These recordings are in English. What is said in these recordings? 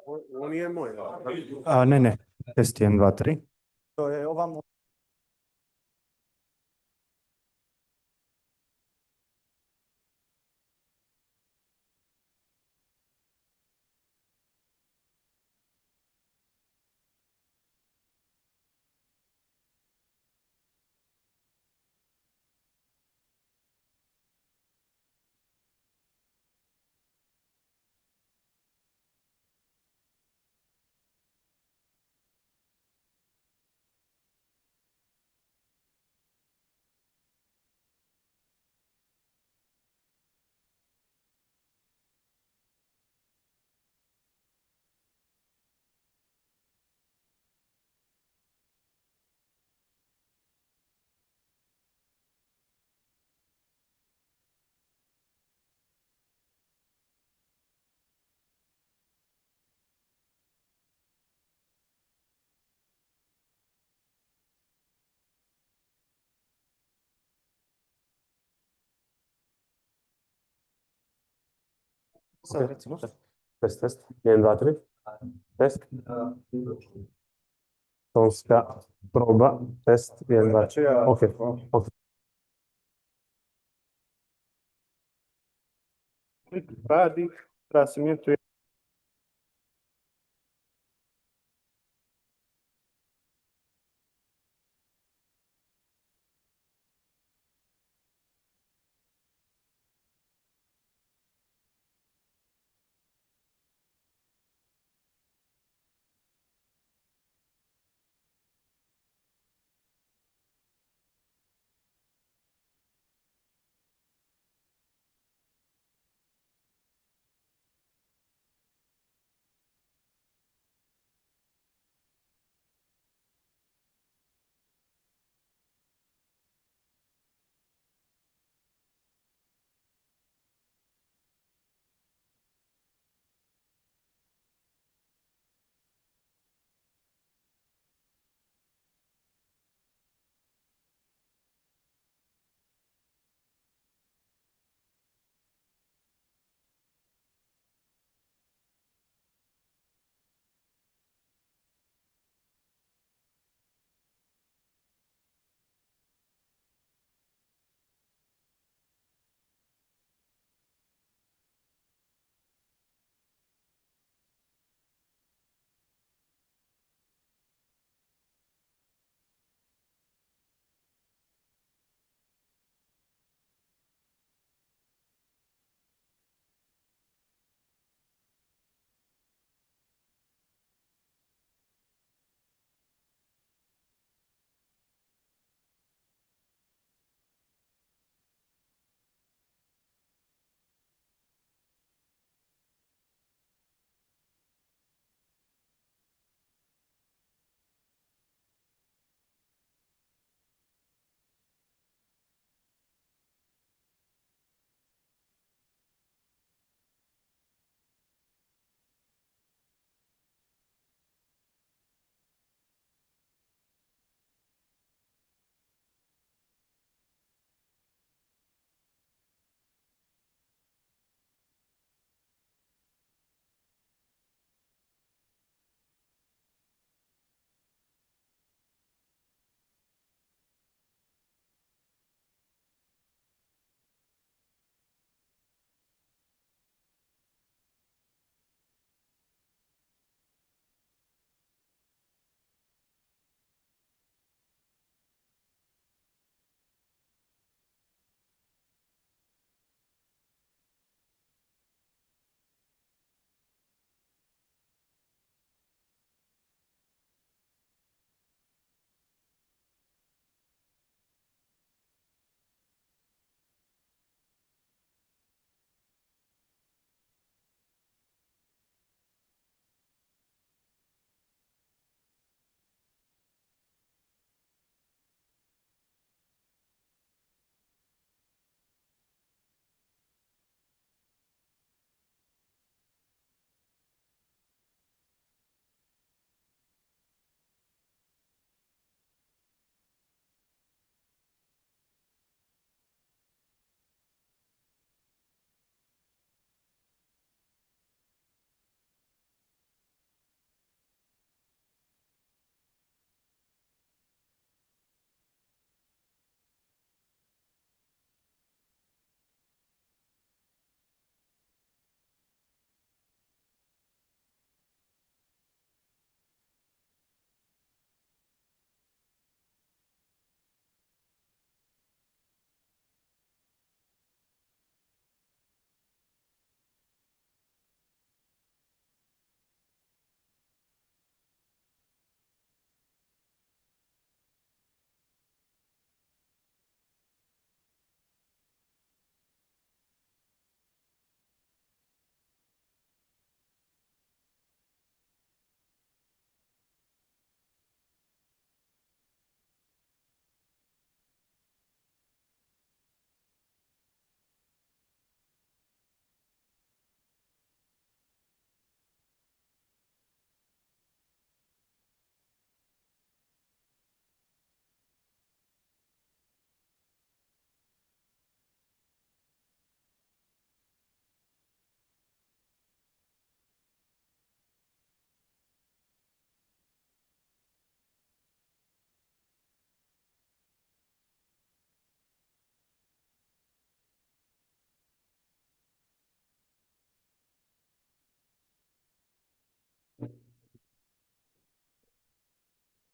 Ovo nije moj. Ne, ne, test 1, 2, 3. To je ovamo. Sad recimo. Test, test. 1, 2, 3. Test. Tonska proba. Test. 1, 2, 3. Ok. Ok. Radi. Trascimento.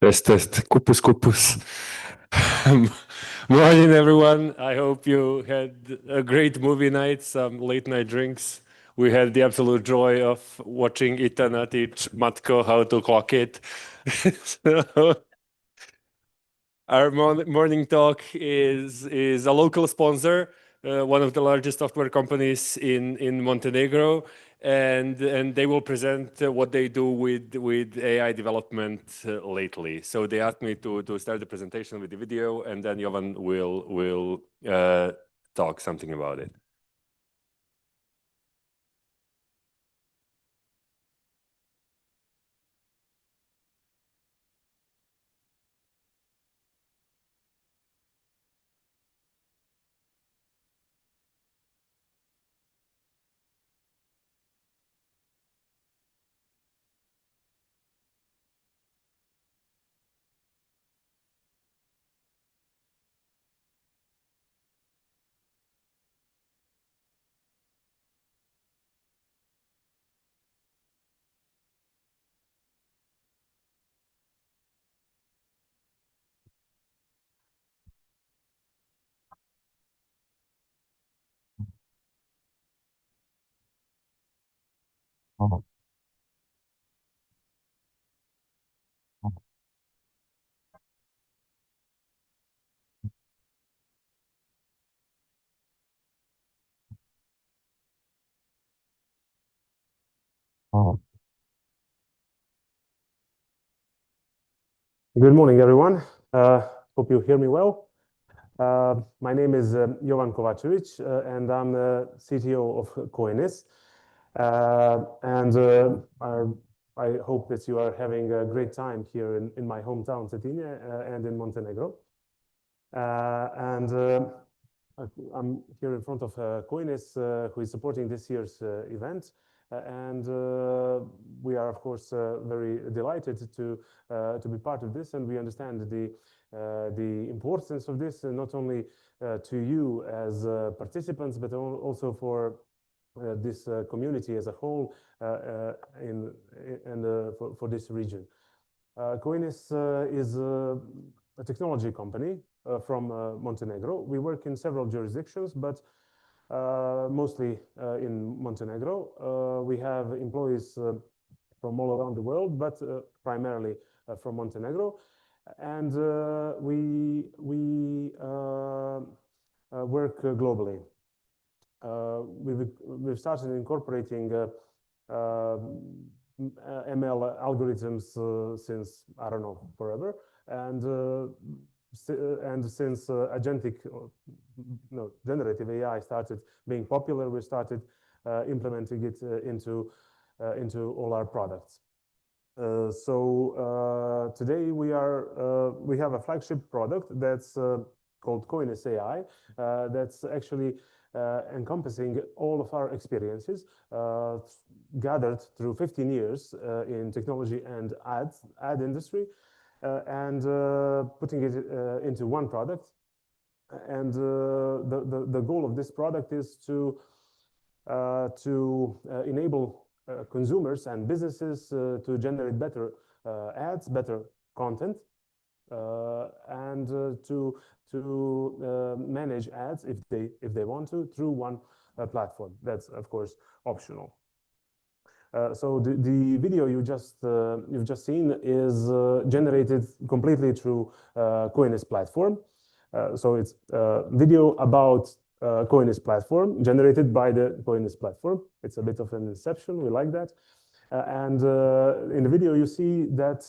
Test, test. Kupus, kupus. Morning, everyone. I hope you had a great movie night, some late night drinks. We had the absolute joy of watching Itana teach Matko how to clock it. So, our morning talk is a local sponsor, one of the largest software companies in Montenegro, and they will present what they do with AI development lately. So they asked me to start the presentation with the video, and then Jovan will talk something about it. Oh, oh. Good morning, everyone. Hope you hear me well. My name is Jovan Kovacevic, and I'm the CTO of Coinis. I hope that you are having a great time here in my hometown, Cetinje, and in Montenegro. I'm here in front of Coinis, who is supporting this year's event. We are, of course, very delighted to be part of this, and we understand the importance of this, not only to you as participants, but also for this community as a whole for this region. Coinis is a technology company from Montenegro. We work in several jurisdictions, but mostly in Montenegro. We have employees from all around the world, but primarily from Montenegro. And we work globally. We've started incorporating ML algorithms since, I don't know, forever. And since generative AI started being popular, we started implementing it into all our products. Today we have a flagship product that's called Coinis AI. That's actually encompassing all of our experiences gathered through 15 years in technology and ad industry, and putting it into one product. And the goal of this product is to enable consumers and businesses to generate better ads, better content, and to manage ads if they want to through one platform. That's, of course, optional. So the video you've just seen is generated completely through Coinis platform. So it's a video about Coinis platform generated by the Coinis platform. It's a bit of an inception. We like that. And in the video, you see that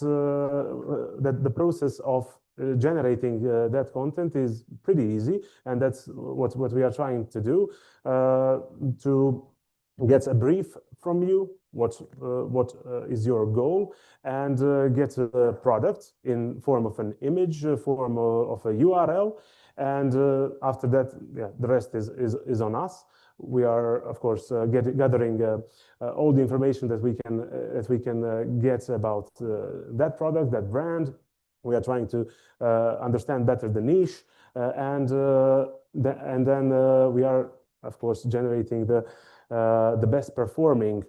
that the process of generating that content is pretty easy, and that's what we are trying to do, to get a brief from you, what is your goal, and get a product in form of an image, form of a URL, and after that, yeah, the rest is on us. We are, of course, gathering all the information that we can get about that product, that brand. We are trying to understand better the niche, and then we are, of course, generating the best performing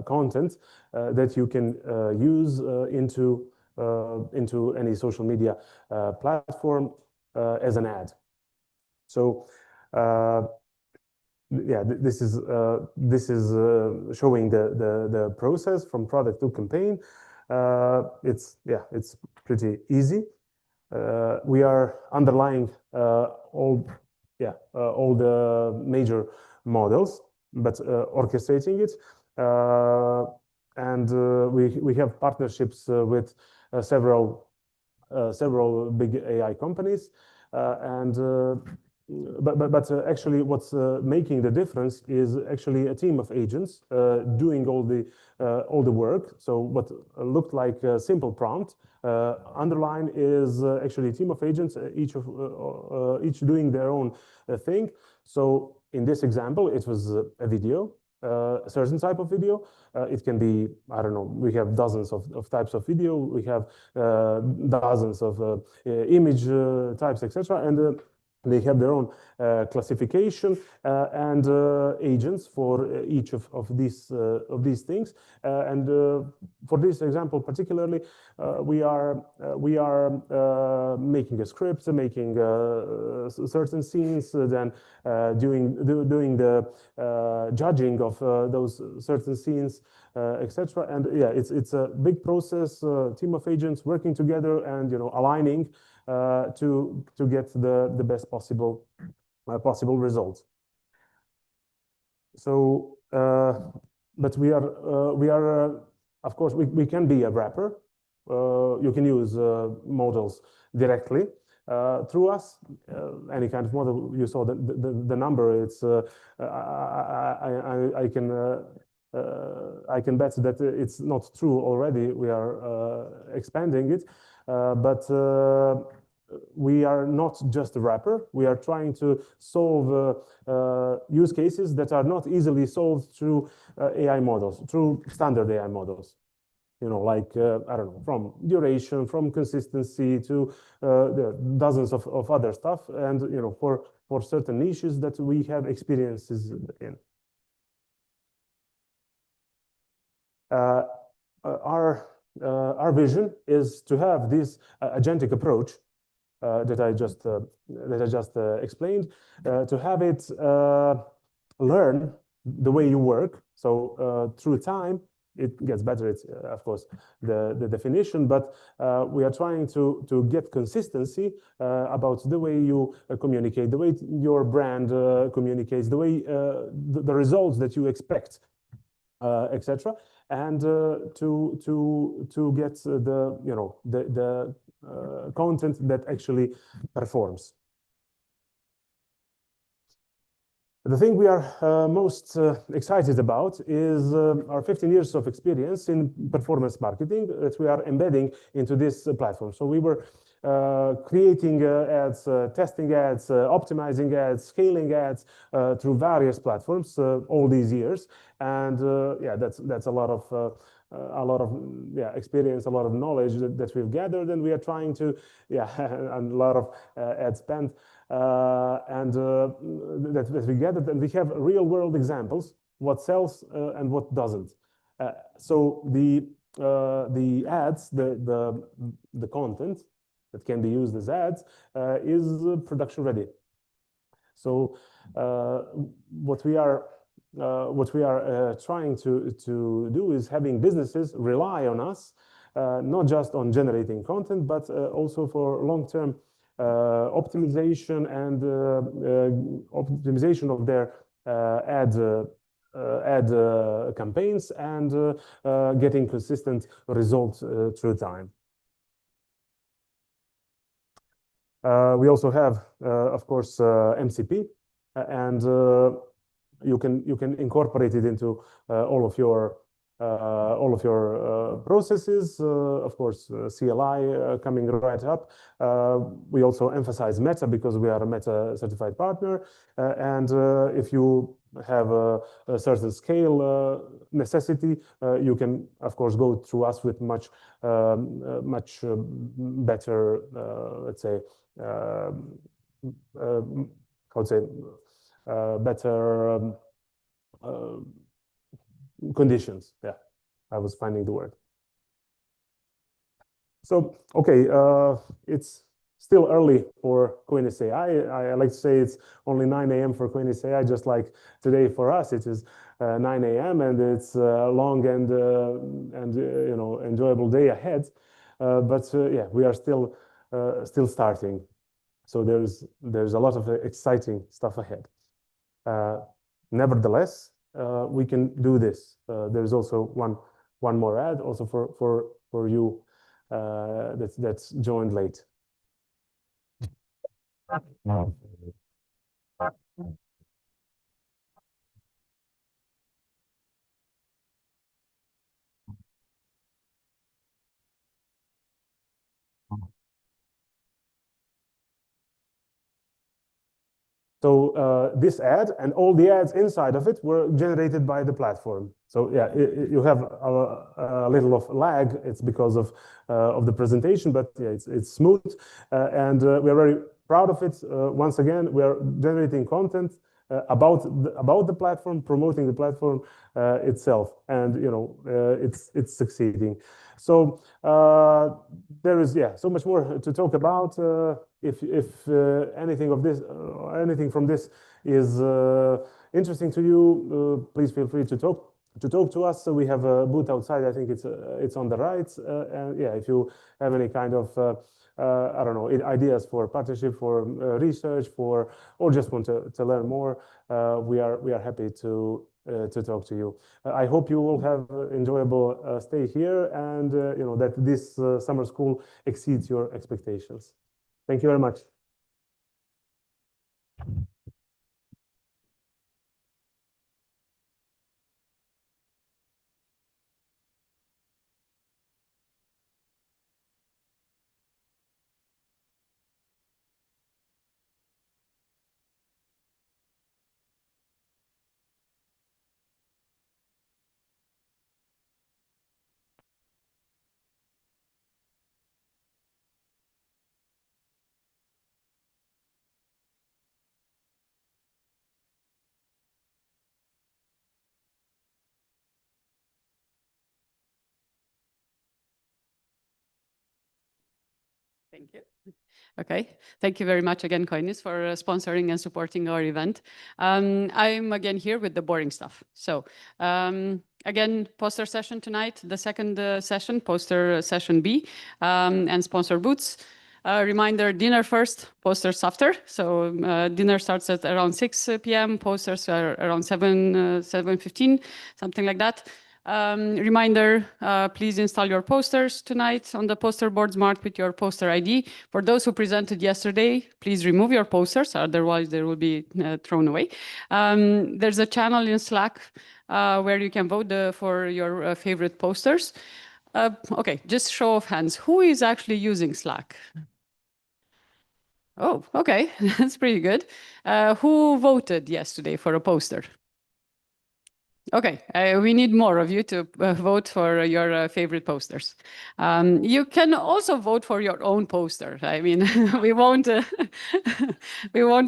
content that you can use into into any social media platform as an ad. So yeah, this is showing the process from product to campaign. It's pretty easy. We are underlying all the major models, but orchestrating it. And we have partnerships with several big AI companies, but actually what's making the difference is actually a team of agents doing all the work. So what looked like a simple prompt underline is actually a team of agents, each doing their own thing. So in this example, it was a video, a certain type of video. It can be, I don't know, we have dozens of types of video, we have dozens of image types, etc. And they have their own classification and agents for each of these things. And for this example particularly, we are making a script, making certain scenes, then doing the judging of those certain scenes, etc. And yeah, it's a big process, team of agents working together and aligning to get the best possible results. So, but we are of course we can be a wrapper. You can use models directly through us. Any kind of model. You saw the number. It's I can bet that it's not true already. We are expanding it, but we are not just a wrapper. We are trying to solve use cases that are not easily solved through AI models, through standard AI models. Like, I don't know, from duration, from consistency to dozens of other stuff. And, for certain niches that we have experiences in. Our vision is to have this agentic approach that I just explained, to have it learn the way you work. So through time, it gets better. It's of course the definition, but we are trying to get consistency about the way you communicate, the way your brand communicates, the way the results that you expect, etc. And to get the content that actually performs. The thing we are most excited about is our 15 years of experience in performance marketing that we are embedding into this platform. So we were creating ads, testing ads, optimizing ads, scaling ads through various platforms all these years. And yeah, that's a lot of experience, a lot of knowledge that we've gathered, and we are trying to, and a lot of ad spend, and that we gathered, and we have real world examples, what sells and what doesn't. So the ads, the content that can be used as ads is production ready. So what we are trying to do is having businesses rely on us, not just on generating content, but also for long-term optimization and optimization of their ad campaigns and getting consistent results through time. We also have, of course, MCP, and you can incorporate it into all of your processes. Of course, CLI coming right up. We also emphasize Meta because we are a Meta certified partner, and if you have a certain scale necessity, you can of course go through us with much better, let's say, better conditions. Yeah, I was finding the word. So, okay, it's still early for Coinbase AI. I like to say it's only 9 a.m. for Coinbase AI, just like today for us. It is 9 a.m. and it's a long and enjoyable day ahead. But yeah, we are still starting. So there's a lot of exciting stuff ahead. Nevertheless, we can do this. There's also one more ad also for you that's joined late. So this ad and all the ads inside of it were generated by the platform. So yeah, you have a little of lag. It's because of the presentation, but yeah, it's smooth, and we are very proud of it. Once again, we are generating content about the platform, promoting the platform itself, and it's succeeding. So there is so much more to talk about. If anything of this, anything from this is interesting to you, please feel free to talk to us. So we have a booth outside. I think it's on the right. And yeah, if you have any kind of I don't know, ideas for partnership, for research, or just want to learn more, we are happy to talk to you. I hope you will have enjoyable stay here, and that this summer school exceeds your expectations. Thank you very much. Thank you. Okay, thank you very much again, Coinbase, for sponsoring and supporting our event. I'm again here with the boring stuff. So again, poster session tonight, the second session, poster session B, and sponsor booths. Reminder, dinner first, posters after. So dinner starts at around 6 p.m., posters are around 7:15, something like that. Reminder, please install your posters tonight on the poster boards marked with your poster ID. For those who presented yesterday, please remove your posters, otherwise they will be thrown away. There's a channel in Slack where you can vote for your favorite posters. Okay, just show of hands. Who is actually using Slack? Oh, okay, that's pretty good. Who voted yesterday for a poster? Okay, we need more of you to vote for your favorite posters. You can also vote for your own poster. I mean, we won't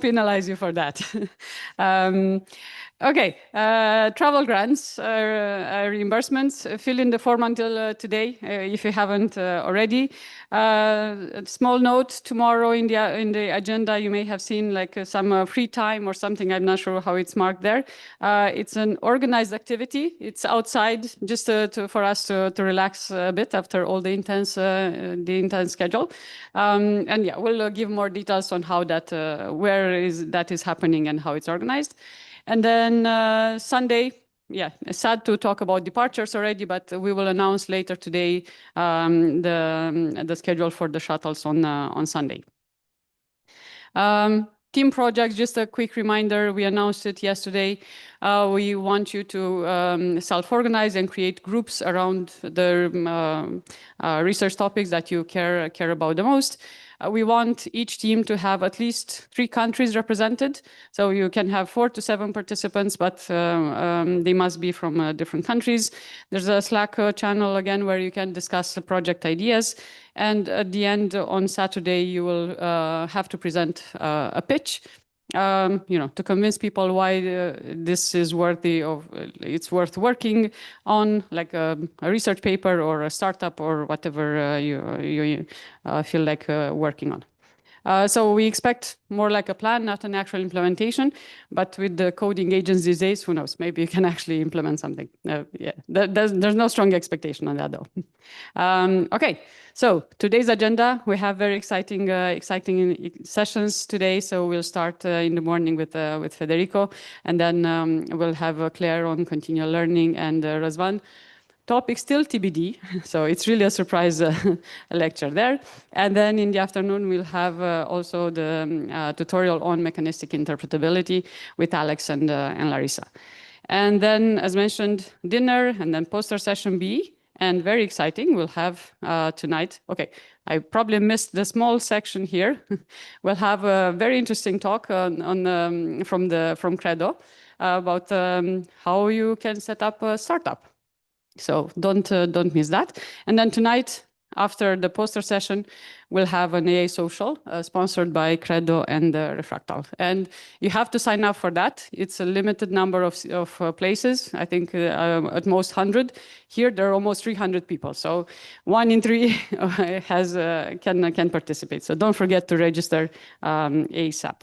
penalize you for that. Okay, travel grants, reimbursements, fill in the form until today if you haven't already. Small note, tomorrow in the agenda you may have seen like some free time or something. I'm not sure how it's marked there. It's an organized activity. It's outside just for us to relax a bit after all the intense schedule. And yeah, we'll give more details on how that, where that is happening and how it's organized. And then Sunday, yeah, sad to talk about departures already, but we will announce later today the schedule for the shuttles on Sunday. Team projects, just a quick reminder, we announced it yesterday. We want you to self-organize and create groups around the research topics that you care about the most. We want each team to have at least 3 countries represented. So you can have 4 to 7 participants, but they must be from different countries. There's a Slack channel again where you can discuss the project ideas. And at the end on Saturday, you will have to present a pitch. to convince people why this is worthy of, it's worth working on, like a research paper or a startup or whatever you feel like working on. So we expect more like a plan, not an actual implementation. But with the coding agents these days, who knows? Maybe you can actually implement something. Yeah, there's no strong expectation on that though. Okay, so today's agenda, we have very exciting sessions today. So we'll start in the morning with Federico, and then we'll have Claire on continual learning and Razvan. Topic still TBD, so it's really a surprise lecture there. And then in the afternoon, we'll have also the tutorial on mechanistic interpretability with Alex and Larissa. And then, as mentioned, dinner and then poster session B. And very exciting, we'll have tonight, okay, I probably missed the small section here. We'll have a very interesting talk from Credo about how you can set up a startup. So don't miss that. And then tonight, after the poster session, we'll have an AA social sponsored by Credo and Refractal. And you have to sign up for that. It's a limited number of places. I think at most 100. Here, there are almost 300 people. So 1 in 3 can participate. So don't forget to register ASAP.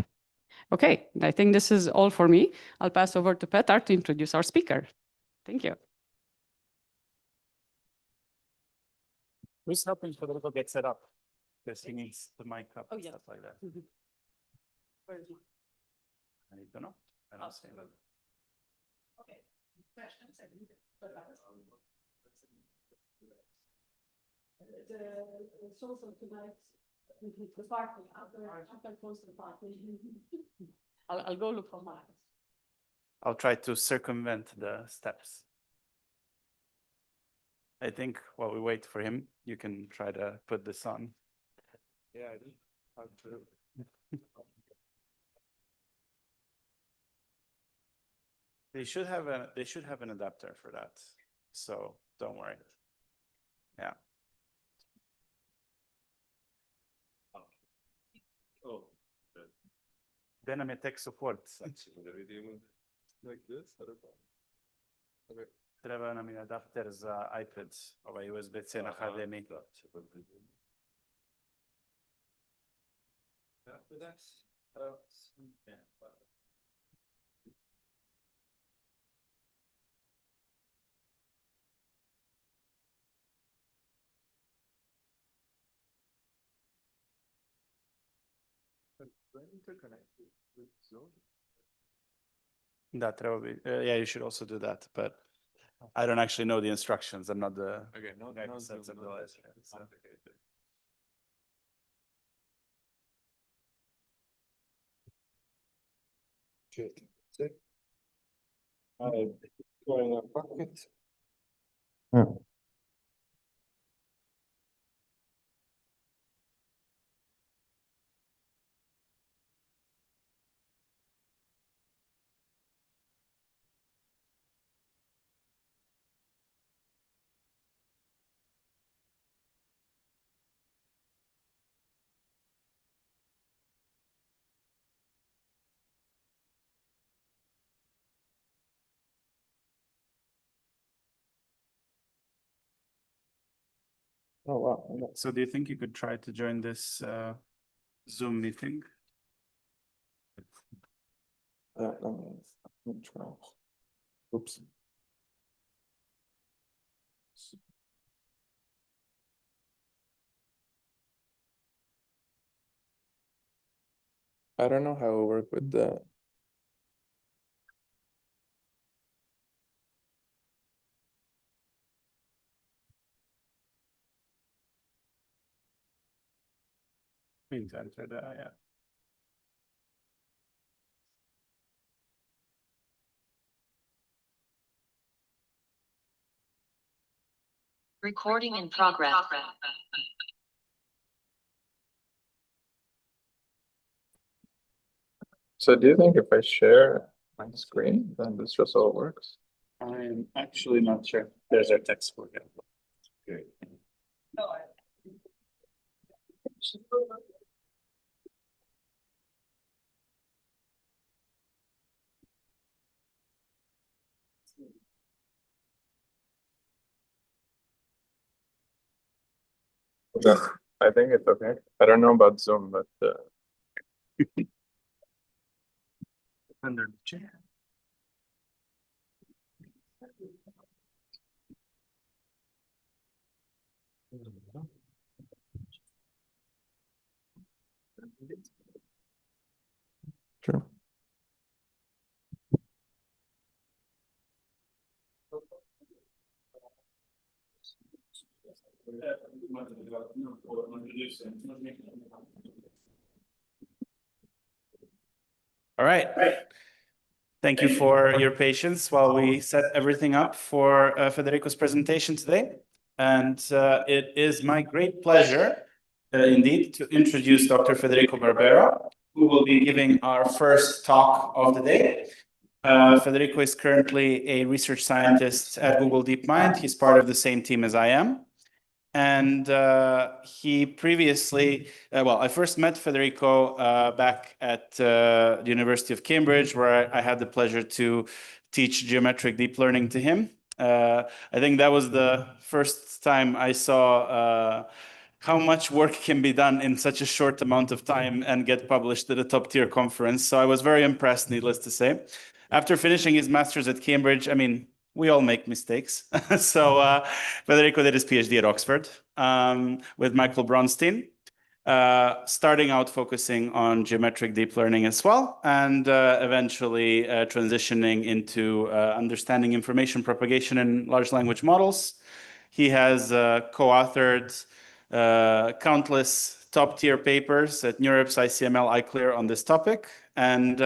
Okay, I think this is all for me. I'll pass over to Petar to introduce our speaker. Thank you. Who's helping Federico get set up? Because he needs the mic up and stuff like that. Where is I don't know. I don't see that. Okay. Questions? The social tonight, the party, after poster party. I'll go look for mine. I'll try to circumvent the steps. I think while we wait for him, you can try to put this on. Yeah, I do. How to... They should have an adapter for that. So don't worry. Yeah. Oh, Then I'm tech support. like this? Okay. Treba nam je adapter za iPad, ovaj USB-C na HDMI. Da, treba bi. Yeah, you should also do that, but I don't actually know the instructions. I'm not the guy who sets up the list. Going a bucket. Oh, wow. So do you think you could try to join this Zoom meeting? Let me try. Oops. I don't know how to work with the Please enter the, yeah. Recording in progress. So do you think if I share my screen, then this just all works? I'm actually not sure. There's our text for you. Okay. I think it's okay. I don't know about Zoom, but Under the chair. sure. All right. Thank you for your patience while we set everything up for Federico's presentation today. And it is my great pleasure, indeed, to introduce Dr. Federico Barbero, who will be giving our first talk of the day. Federico is currently a research scientist at Google DeepMind. He's part of the same team as I am. And he previously, well, I first met Federico back at the University of Cambridge, where I had the pleasure to teach geometric deep learning to him. I think that was the first time I saw how much work can be done in such a short amount of time and get published at a top tier conference. So I was very impressed, needless to say. After finishing his master's at Cambridge, I mean, we all make mistakes. So Federico did his PhD at Oxford with Michael Bronstein, starting out focusing on geometric deep learning as well, and eventually transitioning into understanding information propagation in large language models. He has co-authored countless top-tier papers at NeurIPS, ICML, iClear on this topic. And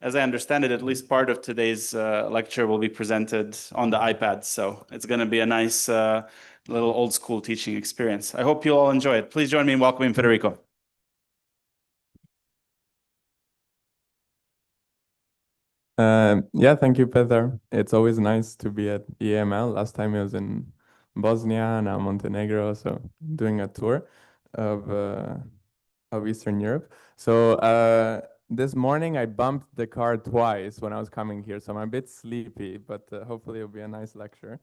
as I understand it, at least part of today's lecture will be presented on the iPad. So it's going to be a nice little old school teaching experience. I hope you all enjoy it. Please join me in welcoming Federico. Yeah, thank you, Peter. It's always nice to be at EEML. Last time I was in Bosnia, now Montenegro, so doing a tour of Eastern Europe. So this morning I bumped the car twice when I was coming here, so I'm a bit sleepy, but hopefully it'll be a nice lecture.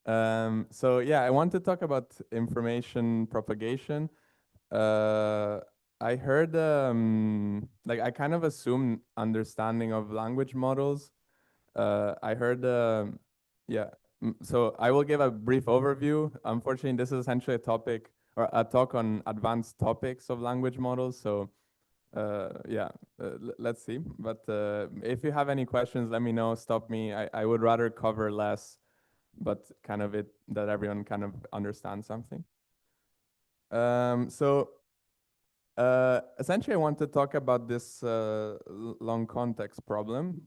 So yeah, I want to talk about information propagation. I heard like I kind of assumed understanding of language models. I heard yeah. So I will give a brief overview. Unfortunately, this is essentially a topic or a talk on advanced topics of language models. So yeah, let's see. But if you have any questions, let me know. Stop me. I would rather cover less, but kind of it that everyone kind of understands something. So essentially, I want to talk about this long context problem.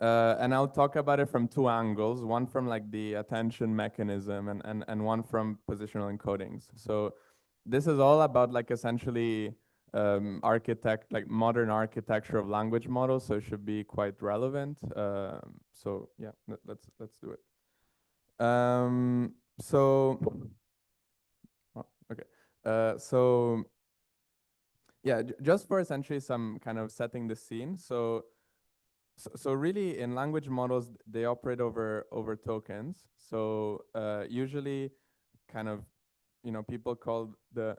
And I'll talk about it from two angles, one from like the attention mechanism and one from positional encodings. So this is all about like essentially like modern architecture of language models, so it should be quite relevant. So yeah, let's do it. So okay. So yeah, just for essentially some kind of setting the scene. So really in language models, they operate over tokens. So usually kind of, you know, people call the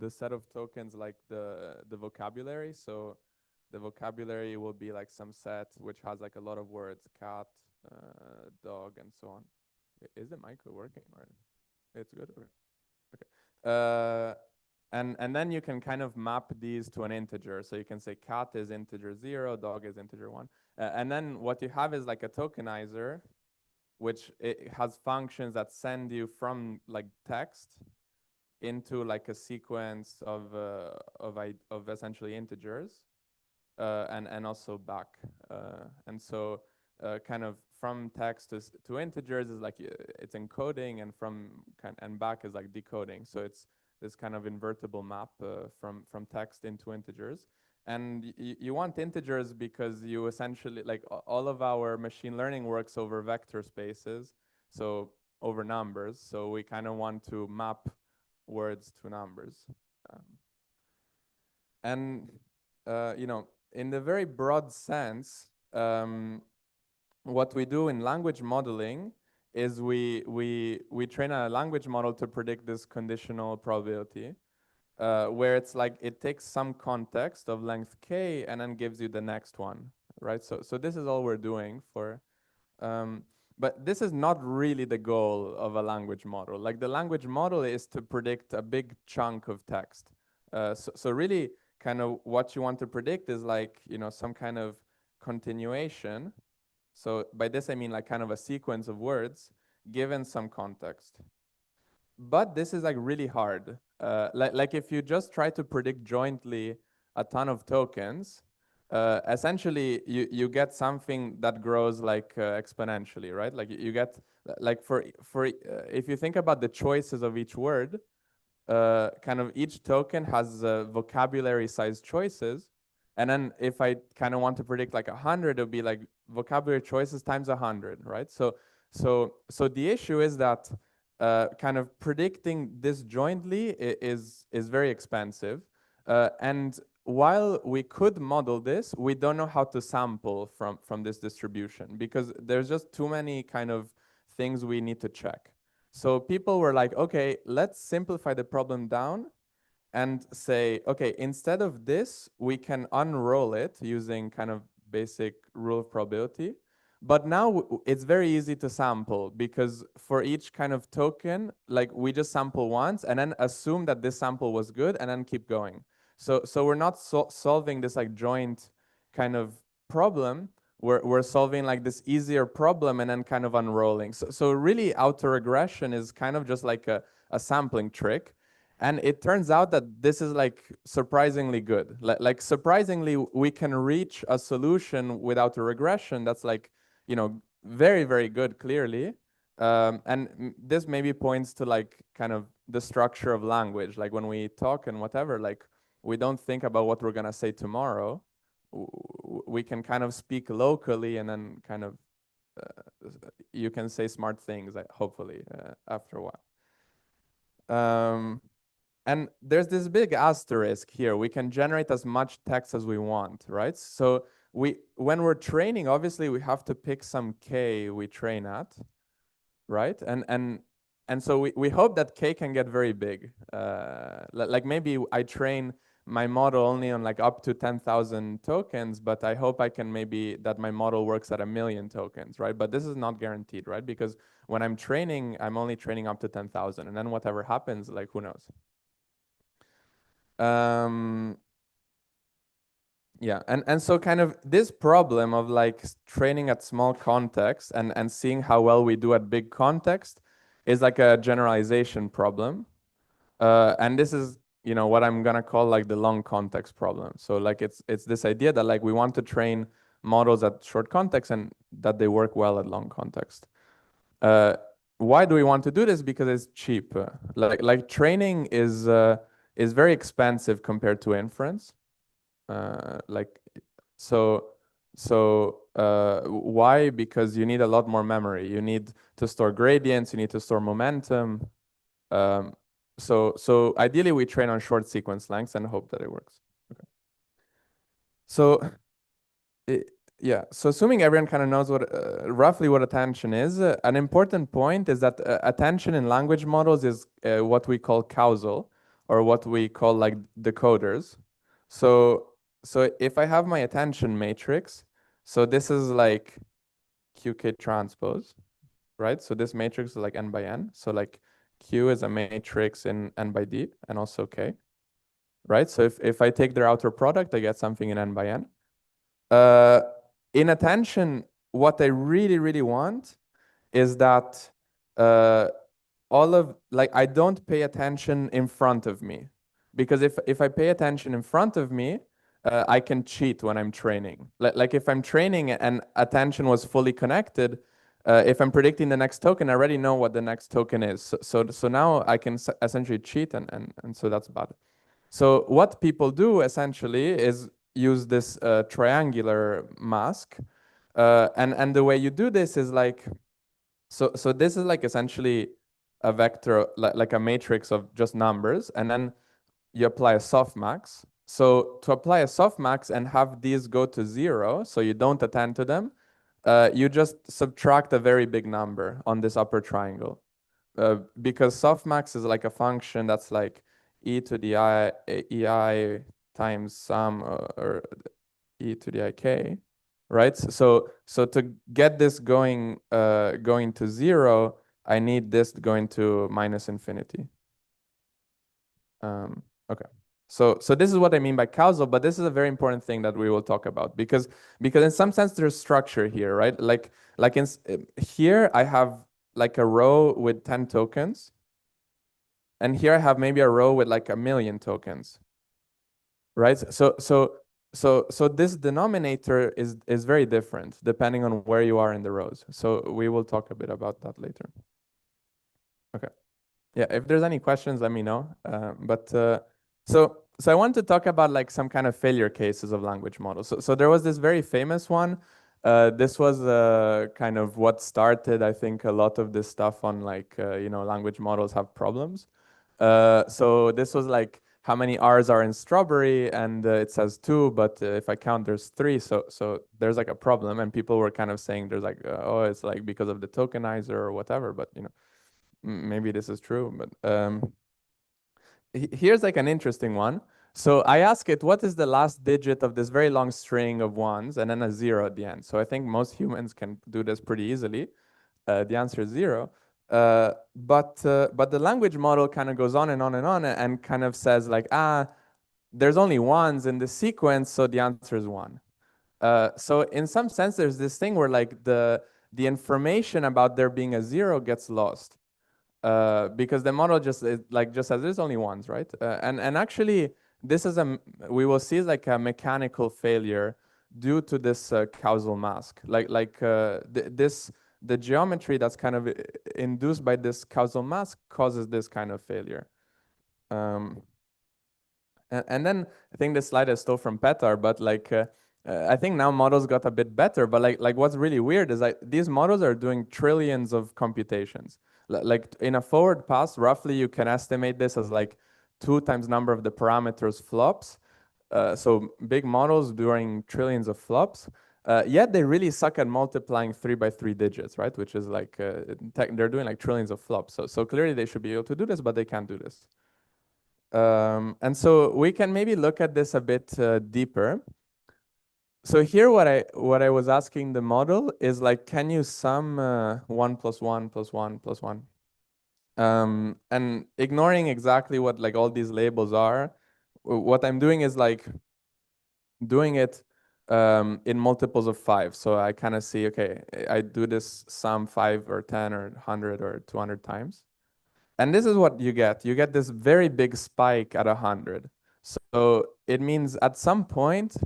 set of tokens like the vocabulary. So the vocabulary will be like some set which has like a lot of words, cat, dog, and so on. Is the mic working or it's good? Okay. And then you can kind of map these to an integer. So you can say cat is integer 0, dog is integer 1. And then what you have is like a tokenizer, which it has functions that send you from like text into like a sequence of essentially integers, and also back. And so kind of from text to integers is like it's encoding, and and back is like decoding. So it's this kind of invertible map from text into integers. And you want integers because you essentially, like all of our machine learning works over vector spaces, so over numbers. So we kind of want to map words to numbers. And you know, in the very broad sense, what we do in language modeling is we train a language model to predict this conditional probability, where it's like it takes some context of length k and then gives you the next one, right? So this is all we're doing for, but this is not really the goal of a language model. Like the language model is to predict a big chunk of text. So really kind of what you want to predict is like, you know, some kind of continuation. So by this, I mean like kind of a sequence of words given some context. But this is like really hard. Like if you just try to predict jointly a ton of tokens, essentially you get something that grows like exponentially, right? Like you get like for if you think about the choices of each word, kind of each token has vocabulary size choices. And then if I kind of want to predict like 100, it'll be like vocabulary choices times 100, right? So the issue is that kind of predicting this jointly is very expensive. And while we could model this, we don't know how to sample from this distribution because there's just too many kind of things we need to check. So people were like, okay, let's simplify the problem down and say, okay, instead of this, we can unroll it using kind of basic rule of probability. But now it's very easy to sample because for each kind of token, like we just sample once and then assume that this sample was good and then keep going. So we're not solving this like joint kind of problem. We're solving like this easier problem and then kind of unrolling. So really autoregression is kind of just like a sampling trick. And it turns out that this is like surprisingly good. Like surprisingly, we can reach a solution without a regression that's like, you know, very, very good, clearly. And this maybe points to like kind of the structure of language. Like when we talk and whatever, like we don't think about what we're gonna say tomorrow. We can kind of speak locally and then kind of, you can say smart things, hopefully, after a while. And there's this big asterisk here. We can generate as much text as we want, right? So when we're training, obviously we have to pick some k we train at, right? And so we hope that k can get very big. Like maybe I train my model only on like up to 10,000 tokens, but I hope I can maybe that my model works at 1 million tokens, right? But this is not guaranteed, right? Because when I'm training, I'm only training up to 10,000, and then whatever happens, like who knows? Yeah, and so kind of this problem of like training at small context and seeing how well we do at big context is like a generalization problem. And this is, you know, what I'm gonna call like the long context problem. So like it's this idea that like we want to train models at short context and that they work well at long context. Why do we want to do this? Because it's cheap. Like training is very expensive compared to inference. Like so why? Because you need a lot more memory. You need to store gradients. You need to store momentum. So ideally we train on short sequence lengths and hope that it works. Okay. So yeah, so assuming everyone kind of knows what roughly what attention is, an important point is that attention in language models is what we call causal, or what we call like decoders. So if I have my attention matrix, so this is like QK transpose, right? So this matrix is like n by n. So like Q is a matrix in n by d and also K, right? So if I take their outer product, I get something in n by n. In attention, what I really, really want is that all of, like, I don't pay attention in front of me. Because if I pay attention in front of me, I can cheat when I'm training. Like if I'm training and attention was fully connected, if I'm predicting the next token, I already know what the next token is. So now I can essentially cheat, and so that's bad. So what people do essentially is use this triangular mask. And the way you do this is like, so this is like essentially a vector, like a matrix of just numbers, and then you apply a softmax. So to apply a softmax and have these go to 0, so you don't attend to them, you just subtract a very big number on this upper triangle. Because softmax is like a function that's like e to the ei times sum or e to the ik, right? So to get this going to 0, I need this going to minus infinity. Okay. So this is what I mean by causal, but this is a very important thing that we will talk about because in some sense there's structure here, right? Like in here I have like a row with 10 tokens, and here I have maybe a row with like 1,000,000 tokens, right? So this denominator is very different depending on where you are in the rows. So we will talk a bit about that later. Okay. Yeah, if there's any questions, let me know. So I want to talk about like some kind of failure cases of language models. So there was this very famous one. This was kind of what started, I think, a lot of this stuff on like, language models have problems. So this was like how many R's are in strawberry, and it says 2, but if I count, there's 3. So there's like a problem, and people were kind of saying there's like, oh, it's like because of the tokenizer or whatever, but maybe this is true, but here's like an interesting one. So I ask it, what is the last digit of this very long string of ones, and then a 0 at the end? So I think most humans can do this pretty easily. The answer is 0. But the language model kind of goes on and on and on and kind of says like, there's only ones in the sequence, so the answer is 1. So in some sense, there's this thing where like the information about there being a 0 gets lost. Because the model just says there's only ones, right? And actually, this is we will see like a mechanical failure due to this causal mask. The geometry that's kind of induced by this causal mask causes this kind of failure. And then I think this slide is still from Petar, but I think now models got a bit better. But like what's really weird is like these models are doing trillions of computations. Like in a forward pass, roughly you can estimate this as like 2 times number of the parameters flops. So big models doing trillions of flops. Yet they really suck at multiplying 3 by 3 digits, right? Which is like they're doing like trillions of flops. So clearly they should be able to do this, but they can't do this. And so we can maybe look at this a bit deeper. So here what I was asking the model is like, can you sum 1 plus 1 plus 1 plus 1? And ignoring exactly what like all these labels are, what I'm doing is like doing it in multiples of 5. So I kind of see, okay, I do this sum 5 or 10 or 100 or 200 times. And this is what you get. You get this very big spike at 100. So it means at some point,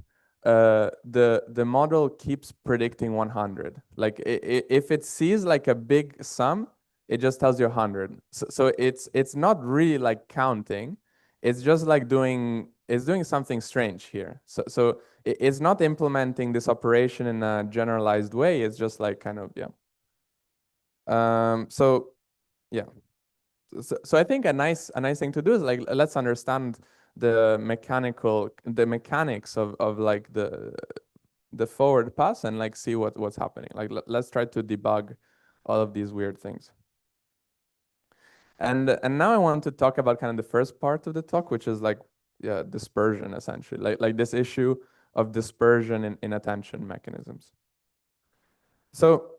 the model keeps predicting 100. Like if it sees like a big sum, it just tells you 100. So it's not really like counting. It's just like doing something strange here. So it's not implementing this operation in a generalized way. It's just like kind of, yeah. So yeah. So I think a nice thing to do is like, let's understand the mechanics of like the forward pass and like see what's happening. Like let's try to debug all of these weird things. And now I want to talk about kind of the first part of the talk, which is like, yeah, dispersion essentially, like this issue of dispersion in attention mechanisms. So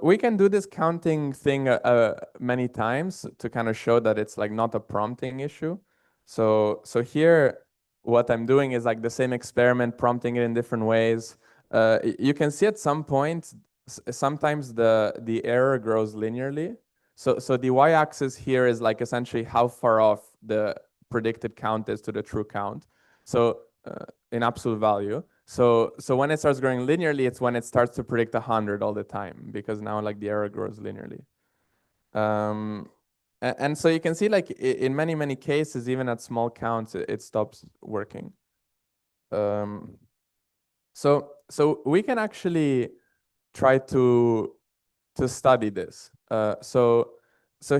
we can do this counting thing many times to kind of show that it's like not a prompting issue. So here, what I'm doing is like the same experiment, prompting it in different ways. You can see at some point, sometimes the error grows linearly. So the y-axis here is like essentially how far off the predicted count is to the true count. So in absolute value. So when it starts growing linearly, it's when it starts to predict 100 all the time, because now like the error grows linearly. And so you can see like in many cases, even at small counts, it stops working. So we can actually try to study this. So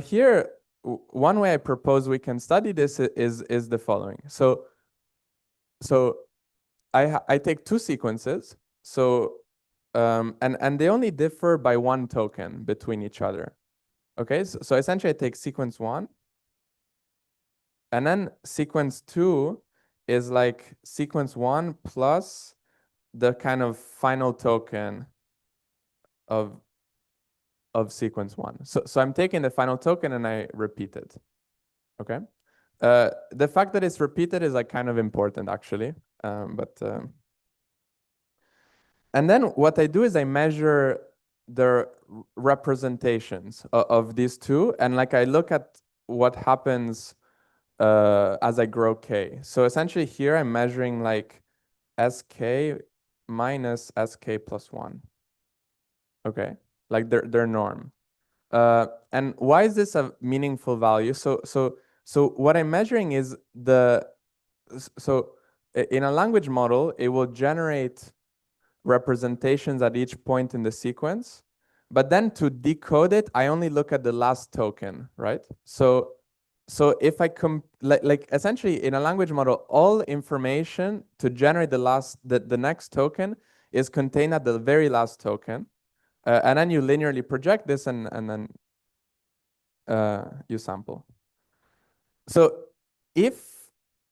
here, one way I propose we can study this is the following. So I take 2 sequences. So And they only differ by one token between each other. Okay, so essentially I take sequence 1, and then sequence 2 is like sequence 1 plus the kind of final token of sequence 1. So I'm taking the final token and I repeat it. Okay. The fact that it's repeated is like kind of important actually. And then what I do is I measure the representations of these two, and like I look at what happens as I grow k. So essentially here I'm measuring like sk minus sk plus 1. Okay, like their norm. And why is this a meaningful value? So what I'm measuring is in a language model, it will generate representations at each point in the sequence, but then to decode it, I only look at the last token, right? So if I like essentially in a language model, all information to generate the next token is contained at the very last token. And then you linearly project this and then you sample. So if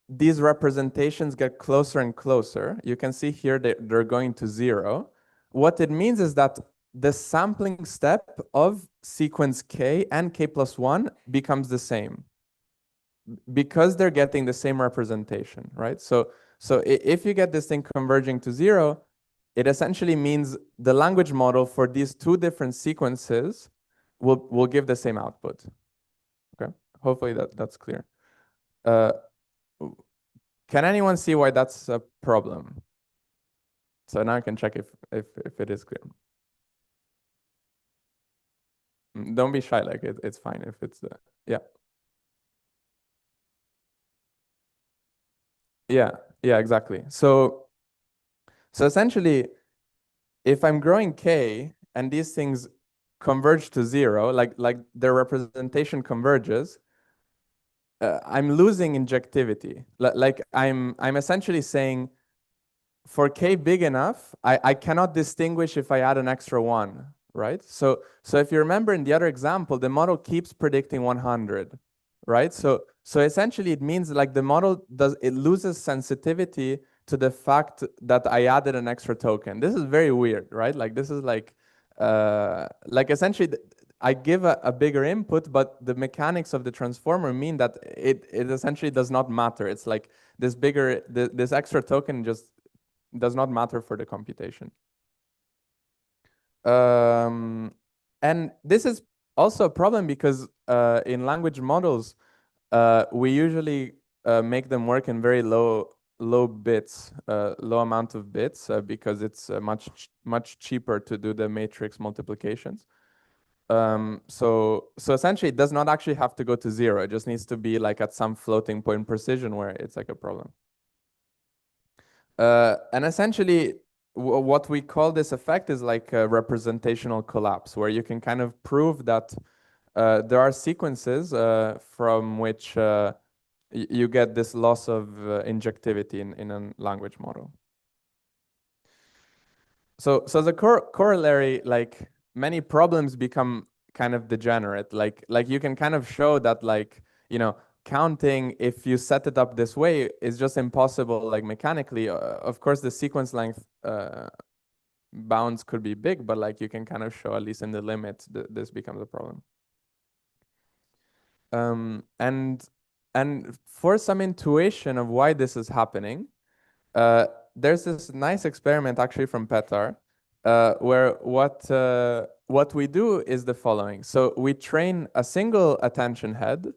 these representations get closer and closer, you can see here they're going to 0. What it means is that the sampling step of sequence k and k plus 1 becomes the same because they're getting the same representation, right? So if you get this thing converging to 0, it essentially means the language model for these two different sequences will give the same output. Okay, hopefully that's clear. Can anyone see why that's a problem? So now I can check if it is clear. Don't be shy, like it's fine if it's yeah. Yeah, exactly. So essentially, if I'm growing k and these things converge to 0, like their representation converges, I'm losing injectivity. Like I'm essentially saying, for k big enough, I cannot distinguish if I add an extra 1, right? So if you remember in the other example, the model keeps predicting 100, right? So essentially it means like the model loses sensitivity to the fact that I added an extra token. This is very weird, right? Like this is like essentially I give a bigger input, but the mechanics of the transformer mean that it essentially does not matter. It's like this extra token just does not matter for the computation. And this is also a problem because in language models, we usually make them work in very low bits, low amount of bits, because it's much cheaper to do the matrix multiplications. So essentially, it does not actually have to go to 0. It just needs to be like at some floating point precision where it's like a problem. And essentially, what we call this effect is like a representational collapse, where you can kind of prove that there are sequences from which you get this loss of injectivity in a language model. So the corollary, like many problems become kind of degenerate. Like you can kind of show that, like, you know, counting, if you set it up this way, is just impossible, like mechanically. Of course, the sequence length bounds could be big, but like you can kind of show, at least in the limit, this becomes a problem. And for some intuition of why this is happening, there's this nice experiment actually from Petar, where what we do is the following. So we train a single attention head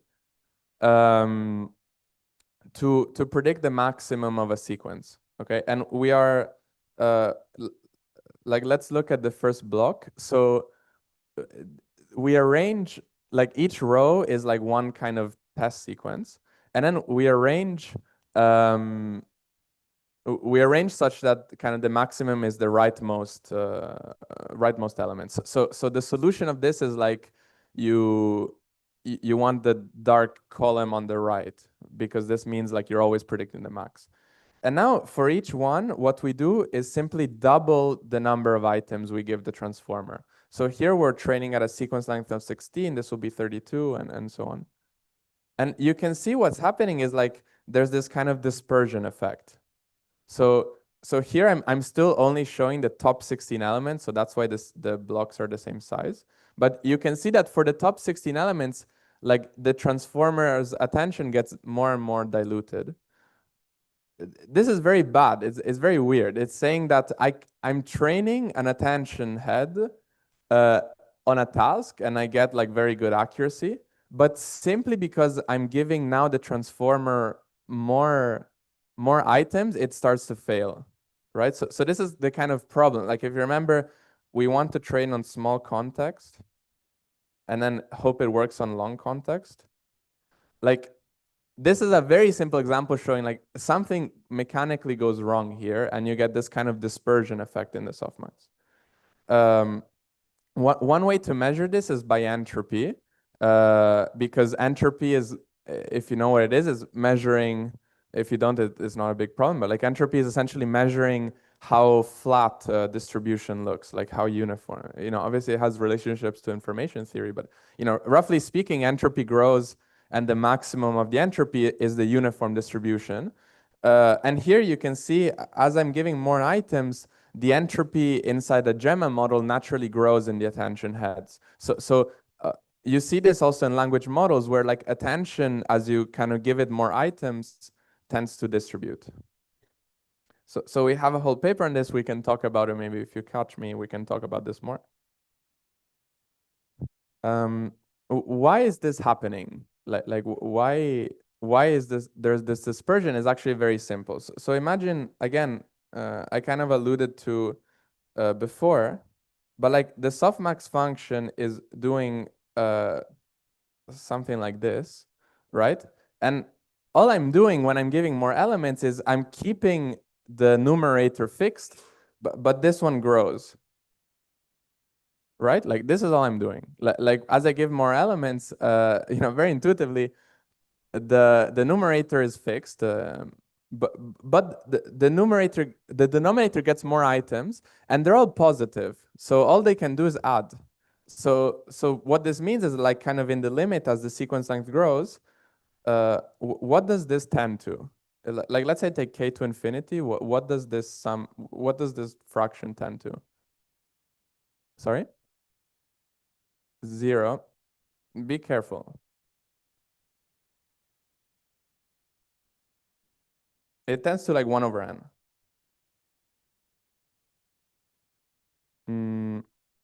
to predict the maximum of a sequence. Okay, and we are like, let's look at the first block. So we arrange, like, each row is like one kind of test sequence, and then we arrange such that kind of the maximum is the rightmost elements. So the solution of this is like you want the dark column on the right, because this means like you're always predicting the max. And now for each one, what we do is simply double the number of items we give the transformer. So here we're training at a sequence length of 16, this will be 32 and so on. And you can see what's happening is like, there's this kind of dispersion effect. So here I'm still only showing the top 16 elements. So that's why the blocks are the same size. But you can see that for the top 16 elements, like the transformer's attention gets more and more diluted. This is very bad. It's very weird. It's saying that I'm training an attention head on a task and I get like very good accuracy, but simply because I'm giving now the transformer more items, it starts to fail, right? So this is the kind of problem. Like if you remember, we want to train on small context and then hope it works on long context. Like this is a very simple example showing like something mechanically goes wrong here and you get this kind of dispersion effect in the softmax. One way to measure this is by entropy, because entropy is, if you know what it is measuring, if you don't, it's not a big problem, but like entropy is essentially measuring how flat distribution looks, like how uniform. You know, obviously it has relationships to information theory, but you know, roughly speaking, entropy grows and the maximum of the entropy is the uniform distribution. And here you can see, as I'm giving more items, the entropy inside the GEMMA model naturally grows in the attention heads. So you see this also in language models where like attention, as you kind of give it more items, tends to distribute. So we have a whole paper on this. We can talk about it. Maybe if you catch me, we can talk about this more. Why is this happening? Like why is this? There's this dispersion is actually very simple. So imagine again, I kind of alluded to before, but like the softmax function is doing something like this, right? And all I'm doing when I'm giving more elements is I'm keeping the numerator fixed, but this one grows, right? Like this is all I'm doing. Like as I give more elements, you know, very intuitively, the numerator is fixed, but the denominator gets more items, and they're all positive. So all they can do is add. So what this means is like kind of in the limit as the sequence length grows, what does this tend to? Like let's say take k to infinity. What does this fraction tend to? Sorry? 0. Be careful. It tends to like 1 over n.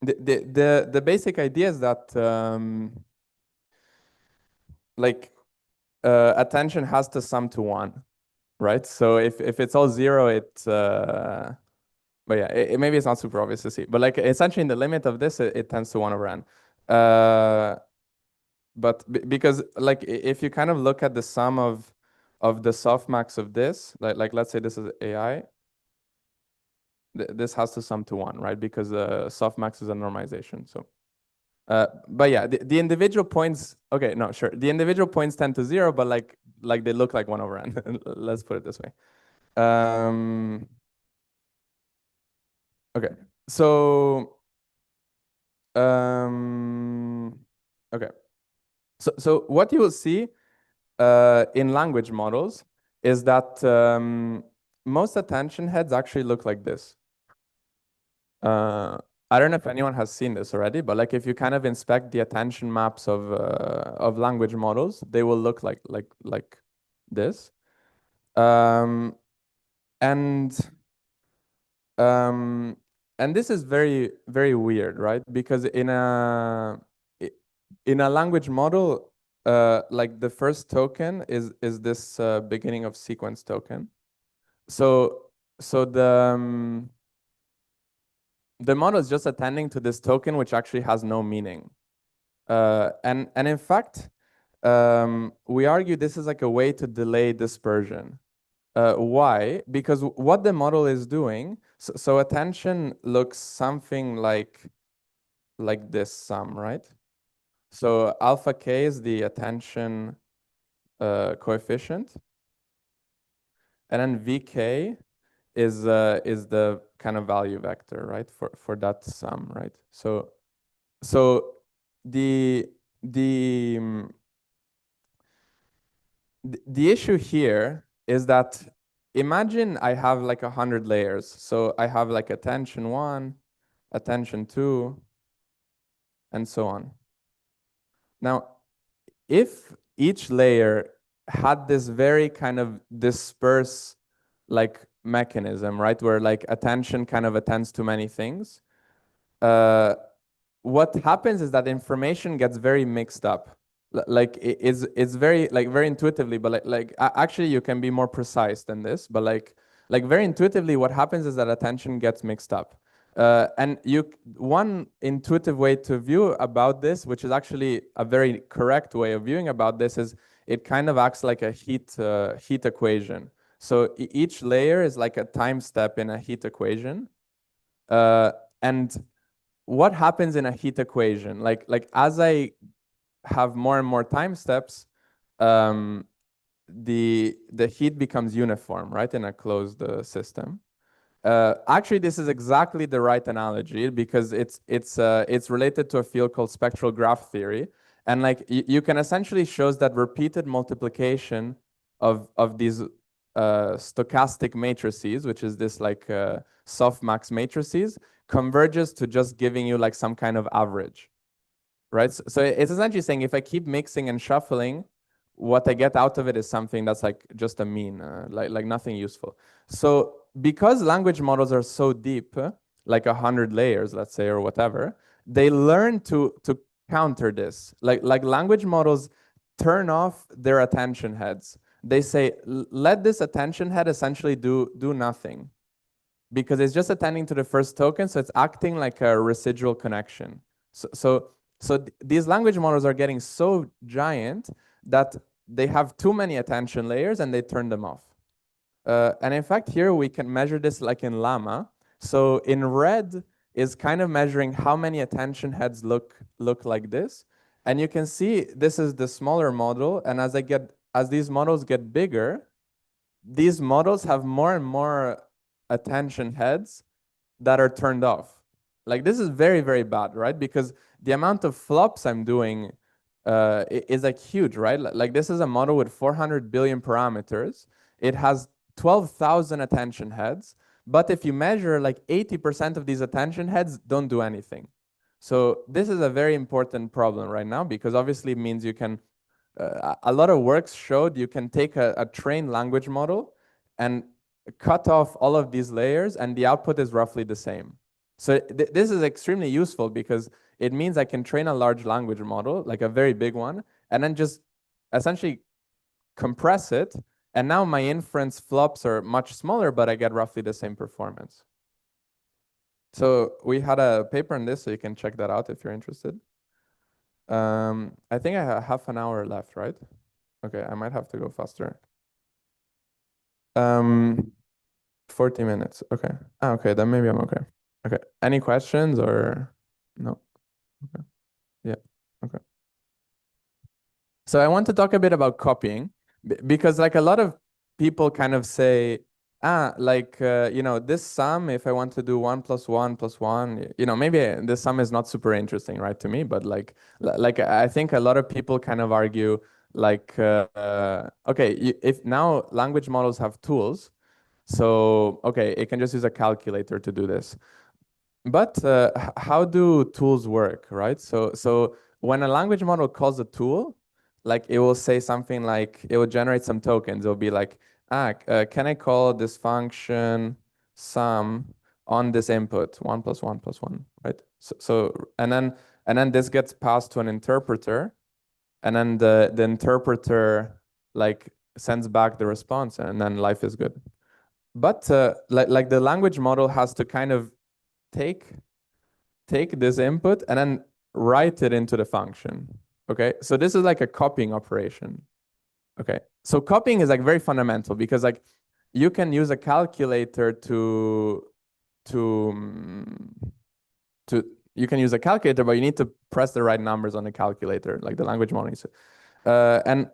The basic idea is that like attention has to sum to 1, right? So if it's all 0, but yeah, maybe it's not super obvious to see, but like essentially in the limit of this, it tends to 1 over n. But because like if you kind of look at the sum of the softmax of this, like let's say this is AI, this has to sum to 1, right? Because softmax is a normalization. So, but yeah, the individual points. Okay, no, sure. The individual points tend to 0, but like they look like 1 over n. Let's put it this way. Okay, so okay, so what you will see in language models is that most attention heads actually look like this. I don't know if anyone has seen this already, but like if you kind of inspect the attention maps of language models, they will look like this. And this is very, very weird, right? Because in a language model, like the first token is this beginning of sequence token. So the model is just attending to this token, which actually has no meaning. And in fact, we argue this is like a way to delay dispersion. Why? Because what the model is doing, so attention looks something like this sum, right? So alpha k is the attention coefficient. and then vk is the kind of value vector, right, for that sum, right? So the the um, the issue here is that imagine I have like 100 layers. So I have like attention 1, attention 2, and so on. Now, if each layer had this very kind of disperse like mechanism, right, where like attention kind of attends to many things, what happens is that information gets very mixed up. Like it's very like very intuitively, but actually you can be more precise than this, but like very intuitively what happens is that attention gets mixed up. And one intuitive way to view about this, which is actually a very correct way of viewing about this, is it kind of acts like a heat equation. So each layer is like a time step in a heat equation. And what happens in a heat equation? Like as I have more and more time steps, the heat becomes uniform, right, in a closed system. Actually, this is exactly the right analogy because it's related to a field called spectral graph theory, and like you can essentially show that repeated multiplication of these stochastic matrices, which is this like softmax matrices, converges to just giving you like some kind of average, right? So it's essentially saying if I keep mixing and shuffling, what I get out of it is something that's like just a mean, like nothing useful. So because language models are so deep, like 100 layers, let's say, or whatever, they learn to counter this. Like language models turn off their attention heads. They say, let this attention head essentially do nothing, because it's just attending to the first token, so it's acting like a residual connection. So these language models are getting so giant that they have too many attention layers and they turn them off. And in fact, here we can measure this like in Llama. So in red is kind of measuring how many attention heads look like this. And you can see this is the smaller model. And as these models get bigger, these models have more and more attention heads that are turned off. Like this is very, very bad, right? Because the amount of flops I'm doing is like huge, right? Like this is a model with 400 billion parameters. It has 12,000 attention heads. But if you measure, like 80% of these attention heads don't do anything. So this is a very important problem right now, because obviously it means you can, a lot of works showed you can take a trained language model and cut off all of these layers and the output is roughly the same. So this is extremely useful because it means I can train a large language model, like a very big one, and then just essentially compress it. And now my inference flops are much smaller, but I get roughly the same performance. So we had a paper on this, so you can check that out if you're interested. I think I have half an hour left, right? Okay, I might have to go faster. 40 minutes. Okay. Okay, then maybe I'm okay. Okay. Any questions or no? Okay. Yeah. Okay. So I want to talk a bit about copying because like a lot of people kind of say, this sum, if I want to do 1 + 1 + 1, maybe this sum is not super interesting, right, to me, but like I think a lot of people kind of argue like, okay, if now language models have tools, so, okay, it can just use a calculator to do this. But how do tools work, right? So when a language model calls a tool, like it will say something like, it will generate some tokens. It'll be like, can I call this function sum on this input, 1 + 1 + 1, right? And then this gets passed to an interpreter, and then the interpreter like sends back the response, and then life is good. But like the language model has to kind of take this input and then write it into the function. Okay, so this is like a copying operation. Okay, so copying is like very fundamental because like you can use a calculator to you can use a calculator, but you need to press the right numbers on the calculator, like the language model needs to. And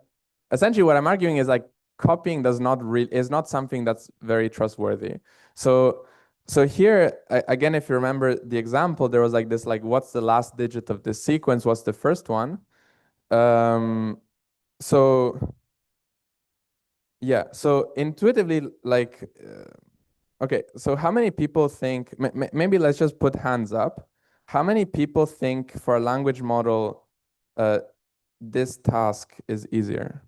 essentially what I'm arguing is like copying is not something that's very trustworthy. So here again, if you remember the example, there was like this, like, what's the last digit of this sequence? What's the first one? So yeah, so intuitively, like, okay, so how many people think, maybe let's just put hands up. How many people think for a language model, this task is easier?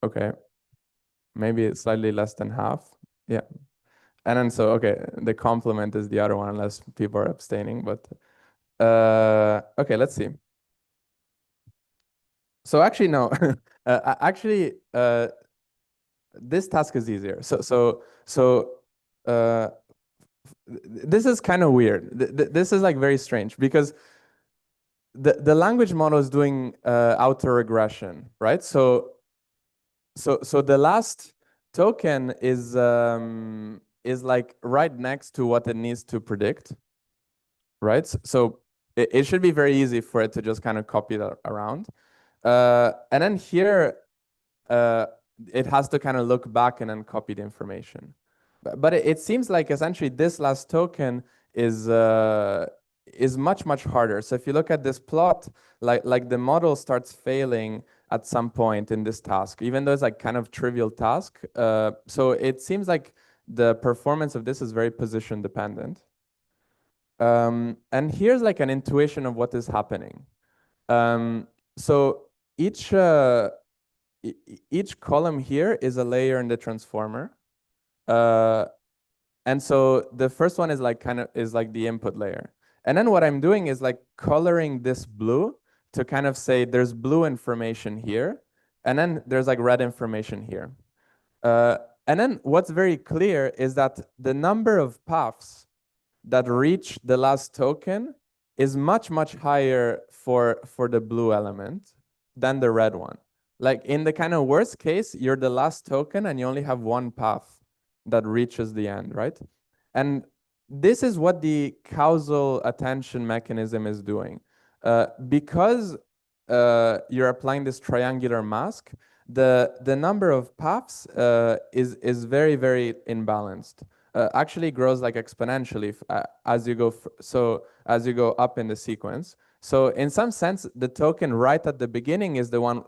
Okay, maybe it's slightly less than half. Yeah. And then so, okay, the complement is the other one, unless people are abstaining, but okay, let's see. So actually, no, actually, this task is easier. This is kind of weird. This is like very strange because the language model is doing auto regression, right? So the last token is like right next to what it needs to predict, right? So it should be very easy for it to just kind of copy that around. And then here, it has to kind of look back and then copy the information. But it seems like essentially this last token is much harder. So if you look at this plot, like the model starts failing at some point in this task, even though it's like kind of trivial task. So it seems like the performance of this is very position dependent. And here's like an intuition of what is happening. So each column here is a layer in the transformer. And so the first one is like the input layer. And then what I'm doing is like coloring this blue to kind of say there's blue information here, and then there's like red information here. And then what's very clear is that the number of paths that reach the last token is much higher for the blue element than the red one. Like in the kind of worst case, you're the last token and you only have one path that reaches the end, right? And this is what the causal attention mechanism is doing. Because you're applying this triangular mask, the number of paths is very imbalanced. Actually grows like exponentially as you go up in the sequence. So in some sense, the token right at the beginning is the one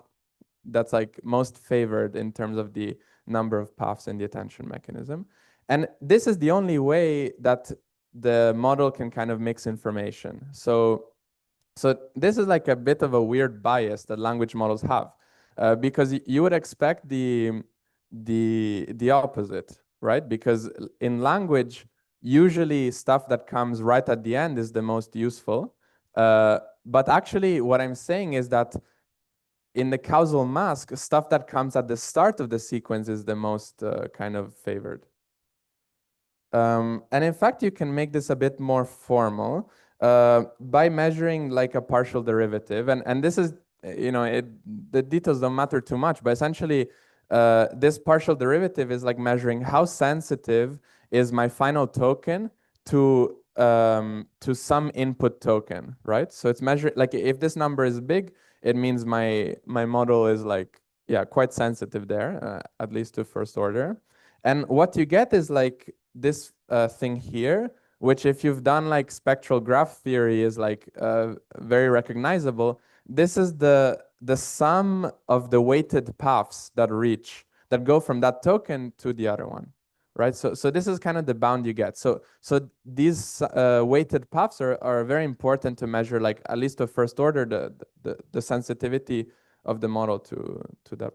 that's like most favored in terms of the number of paths in the attention mechanism. And this is the only way that the model can kind of mix information. So this is like a bit of a weird bias that language models have, because you would expect the opposite, right? Because in language, usually stuff that comes right at the end is the most useful. But actually, what I'm saying is that in the causal mask, stuff that comes at the start of the sequence is the most kind of favored. And in fact, you can make this a bit more formal by measuring like a partial derivative. And this is, the details don't matter too much, but essentially, this partial derivative is like measuring how sensitive is my final token to some input token, right? So it's measured, like if this number is big, it means my model is like, yeah, quite sensitive there, at least to first order. And what you get is like this thing here, which if you've done like spectral graph theory is like very recognizable. This is the sum of the weighted paths that go from that token to the other one, right? So this is kind of the bound you get. So these weighted paths are very important to measure, like at least to first order the sensitivity of the model to that.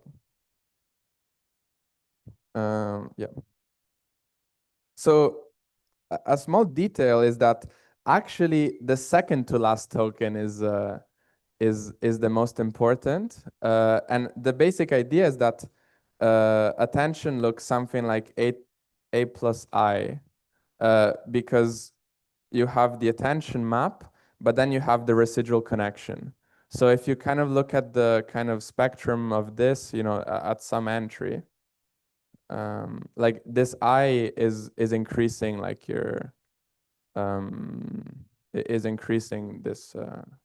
Yeah. So a small detail is that actually the second to last token is the most important. And the basic idea is that attention looks something like A plus I, because you have the attention map, but then you have the residual connection. So if you kind of look at the kind of spectrum of this, at some entry, like this I is increasing like your is increasing this,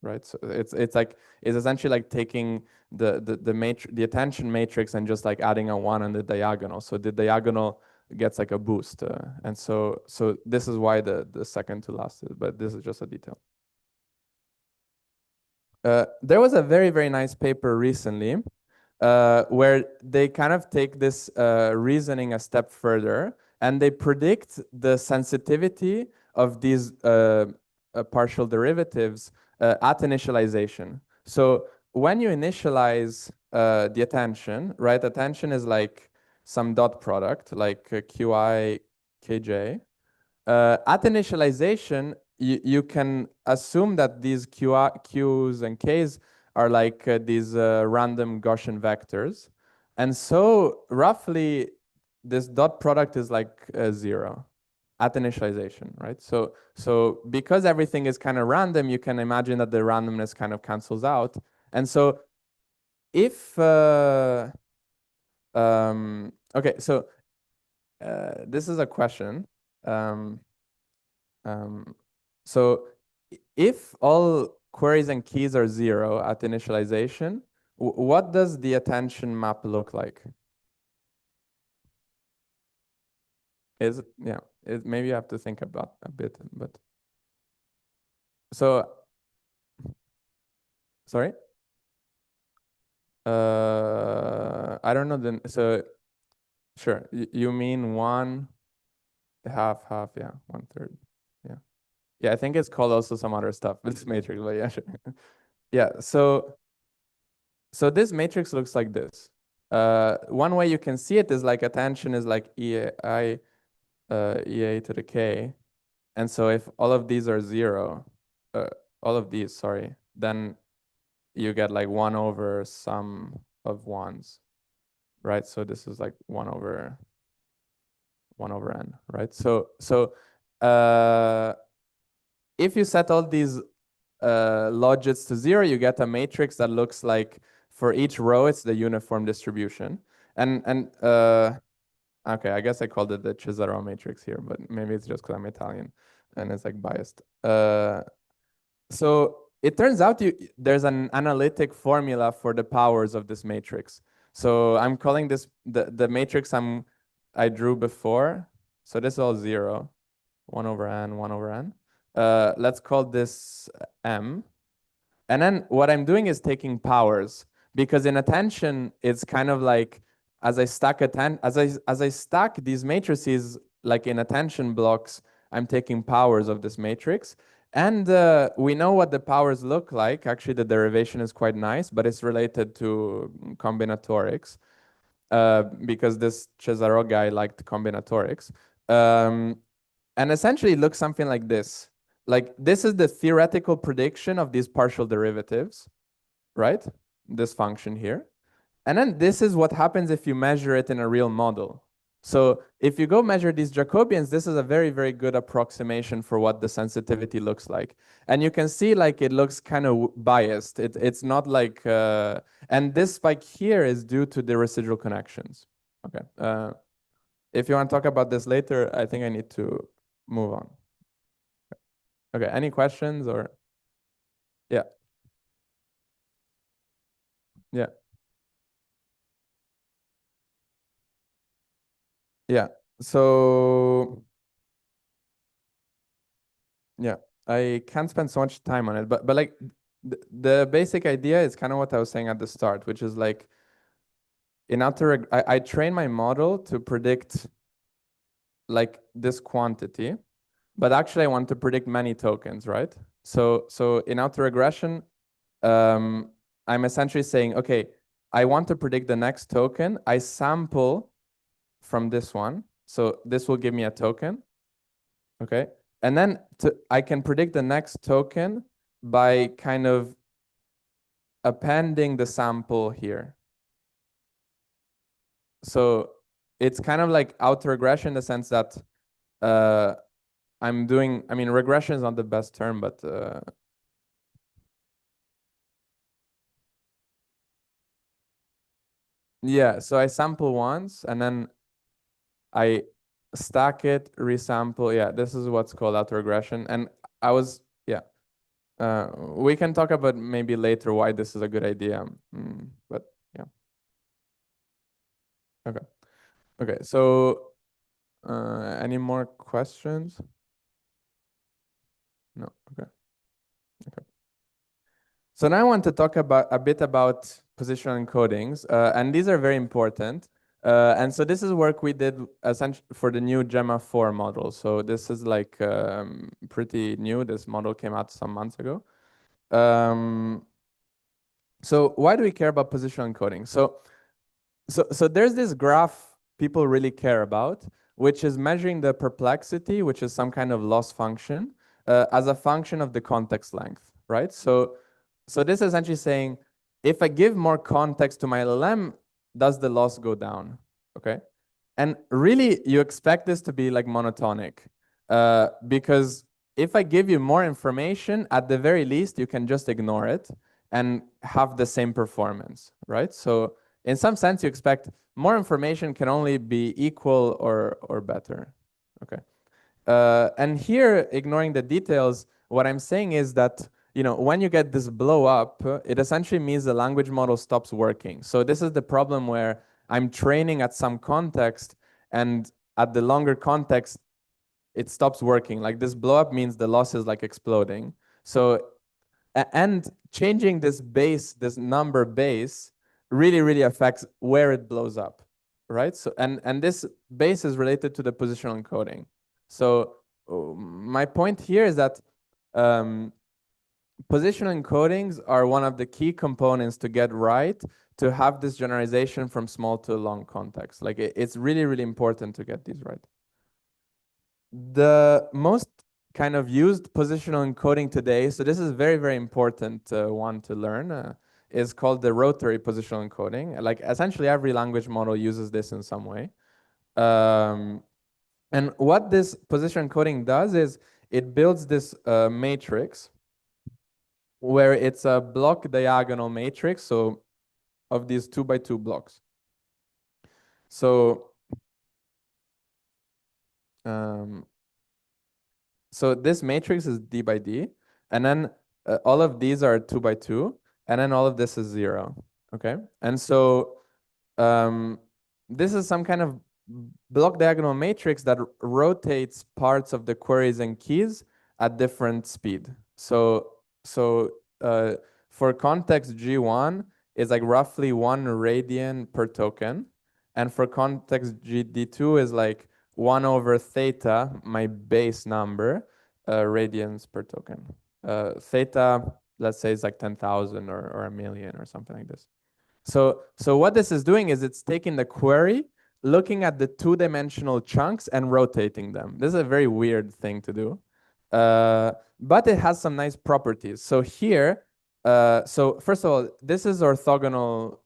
right? So it's essentially like taking the attention matrix and just like adding a 1 on the diagonal. So the diagonal gets like a boost, and so this is why the second to last is, but this is just a detail. There was a very, very nice paper recently where they kind of take this reasoning a step further, and they predict the sensitivity of these partial derivatives at initialization. So when you initialize the attention, right? Attention is like some dot product, like Qi, Kj. At initialization, you can assume that these Qs and Ks are like these random Gaussian vectors. And so roughly this dot product is like 0 at initialization, right? So because everything is kind of random, you can imagine that the randomness kind of cancels out. And so if, okay, so this is a question. So if all queries and keys are 0 at initialization, what does the attention map look like? Is it, yeah, maybe you have to think about a bit, but so, sorry? I don't know then, so sure, you mean 1 half, yeah, 1/3, yeah. Yeah, I think it's called also some other stuff, but it's matrix, but yeah, sure. Yeah, so this matrix looks like this. One way you can see it is like attention is like EA to the K. And so if all of these are 0, all of these, sorry, then you get like 1 over sum of 1s, right? So this is like 1 over n, right? So if you set all these logits to 0, you get a matrix that looks like for each row it's the uniform distribution. And okay, I guess I called it the Cesareo matrix here, but maybe it's just because I'm Italian and it's like biased. So it turns out there's an analytic formula for the powers of this matrix. So I'm calling this the matrix I drew before. So this is all 0, 1 over n, 1 over n. Let's call this M. And then what I'm doing is taking powers, because in attention, it's kind of like as I stack as I stack these matrices like in attention blocks, I'm taking powers of this matrix. And we know what the powers look like. Actually, the derivation is quite nice, but it's related to combinatorics because this Cesareo guy liked combinatorics. And essentially it looks something like this. Like this is the theoretical prediction of these partial derivatives, right? This function here. And then this is what happens if you measure it in a real model. So if you go measure these Jacobians, this is a very, very good approximation for what the sensitivity looks like. And you can see like it looks kind of biased. It's not like, and this spike here is due to the residual connections. Okay. If you want to talk about this later, I think I need to move on. Okay, any questions or? Yeah. Yeah. Yeah. So yeah, I can't spend so much time on it, but like the basic idea is kind of what I was saying at the start, which is like in I train my model to predict like this quantity, but actually I want to predict many tokens, right? So in autoregression, I'm essentially saying, okay, I want to predict the next token. I sample from this one. So this will give me a token. Okay. And then I can predict the next token by kind of appending the sample here. So it's kind of like autoregression in the sense that I'm doing, I mean, regression is not the best term, but yeah, so I sample once and then I stack it, resample. Yeah, this is what's called autoregression. And I was, yeah. We can talk about maybe later why this is a good idea. But yeah. Okay. Okay. So, any more questions? No. Okay. Okay. So now I want to talk about a bit about positional encodings, and these are very important. And so this is work we did essentially for the new Gemma 4 model. So this is like pretty new. This model came out some months ago. So why do we care about positional encoding? So there's this graph people really care about, which is measuring the perplexity, which is some kind of loss function, as a function of the context length, right? So this is essentially saying, if I give more context to my LLM, does the loss go down? Okay. And really, you expect this to be like monotonic, because if I give you more information, at the very least, you can just ignore it and have the same performance, right? So in some sense, you expect more information can only be equal or better, okay? And here, ignoring the details, what I'm saying is that, you know, when you get this blow up, it essentially means the language model stops working. So this is the problem where I'm training at some context, and at the longer context, it stops working. Like this blow up means the loss is like exploding. So, and changing this base, this number base, really affects where it blows up, right? So, and this base is related to the positional encoding. So my point here is that positional encodings are one of the key components to get right, to have this generalization from small to long context. Like it's really important to get these right. The most kind of used positional encoding today, so this is very important one to learn, is called the rotary positional encoding. Like essentially every language model uses this in some way. And what this position encoding does is it builds this matrix where it's a block diagonal matrix, so of these 2x2 blocks. So so this matrix is d by d, and then all of these are 2x2, and then all of this is 0. Okay, and so this is some kind of block diagonal matrix that rotates parts of the queries and keys at different speed. So for context G1 is like roughly 1 radian per token, and for context GD2 is like 1 over theta, my base number, radians per token. Theta, let's say, is like 10,000 or a million or something like this. So what this is doing is it's taking the query, looking at the two-dimensional chunks and rotating them. This is a very weird thing to do, but it has some nice properties. So here, so first of all, this is orthogonal.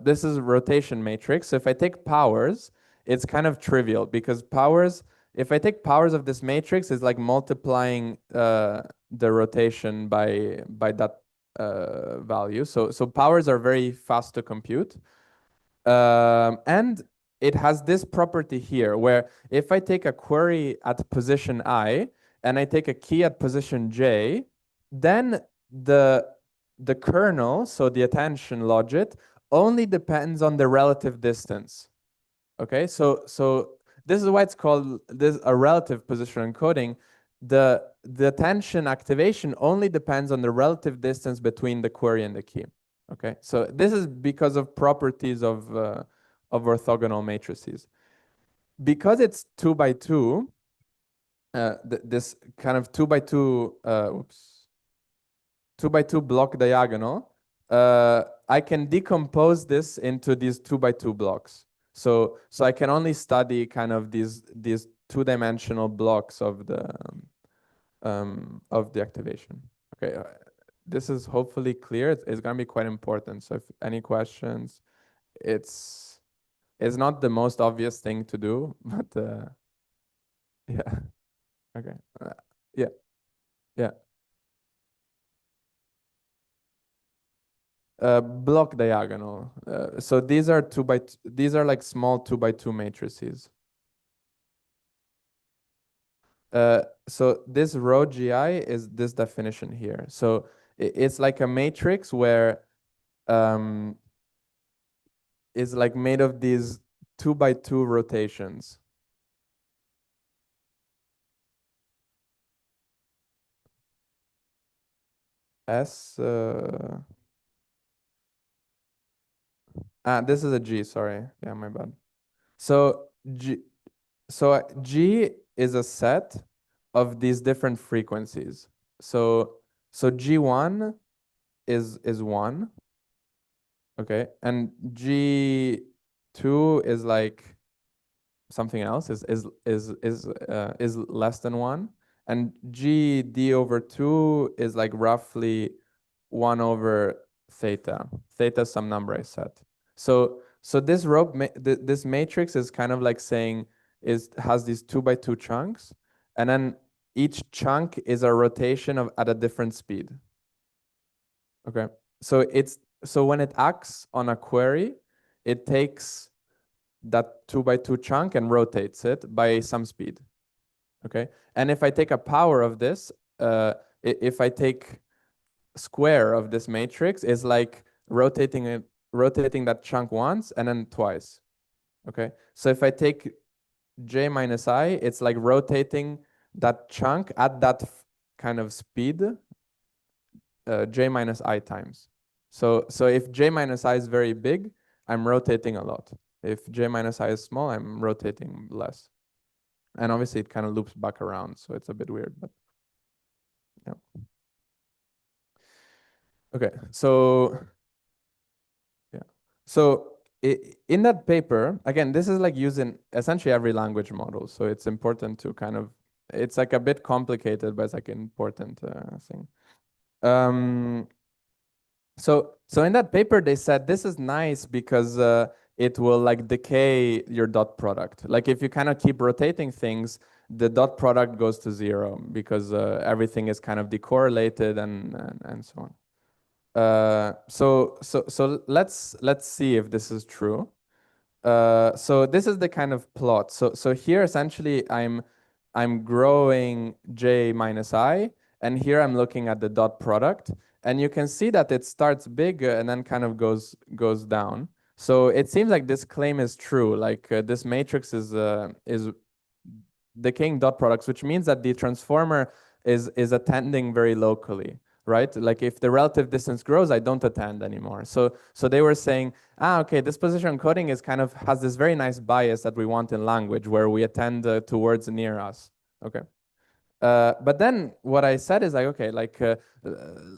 This is rotation matrix. So if I take powers, it's kind of trivial because powers, if I take powers of this matrix, it's like multiplying the rotation by that value. So powers are very fast to compute. And it has this property here where if I take a query at position I and I take a key at position J, then the kernel, so the attention logit, only depends on the relative distance. Okay, so this is why it's called a relative position encoding. The attention activation only depends on the relative distance between the query and the key. Okay, so this is because of properties of orthogonal matrices. Because it's 2x2, this kind of 2x2, 2x2 block diagonal, I can decompose this into these 2x2 blocks. So I can only study kind of these two-dimensional blocks of the activation. Okay, this is hopefully clear. It's going to be quite important. So if any questions, it's not the most obvious thing to do, but yeah. Okay. Yeah. Block diagonal. So these are these are like small 2x2 matrices. so this rho GI is this definition here. So it's like a matrix where is like made of these 2x2 rotations. S this is a G, sorry. Yeah, my bad. So G is a set of these different frequencies. So G1 is 1, okay? And G2 is like something else, is less than 1. And GD over 2 is like roughly 1 over theta. Theta is some number I set. So this this matrix is kind of like saying has these 2x2 chunks, and then each chunk is a rotation at a different speed. Okay. So when it acts on a query, it takes that 2x2 chunk and rotates it by some speed. Okay. And if I take a power of this, if I take square of this matrix, is like rotating that chunk once and then twice. Okay. So if I take j minus I, it's like rotating that chunk at that kind of speed, j minus I times. So if j minus I is very big, I'm rotating a lot. If j minus I is small, I'm rotating less. And obviously it kind of loops back around, so it's a bit weird, but yeah. Okay, so yeah. So in that paper, again, this is like using essentially every language model. So it's important to kind of, it's like a bit complicated, but it's like an important thing. So in that paper, they said this is nice because it will like decay your dot product. Like if you kind of keep rotating things, the dot product goes to 0 because everything is kind of decorrelated and so on. So let's see if this is true. So this is the kind of plot. So here essentially I'm growing j minus I, and here I'm looking at the dot product, and you can see that it starts big and then kind of goes down. So it seems like this claim is true. Like this matrix is decaying dot products, which means that the transformer is attending very locally, right? Like if the relative distance grows, I don't attend anymore. So they were saying, okay, this position encoding is kind of has this very nice bias that we want in language where we attend towards near us. Okay. But then what I said is like, okay, like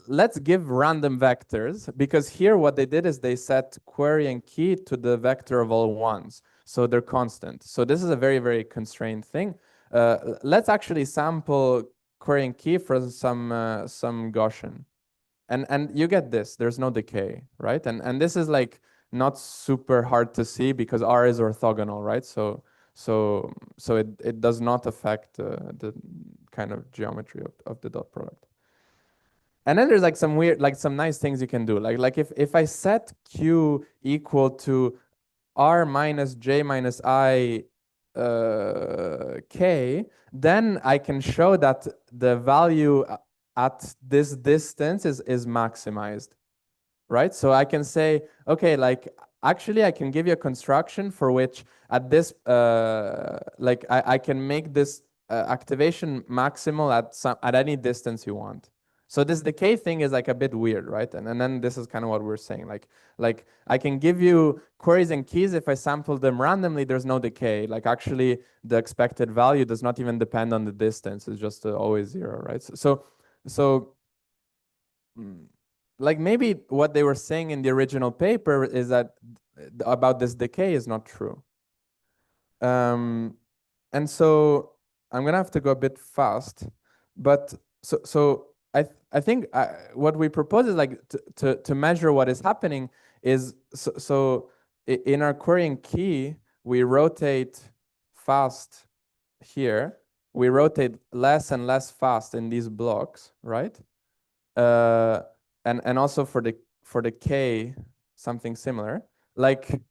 let's give random vectors, because here what they did is they set query and key to the vector of all ones. So they're constant. So this is a very, very constrained thing. Let's actually sample query and key for some Gaussian. And you get this, there's no decay, right? And this is like not super hard to see because R is orthogonal, right? So it does not affect the kind of geometry of the dot product. And then there's like some weird, like some nice things you can do. Like if I set Q equal to R minus J minus I K, then I can show that the value at this distance is maximized, right? So I can say, okay, like actually I can give you a construction for which at this, like I can make this activation maximal at any distance you want. So this decay thing is like a bit weird, right? And then this is kind of what we're saying. Like I can give you queries and keys. If I sample them randomly, there's no decay. Like actually the expected value does not even depend on the distance. It's just always 0, right? So like maybe what they were saying in the original paper is that about this decay is not true. And so I'm gonna have to go a bit fast, but so I think what we propose is like to measure what is happening is so in our querying key we rotate fast here, we rotate less and less fast in these blocks, right? And also for the K something similar. Like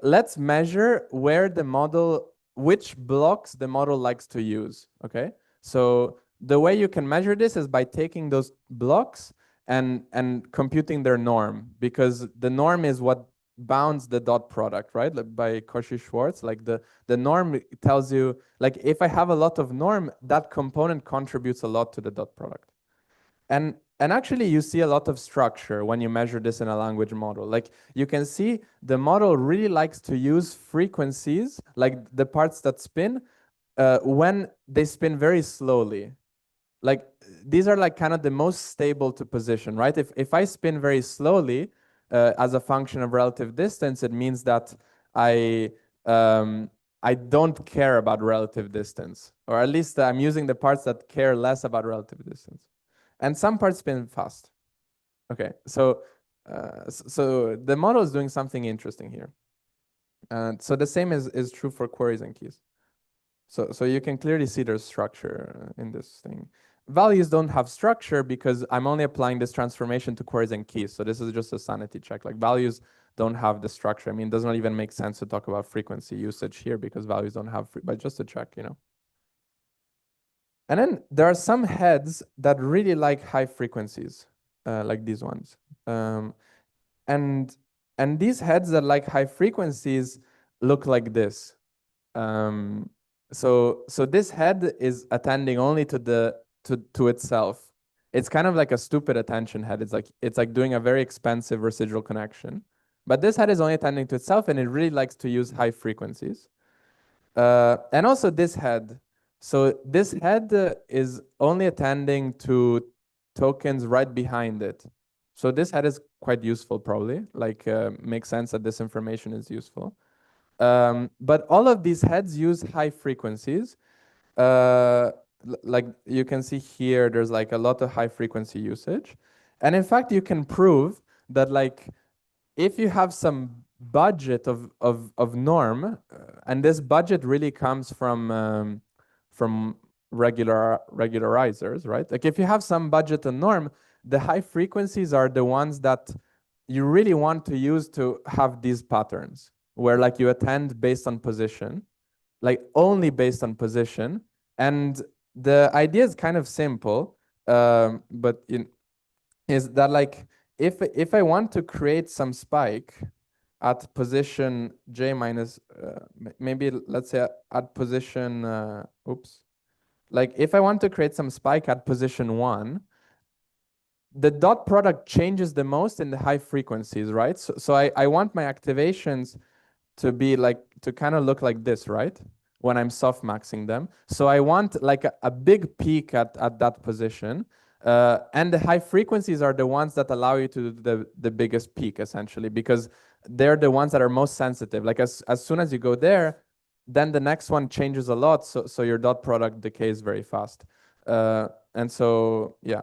let's measure where the model, which blocks the model likes to use. Okay, So the way you can measure this is by taking those blocks and computing their norm, because the norm is what bounds the dot product, right? Like by Cauchy-Schwarz, like the norm tells you, like, if I have a lot of norm, that component contributes a lot to the dot product. And actually you see a lot of structure when you measure this in a language model. Like you can see the model really likes to use frequencies, like the parts that spin, when they spin very slowly. Like these are like kind of the most stable to position, right? If I spin very slowly as a function of relative distance, it means that I don't care about relative distance, or at least I'm using the parts that care less about relative distance. And some parts spin fast. Okay, so the model is doing something interesting here. And so the same is true for queries and keys. So you can clearly see there's structure in this thing. Values don't have structure because I'm only applying this transformation to queries and keys. So this is just a sanity check. Like values don't have the structure. I mean, it does not even make sense to talk about frequency usage here because values don't have, but just to check, you know. And then there are some heads that really like high frequencies, like these ones. And these heads that like high frequencies look like this. So this head is attending only to itself. It's kind of like a stupid attention head. It's like doing a very expensive residual connection. But this head is only attending to itself, and it really likes to use high frequencies. And also this head. So this head is only attending to tokens right behind it. So this head is quite useful, probably. Like makes sense that this information is useful. But all of these heads use high frequencies. Like you can see here, there's like a lot of high frequency usage. And in fact, you can prove that like if you have some budget of norm, and this budget really comes from regularizers, right? Like if you have some budget and norm, the high frequencies are the ones that you really want to use to have these patterns where like you attend based on position, like only based on position. And the idea is kind of simple, but is that like if I want to create some spike at position j minus, maybe let's say at position, like if I want to create some spike at position 1, the dot product changes the most in the high frequencies, right? So I want my activations to be like, to kind of look like this, right? When I'm soft maxing them. So I want like a big peak at that position. And the high frequencies are the ones that allow you to do the biggest peak, essentially, because they're the ones that are most sensitive. Like as soon as you go there, then the next one changes a lot. So your dot product decays very fast. And so, yeah,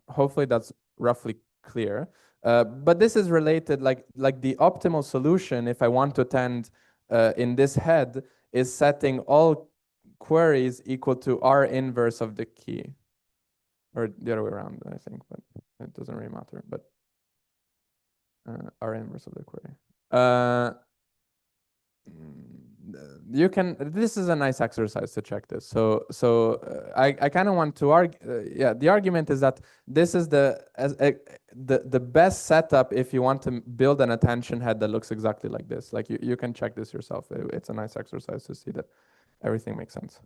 hopefully that's roughly clear. But this is related, like the optimal solution, if I want to attend in this head, is setting all queries equal to R inverse of the key. Or the other way around, I think, but it doesn't really matter. But R inverse of the query. You can, this is a nice exercise to check this. So I kind of want to argue, yeah, the argument is that this is the best setup if you want to build an attention head that looks exactly like this. Like you can check this yourself. It's a nice exercise to see that everything makes sense.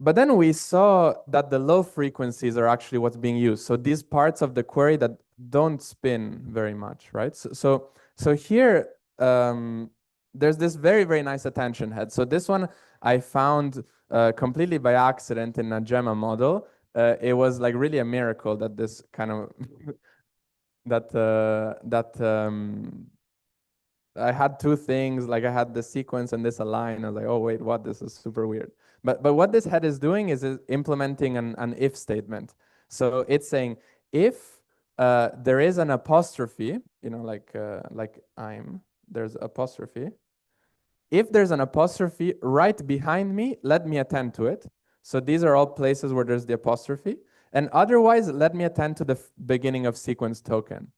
But then we saw that the low frequencies are actually what's being used. So these parts of the query that don't spin very much, right? So here, there's this very, very nice attention head. So this one I found completely by accident in a Gemma model. It was like really a miracle that this kind of, I had two things, like I had the sequence and this align. I was like, oh wait, what? This is super weird. But what this head is doing is implementing an if statement. So it's saying if there is an apostrophe, you know, like there's apostrophe. If there's an apostrophe right behind me, let me attend to it. So these are all places where there's the apostrophe. And otherwise, let me attend to the beginning of sequence token.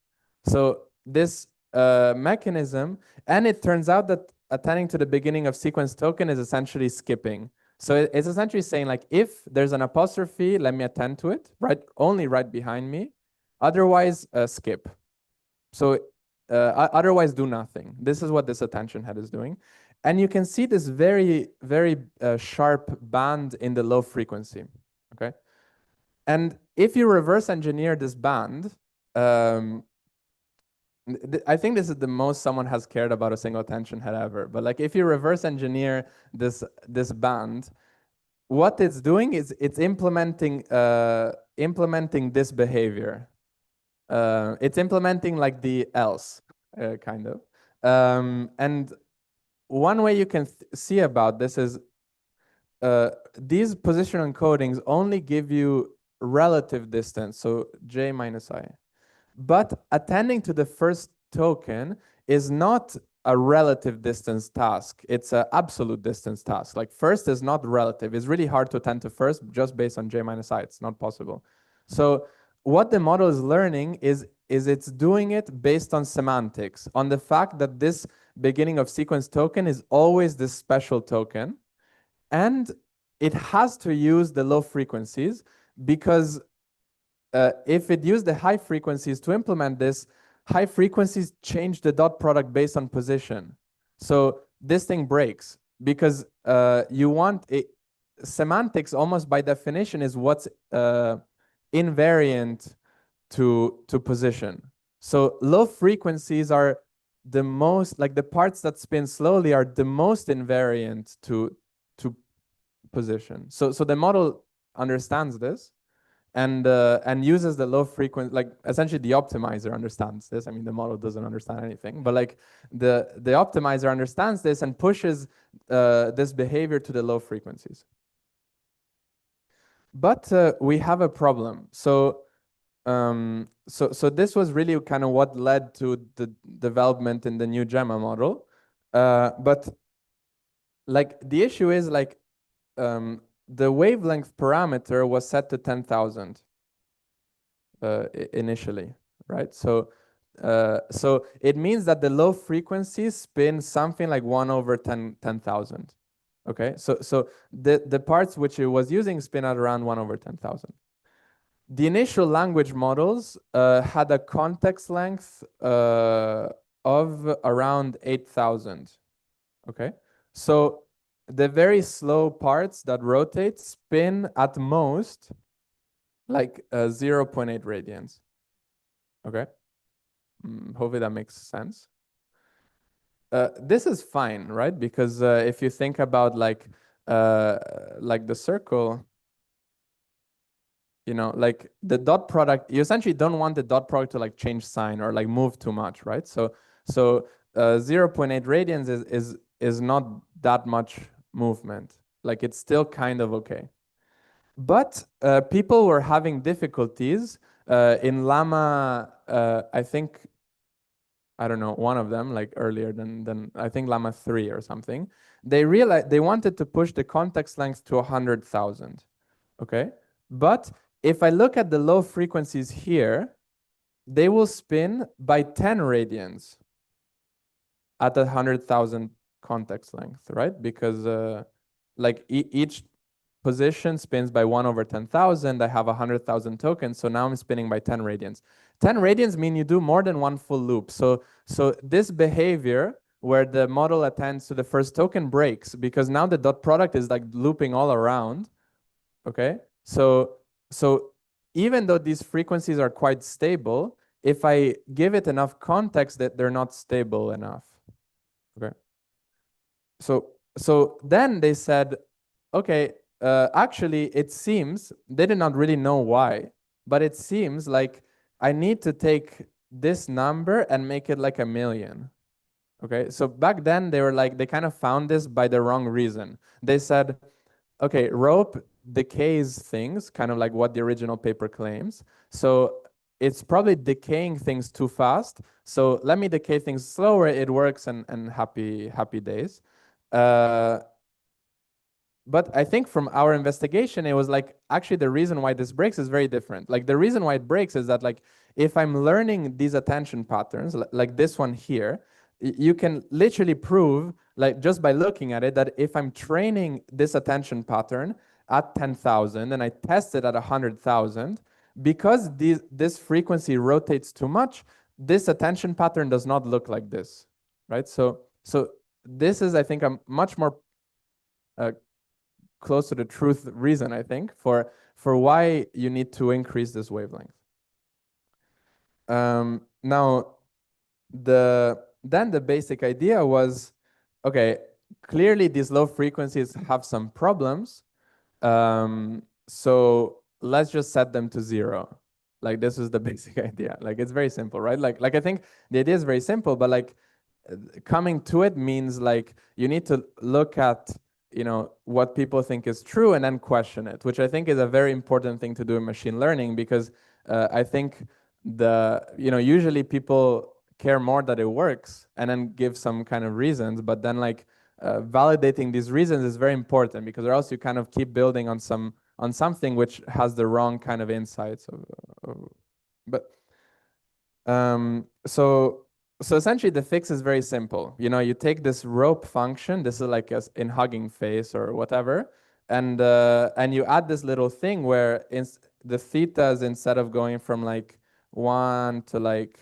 So this mechanism, and it turns out that attending to the beginning of sequence token is essentially skipping. So it's essentially saying like, if there's an apostrophe, let me attend to it, right? Only right behind me. Otherwise, skip. So otherwise do nothing. This is what this attention head is doing. And you can see this very, very sharp band in the low frequency, okay? And if you reverse engineer this band, I think this is the most someone has cared about a single attention head ever. But like, if you reverse engineer this band, what it's doing is it's implementing this behavior. It's implementing like the else kind of. And one way you can see about this is these position encodings only give you relative distance, so j minus I. But attending to the first token is not a relative distance task. It's an absolute distance task. Like, first is not relative. It's really hard to attend to first just based on j minus I. It's not possible. So what the model is learning is it's doing it based on semantics, on the fact that this beginning of sequence token is always this special token. And it has to use the low frequencies, because if it used the high frequencies to implement this, high frequencies change the dot product based on position. So this thing breaks, because you want it. Semantics, almost by definition, is what's invariant to position. So low frequencies are the most, like the parts that spin slowly are the most invariant to position. So the model understands this, and uses the low frequency, like essentially the optimizer understands this. I mean, the model doesn't understand anything, but like the optimizer understands this and pushes this behavior to the low frequencies. But we have a problem. So this was really kind of what led to the development in the new Gemma model. But like, the issue is like, the wavelength parameter was set to 10,000 initially, right? So it means that the low frequencies spin something like 1 over 10,000. Okay, so the parts which it was using spin at around 1 over 10,000. The initial language models had a context length of around 8,000. Okay, so the very slow parts that rotate spin at most like 0.8 radians. Okay, hopefully that makes sense. This is fine, right? Because if you think about like the circle, you know, like the dot product, you essentially don't want the dot product to like change sign or like move too much, right? So 0.8 radians is not that much movement. Like, it's still kind of okay. But people were having difficulties in Llama, I think, I don't know, one of them, like earlier than I think Llama 3 or something. They realized they wanted to push the context length to 100,000. Okay, but if I look at the low frequencies here, they will spin by 10 radians at 100,000 context length, right? Because like each position spins by 1 over 10,000. I have 100,000 tokens, so now I'm spinning by 10 radians. 10 radians mean you do more than one full loop. So this behavior where the model attends to the first token breaks, because now the dot product is like looping all around. Okay, so even though these frequencies are quite stable, if I give it enough context, that they're not stable enough. Okay, so then they said, okay, actually, it seems they did not really know why, but it seems like I need to take this number and make it like 1,000,000. Okay, so back then they were like, they kind of found this by the wrong reason. They said, okay, rope decays things, kind of like what the original paper claims. So it's probably decaying things too fast. So let me decay things slower. It works, and happy days. But I think from our investigation, it was like, actually the reason why this breaks is very different. Like, the reason why it breaks is that, like, if I'm learning these attention patterns, like this one here, you can literally prove, like just by looking at it, that if I'm training this attention pattern at 10,000 and I test it at 100,000, because this frequency rotates too much, this attention pattern does not look like this, right? So this is, I think, a much more close to the truth reason, I think, for why you need to increase this wavelength. Now, then the basic idea was, okay, clearly these low frequencies have some problems. So let's just set them to 0. Like, this is the basic idea. Like, it's very simple, right? Like I think the idea is very simple, but like coming to it means like you need to look at, you know, what people think is true and then question it, which I think is a very important thing to do in machine learning, because I think usually people care more that it works and then give some kind of reasons, but then like validating these reasons is very important, because or else you kind of keep building on something which has the wrong kind of insights so essentially the fix is very simple. You know, you take this rope function, this is like in Hugging Face or whatever, and you add this little thing where the thetas, instead of going from like 1 to like,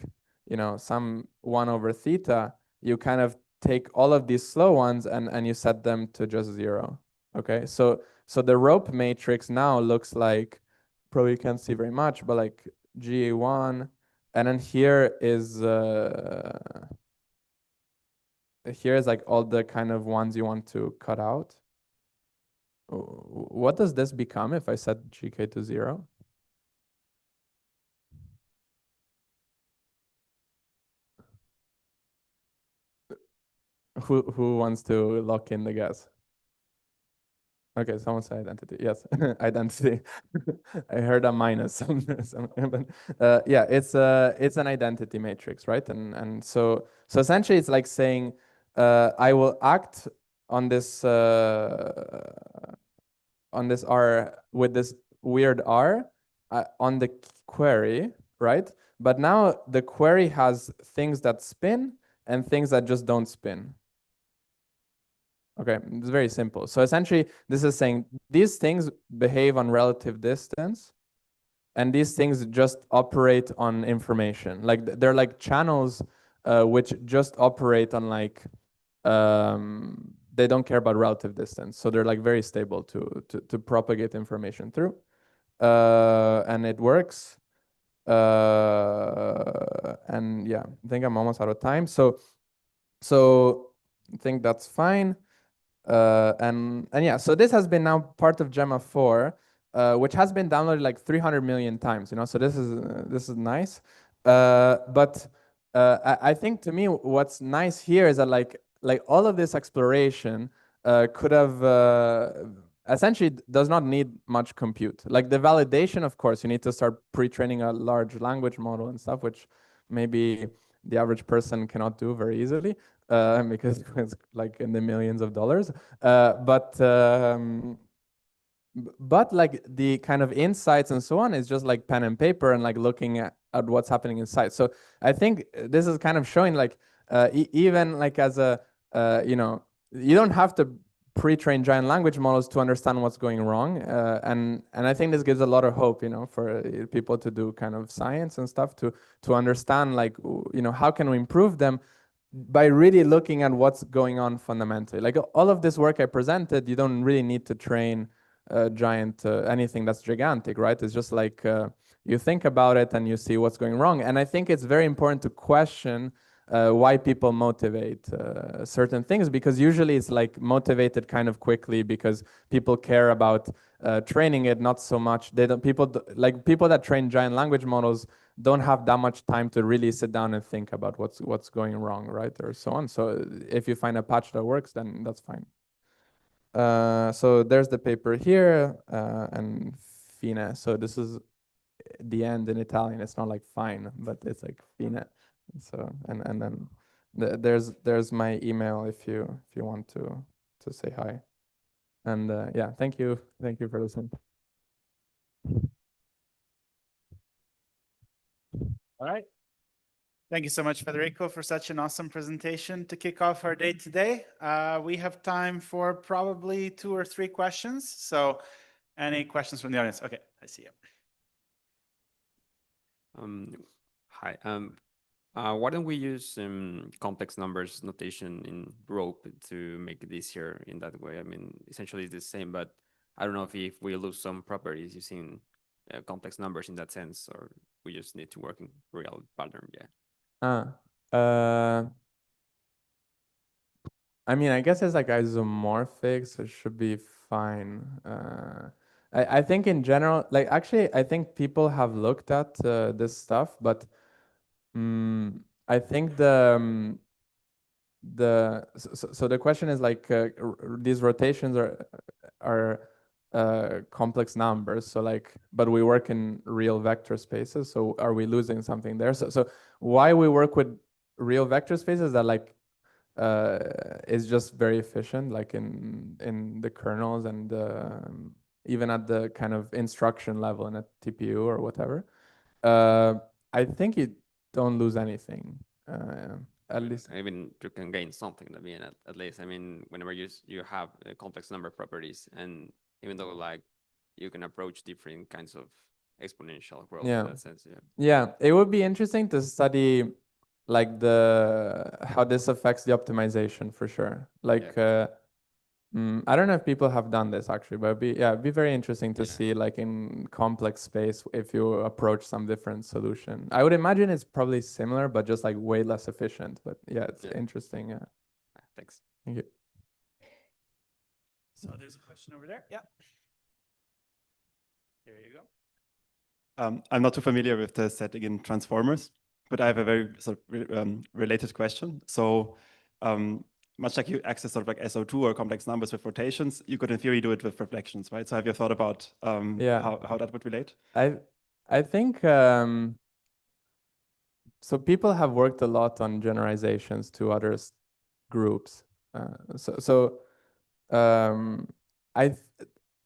you know, some 1 over theta, you kind of take all of these slow ones and you set them to just 0. Okay, so the rope matrix now looks like, probably can't see very much, but like GA1, and then here is like all the kind of ones you want to cut out. What does this become if I set GK to 0? Who wants to lock in the guess? Okay, someone said identity. Yes, identity. I heard a minus but yeah, it's an identity matrix, right? And so essentially it's like saying I will act on this R with this weird R on the query, right? But now the query has things that spin and things that just don't spin. Okay, it's very simple. So essentially, this is saying these things behave on relative distance, and these things just operate on information. Like they're like channels which just operate on like they don't care about relative distance. So they're like very stable to propagate information through, and it works. And yeah, I think I'm almost out of time. So I think that's fine. And yeah, so this has been now part of Gemma 4, which has been downloaded like 300 million times, you know, so this is nice. But I think to me what's nice here is that like all of this exploration could have essentially does not need much compute. Like the validation, of course, you need to start pre-training a large language model and stuff, which maybe the average person cannot do very easily. Because it's like in the millions of dollars. But like the kind of insights and so on is just like pen and paper and like looking at what's happening inside. So I think this is kind of showing like even like as a you know, you don't have to pre-train giant language models to understand what's going wrong, and I think this gives a lot of hope, you know, for people to do kind of science and stuff to understand like, you know, how can we improve them by really looking at what's going on fundamentally. Like all of this work I presented, you don't really need to train giant anything that's gigantic, right? It's just like you think about it and you see what's going wrong. And I think it's very important to question why people motivate certain things, because usually it's like motivated kind of quickly because people care about training it, not so much. They don't, people that train giant language models don't have that much time to really sit down and think about what's going wrong, right, or so on. So if you find a patch that works, then that's fine. So there's the paper here, and fine. So this is the end in Italian. It's not like fine, but it's like fine. So and then there's my email if you want to say hi. And yeah, thank you for listening. All right. Thank you so much, Federico, for such an awesome presentation to kick off our day today. We have time for probably 2 or 3 questions. So any questions from the audience? Okay, I see you. Hi. Why don't we use complex numbers notation in rope to make it easier in that way? I mean, essentially it's the same, but I don't know if we lose some properties using complex numbers in that sense, or we just need to work in real pattern. Yeah. I mean, I guess it's like isomorphic, so it should be fine. I think in general, like actually, I think people have looked at this stuff, but I think so the question is like these rotations are complex numbers. So like, but we work in real vector spaces. So are we losing something there? So why we work with real vector spaces that like is just very efficient, like in the kernels and even at the kind of instruction level in a TPU or whatever. I think you don't lose anything. At least I mean, you can gain something. I mean, at least, I mean, whenever you have complex number properties, and even though like you can approach different kinds of exponential growth in that sense. Yeah. Yeah, it would be interesting to study like how this affects the optimization for sure. Like I don't know if people have done this actually, but it'd be very interesting to see like in complex space if you approach some different solution. I would imagine it's probably similar, but just like way less efficient. But yeah, it's interesting. Yeah. Thanks. Thank you. So there's a question over there. Yeah. There you go. I'm not too familiar with the setting in transformers, but I have a very sort of related question. So much like you access sort of like SO2 or complex numbers with rotations, you could in theory do it with reflections, right? So have you thought about how that would relate? I think so people have worked a lot on generalizations to other groups.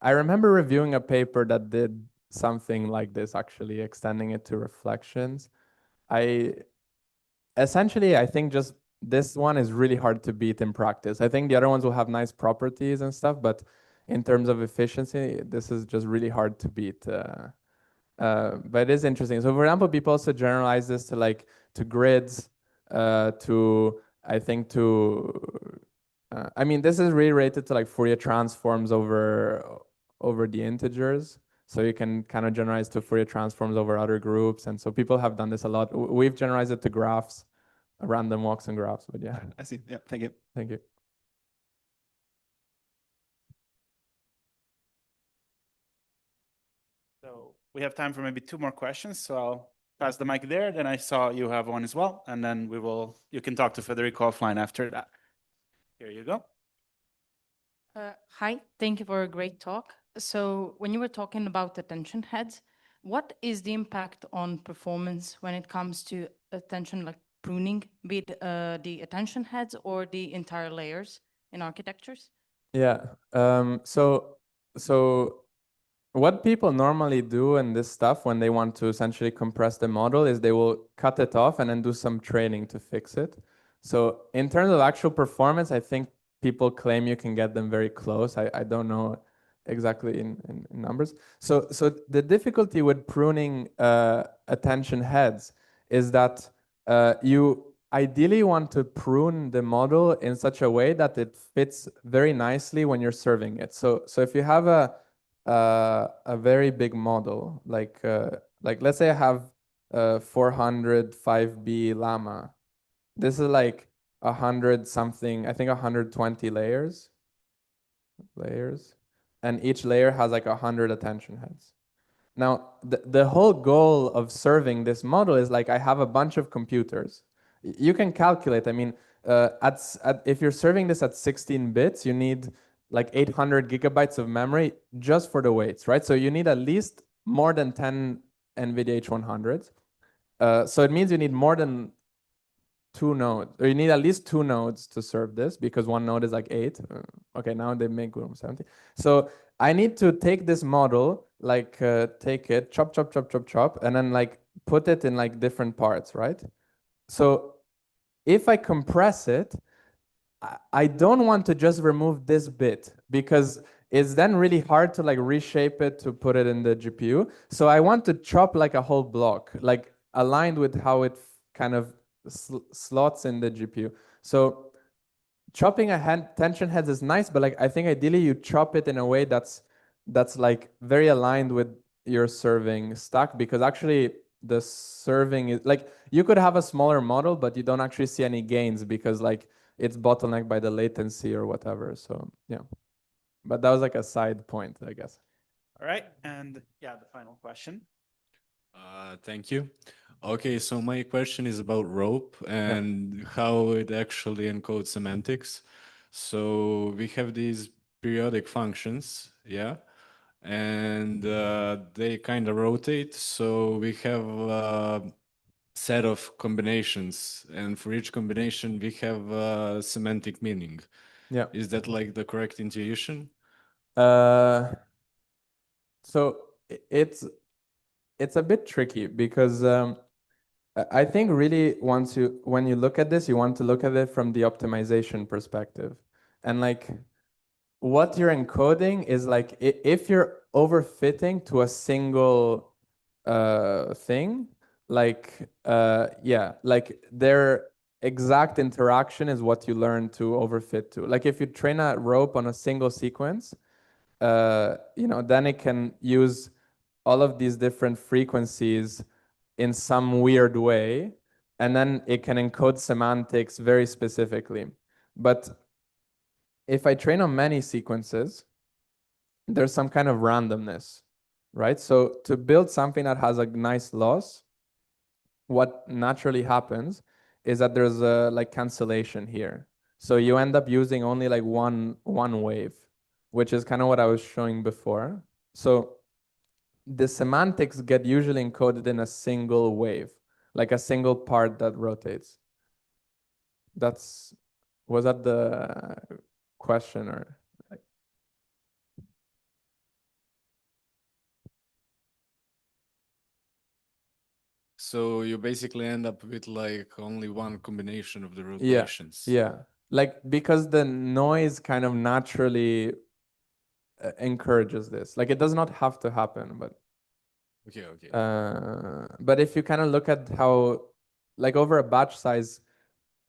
I remember reviewing a paper that did something like this, actually extending it to reflections. I think just this one is really hard to beat in practice. I think the other ones will have nice properties and stuff, but in terms of efficiency, this is just really hard to beat. But it is interesting. So for example, people also generalize this to like to grids, to I think to I mean, this is really related to like Fourier transforms over the integers. So you can kind of generalize to Fourier transforms over other groups. And so people have done this a lot. We've generalized it to graphs, random walks and graphs, but yeah. I see. Yeah, thank you. Thank you. So we have time for maybe 2 more questions. So I'll pass the mic there. Then I saw you have one as well. And then you can talk to Federico offline after that. Here you go. Hi, thank you for a great talk. So when you were talking about attention heads, what is the impact on performance when it comes to attention, like pruning, be it the attention heads or the entire layers in architectures? Yeah. So what people normally do in this stuff when they want to essentially compress the model is they will cut it off and then do some training to fix it. So in terms of actual performance, I think people claim you can get them very close. I don't know exactly in numbers. So the difficulty with pruning attention heads is that you ideally want to prune the model in such a way that it fits very nicely when you're serving it. So if you have a very big model, like let's say I have 405B llama. This is like 100 something, I think 120 layers, and each layer has like 100 attention heads. Now, the whole goal of serving this model is like I have a bunch of computers. You can calculate. I mean, if you're serving this at 16 bits, you need like 800 gigabytes of memory just for the weights, right? So you need at least more than 10 NVIDIA H100s. So it means you need more than 2 nodes, or you need at least 2 nodes to serve this, because one node is like 8. Okay, now they make room 70. So I need to take this model, like take it, chop, and then like put it in like different parts, right? So if I compress it, I don't want to just remove this bit because it's then really hard to like reshape it to put it in the GPU. So I want to chop like a whole block, like aligned with how it kind of slots in the GPU. So chopping tension heads is nice, but like I think ideally you chop it in a way that's like very aligned with your serving stack, because actually the serving is like you could have a smaller model, but you don't actually see any gains because like it's bottlenecked by the latency or whatever. So yeah, but that was like a side point, I guess. All right, and yeah, the final question. Thank you. Okay, so my question is about rope and how it actually encodes semantics. So we have these periodic functions, yeah, and they kind of rotate. So we have a set of combinations, and for each combination we have a semantic meaning. Yeah. Is that like the correct intuition? So it's a bit tricky because I think really when you look at this, you want to look at it from the optimization perspective. And like what you're encoding is like if you're overfitting to a single thing, like yeah, like their exact interaction is what you learn to overfit to. Like if you train a rope on a single sequence, you know, then it can use all of these different frequencies in some weird way, and then it can encode semantics very specifically. But if I train on many sequences, there's some kind of randomness, right? So to build something that has a nice loss, what naturally happens is that there's a like cancellation here. So you end up using only like one wave, which is kind of what I was showing before. So the semantics get usually encoded in a single wave, like a single part that rotates. Was that the question or? So you basically end up with like only one combination of the rotations. Yeah. Like because the noise kind of naturally encourages this. Like it does not have to happen, but Okay, okay. but if you kind of look at how, like over a batch size,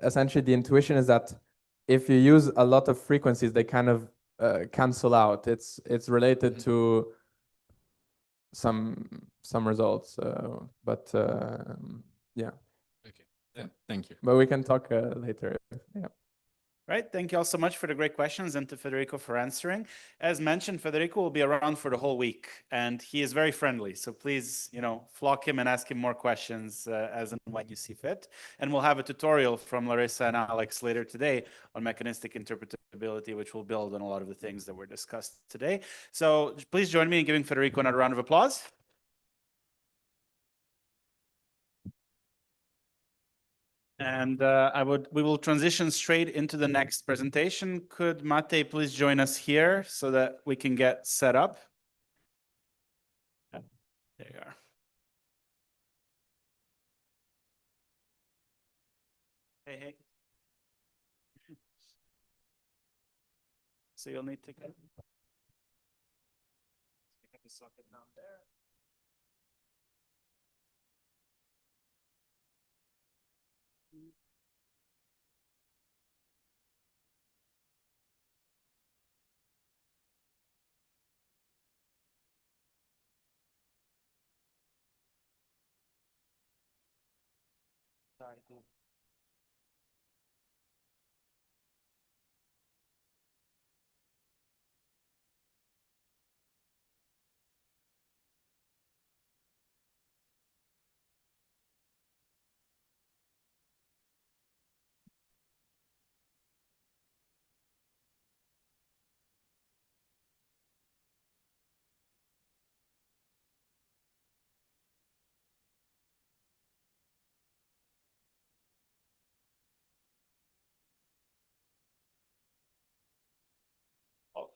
essentially the intuition is that if you use a lot of frequencies, they kind of cancel out. It's related to some results, but yeah. Okay. Yeah, thank you. But we can talk later. Yeah. Right. Thank you all so much for the great questions and to Federico for answering. As mentioned, Federico will be around for the whole week and he is very friendly. So please, you know, flock him and ask him more questions as and when you see fit. And we'll have a tutorial from Larissa and Alex later today on mechanistic interpretability, which will build on a lot of the things that were discussed today. So please join me in giving Federico another round of applause. And we will transition straight into the next presentation. Could Mate please join us here so that we can get set up? There you are. Hey, hey. So you'll need to get the socket down there. Sorry. Oh,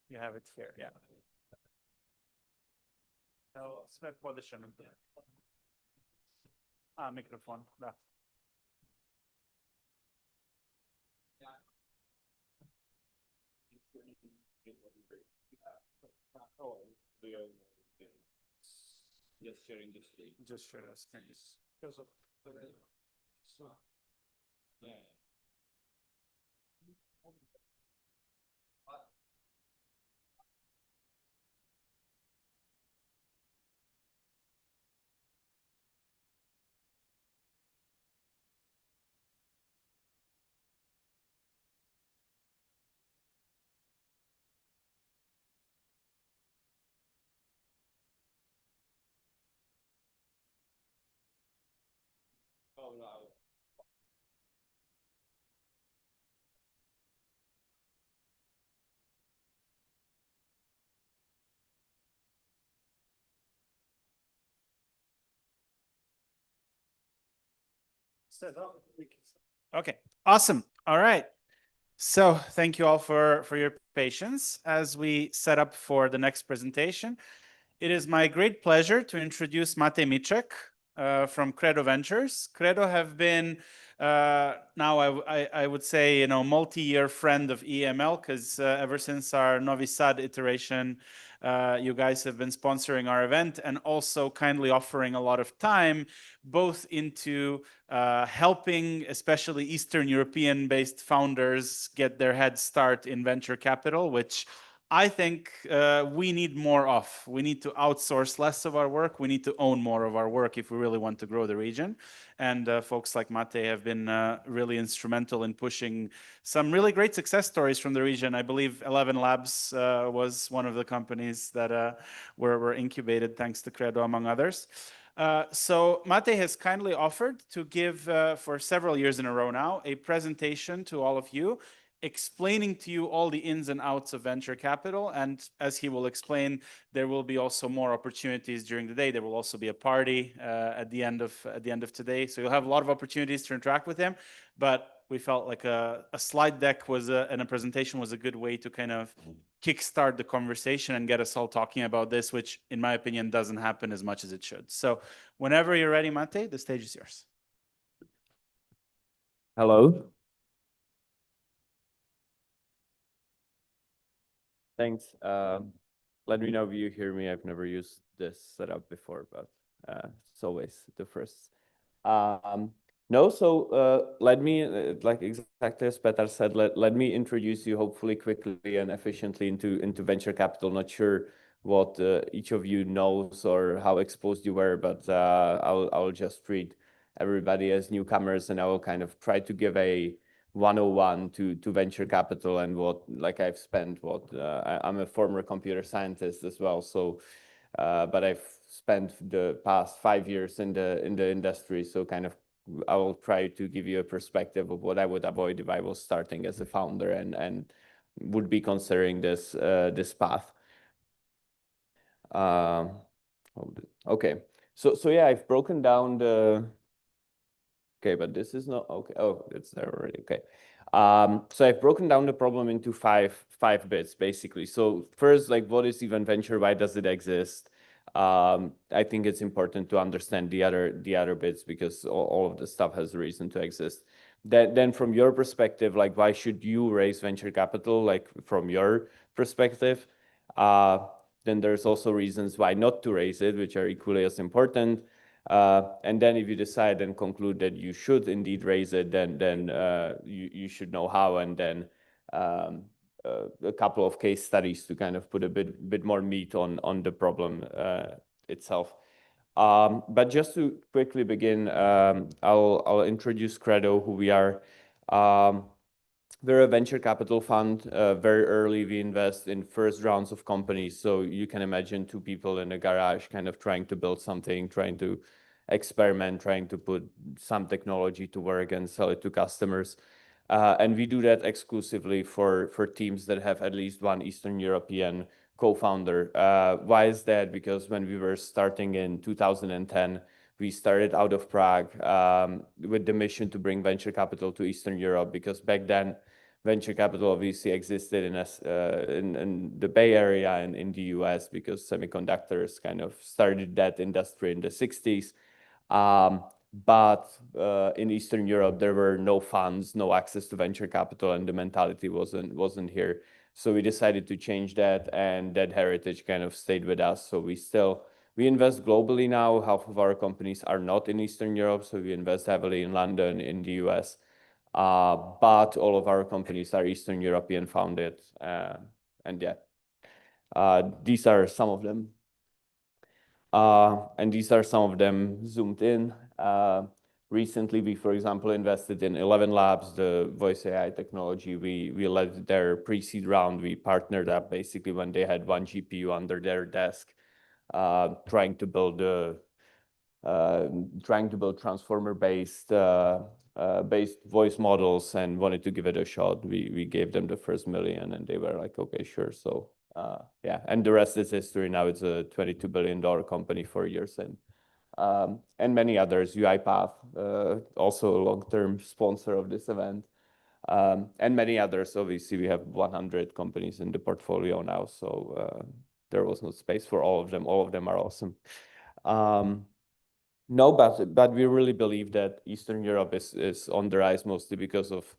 you have it here. Yeah. So, position of that. Microphone. Da. Just sharing the screen. Just share the screen. Because of Yeah. Oh, no. Okay, awesome. All right. So thank you all for your patience as we set up for the next presentation. It is my great pleasure to introduce Mate Micek from Credo Ventures. Credo have been now I would say, you know, multi-year friend of EEML, because ever since our Novi Sad iteration, you guys have been sponsoring our event and also kindly offering a lot of time both into helping especially Eastern European-based founders get their head start in venture capital, which I think we need more of. We need to outsource less of our work. We need to own more of our work if we really want to grow the region. And folks like Mate have been really instrumental in pushing some really great success stories from the region. I believe 11 Labs was one of the companies that were incubated thanks to Credo, among others. So Mate has kindly offered to give, for several years in a row now, a presentation to all of you, explaining to you all the ins and outs of venture capital. And as he will explain, there will be also more opportunities during the day. There will also be a party at the end of today. So you'll have a lot of opportunities to interact with him. But we felt like a slide deck was and a presentation was a good way to kind of kickstart the conversation and get us all talking about this, which in my opinion doesn't happen as much as it should. So whenever you're ready, Mate, the stage is yours. Hello. Thanks. Let me know if you hear me. I've never used this setup before, but it's always the first. No, so let me, like exactly as Petar said, let me introduce you hopefully quickly and efficiently into venture capital. Not sure what each of you knows or how exposed you were, but I'll just treat everybody as newcomers, and I will kind of try to give a 101 to venture capital and what, like I've spent what I'm a former computer scientist as well, so but I've spent the past 5 years in the industry, so kind of I will try to give you a perspective of what I would avoid if I was starting as a founder and would be considering this this path. Okay, so yeah, I've broken down the. Okay, but this is not okay. Oh, it's there already. Okay. So I've broken down the problem into five bits basically. So first, like, what is even venture? Why does it exist? I think it's important to understand the other bits because all of the stuff has a reason to exist. Then from your perspective, like, why should you raise venture capital? Like from your perspective, then there's also reasons why not to raise it, which are equally as important. And then if you decide and conclude that you should indeed raise it, then you should know how, and then a couple of case studies to kind of put a bit more meat on the problem itself. But just to quickly begin, I'll introduce Credo, who we are. We're a venture capital fund. Very early, we invest in first rounds of companies. So you can imagine two people in a garage kind of trying to build something, trying to experiment, trying to put some technology to work and sell it to customers. And we do that exclusively for teams that have at least one Eastern European co-founder. Why is that? Because when we were starting in 2010, we started out of Prague with the mission to bring venture capital to Eastern Europe, because back then venture capital obviously existed in the Bay Area and in the US, because semiconductors kind of started that industry in the 60s. but in Eastern Europe, there were no funds, no access to venture capital, and the mentality wasn't here. So we decided to change that, and that heritage kind of stayed with us. So we invest globally now. Half of our companies are not in Eastern Europe, so we invest heavily in London, in the US. But all of our companies are Eastern European founded, and yeah, these are some of them. And these are some of them zoomed in. Recently, we, for example, invested in 11 Labs, the voice AI technology. We led their pre-seed round. We partnered up basically when they had one GPU under their desk, trying to build transformer-based voice models, and wanted to give it a shot. We gave them the first $1 million, and they were like, okay, sure. So yeah, and the rest is history. Now it's a $22 billion company 4 years in. And many others, UiPath, also a long-term sponsor of this event, and many others. Obviously, we have 100 companies in the portfolio now, so there was no space for all of them. All of them are awesome. No, but we really believe that Eastern Europe is on the rise, mostly because of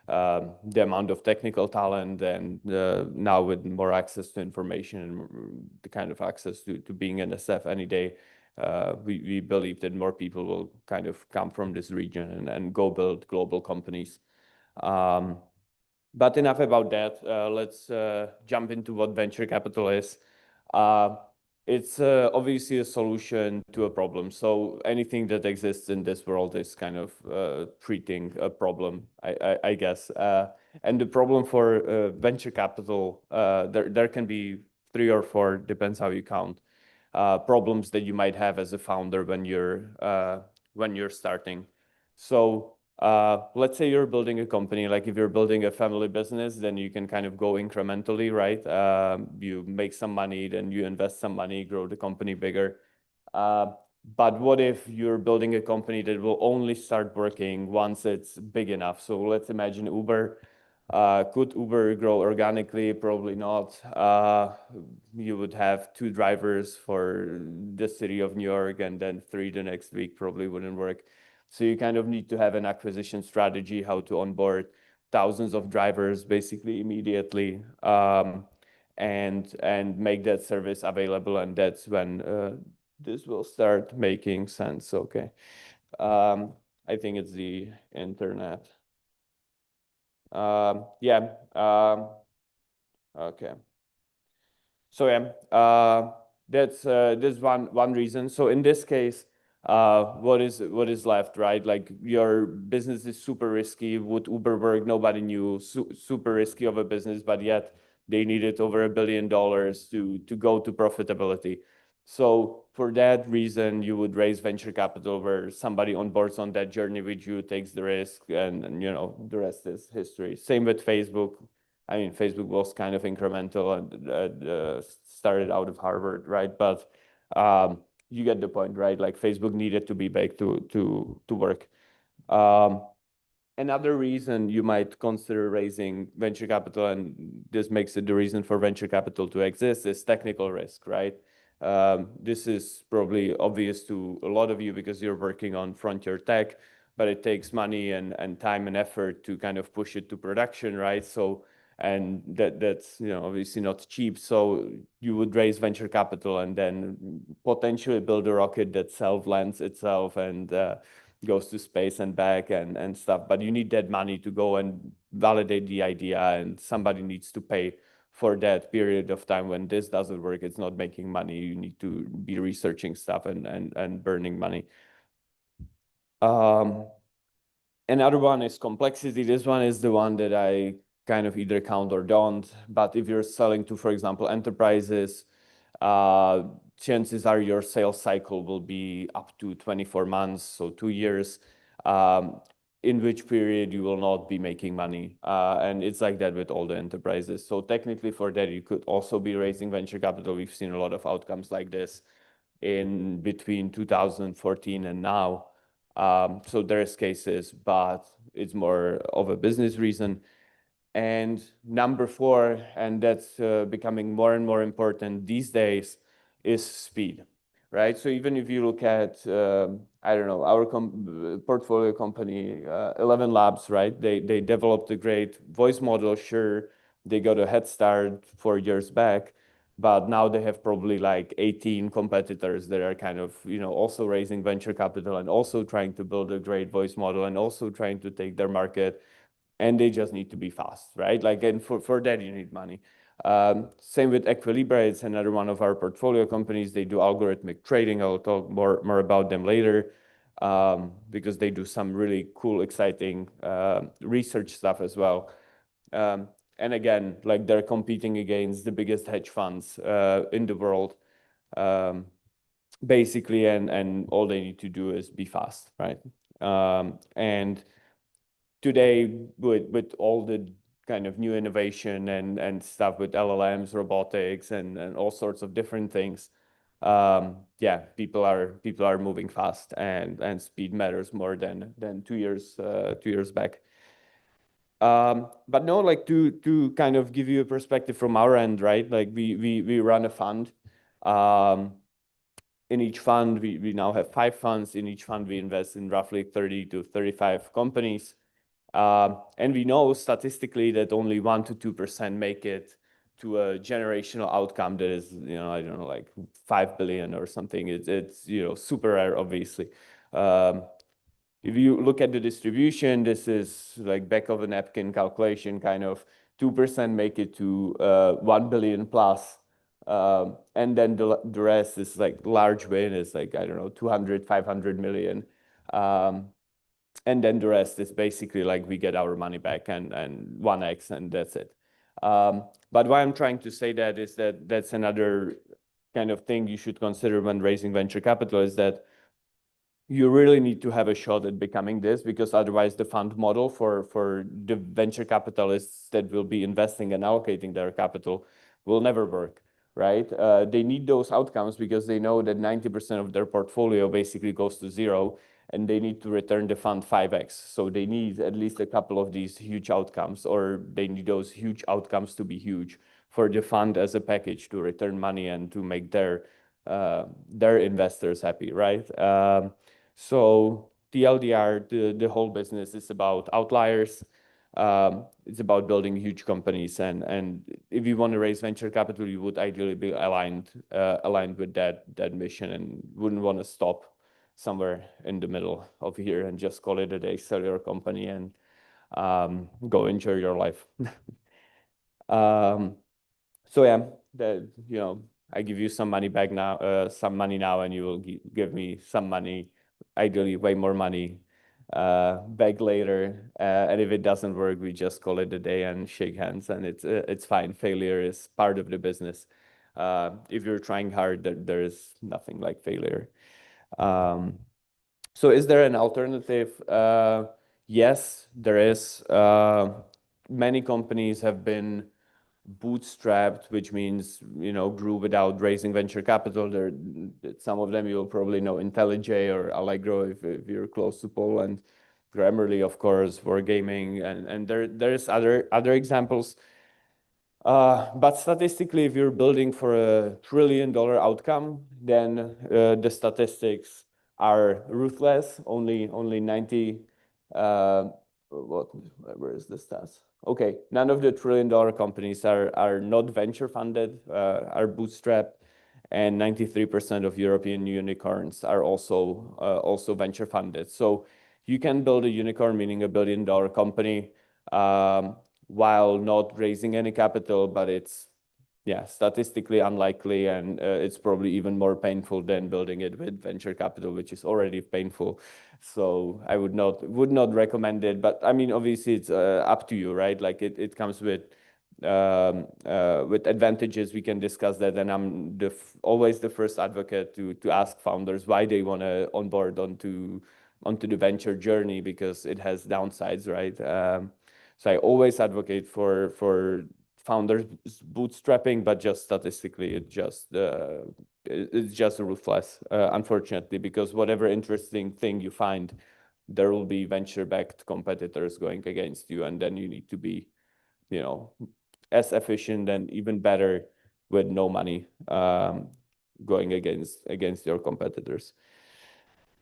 the amount of technical talent, and now with more access to information and the kind of access to being an SF any day, we believe that more people will kind of come from this region and go build global companies. But enough about that. Let's jump into what venture capital is. It's obviously a solution to a problem. So anything that exists in this world is kind of treating a problem, I guess. And the problem for venture capital, there can be 3 or 4, depends how you count, problems that you might have as a founder when you're starting. So let's say you're building a company. Like if you're building a family business, then you can kind of go incrementally, right? You make some money, then you invest some money, grow the company bigger. But what if you're building a company that will only start working once it's big enough? So let's imagine Uber. Could Uber grow organically? Probably not. You would have 2 drivers for the city of New York, and then 3 the next week. Probably wouldn't work. So you kind of need to have an acquisition strategy, how to onboard thousands of drivers basically immediately, and make that service available. And that's when this will start making sense. Okay. I think it's the internet. Yeah. Okay. So yeah, that's one reason. So in this case, what is left, right? Like your business is super risky. Would Uber work? Nobody knew. Super risky of a business, but yet they needed over $1 billion to go to profitability. So for that reason, you would raise venture capital where somebody onboards on that journey with you, takes the risk, and you know the rest is history. Same with Facebook. I mean, Facebook was kind of incremental and started out of Harvard, right? But you get the point, right? Like Facebook needed to be baked to work. Another reason you might consider raising venture capital, and this makes it the reason for venture capital to exist, is technical risk, right? This is probably obvious to a lot of you because you're working on frontier tech, but it takes money and time and effort to kind of push it to production, right? So, and that's obviously not cheap. So you would raise venture capital and then potentially build a rocket that self-lands itself and goes to space and back and stuff. But you need that money to go and validate the idea, and somebody needs to pay for that period of time when this doesn't work. It's not making money. You need to be researching stuff and burning money. Another one is complexity. This one is the one that I kind of either count or don't. But if you're selling to, for example, enterprises, chances are your sales cycle will be up to 24 months, so 2 years, in which period you will not be making money. And it's like that with all the enterprises. So technically for that, you could also be raising venture capital. We've seen a lot of outcomes like this in between 2014 and now. So there's cases, but it's more of a business reason. And number 4, and that's becoming more and more important these days, is speed, right? So even if you look at I don't know, our portfolio company, 11 Labs, right? They developed a great voice model. Sure, they got a head start 4 years back, but now they have probably like 18 competitors that are kind of, also raising venture capital and also trying to build a great voice model and also trying to take their market. And they just need to be fast, right? Like, and for that, you need money. Same with Equilibra, it's another one of our portfolio companies. They do algorithmic trading. I'll talk more about them later, because they do some really cool, exciting research stuff as well. And again, like they're competing against the biggest hedge funds in the world, basically, and all they need to do is be fast, right? And today, with all the kind of new innovation and stuff with LLMs, robotics, and all sorts of different things, yeah, people are moving fast, and speed matters more than 2 years back. But no, like to kind of give you a perspective from our end, right? Like we run a fund. In each fund, we now have 5 funds. In each fund, we invest in roughly 30 to 35 companies. And we know statistically that only 1 to 2% make it to a generational outcome that is, I don't know, like 5 billion or something. It's super rare, obviously. If you look at the distribution, this is like back of a napkin calculation, kind of 2% make it to 1 billion plus. And then the rest is like large win is like, I don't know, 200, 500 million. And then the rest is basically like we get our money back and 1x, and that's it. But why I'm trying to say that is that that's another kind of thing you should consider when raising venture capital, is that you really need to have a shot at becoming this, because otherwise the fund model for the venture capitalists that will be investing and allocating their capital will never work, right? They need those outcomes because they know that 90% of their portfolio basically goes to zero, and they need to return the fund 5x. So they need at least a couple of these huge outcomes, or they need those huge outcomes to be huge for the fund as a package to return money and to make their investors happy, right? So TLDR, the whole business is about outliers. It's about building huge companies, and if you want to raise venture capital, you would ideally be aligned with that mission, and wouldn't want to stop somewhere in the middle of here and just call it a day, sell your company, and go enjoy your life. So yeah, I give you some money back now, and you will give me some money, ideally way more money, back later. And if it doesn't work, we just call it a day and shake hands, and it's fine. Failure is part of the business. If you're trying hard, there is nothing like failure. So is there an alternative? Yes, there is. Many companies have been bootstrapped, which means, grew without raising venture capital. Some of them you'll probably know, IntelliJ or Allegro if you're close to Poland. Grammarly, of course, Wargaming, and there's other examples. But statistically, if you're building for a $1 trillion outcome, then the statistics are ruthless. Only 90. Where is the stats? Okay, none of the $1 trillion companies are not venture funded, are bootstrapped, and 93% of European unicorns are also venture funded. So you can build a unicorn, meaning $1 billion company, while not raising any capital, but it's statistically unlikely, and it's probably even more painful than building it with venture capital, which is already painful. So I would not recommend it. But I mean, obviously, it's up to you, right? Like it comes with advantages. We can discuss that, and I'm always the first advocate to ask founders why they want to onboard onto the venture journey, because it has downsides, right? So I always advocate for founders bootstrapping, but just statistically, it's just ruthless, unfortunately, because whatever interesting thing you find, there will be venture-backed competitors going against you, and then you need to be, as efficient and even better with no money, going against your competitors.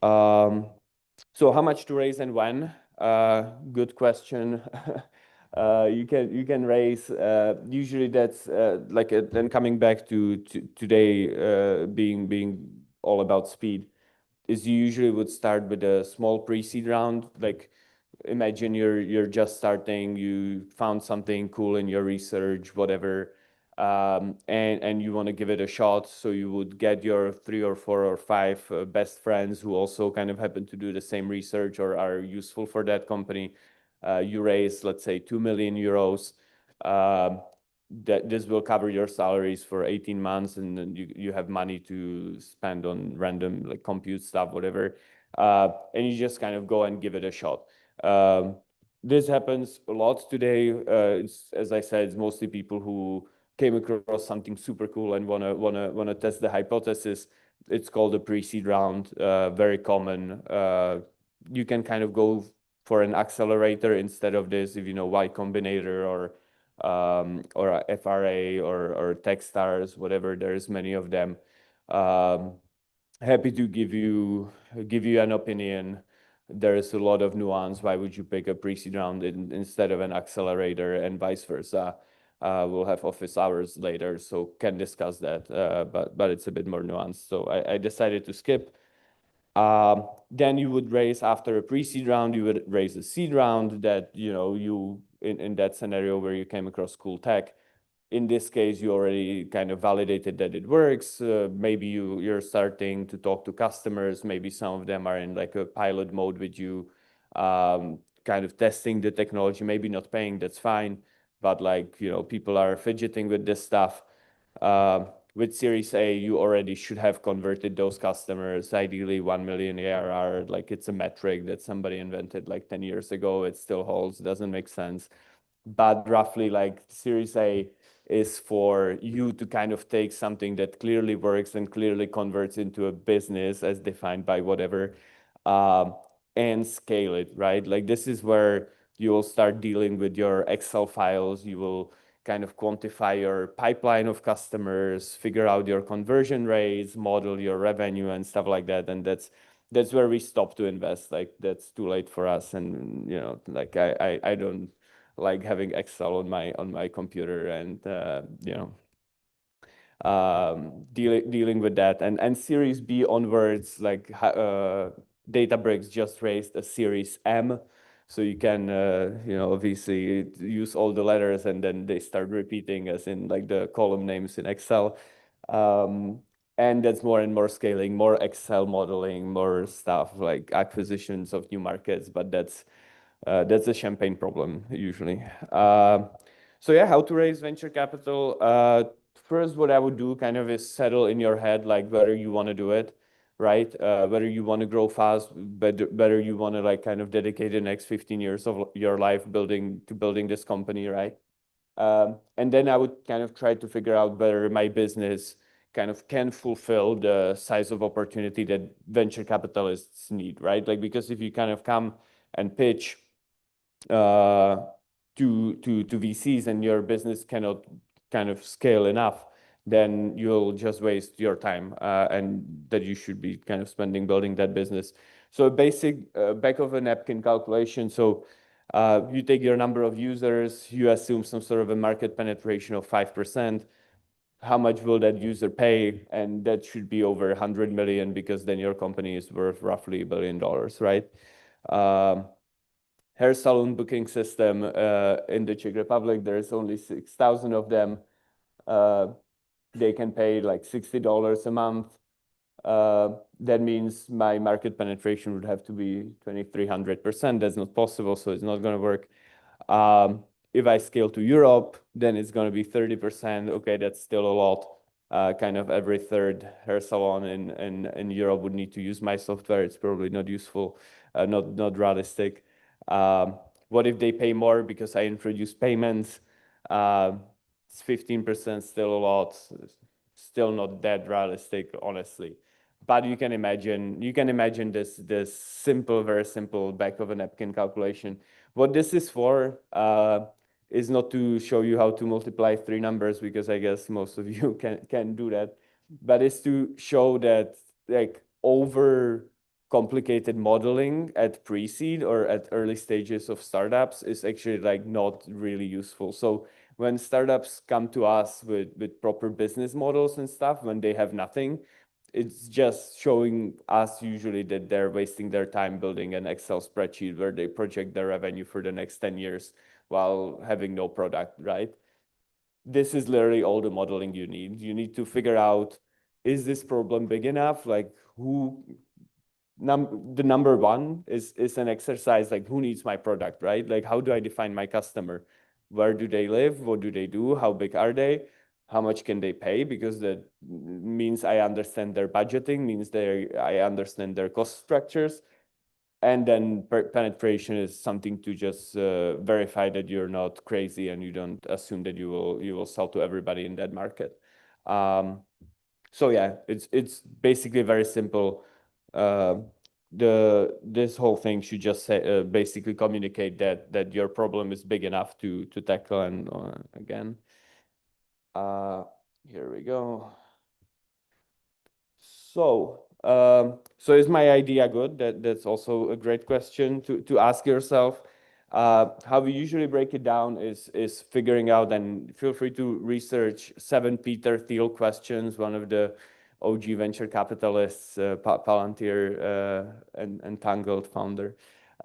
So how much to raise and when? Good question. You can raise, usually that's then coming back to today, being all about speed, is you usually would start with a small pre-seed round. Like, imagine you're just starting, you found something cool in your research, whatever, and you want to give it a shot. So you would get your 3 or 4 or 5 best friends who also kind of happen to do the same research or are useful for that company. You raise, let's say, 2 million euros. That this will cover your salaries for 18 months, and then you have money to spend on random like compute stuff, whatever. And you just kind of go and give it a shot. This happens a lot today. As I said, it's mostly people who came across something super cool and wanna test the hypothesis. It's called a pre-seed round. Very common. You can kind of go for an accelerator instead of this, if you know Y Combinator or a FRA or Techstars, whatever. There's many of them. Happy to give you an opinion. There is a lot of nuance. Why would you pick a pre-seed round instead of an accelerator, and vice versa? We'll have office hours later, so can discuss that. But it's a bit more nuanced. So I decided to skip. Then you would raise, after a pre-seed round, you would raise a seed round that, you in that scenario where you came across cool tech. In this case, you already kind of validated that it works. Maybe you're starting to talk to customers. Maybe some of them are in like a pilot mode with you, kind of testing the technology, maybe not paying, that's fine. But like, people are fidgeting with this stuff. With Series A, you already should have converted those customers, ideally 1 million ARR. Like, it's a metric that somebody invented like 10 years ago. It still holds, doesn't make sense. But roughly, like, Series A is for you to kind of take something that clearly works and clearly converts into a business as defined by whatever, and scale it, right? Like, this is where you will start dealing with your Excel files. You will kind of quantify your pipeline of customers, figure out your conversion rates, model your revenue and stuff like that. And that's where we stop to invest. Like, that's too late for us. And, like, I don't like having Excel on my computer and dealing with that. And Series B onwards, like, Databricks just raised a Series M, so you can obviously use all the letters and then they start repeating as in like the column names in Excel. And that's more and more scaling, more Excel modeling, more stuff like acquisitions of new markets, but that's a champagne problem usually. So yeah, how to raise venture capital. First, what I would do kind of is settle in your head like whether you want to do it, right? Whether you want to grow fast, better you want to like kind of dedicate the next 15 years of your life building this company, right? And then I would kind of try to figure out whether my business kind of can fulfill the size of opportunity that venture capitalists need, right? Like, because if you kind of come and pitch to VCs and your business cannot kind of scale enough, then you'll just waste your time, and that you should be kind of spending building that business. So a basic back of a napkin calculation. So you take your number of users, you assume some sort of a market penetration of 5%. How much will that user pay? And that should be over 100 million, because then your company is worth roughly $1 billion, right? Hair salon booking system in the Czech Republic, there's only 6,000 of them. They can pay like $60 a month. That means my market penetration would have to be 2,300%. That's not possible, so it's not going to work. If I scale to Europe, then it's going to be 30%. Okay, that's still a lot. Kind of every third hair salon in Europe would need to use my software. It's probably not useful, not realistic. What if they pay more because I introduce payments? It's 15%, still a lot. Still not that realistic, honestly. But you can imagine this simple, very simple back of a napkin calculation. What this is for is not to show you how to multiply 3 numbers, because I guess most of you can do that, but it's to show that, like, over complicated modeling at pre-seed or at early stages of startups is actually like not really useful. So when startups come to us with proper business models and stuff, when they have nothing, it's just showing us usually that they're wasting their time building an Excel spreadsheet where they project their revenue for the next 10 years while having no product, right? This is literally all the modeling you need. You need to figure out, is this problem big enough? Like the number one is an exercise like, who needs my product, right? Like, how do I define my customer? Where do they live? What do they do? How big are they? How much can they pay? Because that means I understand their budgeting, means I understand their cost structures. And then penetration is something to just verify that you're not crazy and you don't assume that you will sell to everybody in that market. So yeah, it's basically very simple. This whole thing should just say, basically communicate that your problem is big enough to tackle. And again, here we go. So is my idea good? That's also a great question to ask yourself. How we usually break it down is figuring out, and feel free to research 7 Peter Thiel questions, one of the OG venture capitalists, Palantir and Tangled founder,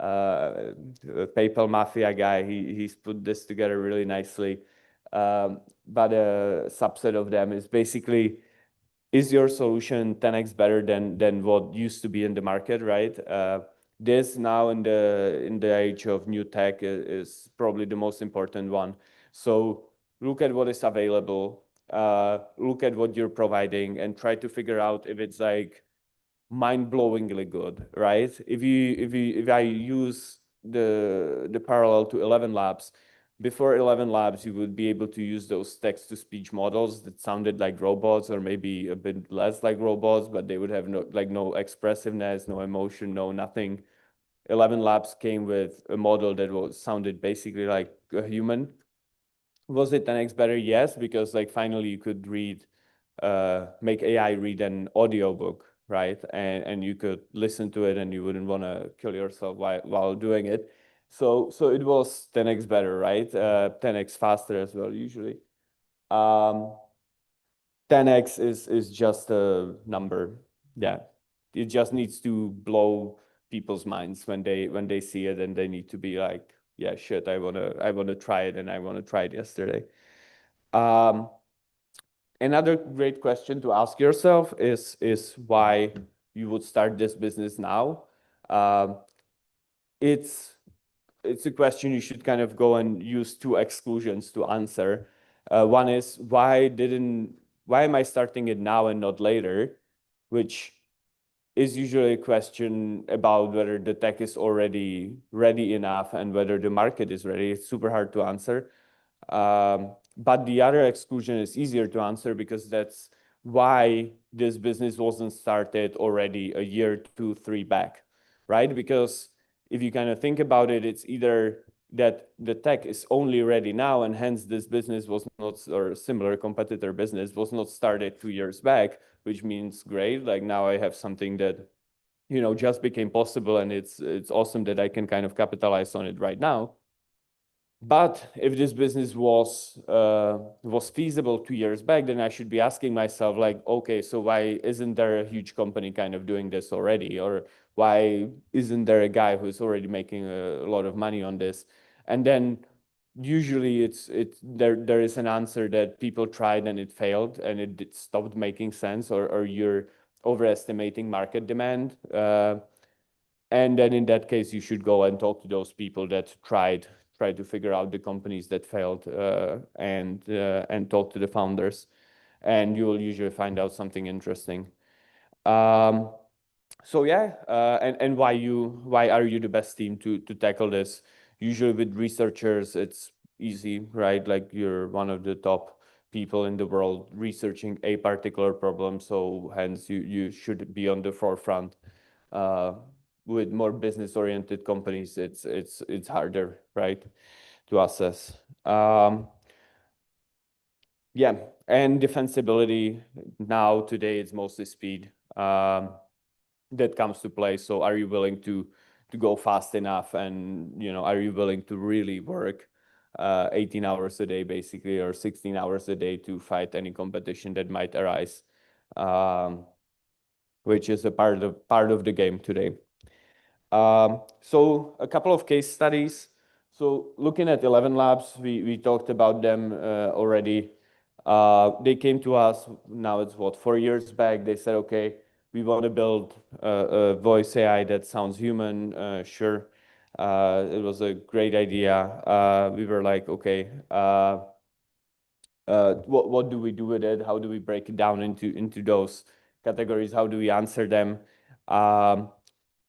PayPal Mafia guy. He's put this together really nicely. But a subset of them is basically, is your solution 10x better than what used to be in the market, right? This now in the age of new tech is probably the most important one. So look at what is available, look at what you're providing, and try to figure out if it's like mind-blowingly good, right? If I use the parallel to 11 Labs, before 11 Labs, you would be able to use those text-to-speech models that sounded like robots, or maybe a bit less like robots, but they would have no expressiveness, no emotion, no nothing. 11 Labs came with a model that sounded basically like a human. Was it 10x better? Yes, because like finally you could make AI read an audiobook, right? And you could listen to it and you wouldn't want to kill yourself while doing it. So it was 10x better, right? 10x faster as well, usually. 10x is just a number. Yeah, it just needs to blow people's minds when they see it, and they need to be like, yeah, shit, I wanna try it, and I wanna try it yesterday. Another great question to ask yourself is why you would start this business now. It's a question you should kind of go and use 2 exclusions to answer. One is, why am I starting it now and not later? Which is usually a question about whether the tech is already ready enough and whether the market is ready. It's super hard to answer. But the other exclusion is easier to answer, because that's why this business wasn't started already a year, 2, 3 back, right? Because if you kind of think about it, it's either that the tech is only ready now, and hence this business was not, or similar competitor business was not started 2 years back, which means great, like now I have something that, you know, just became possible, and it's awesome that I can kind of capitalize on it right now. But if this business was feasible 2 years back, then I should be asking myself, like, okay, so why isn't there a huge company kind of doing this already? Or why isn't there a guy who's already making a lot of money on this? And then usually there is an answer that people tried and it failed and it stopped making sense, or you're overestimating market demand. And then in that case, you should go and talk to those people that tried to figure out the companies that failed, and talk to the founders, and you will usually find out something interesting. So yeah, and why are you the best team to tackle this? Usually with researchers, it's easy, right? Like you're one of the top people in the world researching a particular problem, so hence you should be on the forefront. With more business-oriented companies, it's harder, right, to assess. Yeah, and defensibility now today it's mostly speed. that comes to play. So are you willing to go fast enough, and are you willing to really work 18 hours a day basically, or 16 hours a day to fight any competition that might arise, which is a part of the game today. So a couple of case studies. So looking at 11 labs, we talked about them already. They came to us, now it's 4 years back. They said, okay, we want to build a voice AI that sounds human. Sure. It was a great idea. We were like, okay, what do we do with it? How do we break it down into those categories? How do we answer them?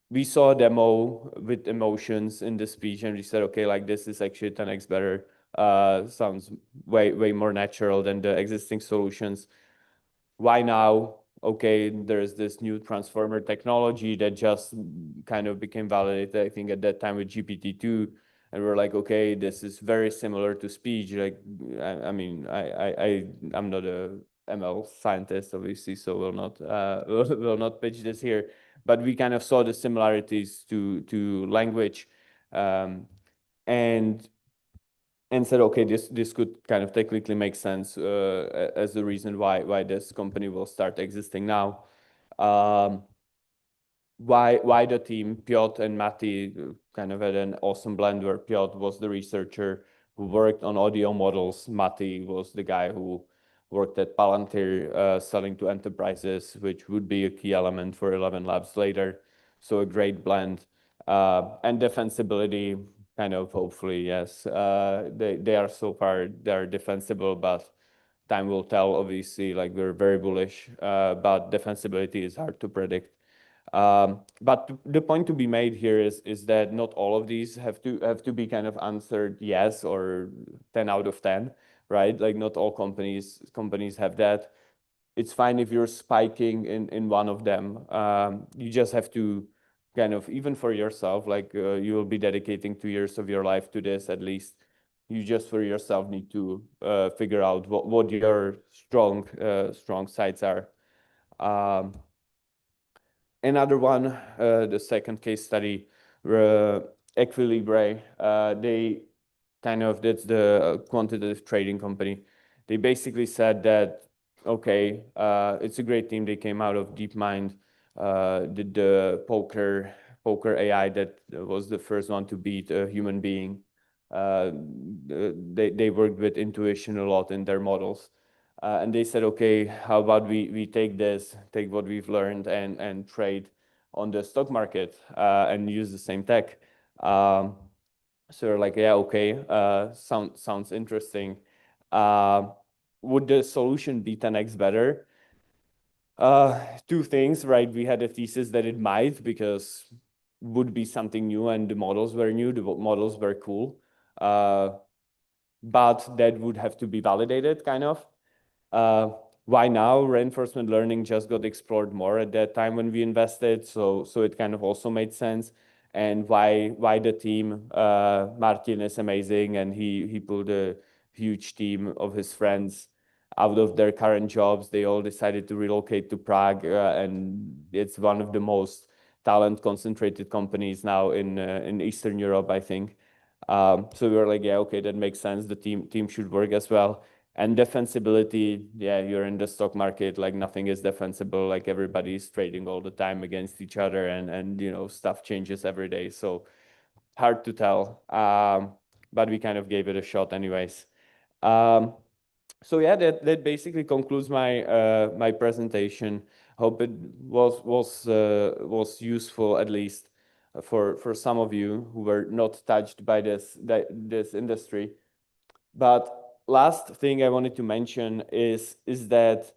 We saw a demo with emotions in the speech, and we said, okay, like this is actually 10x better. Sounds way more natural than the existing solutions. Why now? Okay, there's this new transformer technology that just kind of became validated, I think, at that time with GPT-2. And we're like, okay, this is very similar to speech. Like, I mean, I'm not a ML scientist, obviously, so we'll not pitch this here. But we kind of saw the similarities to language, and said, okay, this could kind of technically make sense as the reason why this company will start existing now. Why the team, Piotr and Matti, kind of had an awesome blend where Piotr was the researcher who worked on audio models. Matti was the guy who worked at Palantir selling to enterprises, which would be a key element for 11 Labs later. So a great blend. And defensibility, kind of hopefully, yes. They are so far, they're defensible, but time will tell, obviously, like we're very bullish, but defensibility is hard to predict. But the point to be made here is that not all of these have to be kind of answered yes or 10 out of 10, right? Like not all companies have that. It's fine if you're spiking in one of them. You just have to kind of, even for yourself, like you will be dedicating 2 years of your life to this at least. You just for yourself need to figure out what your strong sides are. Another one, the second case study, Equilibre, they kind of, that's the quantitative trading company. They basically said that, okay, it's a great team. They came out of DeepMind, did the poker AI that was the first one to beat a human being. They worked with intuition a lot in their models. And they said, okay, how about we take what we've learned and trade on the stock market and use the same tech. So we're like, yeah, okay, sounds interesting. Would the solution be 10x better? Two things, right? We had a thesis that it might, because would be something new and the models were new, the models were cool. But that would have to be validated, kind of. Why now? Reinforcement learning just got explored more at that time when we invested, so it kind of also made sense. And why the team? Martin is amazing, and he pulled a huge team of his friends out of their current jobs. They all decided to relocate to Prague, and it's one of the most talent concentrated companies now in Eastern Europe, I think. So we were like, yeah, okay, that makes sense. The team should work as well. And defensibility, yeah, you're in the stock market, like nothing is defensible, like everybody's trading all the time against each other, and stuff changes every day. So hard to tell. But we kind of gave it a shot anyways. So yeah, that basically concludes my my presentation. Hope it was useful, at least for some of you who were not touched by this industry. But last thing I wanted to mention is that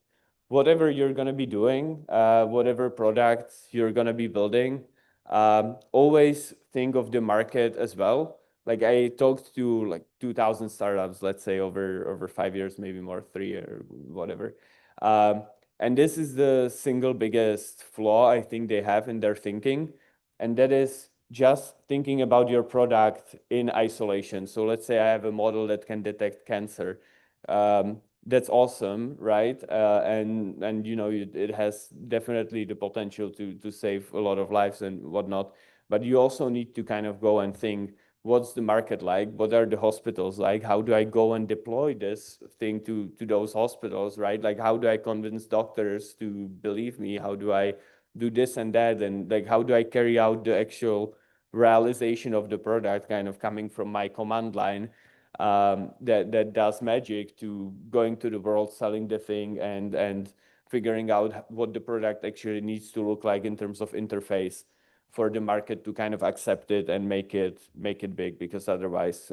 whatever you're going to be doing, whatever products you're going to be building, always think of the market as well. Like I talked to like 2,000 startups, let's say over 5 years, maybe more, 3 or whatever. And this is the single biggest flaw I think they have in their thinking. And that is just thinking about your product in isolation. So let's say I have a model that can detect cancer. that's awesome, right? And you know, it has definitely the potential to save a lot of lives and whatnot. But you also need to kind of go and think, what's the market like? What are the hospitals like? How do I go and deploy this thing to those hospitals, right? Like, how do I convince doctors to believe me? How do I do this and that? And like, how do I carry out the actual realization of the product kind of coming from my command line that does magic to going to the world, selling the thing, and figuring out what the product actually needs to look like in terms of interface for the market to kind of accept it and make it big, because otherwise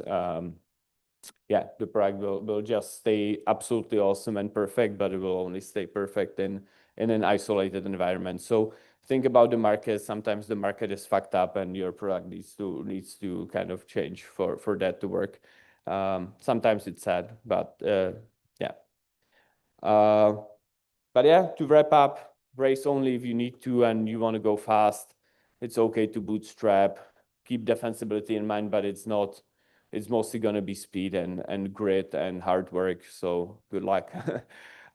yeah, the product will just stay absolutely awesome and perfect, but it will only stay perfect in an isolated environment. So think about the market. Sometimes the market is fucked up and your product needs to kind of change for that to work. Sometimes it's sad, but yeah. But yeah, to wrap up, race only if you need to and you want to go fast. It's okay to bootstrap. Keep defensibility in mind, but it's not. It's mostly going to be speed and grit and hard work. So good luck.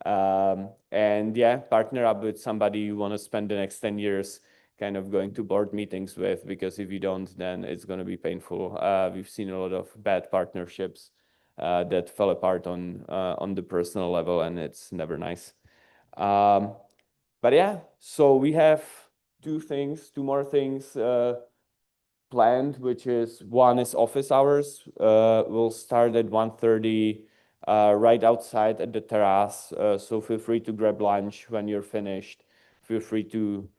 And yeah, partner up with somebody you want to spend the next 10 years kind of going to board meetings with, because if you don't, then it's going to be painful. We've seen a lot of bad partnerships that fell apart on the personal level, and it's never nice. But yeah, so we have two more things planned, which is one is office hours. We'll start at 1:30 right outside at the terrace. So feel free to grab lunch when you're finished. Feel free to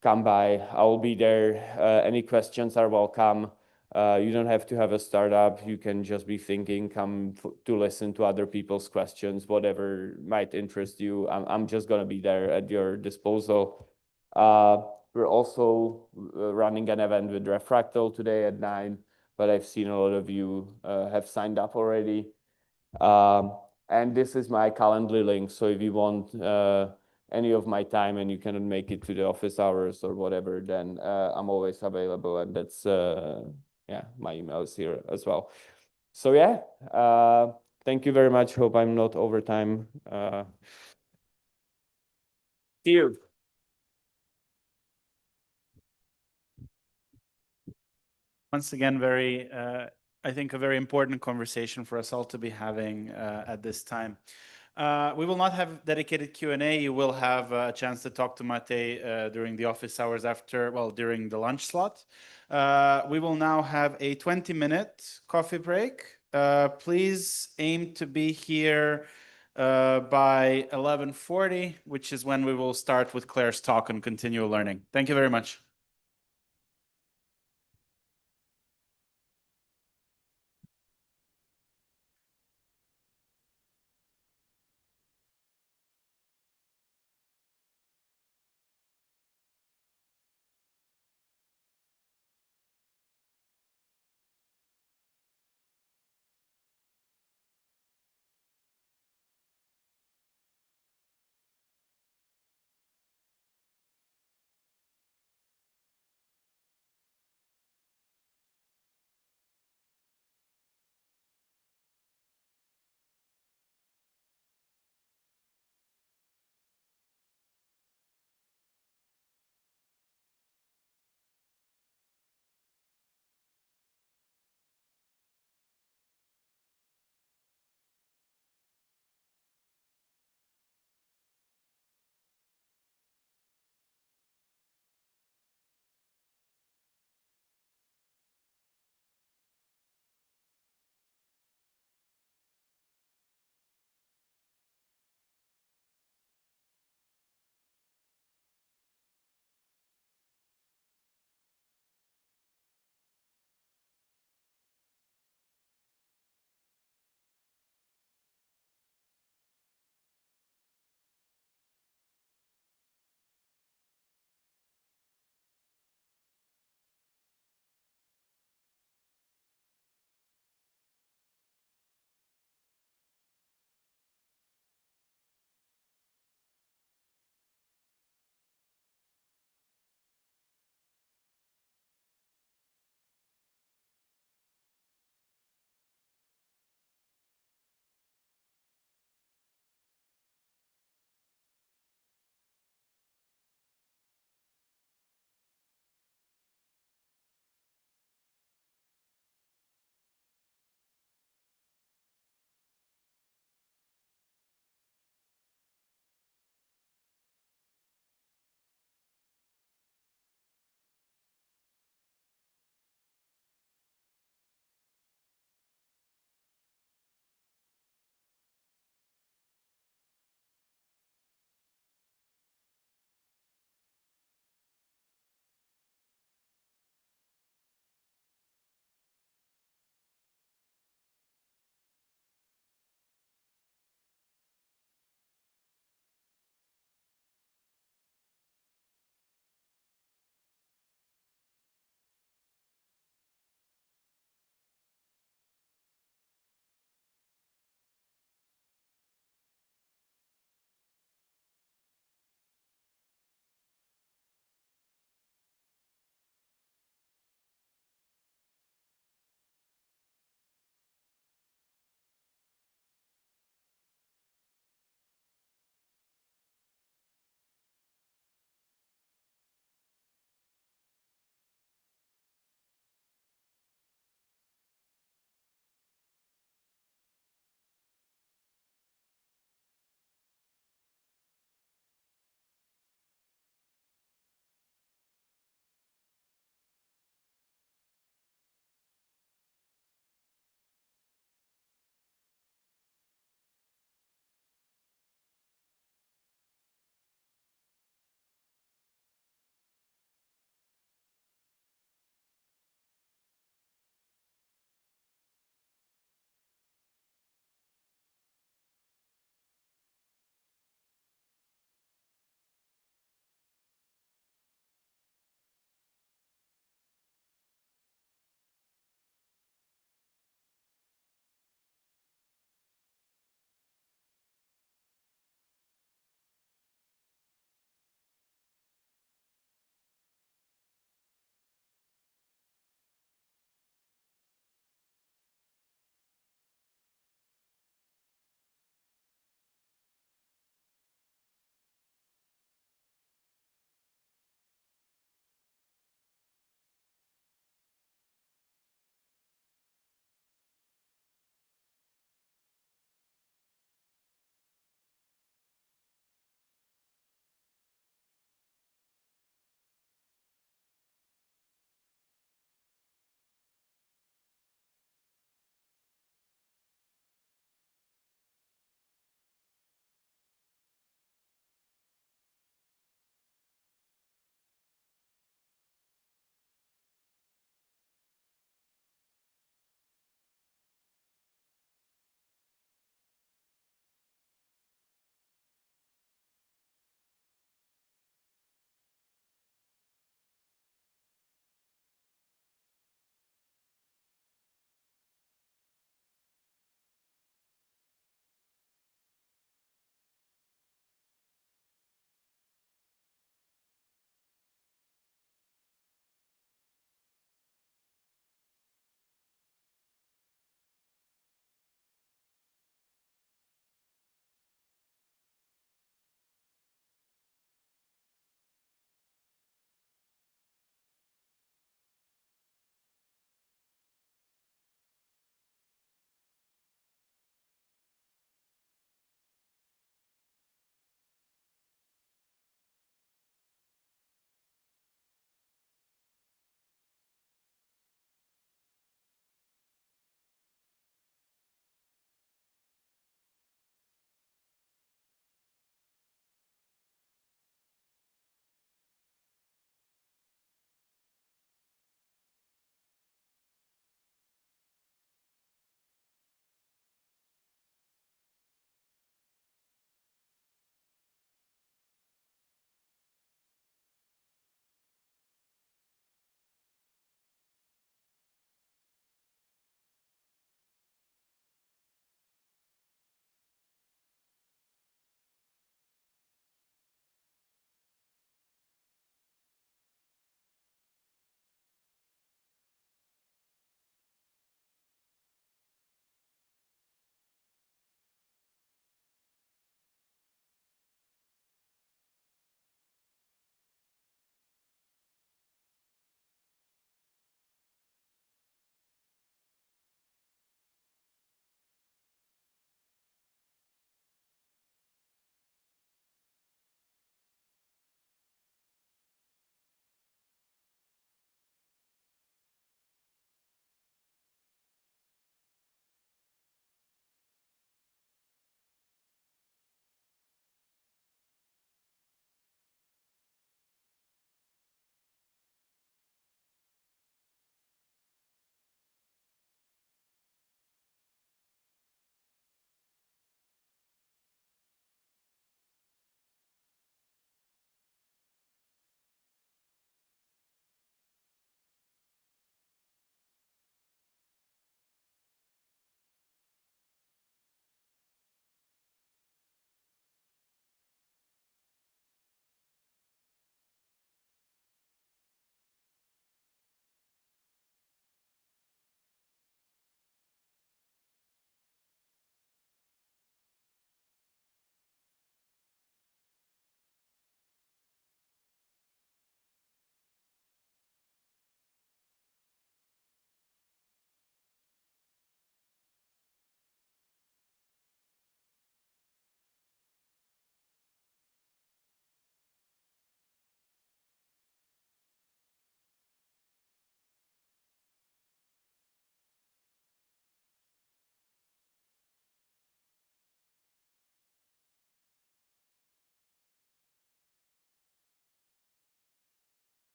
come by. I will be there. Any questions are welcome. You don't have to have a startup. You can just be thinking, come to listen to other people's questions, whatever might interest you. I'm just going to be there at your disposal. We're also running an event with Refractal today at 9, but I've seen a lot of you have signed up already. And this is my Calendly link. So if you want any of my time and you cannot make it to the office hours or whatever, then I'm always available. And that's, yeah, my email is here as well. So yeah, thank you very much. Hope I'm not over time. See you. Once again, I think a very important conversation for us all to be having at this time. We will not have dedicated Q&A. You will have a chance to talk to Mate during the office hours during the lunch slot. We will now have a 20-minute coffee break. Please aim to be here by 11:40, which is when we will start with Claire's talk and continue learning. Thank you very much.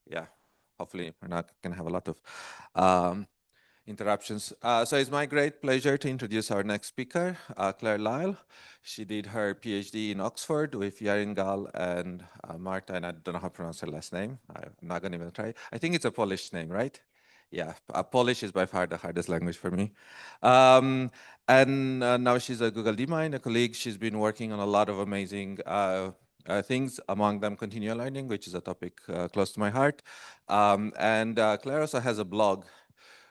Yeah, hopefully we're not going to have a lot of interruptions. So it's my great pleasure to introduce our next speaker, Claire Lyle. She did her PhD in Oxford with Yarin Gal and Marta, and I don't know how to pronounce her last name. I'm not going to even try. I think it's a Polish name, right? Yeah, Polish is by far the hardest language for me. And now she's at Google DeepMind, a colleague. She's been working on a lot of amazing things, among them continual learning, which is a topic close to my heart. And Claire also has a blog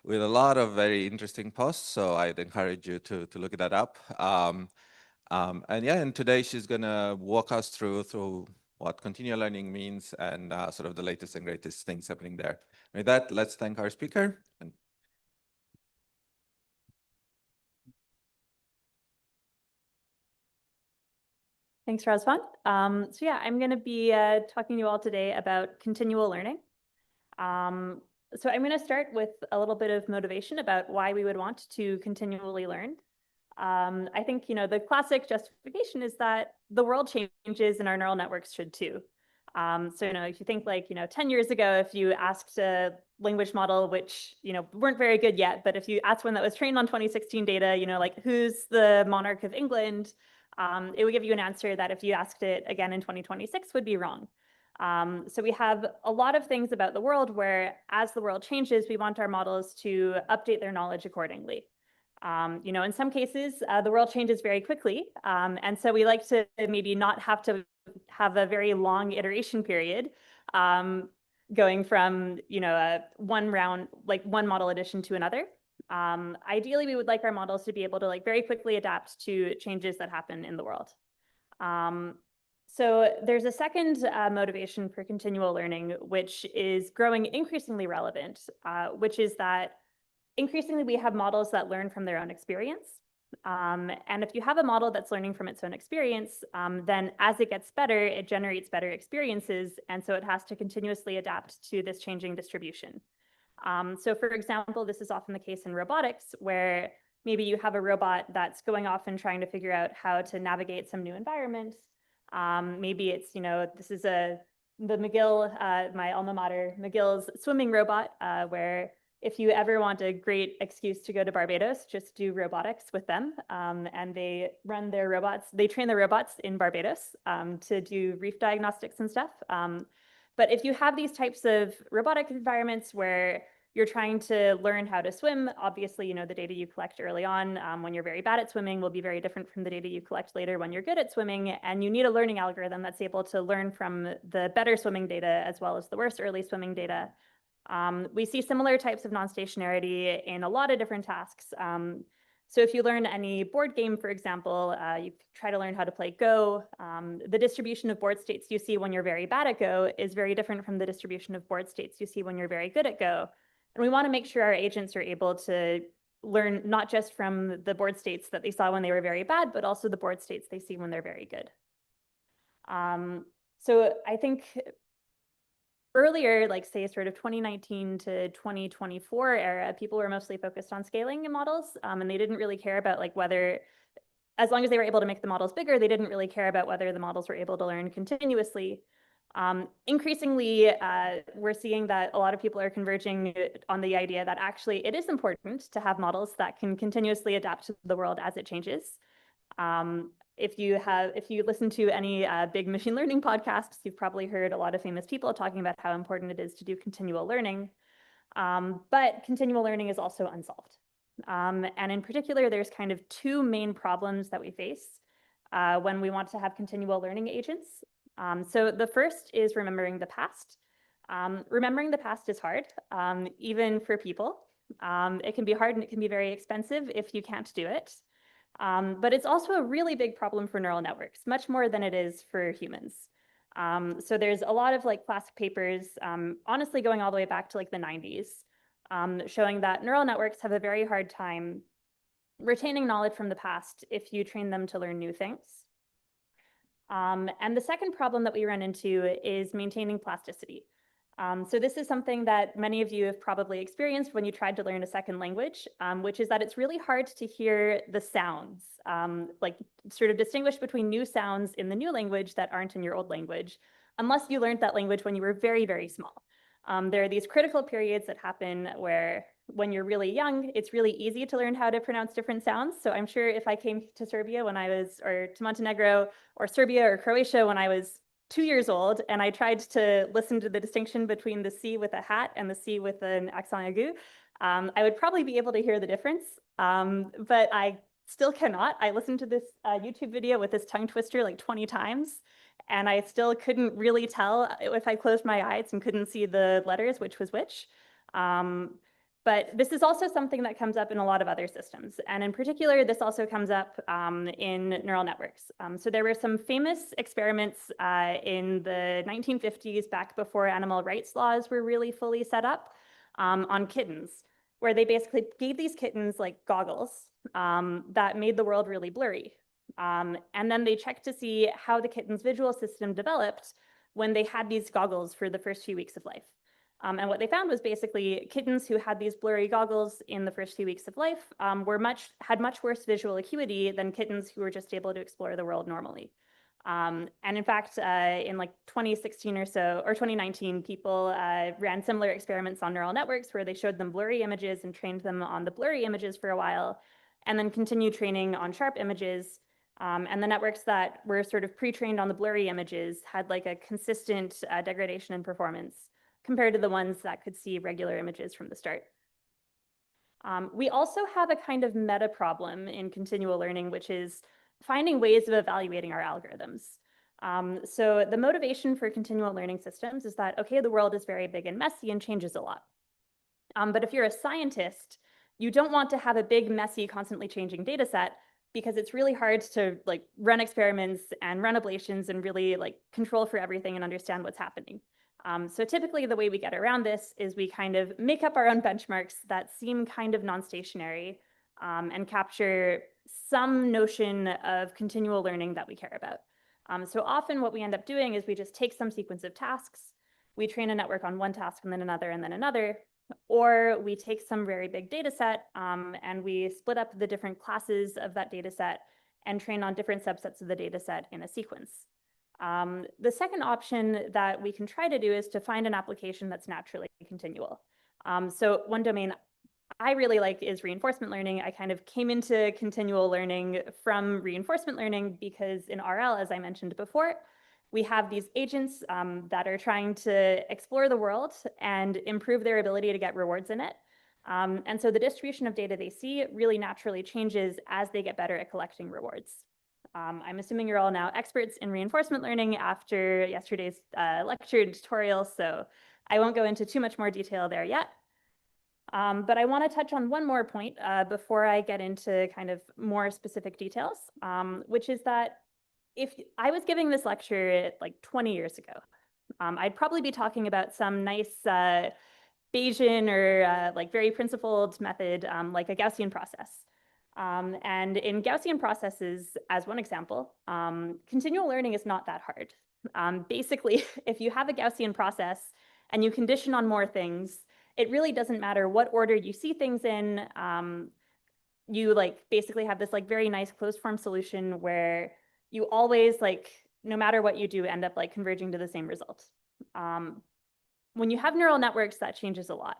with a lot of very interesting posts, so I'd encourage you to look that up. And yeah, and today she's gonna walk us through what continual learning means and sort of the latest and greatest things happening there. With that, let's thank our speaker. Thanks, Razvan. So yeah, I'm going to be talking to you all today about continual learning. So I'm going to start with a little bit of motivation about why we would want to continually learn. I think, the classic justification is that the world changes and our neural networks should too. So, if you think like, 10 years ago, if you asked a language model, which, weren't very good yet, but if you asked one that was trained on 2016 data, like who's the monarch of England, it would give you an answer that if you asked it again in 2026 would be wrong. So we have a lot of things about the world where as the world changes, we want our models to update their knowledge accordingly. In some cases, the world changes very quickly. And so we like to maybe not have to have a very long iteration period going from, one round, like one model addition to another. Ideally, we would like our models to be able to very quickly adapt to changes that happen in the world. So there's a second motivation for continual learning, which is growing increasingly relevant, which is that increasingly we have models that learn from their own experience. And if you have a model that's learning from its own experience, then as it gets better, it generates better experiences. And so it has to continuously adapt to this changing distribution. So for example, this is often the case in robotics, where maybe you have a robot that's going off and trying to figure out how to navigate some new environment. Maybe it's, this is the McGill, my alma mater, McGill's swimming robot, where if you ever want a great excuse to go to Barbados, just do robotics with them. And they run their robots, they train their robots in Barbados to do reef diagnostics and stuff. But if you have these types of robotic environments where you're trying to learn how to swim, obviously, the data you collect early on when you're very bad at swimming will be very different from the data you collect later when you're good at swimming. And you need a learning algorithm that's able to learn from the better swimming data as well as the worse early swimming data. We see similar types of non-stationarity in a lot of different tasks. So if you learn any board game, for example, you try to learn how to play Go, the distribution of board states you see when you're very bad at Go is very different from the distribution of board states you see when you're very good at Go. And we want to make sure our agents are able to learn not just from the board states that they saw when they were very bad, but also the board states they see when they're very good. So I think earlier, like say sort of 2019 to 2024 era, people were mostly focused on scaling models, and they didn't really care about whether, as long as they were able to make the models bigger, they didn't really care about whether the models were able to learn continuously. Increasingly, we're seeing that a lot of people are converging on the idea that actually it is important to have models that can continuously adapt to the world as it changes. If you listen to any big machine learning podcasts, you've probably heard a lot of famous people talking about how important it is to do continual learning. But continual learning is also unsolved. And in particular, there's kind of two main problems that we face when we want to have continual learning agents. So the first is remembering the past. Remembering the past is hard, even for people. It can be hard and it can be very expensive if you can't do it. But it's also a really big problem for neural networks, much more than it is for humans. So there's a lot of classic papers, honestly going all the way back to the 90s, showing that neural networks have a very hard time retaining knowledge from the past if you train them to learn new things. And the second problem that we run into is maintaining plasticity. So this is something that many of you have probably experienced when you tried to learn a second language, which is that it's really hard to hear the sounds, sort of distinguish between new sounds in the new language that aren't in your old language, unless you learned that language when you were very, very small. There are these critical periods that happen where when you're really young, it's really easy to learn how to pronounce different sounds. So I'm sure if I came to Serbia when I was, or to Montenegro or Serbia or Croatia when I was 2 years old, and I tried to listen to the distinction between the C with a hat and the C with an accent aigu, I would probably be able to hear the difference, but I still cannot. I listened to this YouTube video with this tongue twister like 20 times, and I still couldn't really tell if I closed my eyes and couldn't see the letters, which was which. But this is also something that comes up in a lot of other systems. And in particular, this also comes up in neural networks. So there were some famous experiments in the 1950s, back before animal rights laws were really fully set up, on kittens, where they basically gave these kittens like goggles that made the world really blurry. And then they checked to see how the kitten's visual system developed when they had these goggles for the first few weeks of life. And what they found was basically kittens who had these blurry goggles in the first few weeks of life had much worse visual acuity than kittens who were just able to explore the world normally. And in fact, in like 2016 or so, or 2019, people ran similar experiments on neural networks where they showed them blurry images and trained them on the blurry images for a while, and then continued training on sharp images. And the networks that were sort of pre-trained on the blurry images had like a consistent degradation in performance compared to the ones that could see regular images from the start. We also have a kind of meta problem in continual learning, which is finding ways of evaluating our algorithms. So the motivation for continual learning systems is that, okay, the world is very big and messy and changes a lot. But if you're a scientist, you don't want to have a big, messy, constantly changing data set, because it's really hard to like run experiments and run ablations and really like control for everything and understand what's happening. So typically the way we get around this is we kind of make up our own benchmarks that seem kind of non-stationary and capture some notion of continual learning that we care about. So often what we end up doing is we just take some sequence of tasks, we train a network on one task and then another, or we take some very big data set and we split up the different classes of that data set and train on different subsets of the data set in a sequence. The second option that we can try to do is to find an application that's naturally continual. So one domain I really like is reinforcement learning. I kind of came into continual learning from reinforcement learning because in RL, as I mentioned before, we have these agents that are trying to explore the world and improve their ability to get rewards in it. And so the distribution of data they see really naturally changes as they get better at collecting rewards. I'm assuming you're all now experts in reinforcement learning after yesterday's lecture and tutorial, so I won't go into too much more detail there yet. But I want to touch on one more point before I get into kind of more specific details, which is that if I was giving this lecture like 20 years ago, I'd probably be talking about some nice Bayesian or like very principled method like a Gaussian process. And in Gaussian processes, as one example, continual learning is not that hard. Basically, if you have a Gaussian process and you condition on more things, it really doesn't matter what order you see things in. You like basically have this like very nice closed form solution where you always like, no matter what you do, end up like converging to the same result. When you have neural networks, that changes a lot.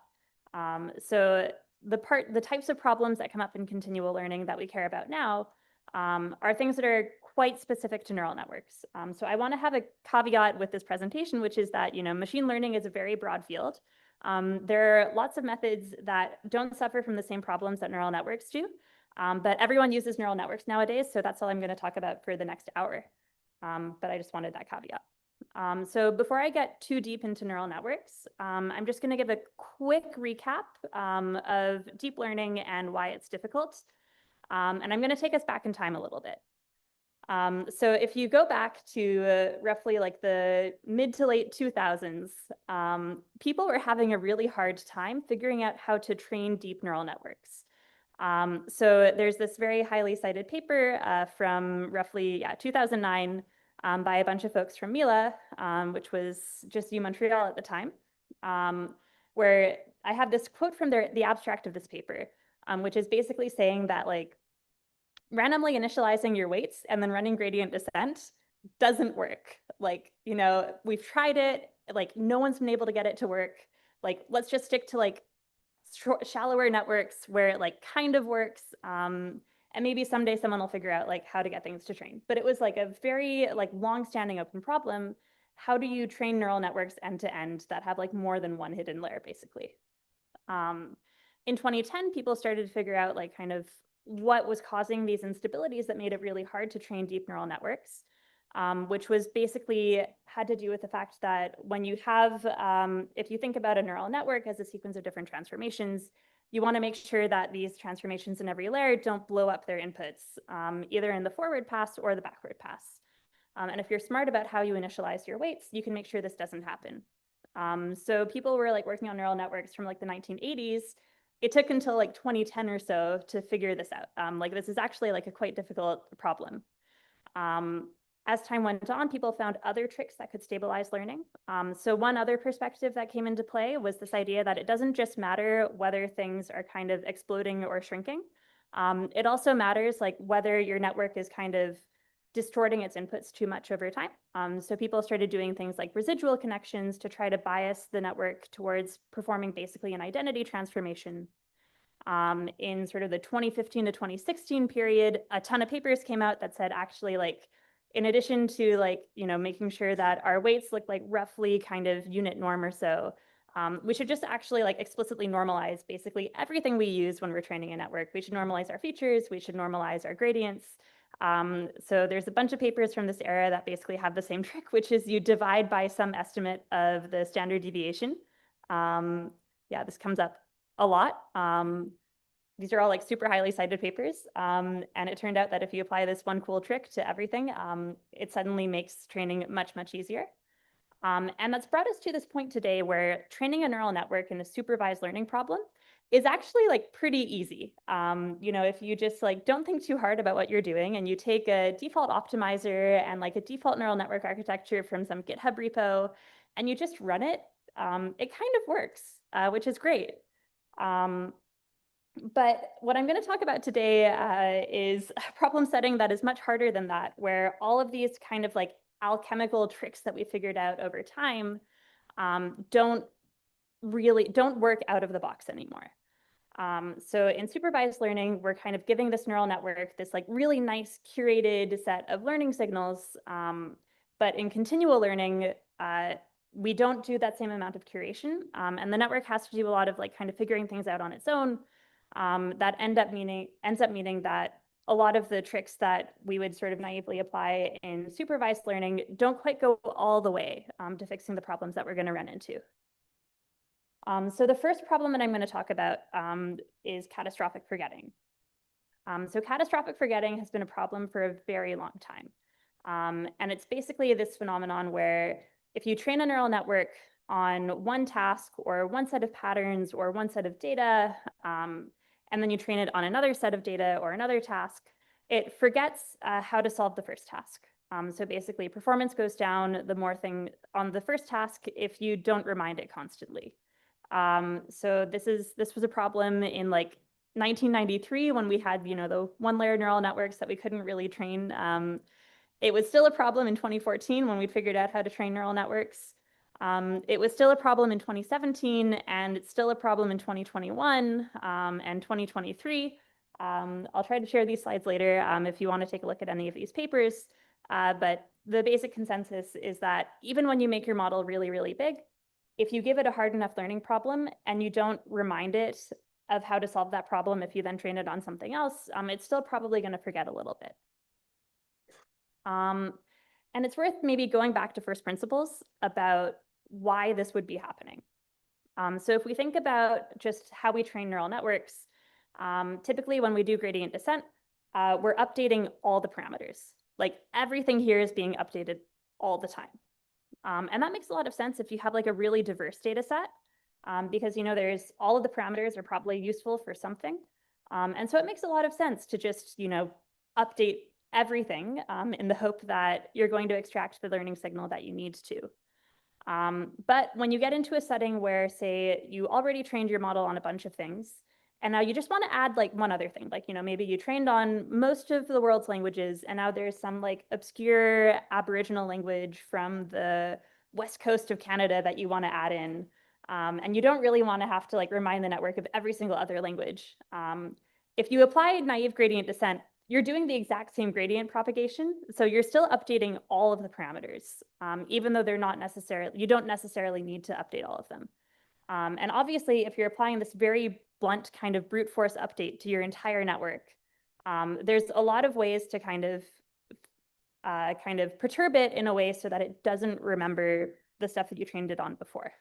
So the types of problems that come up in continual learning that we care about now are things that are quite specific to neural networks. So I want to have a caveat with this presentation, which is that, you know, machine learning is a very broad field. There are lots of methods that don't suffer from the same problems that neural networks do, but everyone uses neural networks nowadays, so that's all I'm going to talk about for the next hour. But I just wanted that caveat. So before I get too deep into neural networks, I'm just going to give a quick recap of deep learning and why it's difficult. And I'm going to take us back in time a little bit. So if you go back to roughly like the mid to late 2000s, people were having a really hard time figuring out how to train deep neural networks. So there's this very highly cited paper from roughly 2009 by a bunch of folks from Mila, which was just U Montreal at the time, where I have this quote from the abstract of this paper, which is basically saying that like randomly initializing your weights and then running gradient descent doesn't work. Like, you know, we've tried it, like no one's been able to get it to work. like, let's just stick to like shallower networks where it like kind of works. And maybe someday someone will figure out like how to get things to train. But it was like a very like long-standing open problem. How do you train neural networks end to end that have like more than one hidden layer, basically? In 2010, people started to figure out like kind of what was causing these instabilities that made it really hard to train deep neural networks, which was basically had to do with the fact that when you have, if you think about a neural network as a sequence of different transformations, you want to make sure that these transformations in every layer don't blow up their inputs, either in the forward pass or the backward pass. And if you're smart about how you initialize your weights, you can make sure this doesn't happen. So people were like working on neural networks from like the 1980s. It took until like 2010 or so to figure this out. Like this is actually like a quite difficult problem. As time went on, people found other tricks that could stabilize learning. So one other perspective that came into play was this idea that it doesn't just matter whether things are kind of exploding or shrinking. It also matters like whether your network is kind of distorting its inputs too much over time. So people started doing things like residual connections to try to bias the network towards performing basically an identity transformation. In sort of the 2015 to 2016 period, a ton of papers came out that said actually like, in addition to like, making sure that our weights look like roughly kind of unit norm or so, we should just actually like explicitly normalize basically everything we use when we're training a network. We should normalize our features, we should normalize our gradients. So there's a bunch of papers from this era that basically have the same trick, which is you divide by some estimate of the standard deviation. Yeah, this comes up a lot. These are all like super highly cited papers. And it turned out that if you apply this one cool trick to everything, it suddenly makes training much, much easier. And that's brought us to this point today where training a neural network in a supervised learning problem is actually like pretty easy. If you just like don't think too hard about what you're doing and you take a default optimizer and like a default neural network architecture from some GitHub repo and you just run it, it kind of works, which is great. But what I'm going to talk about today is a problem setting that is much harder than that, where all of these kind of like alchemical tricks that we figured out over time don't work out of the box anymore. So in supervised learning, we're kind of giving this neural network this like really nice curated set of learning signals. But in continual learning, we don't do that same amount of curation. And the network has to do a lot of like kind of figuring things out on its own. That ends up meaning that a lot of the tricks that we would sort of naively apply in supervised learning don't quite go all the way to fixing the problems that we're going to run into. So the first problem that I'm going to talk about is catastrophic forgetting. So catastrophic forgetting has been a problem for a very long time. And it's basically this phenomenon where if you train a neural network on one task or one set of patterns or one set of data, and then you train it on another set of data or another task, it forgets how to solve the first task. So basically performance goes down the more thing on the first task if you don't remind it constantly. So this was a problem in like 1993 when we had, the one-layer neural networks that we couldn't really train. It was still a problem in 2014 when we figured out how to train neural networks. It was still a problem in 2017, and it's still a problem in 2021 and 2023. I'll try to share these slides later if you want to take a look at any of these papers. But the basic consensus is that even when you make your model really, really big, if you give it a hard enough learning problem and you don't remind it of how to solve that problem, if you then train it on something else, it's still probably going to forget a little bit. And it's worth maybe going back to first principles about why this would be happening. So if we think about just how we train neural networks, typically when we do gradient descent, we're updating all the parameters. Like everything here is being updated all the time. And that makes a lot of sense if you have like a really diverse data set, because there's all of the parameters are probably useful for something. And so it makes a lot of sense to just, update everything in the hope that you're going to extract the learning signal that you need to. But when you get into a setting where, say, you already trained your model on a bunch of things, and now you just want to add like one other thing, like, maybe you trained on most of the world's languages, and now there's some like obscure Aboriginal language from the west coast of Canada that you want to add in. And you don't really want to have to like remind the network of every single other language. If you apply naive gradient descent, you're doing the exact same gradient propagation. So you're still updating all of the parameters, even though they're not necessarily, you don't necessarily need to update all of them. And obviously, if you're applying this very blunt kind of brute force update to your entire network, there's a lot of ways to kind of perturb it in a way so that it doesn't remember the stuff that you trained it on before.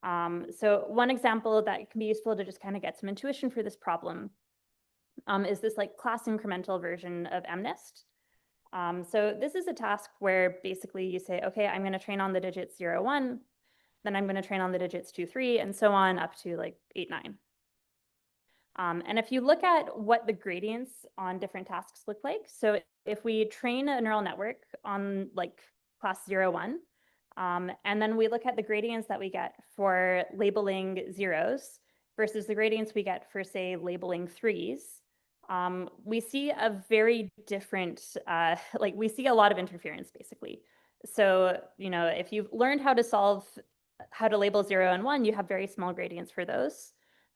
So one example that can be useful to just kind of get some intuition for this problem is this like class incremental version of MNIST. So this is a task where basically you say, okay, I'm going to train on the digits 0, 1, then I'm going to train on the digits 2, 3, and so on up to like 8, 9. And if you look at what the gradients on different tasks look like, so if we train a neural network on like class 0, 1, and then we look at the gradients that we get for labeling zeros versus the gradients we get for, say, labeling 3s, we see a very different, like we see a lot of interference, basically. So, you know, if you've learned how to label 0 and 1, you have very small gradients for those.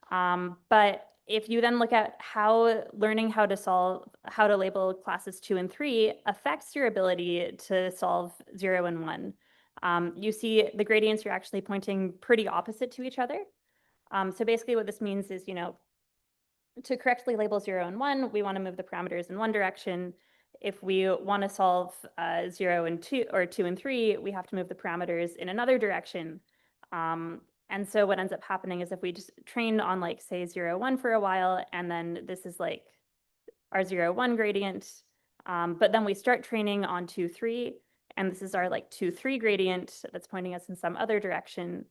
But if you then look at how learning how to label classes 2 and 3 affects your ability to solve 0 and 1, you see the gradients are actually pointing pretty opposite to each other. So basically what this means is, you know, to correctly label 0 and 1, we want to move the parameters in one direction. If we want to solve 0 and 2 or 2 and 3, we have to move the parameters in another direction. And so what ends up happening is if we just train on like, say, 0, 1 for a while, and then this is like our 0, 1 gradient, but then we start training on 2, 3, and this is our like 2, 3 gradient that's pointing us in some other direction.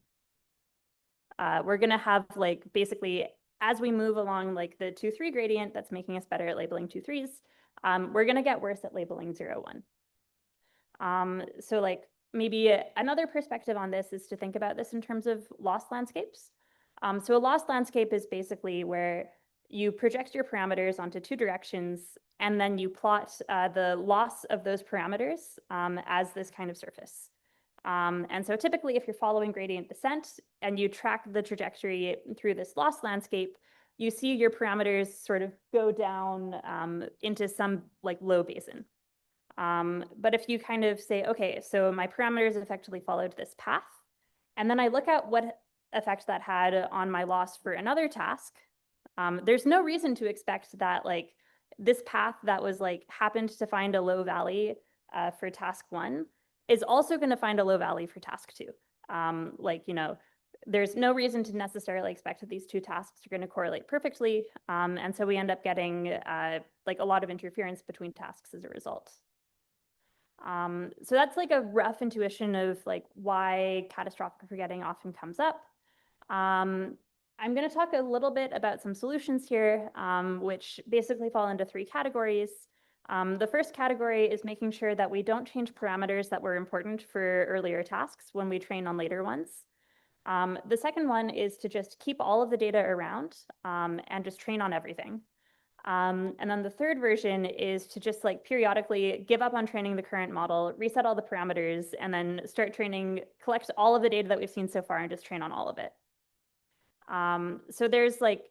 We're going to have like basically, as we move along like the 2, 3 gradient that's making us better at labeling 2, 3s, we're going to get worse at labeling 0, 1. So like, maybe another perspective on this is to think about this in terms of loss landscapes. So a loss landscape is basically where you project your parameters onto two directions, and then you plot the loss of those parameters as this kind of surface. And so typically, if you're following gradient descent and you track the trajectory through this loss landscape, you see your parameters sort of go down into some like low basin. But if you kind of say, okay, so my parameters effectively followed this path, and then I look at what effect that had on my loss for another task, there's no reason to expect that like this path that was like happened to find a low valley for task 1 is also going to find a low valley for task 2. Like, you know, there's no reason to necessarily expect that these two tasks are going to correlate perfectly. And so we end up getting like a lot of interference between tasks as a result. So that's like a rough intuition of like why catastrophic forgetting often comes up. I'm going to talk a little bit about some solutions here, which basically fall into 3 categories. The first category is making sure that we don't change parameters that were important for earlier tasks when we train on later ones. The second one is to just keep all of the data around and just train on everything. And then the third version is to just like periodically give up on training the current model, reset all the parameters, and then start training, collect all of the data that we've seen so far and just train on all of it. So there's like,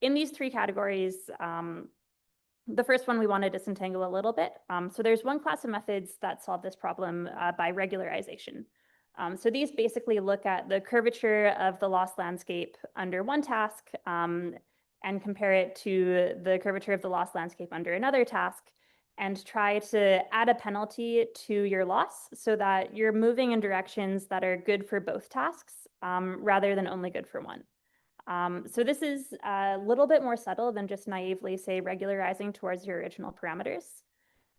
in these 3 categories, the first one we want to disentangle a little bit. So there's one class of methods that solve this problem by regularization. So these basically look at the curvature of the loss landscape under one task and compare it to the curvature of the loss landscape under another task, and try to add a penalty to your loss so that you're moving in directions that are good for both tasks rather than only good for one. So this is a little bit more subtle than just naively, say, regularizing towards your original parameters.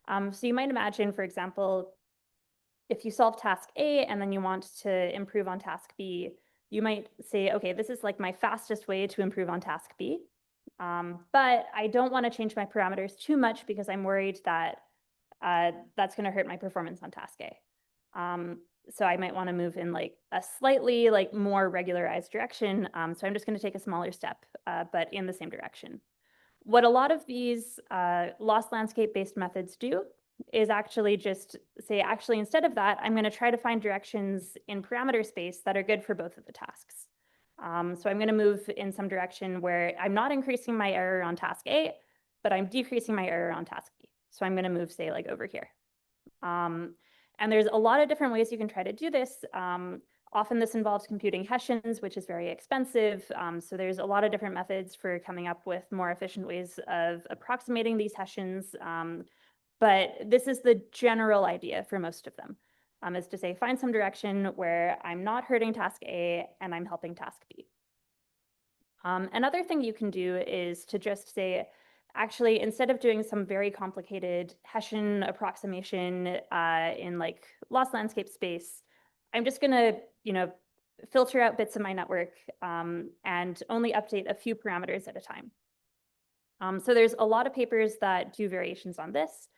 So you might imagine, for example, if you solve task A and then you want to improve on task B, you might say, okay, this is like my fastest way to improve on task B. But I don't want to change my parameters too much because I'm worried that that's going to hurt my performance on task A. So I might want to move in like a slightly like more regularized direction. So I'm just going to take a smaller step, but in the same direction. What a lot of these loss landscape-based methods do is actually just say, actually, instead of that, I'm going to try to find directions in parameter space that are good for both of the tasks. So I'm going to move in some direction where I'm not increasing my error on task A, but I'm decreasing my error on task B. So I'm going to move, say, like over here. And there's a lot of different ways you can try to do this. Often this involves computing Hessians, which is very expensive. So there's a lot of different methods for coming up with more efficient ways of approximating these Hessians. But this is the general idea for most of them, is to say, find some direction where I'm not hurting task A and I'm helping task B. Another thing you can do is to just say, actually, instead of doing some very complicated Hessian approximation in like lost landscape space, I'm just gonna, filter out bits of my network and only update a few parameters at a time. So there's a lot of papers that do variations on this.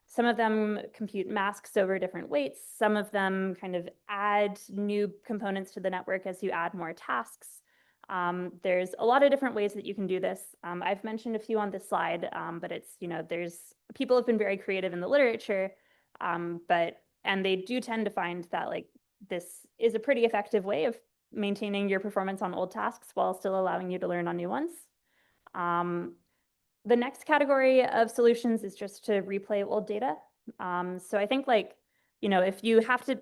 Some of them compute masks over different weights. Some of them kind of add new components to the network as you add more tasks. There's a lot of different ways that you can do this. I've mentioned a few on this slide, but it's, people have been very creative in the literature, and they do tend to find that like this is a pretty effective way of maintaining your performance on old tasks while still allowing you to learn on new ones. The next category of solutions is just to replay old data. So I think if you have to,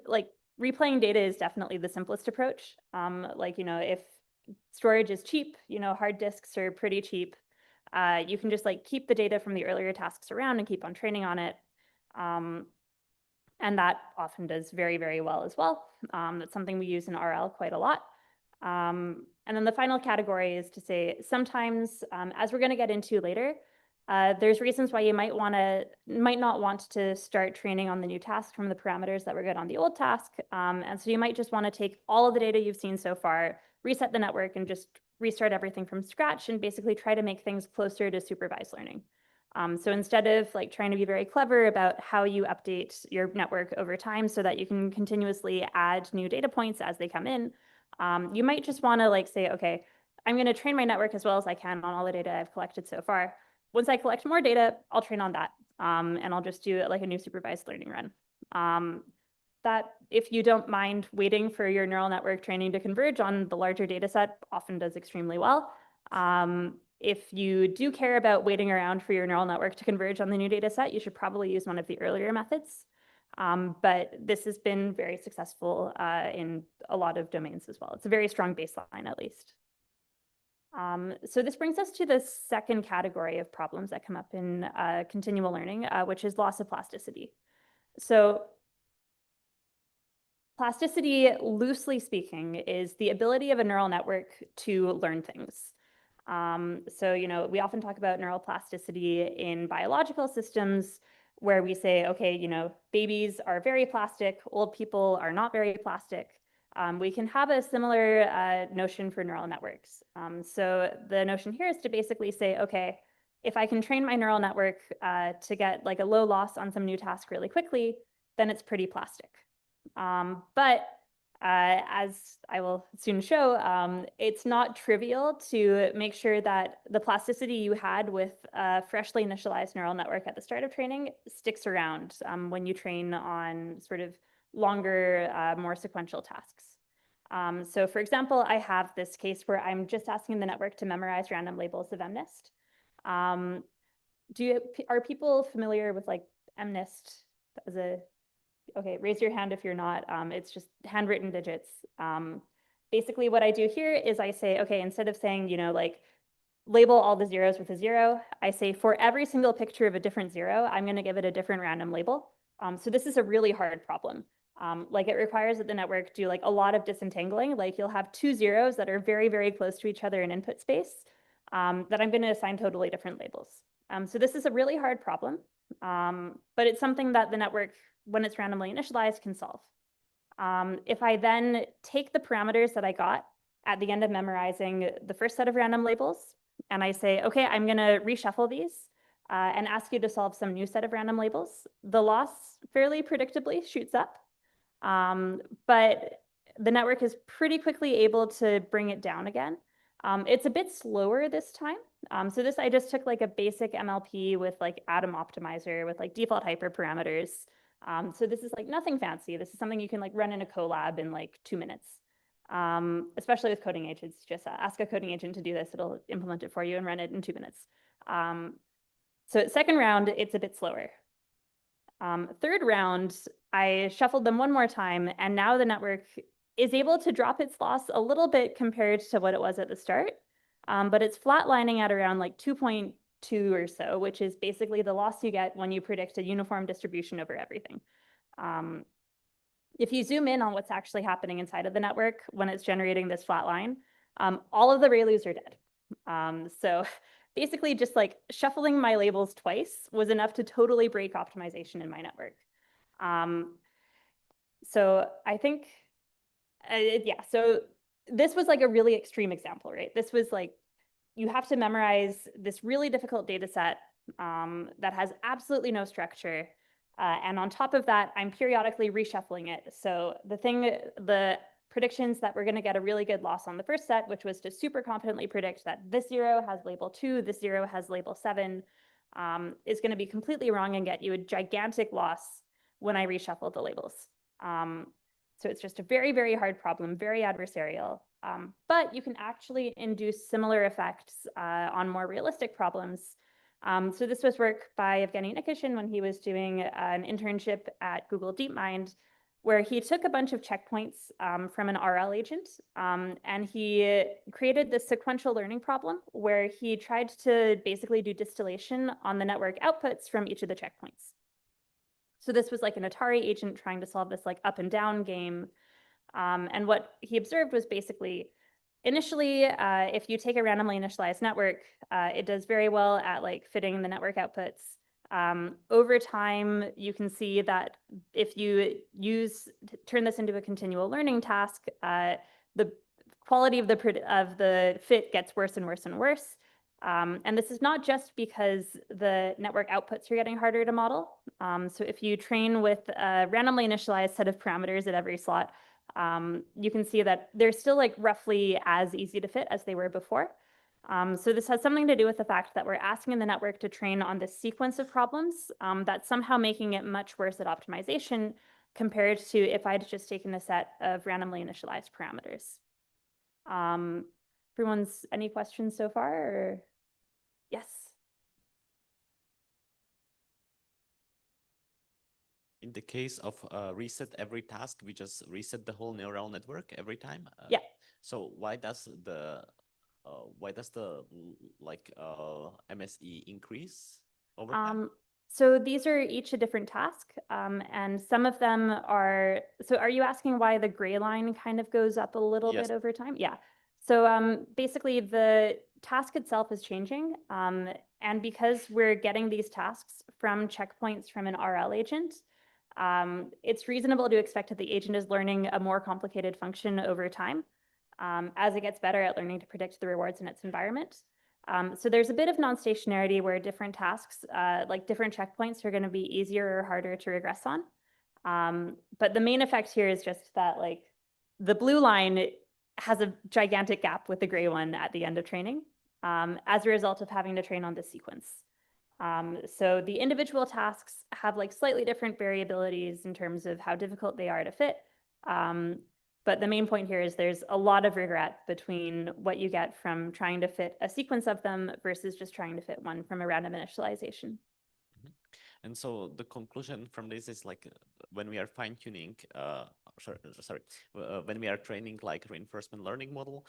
replaying data is definitely the simplest approach. If storage is cheap, hard disks are pretty cheap. You can just keep the data from the earlier tasks around and keep on training on it. And that often does very, very well as well. That's something we use in RL quite a lot. And then the final category is to say, sometimes, as we're going to get into later, there's reasons why you might not want to start training on the new task from the parameters that were good on the old task. And so you might just want to take all of the data you've seen so far, reset the network, and just restart everything from scratch and basically try to make things closer to supervised learning. So instead of trying to be very clever about how you update your network over time so that you can continuously add new data points as they come in, you might just want to say, okay, I'm going to train my network as well as I can on all the data I've collected so far. Once I collect more data, I'll train on that, and I'll just do it like a new supervised learning run. That, if you don't mind waiting for your neural network training to converge on the larger data set, often does extremely well. If you do care about waiting around for your neural network to converge on the new data set, you should probably use one of the earlier methods. But this has been very successful in a lot of domains as well. It's a very strong baseline, at least. So this brings us to the second category of problems that come up in continual learning, which is loss of plasticity. So plasticity, loosely speaking, is the ability of a neural network to learn things. So, we often talk about neural plasticity in biological systems where we say, okay, babies are very plastic, old people are not very plastic. We can have a similar notion for neural networks. So the notion here is to basically say, okay, if I can train my neural network to get a low loss on some new task really quickly, then it's pretty plastic. But as I will soon show, it's not trivial to make sure that the plasticity you had with a freshly initialized neural network at the start of training sticks around when you train on sort of longer, more sequential tasks. So for example, I have this case where I'm just asking the network to memorize random labels of MNIST. Are people familiar with MNIST as a... Okay, raise your hand if you're not. It's just handwritten digits. Basically, what I do here is I say, okay, instead of saying, label all the zeros with a 0, I say for every single picture of a different 0, I'm going to give it a different random label. So this is a really hard problem. It requires that the network do a lot of disentangling. You'll have 2 zeros that are very, very close to each other in input space that I'm going to assign totally different labels. So this is a really hard problem, but it's something that the network, when it's randomly initialized, can solve. If I then take the parameters that I got at the end of memorizing the first set of random labels, and I say, okay, I'm going to reshuffle these and ask you to solve some new set of random labels, the loss fairly predictably shoots up. But the network is pretty quickly able to bring it down again. It's a bit slower this time, So this, I just took like a basic MLP with like Atom Optimizer with like default hyperparameters. So this is like nothing fancy. This is something you can like run in a collab in like 2 minutes. Especially with coding agents, just ask a coding agent to do this. It'll implement it for you and run it in 2 minutes. So second round, it's a bit slower. Third round, I shuffled them one more time, and now the network is able to drop its loss a little bit compared to what it was at the start, but it's flatlining at around like 2.2 or so, which is basically the loss you get when you predict a uniform distribution over everything. If you zoom in on what's actually happening inside of the network when it's generating this flat line, all of the ReLUs are dead. So basically just like shuffling my labels twice was enough to totally break optimization in my network. So I think, yeah, so this was like a really extreme example, right? This was like, you have to memorize this really difficult data set that has absolutely no structure. And on top of that, I'm periodically reshuffling it. So the predictions that we're going to get a really good loss on the first set, which was to super confidently predict that this 0 has label 2, this 0 has label 7, is going to be completely wrong and get you a gigantic loss when I reshuffle the labels. So it's just a very, very hard problem, very adversarial. But you can actually induce similar effects on more realistic problems. So this was work by Evgeny Nikishin when he was doing an internship at Google DeepMind, where he took a bunch of checkpoints from an RL agent, and he created this sequential learning problem where he tried to basically do distillation on the network outputs from each of the checkpoints. So this was like an Atari agent trying to solve this like up and down game. And what he observed was basically, initially, if you take a randomly initialized network, it does very well at like fitting the network outputs. Over time, you can see that if you turn this into a continual learning task, the quality of the fit gets worse and worse and worse. And this is not just because the network outputs are getting harder to model. So if you train with a randomly initialized set of parameters at every slot, you can see that they're still like roughly as easy to fit as they were before. So this has something to do with the fact that we're asking the network to train on this sequence of problems that's somehow making it much worse at optimization compared to if I'd just taken a set of randomly initialized parameters. Everyone's, any questions so far? Or? Yes. In the case of reset every task, we just reset the whole neural network every time. Yeah. So why does the like MSE increase over time? So these are each a different task, and some of them are. So are you asking why the gray line kind of goes up a little bit over time? Yeah. So basically, the task itself is changing, and because we're getting these tasks from checkpoints from an RL agent, it's reasonable to expect that the agent is learning a more complicated function over time as it gets better at learning to predict the rewards in its environment. So there's a bit of non-stationarity where different tasks, like different checkpoints, are going to be easier or harder to regress on. But the main effect here is just that like the blue line has a gigantic gap with the gray one at the end of training as a result of having to train on this sequence. So the individual tasks have like slightly different variabilities in terms of how difficult they are to fit. But the main point here is there's a lot of regret between what you get from trying to fit a sequence of them versus just trying to fit one from a random initialization. And so the conclusion from this is like when we are fine-tuning, when we are training like reinforcement learning model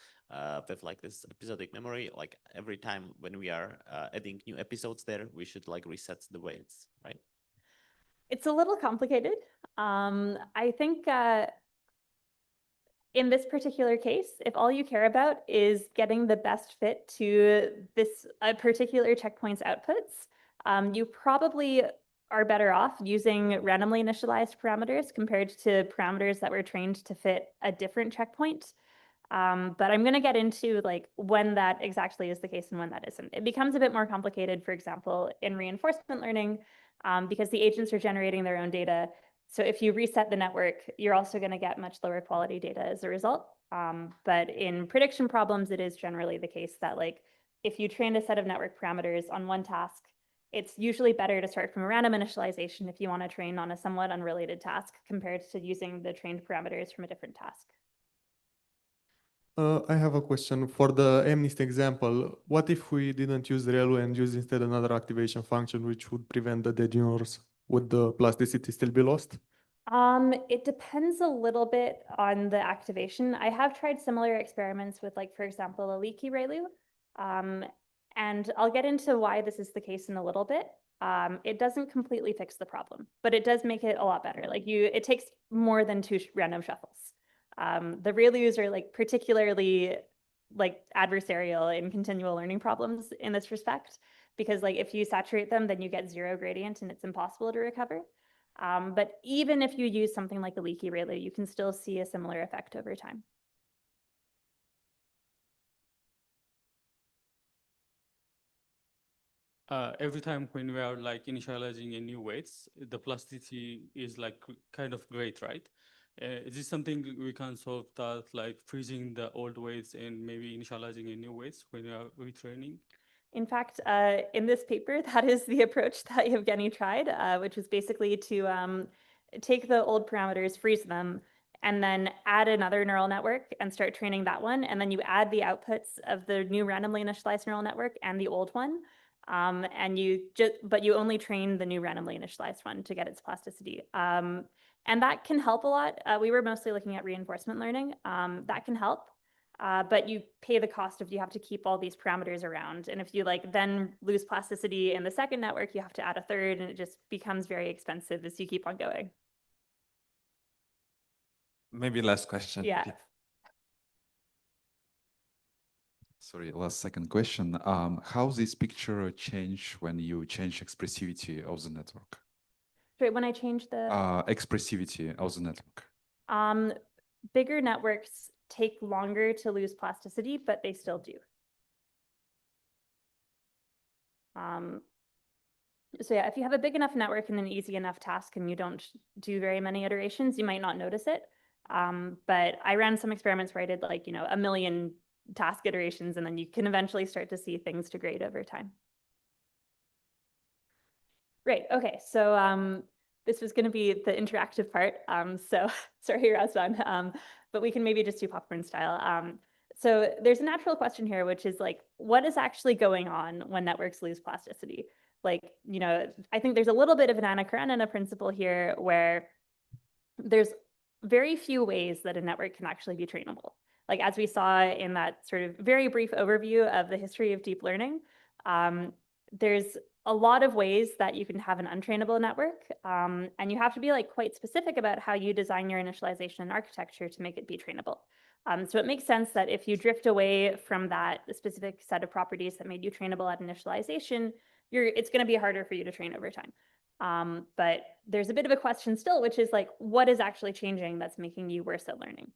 with like this episodic memory, like every time when we are adding new episodes there, we should like reset the weights, right? It's a little complicated. I think in this particular case, if all you care about is getting the best fit to this particular checkpoint's outputs, you probably are better off using randomly initialized parameters compared to parameters that were trained to fit a different checkpoint. But I'm going to get into like when that exactly is the case and when that isn't. It becomes a bit more complicated, for example, in reinforcement learning, because the agents are generating their own data. So if you reset the network, you're also going to get much lower quality data as a result. But in prediction problems, it is generally the case that like if you train a set of network parameters on one task, it's usually better to start from a random initialization if you want to train on a somewhat unrelated task compared to using the trained parameters from a different task. I have a question. For the MNIST example, what if we didn't use ReLU and use instead another activation function which would prevent the dead unions? Would the plasticity still be lost? It depends a little bit on the activation. I have tried similar experiments with, like, for example, a leaky ReLU. And I'll get into why this is the case in a little bit. It doesn't completely fix the problem, but it does make it a lot better. Like, it takes more than two random shuffles. The ReLUs are like particularly like adversarial in continual learning problems in this respect, because like if you saturate them, then you get zero gradient and it's impossible to recover. But even if you use something like a leaky ReLU, you can still see a similar effect over time. Every time when we are like initializing a new weights, the plasticity is like kind of great, right? Is this something we can solve, that like freezing the old weights and maybe initializing a new weights when we are retraining? In fact, in this paper, that is the approach that Evgeny tried, which was basically to take the old parameters, freeze them, and then add another neural network and start training that one. And then you add the outputs of the new randomly initialized neural network and the old one. But you only train the new randomly initialized one to get its plasticity. And that can help a lot. We were mostly looking at reinforcement learning. That can help, but you pay the cost of, you have to keep all these parameters around. And if you like then lose plasticity in the second network, you have to add a third, and it just becomes very expensive as you keep on going. Maybe last question. Yeah. Sorry, last second question. How this picture change when you change expressivity of the network? Right, when I change the expressivity of the network. Bigger networks take longer to lose plasticity, but they still do. So yeah, if you have a big enough network and an easy enough task and you don't do very many iterations, you might not notice it. But I ran some experiments where I did like, 1 million task iterations, and then you can eventually start to see things degrade over time. Right, okay, so this was gonna be the interactive part. So sorry, Razvan, but we can maybe just do popcorn style. So there's a natural question here, which is like, what is actually going on when networks lose plasticity? Like, I think there's a little bit of an Anna Karenina principle here, where there's very few ways that a network can actually be trainable. Like, as we saw in that sort of very brief overview of the history of deep learning, there's a lot of ways that you can have an untrainable network, and you have to be like quite specific about how you design your initialization and architecture to make it be trainable. So it makes sense that if you drift away from that specific set of properties that made you trainable at initialization, it's going to be harder for you to train over time. But there's a bit of a question still, which is like, what is actually changing that's making you worse at learning?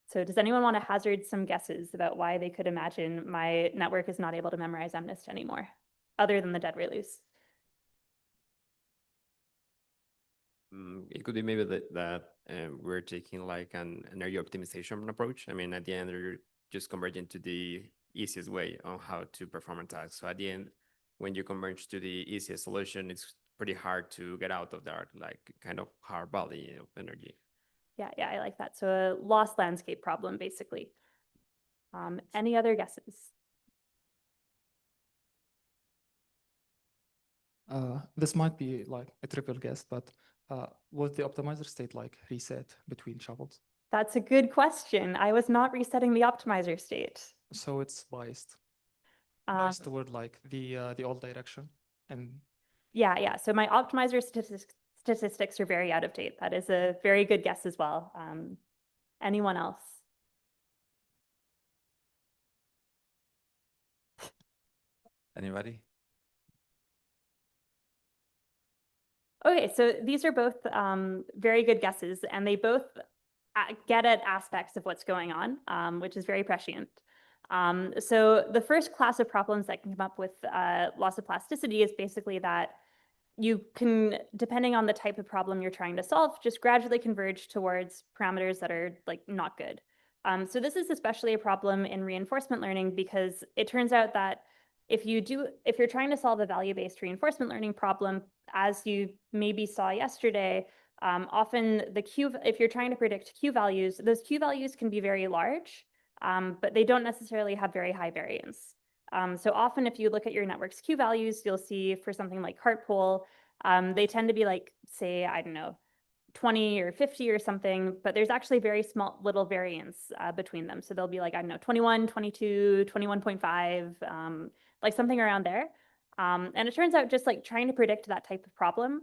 So does anyone want to hazard some guesses about why they could imagine my network is not able to memorize MNIST anymore, other than the dead ReLUs? It could be maybe that we're taking like an energy optimization approach. I mean, at the end, you're just converging to the easiest way on how to perform a task. So at the end, when you converge to the easiest solution, it's pretty hard to get out of that, like kind of hard valley of energy. Yeah, I like that. So a lost landscape problem, basically. Any other guesses? This might be like a triple guess, but was the optimizer state like reset between shuffles? That's a good question. I was not resetting the optimizer state. So it's biased. Biased toward like the old direction. And yeah. So my optimizer statistics are very out of date. That is a very good guess as well. Anyone else? Anybody? Okay, so these are both very good guesses, and they both get at aspects of what's going on, which is very prescient. So the first class of problems that can come up with loss of plasticity is basically that you can, depending on the type of problem you're trying to solve, just gradually converge towards parameters that are like not good. So this is especially a problem in reinforcement learning because it turns out that if you're trying to solve a value-based reinforcement learning problem, as you maybe saw yesterday, often if you're trying to predict Q values, those Q values can be very large, but they don't necessarily have very high variance. So often if you look at your network's Q values, you'll see for something like Cartpool, they tend to be like, say, I don't know, 20 or 50 or something, but there's actually very small little variance between them. So they'll be like, I don't know, 21, 22, 21.5, like something around there. And it turns out just like trying to predict that type of problem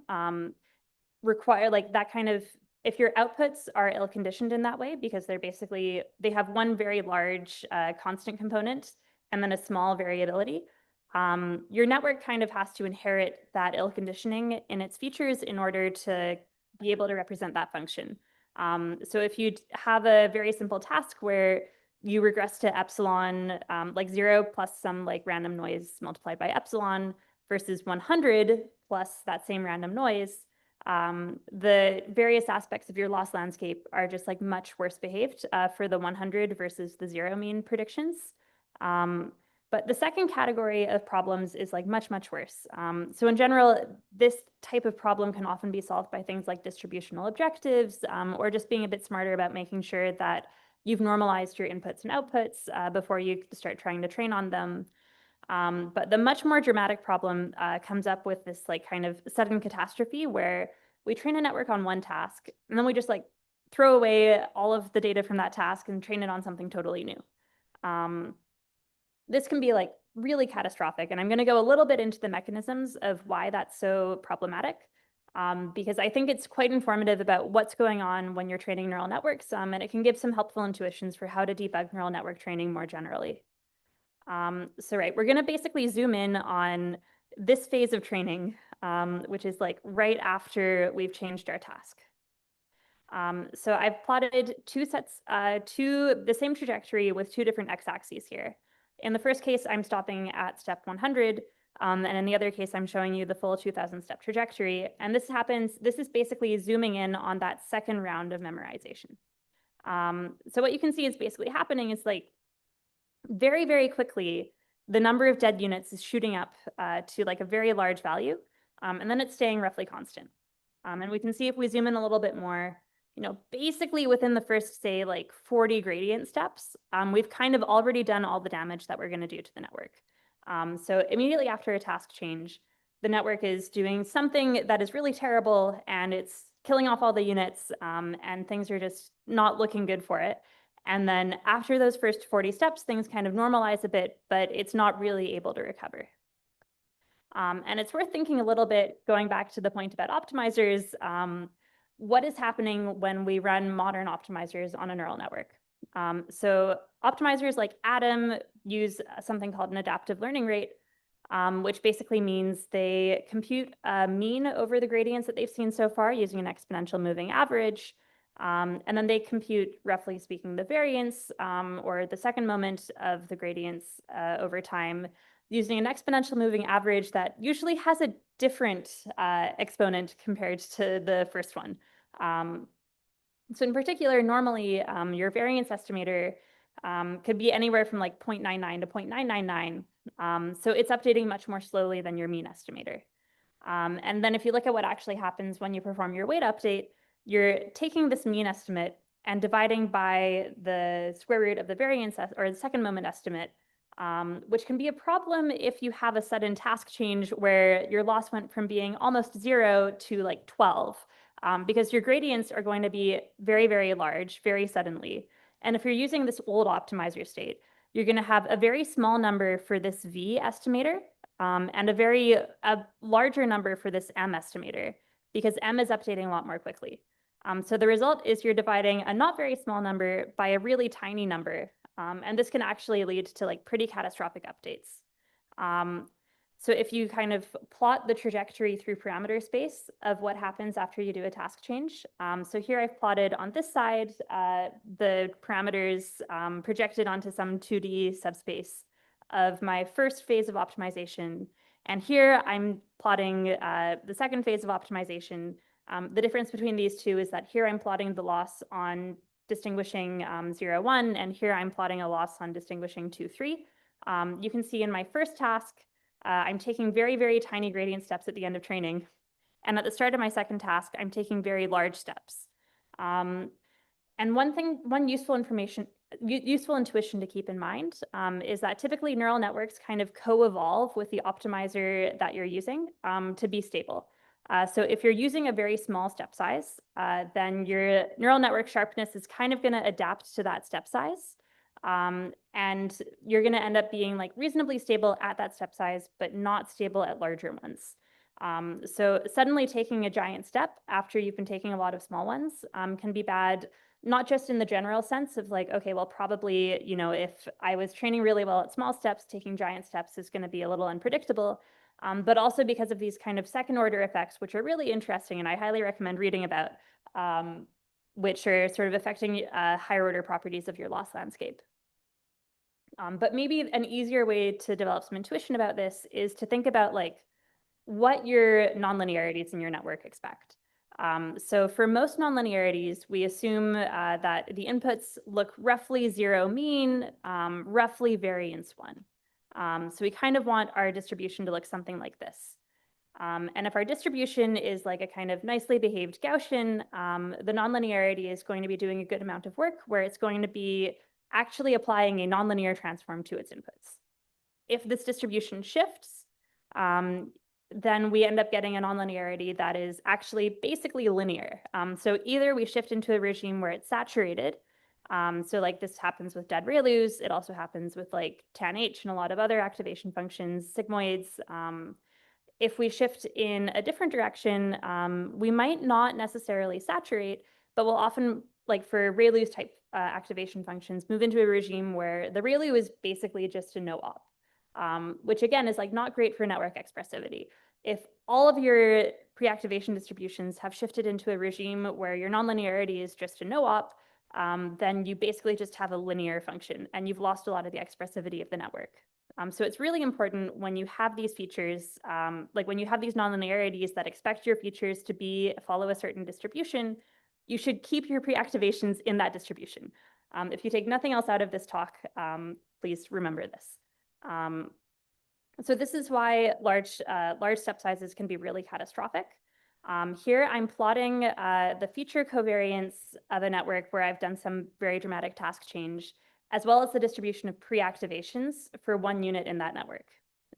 require like that kind of, if your outputs are ill-conditioned in that way, because they have one very large constant component and then a small variability, your network kind of has to inherit that ill-conditioning in its features in order to be able to represent that function. So if you have a very simple task where you regress to epsilon, like 0 plus some like random noise multiplied by epsilon versus 100 plus that same random noise, the various aspects of your loss landscape are just like much worse behaved for the 100 versus the 0 mean predictions. But the second category of problems is like much, much worse. So in general, this type of problem can often be solved by things like distributional objectives, or just being a bit smarter about making sure that you've normalized your inputs and outputs before you start trying to train on them. But the much more dramatic problem comes up with this like kind of sudden catastrophe where we train a network on one task and then we just like throw away all of the data from that task and train it on something totally new. This can be like really catastrophic, and I'm going to go a little bit into the mechanisms of why that's so problematic, because I think it's quite informative about what's going on when you're training neural networks, and it can give some helpful intuitions for how to debug neural network training more generally. So right, we're going to basically zoom in on this phase of training, which is like right after we've changed our task. So I've plotted the same trajectory with two different x-axes here. In the first case, I'm stopping at step 100, and in the other case, I'm showing you the full 2000 step trajectory. And this is basically zooming in on that second round of memorization. So what you can see is basically happening is like very, very quickly, the number of dead units is shooting up to like a very large value, and then it's staying roughly constant. And we can see if we zoom in a little bit more, basically within the first, say, like 40 gradient steps, we've kind of already done all the damage that we're going to do to the network. So immediately after a task change, the network is doing something that is really terrible, and it's killing off all the units, and things are just not looking good for it. And then after those first 40 steps, things kind of normalize a bit, but it's not really able to recover. And it's worth thinking a little bit, going back to the point about optimizers, what is happening when we run modern optimizers on a neural network? So optimizers like Adam use something called an adaptive learning rate, which basically means they compute a mean over the gradients that they've seen so far using an exponential moving average. And then they compute, roughly speaking, the variance or the second moment of the gradients over time using an exponential moving average that usually has a different exponent compared to the first one. So in particular, normally your variance estimator could be anywhere from like 0.99 to 0.999. So it's updating much more slowly than your mean estimator. And then if you look at what actually happens when you perform your weight update, you're taking this mean estimate and dividing by the square root of the variance or the second moment estimate, which can be a problem if you have a sudden task change where your loss went from being almost 0 to like 12, because your gradients are going to be very, very large, very suddenly. And if you're using this old optimizer state, you're going to have a very small number for this V estimator and a larger number for this M estimator, because M is updating a lot more quickly. So the result is you're dividing a not very small number by a really tiny number. And this can actually lead to like pretty catastrophic updates. So if you kind of plot the trajectory through parameter space of what happens after you do a task change. So here I've plotted on this side the parameters projected onto some 2D subspace of my first phase of optimization. And here I'm plotting the second phase of optimization. The difference between these two is that here I'm plotting the loss on distinguishing 0, 1, and here I'm plotting a loss on distinguishing 2, 3. You can see in my first task, I'm taking very, very tiny gradient steps at the end of training. And at the start of my second task, I'm taking very large steps. And one useful intuition to keep in mind is that typically neural networks kind of co-evolve with the optimizer that you're using to be stable. So if you're using a very small step size, then your neural network sharpness is kind of going to adapt to that step size. And you're going to end up being like reasonably stable at that step size, but not stable at larger ones. So suddenly taking a giant step after you've been taking a lot of small ones can be bad, not just in the general sense of like, okay, well, probably, you know, if I was training really well at small steps, taking giant steps is going to be a little unpredictable, but also because of these kind of second order effects, which are really interesting and I highly recommend reading about, which are sort of affecting higher order properties of your loss landscape. But maybe an easier way to develop some intuition about this is to think about like what your nonlinearities in your network expect. So for most nonlinearities, we assume that the inputs look roughly 0 mean, roughly variance 1. So we kind of want our distribution to look something like this. And if our distribution is like a kind of nicely behaved Gaussian, the nonlinearity is going to be doing a good amount of work where it's going to be actually applying a nonlinear transform to its inputs. If this distribution shifts, then we end up getting a nonlinearity that is actually basically linear. So either we shift into a regime where it's saturated. So like this happens with dead ReLUs. It also happens with like tan H and a lot of other activation functions, sigmoids. If we shift in a different direction, we might not necessarily saturate, but we'll often, like for ReLUs type activation functions, move into a regime where the ReLU is basically just a no-op. Which again is like not great for network expressivity. If all of your pre-activation distributions have shifted into a regime where your nonlinearity is just a no-op, then you basically just have a linear function and you've lost a lot of the expressivity of the network. So it's really important when you have these features, like when you have these nonlinearities that expect your features to follow a certain distribution, you should keep your pre-activations in that distribution. If you take nothing else out of this talk, please remember this. So this is why large step sizes can be really catastrophic. Here I'm plotting the feature covariance of a network where I've done some very dramatic task change, as well as the distribution of pre-activations for one unit in that network.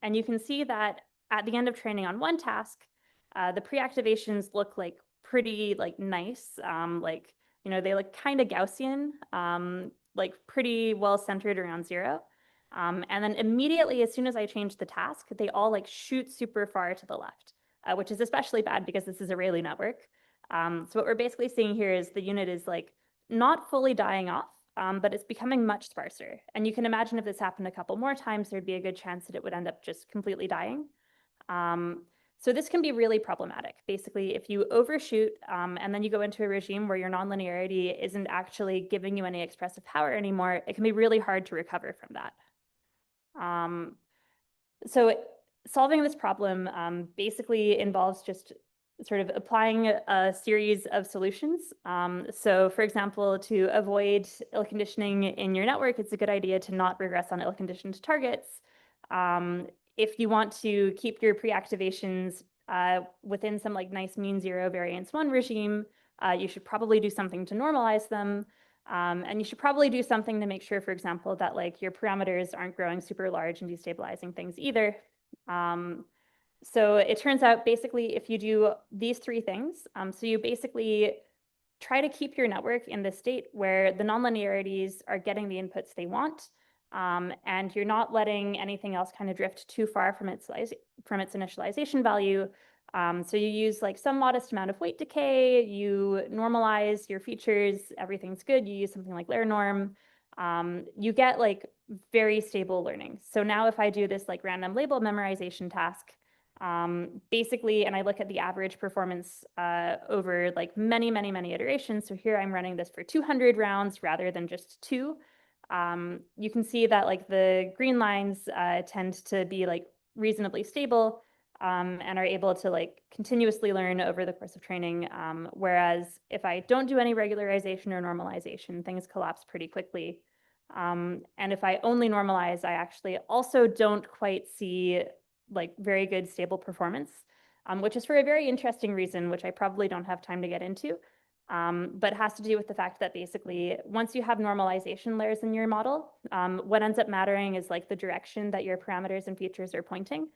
And you can see that at the end of training on one task, the pre-activations look like pretty like nice, like, you know, they look kind of Gaussian, like pretty well centered around 0. And then immediately, as soon as I change the task, they all like shoot super far to the left, which is especially bad because this is a ReLU network. So what we're basically seeing here is the unit is like not fully dying off, but it's becoming much sparser. And you can imagine if this happened a couple more times, there'd be a good chance that it would end up just completely dying. So this can be really problematic. Basically, if you overshoot and then you go into a regime where your nonlinearity isn't actually giving you any expressive power anymore, it can be really hard to recover from that. So solving this problem basically involves just sort of applying a series of solutions. So for example, to avoid ill conditioning in your network, it's a good idea to not regress on ill conditioned targets. If you want to keep your pre-activations within some like nice mean 0 variance 1 regime, you should probably do something to normalize them. And you should probably do something to make sure, for example, that like your parameters aren't growing super large and destabilizing things either. So it turns out basically if you do these 3 things, so you basically try to keep your network in the state where the nonlinearities are getting the inputs they want, and you're not letting anything else kind of drift too far from its initialization value. So you use like some modest amount of weight decay, you normalize your features, everything's good. You use something like layer norm. You get like very stable learning. So now if I do this like random label memorization task, basically, and I look at the average performance over like many iterations. So here I'm running this for 200 rounds rather than just 2. You can see that like the green lines tend to be like reasonably stable. and are able to like continuously learn over the course of training. Whereas if I don't do any regularization or normalization, things collapse pretty quickly. And if I only normalize, I actually also don't quite see like very good stable performance, which is for a very interesting reason, which I probably don't have time to get into, but has to do with the fact that basically once you have normalization layers in your model, what ends up mattering is like the direction that your parameters and features are pointing.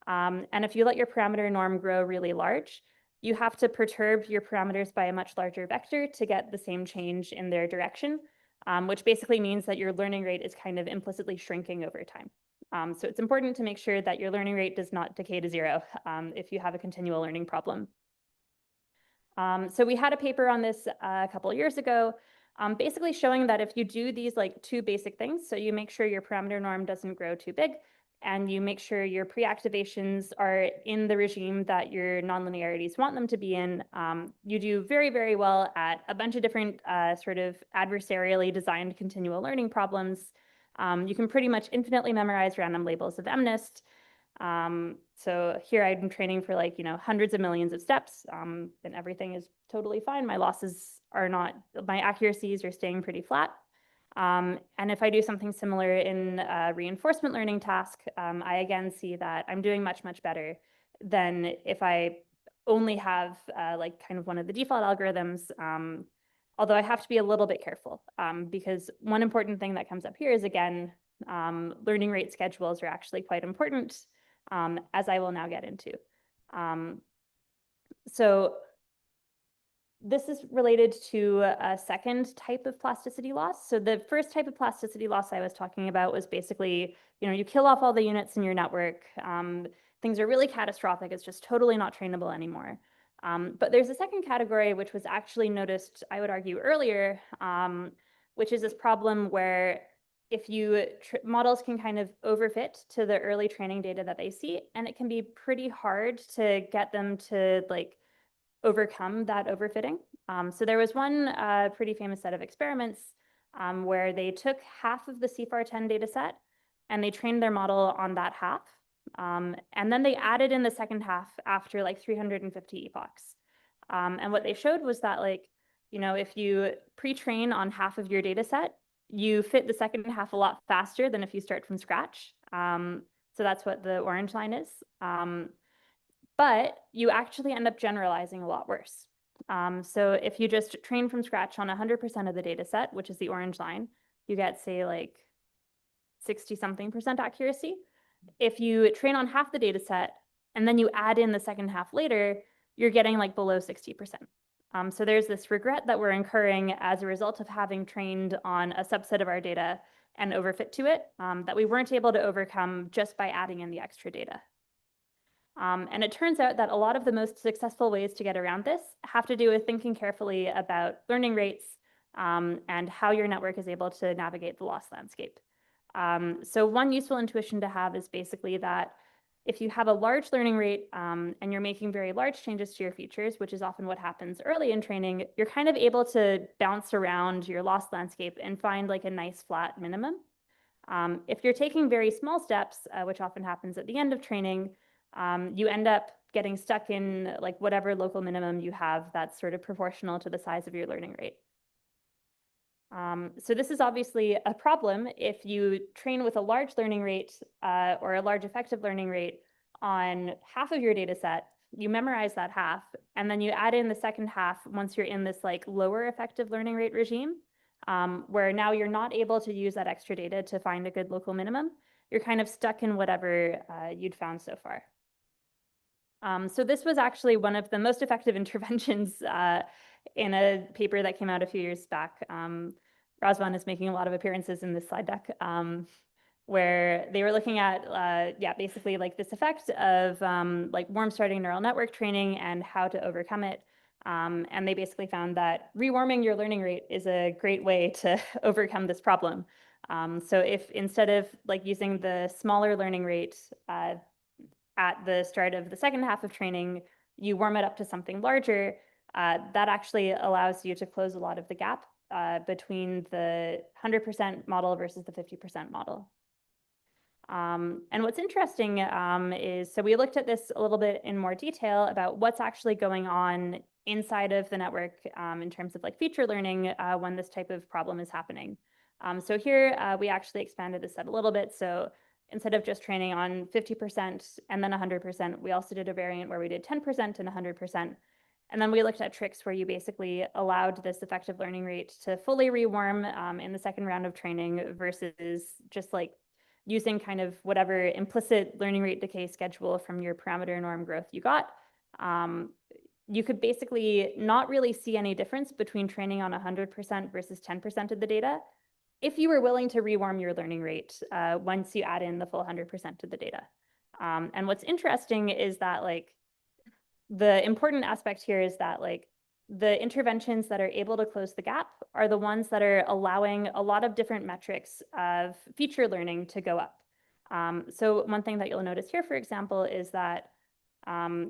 And if you let your parameter norm grow really large, you have to perturb your parameters by a much larger vector to get the same change in their direction, which basically means that your learning rate is kind of implicitly shrinking over time. So it's important to make sure that your learning rate does not decay to zero if you have a continual learning problem. So we had a paper on this a couple of years ago, basically showing that if you do these like two basic things, so you make sure your parameter norm doesn't grow too big, and you make sure your pre-activations are in the regime that your nonlinearities want them to be in, you do very, very well at a bunch of different sort of adversarially designed continual learning problems. You can pretty much infinitely memorize random labels of MNIST. So here I'm training for like, hundreds of millions of steps, and everything is totally fine. My losses are not, my accuracies are staying pretty flat. And if I do something similar in a reinforcement learning task, I again see that I'm doing much, much better than if I only have like kind of one of the default algorithms. Although I have to be a little bit careful because one important thing that comes up here is, again, learning rate schedules are actually quite important, as I will now get into. So this is related to a second type of plasticity loss. So the first type of plasticity loss I was talking about was basically, you kill off all the units in your network. Things are really catastrophic. It's just totally not trainable anymore. But there's a second category, which was actually noticed, I would argue, earlier, which is this problem where if models can kind of overfit to the early training data that they see, and it can be pretty hard to get them to like overcome that overfitting. So there was one pretty famous set of experiments where they took half of the CFAR10 data set and they trained their model on that half. And then they added in the second half after like 350 epochs. And what they showed was that if you pre-train on half of your data set, you fit the second half a lot faster than if you start from scratch. So that's what the orange line is. But you actually end up generalizing a lot worse. So if you just train from scratch on 100% of the data set, which is the orange line, you get, say, like 60-something% accuracy. If you train on half the data set and then you add in the second half later, you're getting like below 60%. So there's this regret that we're incurring as a result of having trained on a subset of our data and overfit to it that we weren't able to overcome just by adding in the extra data. And it turns out that a lot of the most successful ways to get around this have to do with thinking carefully about learning rates and how your network is able to navigate the loss landscape. So one useful intuition to have is basically that if you have a large learning rate and you're making very large changes to your features, which is often what happens early in training, you're kind of able to bounce around your loss landscape and find like a nice flat minimum. If you're taking very small steps, which often happens at the end of training, you end up getting stuck in like whatever local minimum you have that's sort of proportional to the size of your learning rate. So this is obviously a problem if you train with a large learning rate or a large effective learning rate on half of your data set, you memorize that half, and then you add in the second half once you're in this like lower effective learning rate regime, where now you're not able to use that extra data to find a good local minimum. You're kind of stuck in whatever you'd found so far. So this was actually one of the most effective interventions in a paper that came out a few years back. Razvan is making a lot of appearances in this slide deck, where they were looking at, basically like this effect of like warm starting neural network training and how to overcome it. And they basically found that rewarming your learning rate is a great way to overcome this problem. So if instead of like using the smaller learning rate at the start of the second half of training, you warm it up to something larger, that actually allows you to close a lot of the gap between the 100% model versus the 50% model. And what's interesting is, so we looked at this a little bit in more detail about what's actually going on inside of the network in terms of like feature learning when this type of problem is happening. So here we actually expanded this set a little bit. So instead of just training on 50% and then 100%, we also did a variant where we did 10% and 100%. And then we looked at tricks where you basically allowed this effective learning rate to fully rewarm in the second round of training versus just like using kind of whatever implicit learning rate decay schedule from your parameter norm growth you got. You could basically not really see any difference between training on 100% versus 10% of the data if you were willing to rewarm your learning rate once you add in the full 100% of the data. And what's interesting is that like the important aspect here is that like the interventions that are able to close the gap are the ones that are allowing a lot of different metrics of feature learning to go up. So one thing that you'll notice here, for example, is that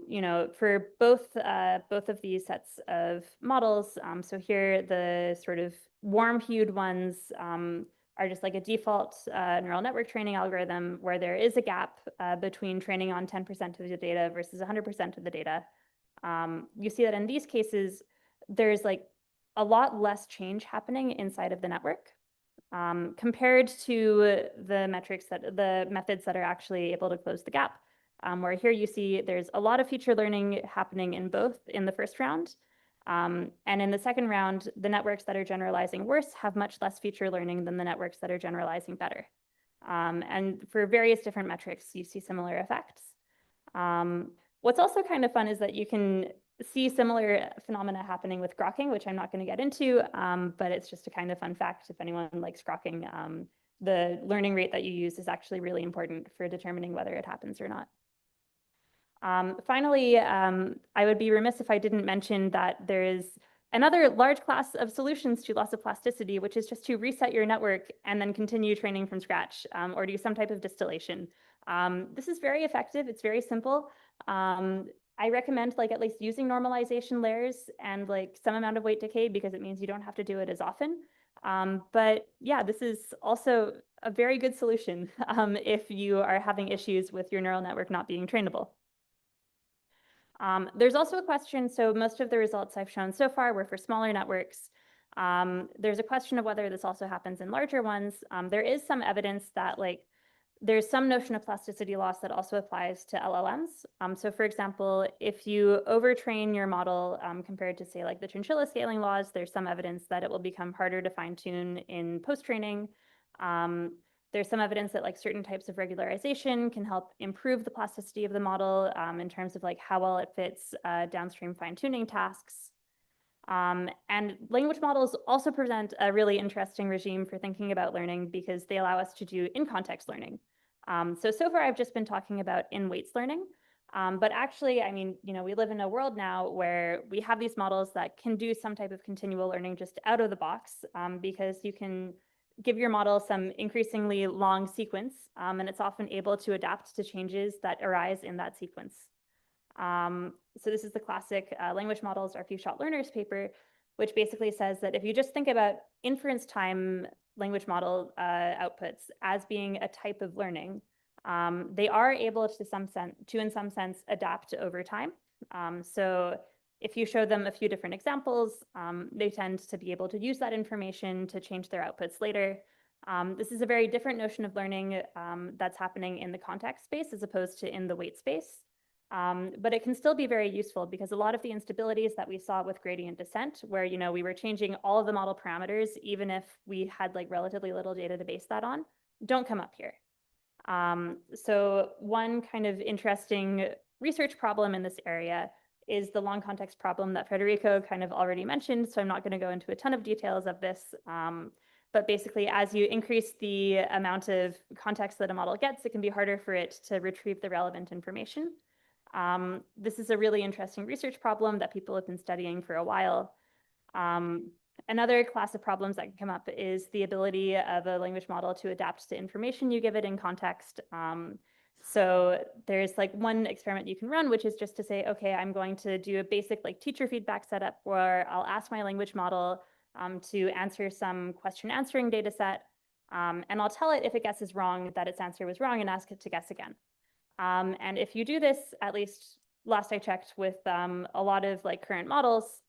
you know, for both of these sets of models, so here the sort of warm-hued ones are just like a default neural network training algorithm where there is a gap between training on 10% of the data versus 100% of the data. You see that in these cases, there's like a lot less change happening inside of the network compared to the methods that are actually able to close the gap. Where here you see there's a lot of feature learning happening in both in the first round. And in the second round, the networks that are generalizing worse have much less feature learning than the networks that are generalizing better. And for various different metrics, you see similar effects. What's also kind of fun is that you can see similar phenomena happening with grokking, which I'm not going to get into, but it's just a kind of fun fact. If anyone likes grokking, the learning rate that you use is actually really important for determining whether it happens or not. Finally, I would be remiss if I didn't mention that there is another large class of solutions to loss of plasticity, which is just to reset your network and then continue training from scratch or do some type of distillation. This is very effective. It's very simple. I recommend like at least using normalization layers and like some amount of weight decay because it means you don't have to do it as often. But yeah, this is also a very good solution if you are having issues with your neural network not being trainable. There's also a question, so most of the results I've shown so far were for smaller networks. There's a question of whether this also happens in larger ones. There is some evidence that like there's some notion of plasticity loss that also applies to LLMs. So for example, if you overtrain your model compared to say like the chinchilla scaling laws, there's some evidence that it will become harder to fine tune in post-training. There's some evidence that like certain types of regularization can help improve the plasticity of the model in terms of like how well it fits downstream fine tuning tasks. And language models also present a really interesting regime for thinking about learning because they allow us to do in-context learning. So far I've just been talking about in-weights learning, but actually, I mean, you know, we live in a world now where we have these models that can do some type of continual learning just out of the box because you can give your model some increasingly long sequence and it's often able to adapt to changes that arise in that sequence. So this is the classic language models are few shot learners paper, which basically says that if you just think about inference time language model outputs as being a type of learning, they are able to in some sense adapt over time. So if you show them a few different examples, they tend to be able to use that information to change their outputs later. This is a very different notion of learning that's happening in the context space as opposed to in the weight space. But it can still be very useful because a lot of the instabilities that we saw with gradient descent, where you know we were changing all of the model parameters, even if we had like relatively little data to base that on, don't come up here. So one kind of interesting research problem in this area is the long context problem that Federico kind of already mentioned. So I'm not going to go into a ton of details of this. But basically, as you increase the amount of context that a model gets, it can be harder for it to retrieve the relevant information. This is a really interesting research problem that people have been studying for a while. Another class of problems that can come up is the ability of a language model to adapt to information you give it in context. So there's like one experiment you can run, which is just to say, okay, I'm going to do a basic like teacher feedback setup where I'll ask my language model to answer some question answering data set. And I'll tell it if it guesses wrong that its answer was wrong and ask it to guess again. And if you do this, at least last I checked with a lot of like current models,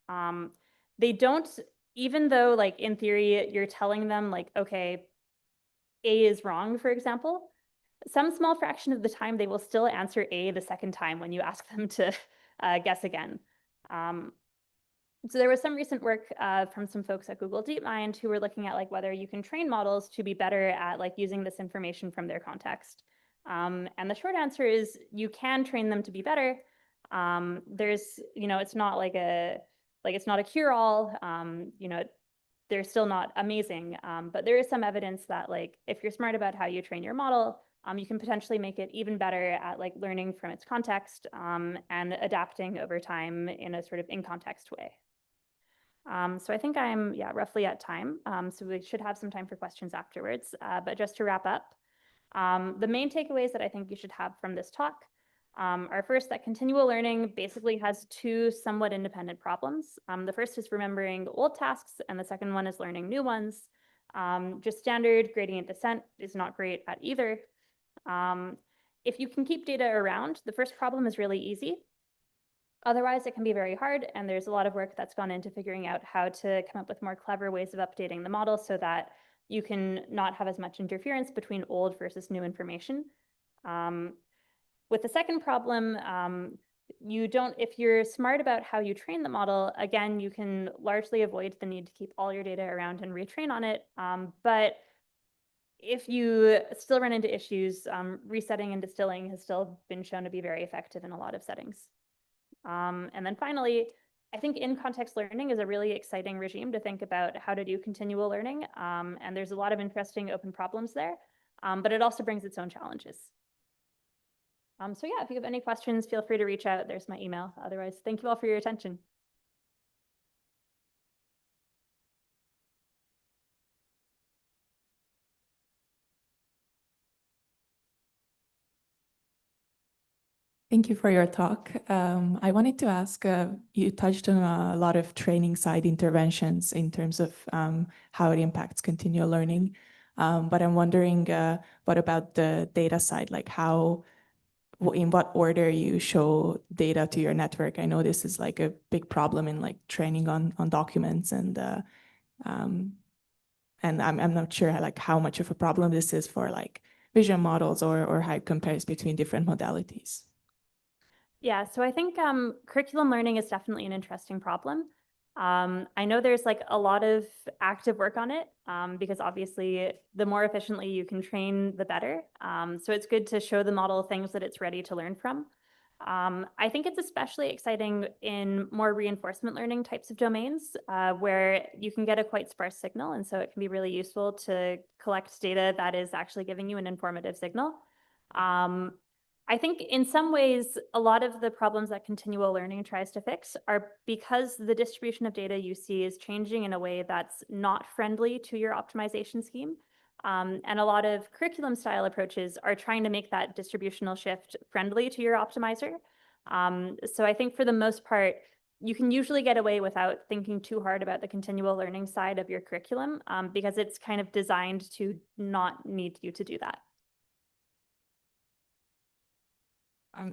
they don't, even though like in theory, you're telling them like, okay, A is wrong, for example, some small fraction of the time, they will still answer A the second time when you ask them to guess again. So there was some recent work from some folks at Google DeepMind who were looking at like whether you can train models to be better at like using this information from their context. And the short answer is you can train them to be better. There's, it's not like it's not a cure-all. They're still not amazing, but there is some evidence that like if you're smart about how you train your model, you can potentially make it even better at like learning from its context and adapting over time in a sort of in-context way. So I think I'm roughly at time. So we should have some time for questions afterwards. But just to wrap up, the main takeaways that I think you should have from this talk are first that continual learning basically has two somewhat independent problems. The first is remembering old tasks, and the second one is learning new ones. Just standard gradient descent is not great at either. If you can keep data around, the first problem is really easy. Otherwise, it can be very hard, and there's a lot of work that's gone into figuring out how to come up with more clever ways of updating the model so that you can not have as much interference between old versus new information. With the second problem, if you're smart about how you train the model, again, you can largely avoid the need to keep all your data around and retrain on it. But if you still run into issues, resetting and distilling has still been shown to be very effective in a lot of settings. And then finally, I think in-context learning is a really exciting regime to think about how to do continual learning. And there's a lot of interesting open problems there, but it also brings its own challenges. So yeah, if you have any questions, feel free to reach out. There's my email. Otherwise, thank you all for your attention. Thank you for your talk. I wanted to ask, you touched on a lot of training side interventions in terms of how it impacts continual learning. But I'm wondering, what about the data side? Like in what order you show data to your network? I know this is like a big problem in like training on documents, and I'm not sure like how much of a problem this is for like vision models or how it compares between different modalities. Yeah, so I think curriculum learning is definitely an interesting problem. I know there's like a lot of active work on it because obviously the more efficiently you can train, the better. So it's good to show the model things that it's ready to learn from. I think it's especially exciting in more reinforcement learning types of domains where you can get a quite sparse signal. And so it can be really useful to collect data that is actually giving you an informative signal. I think in some ways, a lot of the problems that continual learning tries to fix are because the distribution of data you see is changing in a way that's not friendly to your optimization scheme. And a lot of curriculum style approaches are trying to make that distributional shift friendly to your optimizer. So I think for the most part, you can usually get away without thinking too hard about the continual learning side of your curriculum because it's kind of designed to not need you to do that.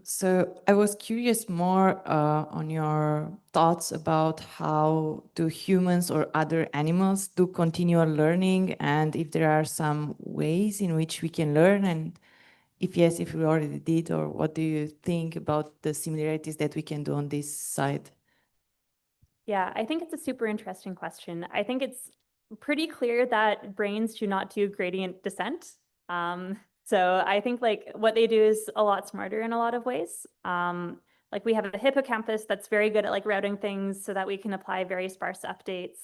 So I was curious more on your thoughts about how do humans or other animals do continual learning, and if there are some ways in which we can learn, and if yes, if we already did, or what do you think about the similarities that we can do on this side? Yeah, I think it's a super interesting question. I think it's pretty clear that brains do not do gradient descent. So I think like what they do is a lot smarter in a lot of ways. Like we have a hippocampus that's very good at like routing things so that we can apply very sparse updates.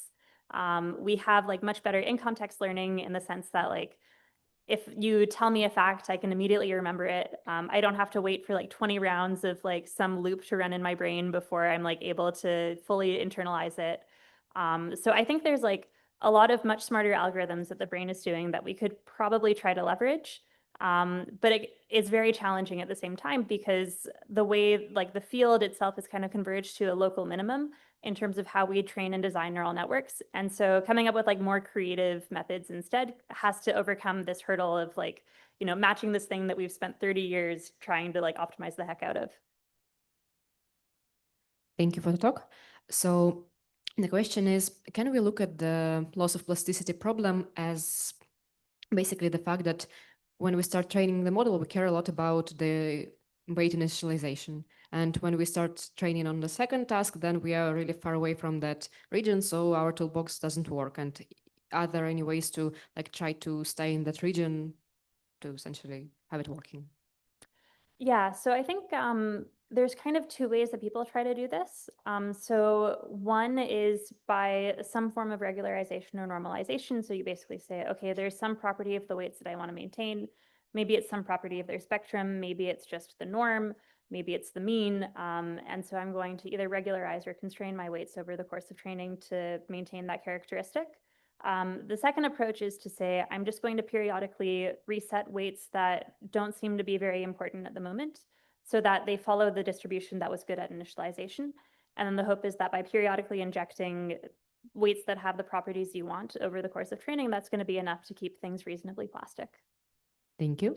We have like much better in-context learning in the sense that like if you tell me a fact, I can immediately remember it. I don't have to wait for like 20 rounds of like some loop to run in my brain before I'm like able to fully internalize it. So I think there's like a lot of much smarter algorithms that the brain is doing that we could probably try to leverage. But it's very challenging at the same time because the way like the field itself is kind of converged to a local minimum in terms of how we train and design neural networks. And so coming up with like more creative methods instead has to overcome this hurdle of like, you know, matching this thing that we've spent 30 years trying to like optimize the heck out of. Thank you for the talk. So the question is, can we look at the loss of plasticity problem as basically the fact that when we start training the model, we care a lot about the weight initialization. And when we start training on the second task, then we are really far away from that region, so our toolbox doesn't work. And are there any ways to like try to stay in that region to essentially have it working? Yeah, so I think there's kind of two ways that people try to do this. So one is by some form of regularization or normalization. So you basically say, okay, there's some property of the weights that I want to maintain. Maybe it's some property of their spectrum. Maybe it's just the norm. Maybe it's the mean. And so I'm going to either regularize or constrain my weights over the course of training to maintain that characteristic. The second approach is to say, I'm just going to periodically reset weights that don't seem to be very important at the moment so that they follow the distribution that was good at initialization. And then the hope is that by periodically injecting weights that have the properties you want over the course of training, that's going to be enough to keep things reasonably plastic. Thank you.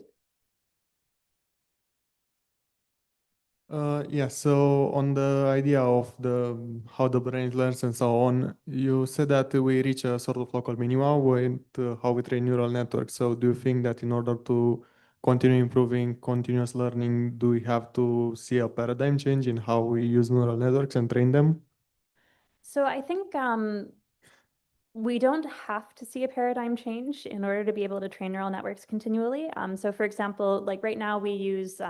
Yeah, so on the idea of how the brain learns and so on, you said that we reach a sort of local minima with how we train neural networks. So do you think that in order to continue improving continuous learning, do we have to see a paradigm change in how we use neural networks and train them? So I think we don't have to see a paradigm change in order to be able to train neural networks continually. So for example, like right now we use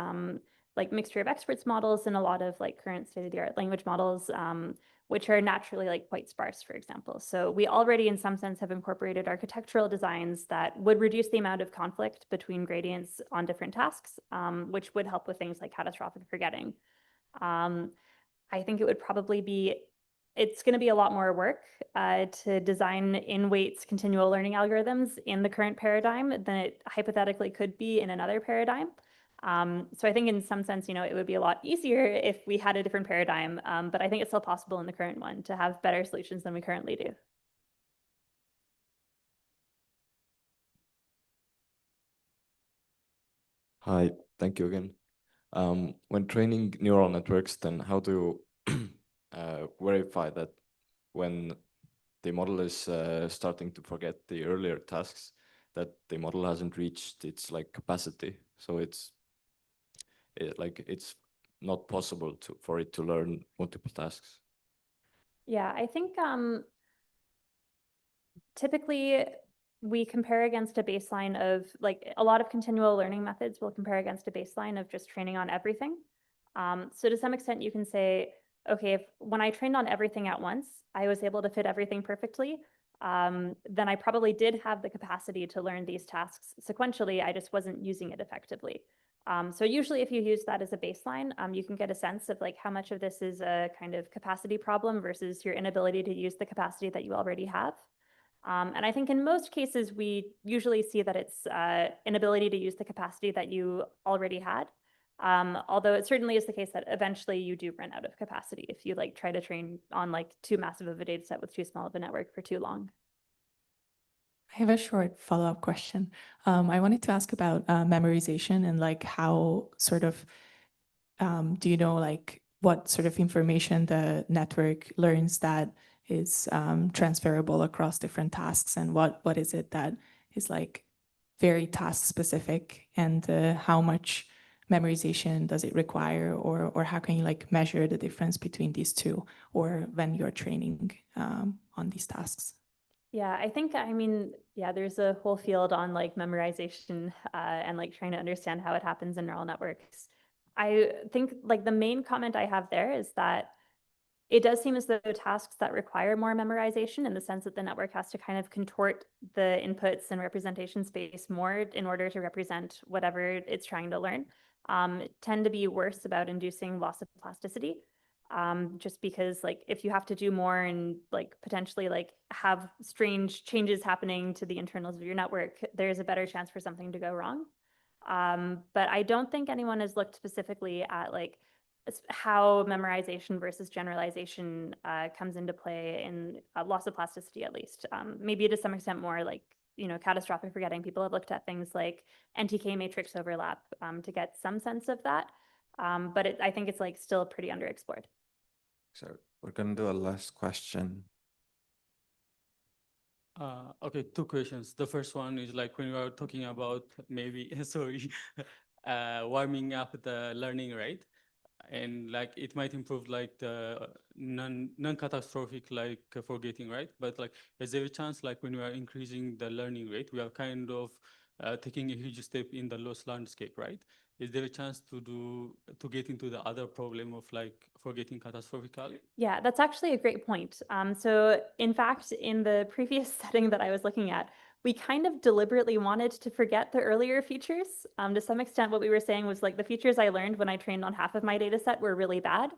like mixture of experts models and a lot of like current state-of-the-art language models, which are naturally like quite sparse, for example. So we already in some sense have incorporated architectural designs that would reduce the amount of conflict between gradients on different tasks, which would help with things like catastrophic forgetting. I think it would probably be, it's going to be a lot more work to design in weights continual learning algorithms in the current paradigm than it hypothetically could be in another paradigm. So I think in some sense, you know, it would be a lot easier if we had a different paradigm, but I think it's still possible in the current one to have better solutions than we currently do. Hi, thank you again. When training neural networks, then how do you verify that when the model is starting to forget the earlier tasks, that the model hasn't reached its like capacity? So it's not possible for it to learn multiple tasks. Yeah, I think typically we compare against a baseline of like a lot of continual learning methods will compare against a baseline of just training on everything. So to some extent you can say, okay, when I trained on everything at once, I was able to fit everything perfectly. Then I probably did have the capacity to learn these tasks sequentially. I just wasn't using it effectively. So usually if you use that as a baseline, you can get a sense of like how much of this is a kind of capacity problem versus your inability to use the capacity that you already have. And I think in most cases, we usually see that it's inability to use the capacity that you already had. Although it certainly is the case that eventually you do run out of capacity if you like try to train on like too massive of a data set with too small of a network for too long. I have a short follow-up question. I wanted to ask about memorization and like how sort of, do you know like what sort of information the network learns that is transferable across different tasks, and what is it that is like very task specific, and how much memorization does it require, or how can you like measure the difference between these two, or when you're training on these tasks? Yeah, I think, I mean, yeah, there's a whole field on like memorization and like trying to understand how it happens in neural networks. I think like the main comment I have there is that it does seem as though tasks that require more memorization, in the sense that the network has to kind of contort the inputs and representation space more in order to represent whatever it's trying to learn, tend to be worse about inducing loss of plasticity. Just because like if you have to do more and like potentially like have strange changes happening to the internals of your network, there's a better chance for something to go wrong. But I don't think anyone has looked specifically at like how memorization versus generalization comes into play in loss of plasticity, at least. Maybe to some extent more like, catastrophic forgetting. People have looked at things like NTK matrix overlap to get some sense of that. But I think it's like still pretty underexplored. So we're going to do a last question. Okay, two questions. The first one is like when you are talking about maybe, sorry, warming up the learning rate, and like it might improve like the non-catastrophic like forgetting, right? But like, is there a chance like when we are increasing the learning rate, we are kind of taking a huge step in the loss landscape, right? Is there a chance to get into the other problem of like forgetting catastrophically? Yeah, that's actually a great point. So in fact, in the previous setting that I was looking at, we kind of deliberately wanted to forget the earlier features. To some extent, what we were saying was like the features I learned when I trained on half of my data set were really bad.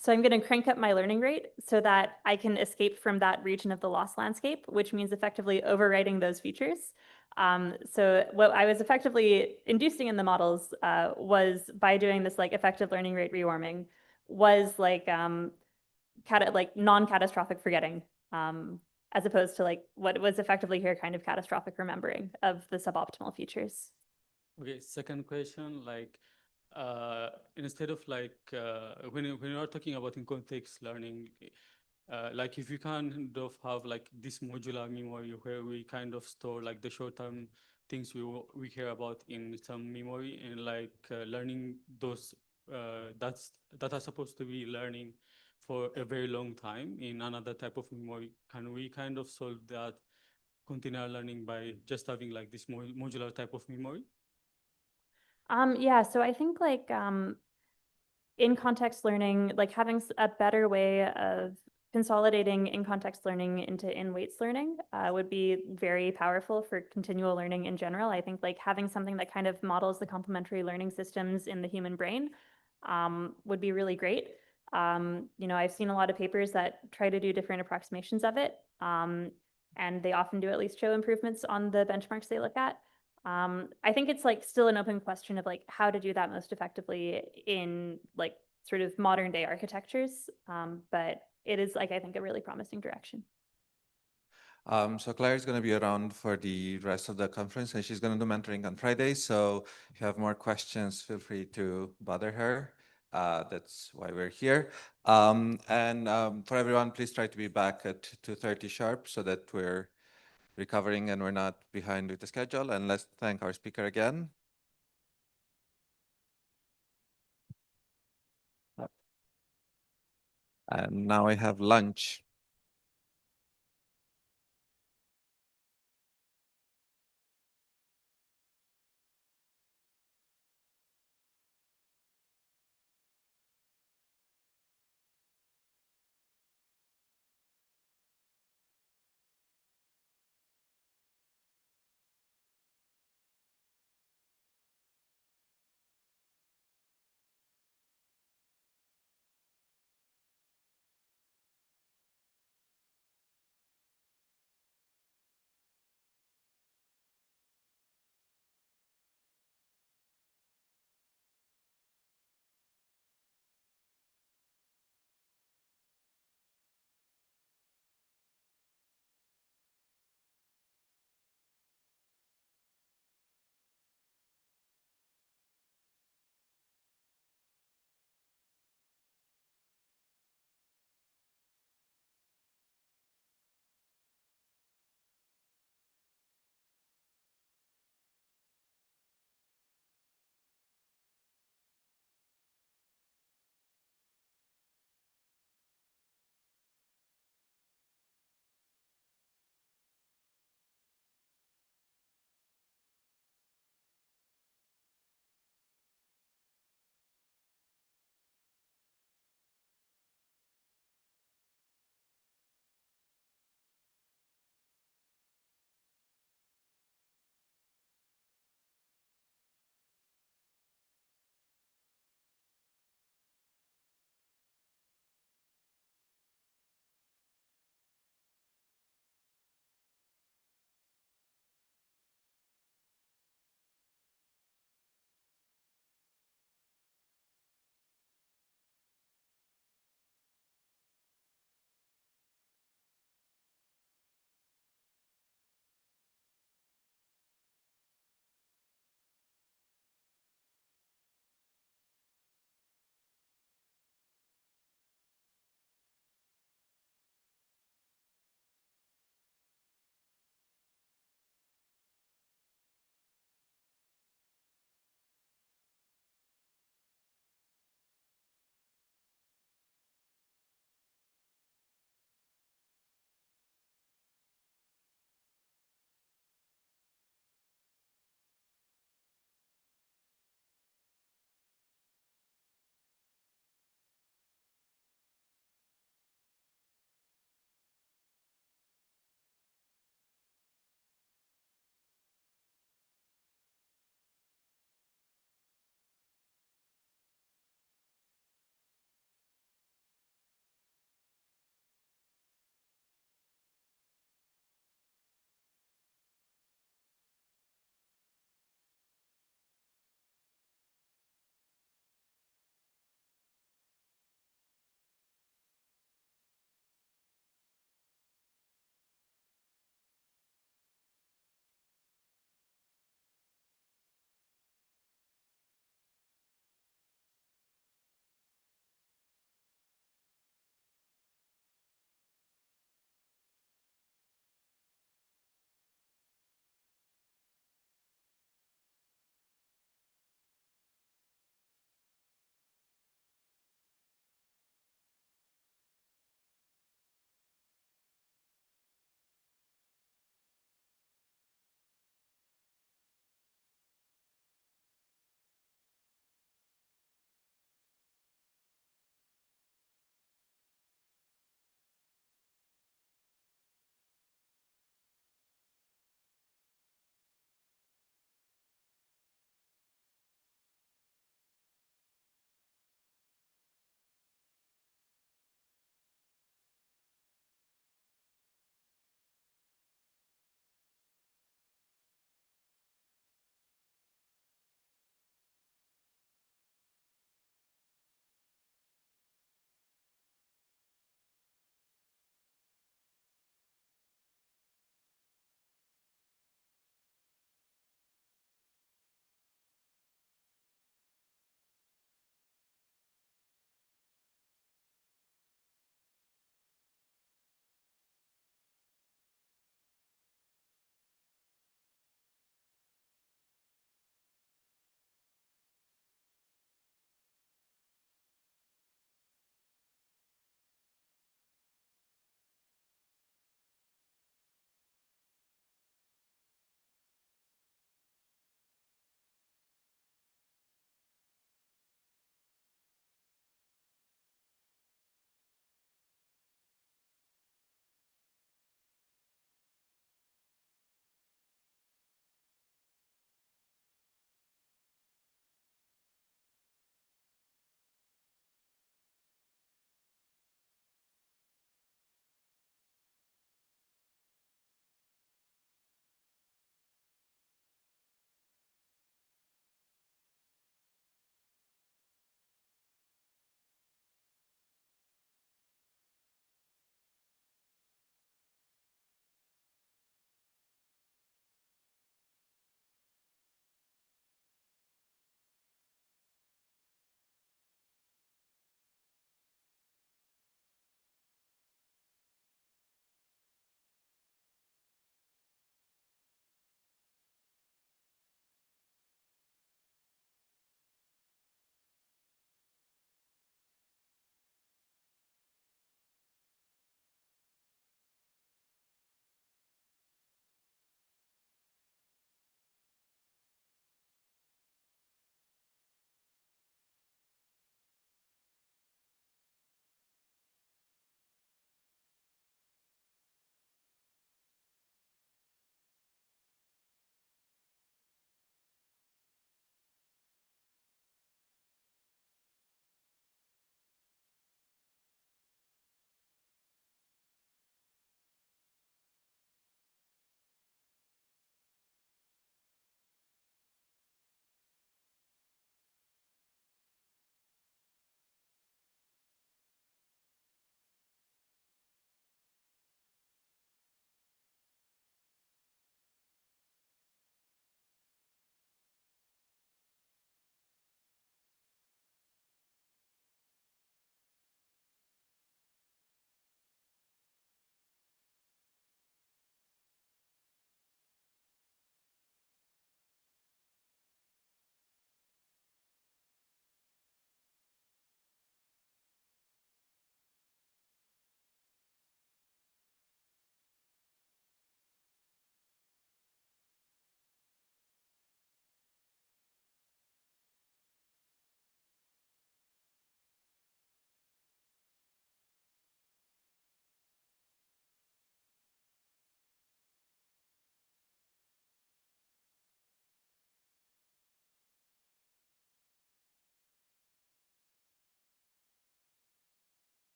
So I'm going to crank up my learning rate so that I can escape from that region of the loss landscape, which means effectively overwriting those features. So what I was effectively inducing in the models was by doing this like effective learning rate rewarming was like non-catastrophic forgetting, as opposed to like what was effectively here kind of catastrophic remembering of the suboptimal features. Okay, second question, like instead of like when you are talking about in context learning, like if you kind of have like this modular memory where we kind of store like the short-term things we care about in some memory, and like learning those that are supposed to be learning for a very long time in another type of memory, can we kind of solve that continual learning by just having like this modular type of memory? Yeah, so I think like in context learning, like having a better way of consolidating in context learning into in weights learning would be very powerful for continual learning in general. I think like having something that kind of models the complementary learning systems in the human brain would be really great. I've seen a lot of papers that try to do different approximations of it, and they often do at least show improvements on the benchmarks they look at. I think it's like still an open question of like how to do that most effectively in like sort of modern day architectures. But it is like, I think, a really promising direction. So Claire is going to be around for the rest of the conference, and she's going to do mentoring on Friday. So if you have more questions, feel free to bother her. That's why we're here. For everyone, please try to be back at 2:30 sharp so that we're recovering and we're not behind with the schedule. And let's thank our speaker again. And now I have lunch.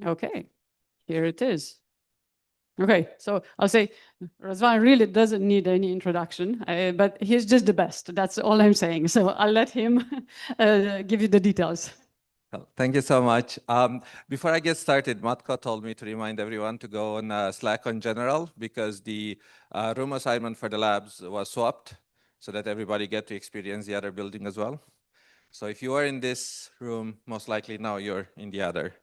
Okay, here it is. Okay, so I'll say Razvan really doesn't need any introduction, but he's just the best. That's all I'm saying. So I'll let him give you the details. Well, thank you so much. Before I get started, Matko told me to remind everyone to go on Slack on general because the room assignment for the labs was swapped so that everybody get to experience the other building as well. So if you are in this room, most likely now you're in the other.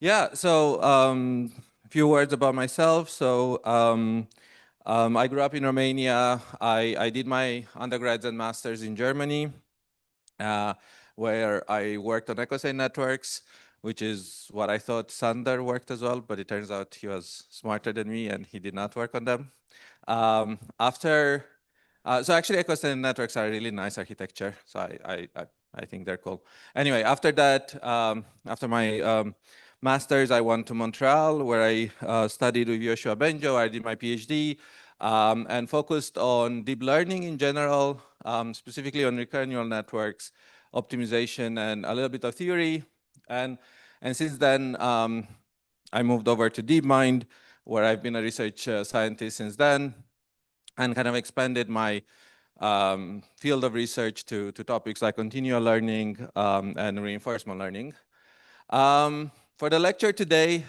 Yeah, so a few words about myself. So I grew up in Romania. I did my undergrads and masters in Germany, where I worked on ecosystem networks, which is what I thought Sander worked as well, but it turns out he was smarter than me and he did not work on them. So actually ecosystem networks are a really nice architecture. So I think they're cool. Anyway, after that, after my master's, I went to Montreal where I studied with Yoshua Benjo. I did my PhD and focused on deep learning in general, specifically on recurrent neural networks, optimization, and a little bit of theory. And since then, I moved over to DeepMind, where I've been a research scientist since then, and kind of expanded my field of research to topics like continual learning and reinforcement learning. For the lecture today,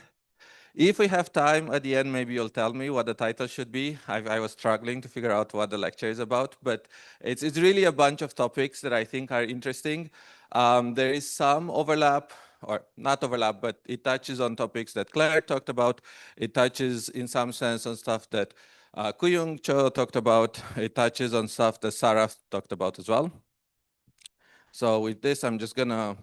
if we have time at the end, maybe you'll tell me what the title should be. I was struggling to figure out what the lecture is about, but it's really a bunch of topics that I think are interesting. There is some overlap, or not overlap, but it touches on topics that Claire talked about. It touches in some sense on stuff that Kuyung Cho talked about. It touches on stuff that Sarah talked about as well. So with this, I'm just gonna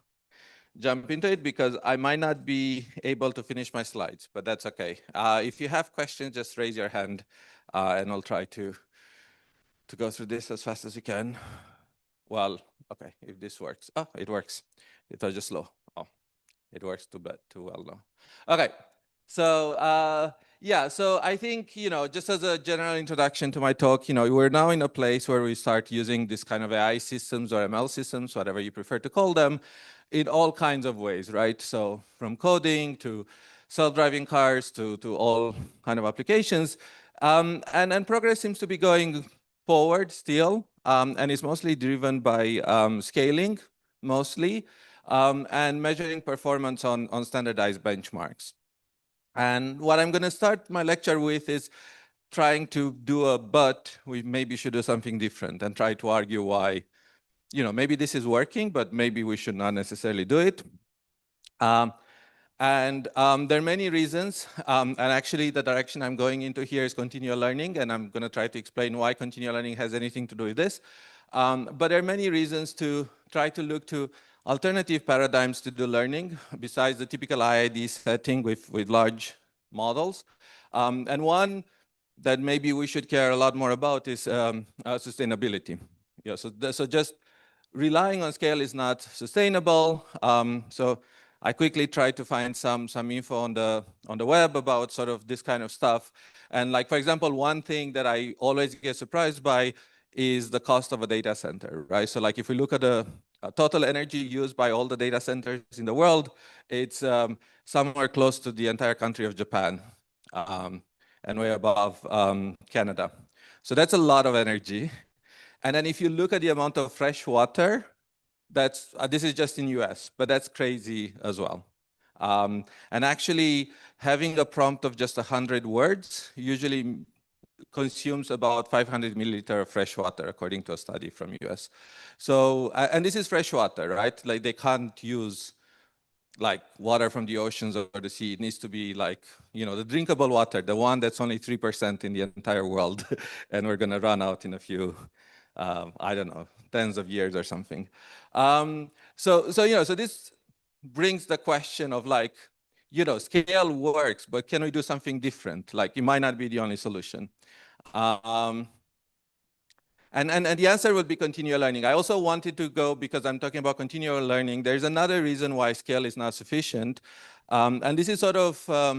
jump into it because I might not be able to finish my slides, but that's okay. If you have questions, just raise your hand and I'll try to go through this as fast as we can. Well, okay, if this works. Oh, it works. It was just slow. Oh, it works too well now. Okay, so yeah, so I think, just as a general introduction to my talk, we're now in a place where we start using this kind of AI systems or ML systems, whatever you prefer to call them, in all kinds of ways, right? So from coding to self-driving cars to all kind of applications. And progress seems to be going forward still, and it's mostly driven by scaling, mostly, and measuring performance on standardized benchmarks. And what I'm going to start my lecture with is trying to do a but we maybe should do something different and try to argue why, maybe this is working, but maybe we should not necessarily do it. And there are many reasons, and actually the direction I'm going into here is continual learning, and I'm going to try to explain why continual learning has anything to do with this. But there are many reasons to try to look to alternative paradigms to do learning besides the typical IID setting with large models. And one that maybe we should care a lot more about is sustainability. Yeah, so just relying on scale is not sustainable. So I quickly tried to find some info on the web about sort of this kind of stuff. And like, for example, one thing that I always get surprised by is the cost of a data center, right? So like if we look at the total energy used by all the data centers in the world, it's somewhere close to the entire country of Japan and way above Canada. So that's a lot of energy. And then if you look at the amount of fresh water, that's this is just in US, but that's crazy as well. And actually having a prompt of just 100 words usually consumes about 500 milliliter of fresh water, according to a study from US. So, and this is fresh water, right? Like they can't use like water from the oceans or the sea. It needs to be like, the drinkable water, the one that's only 3% in the entire world. And we're gonna run out in a few, I don't know, tens of years or something. So this brings the question of like, scale works, but can we do something different? Like it might not be the only solution. And the answer would be continual learning. I also wanted to go, because I'm talking about continual learning, there's another reason why scale is not sufficient. And this is sort of, I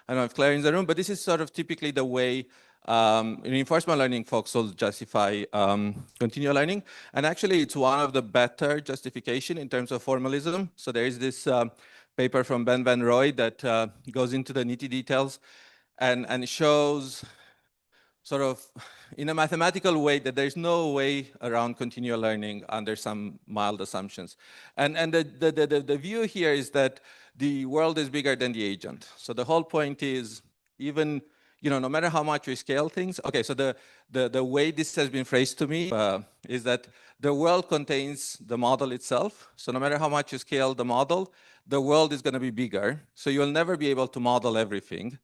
don't know if Claire is in the room, but this is sort of typically the way reinforcement learning folks will justify continual learning. And actually, it's one of the better justification in terms of formalism. So there is this paper from Ben Van Roy that goes into the nitty details and shows sort of in a mathematical way that there's no way around continual learning under some mild assumptions. And the view here is that the world is bigger than the agent. So the whole point is even, no matter how much we scale things, okay, so the way this has been phrased to me is that the world contains the model itself. So no matter how much you scale the model, the world is going to be bigger. So you'll never be able to model everything.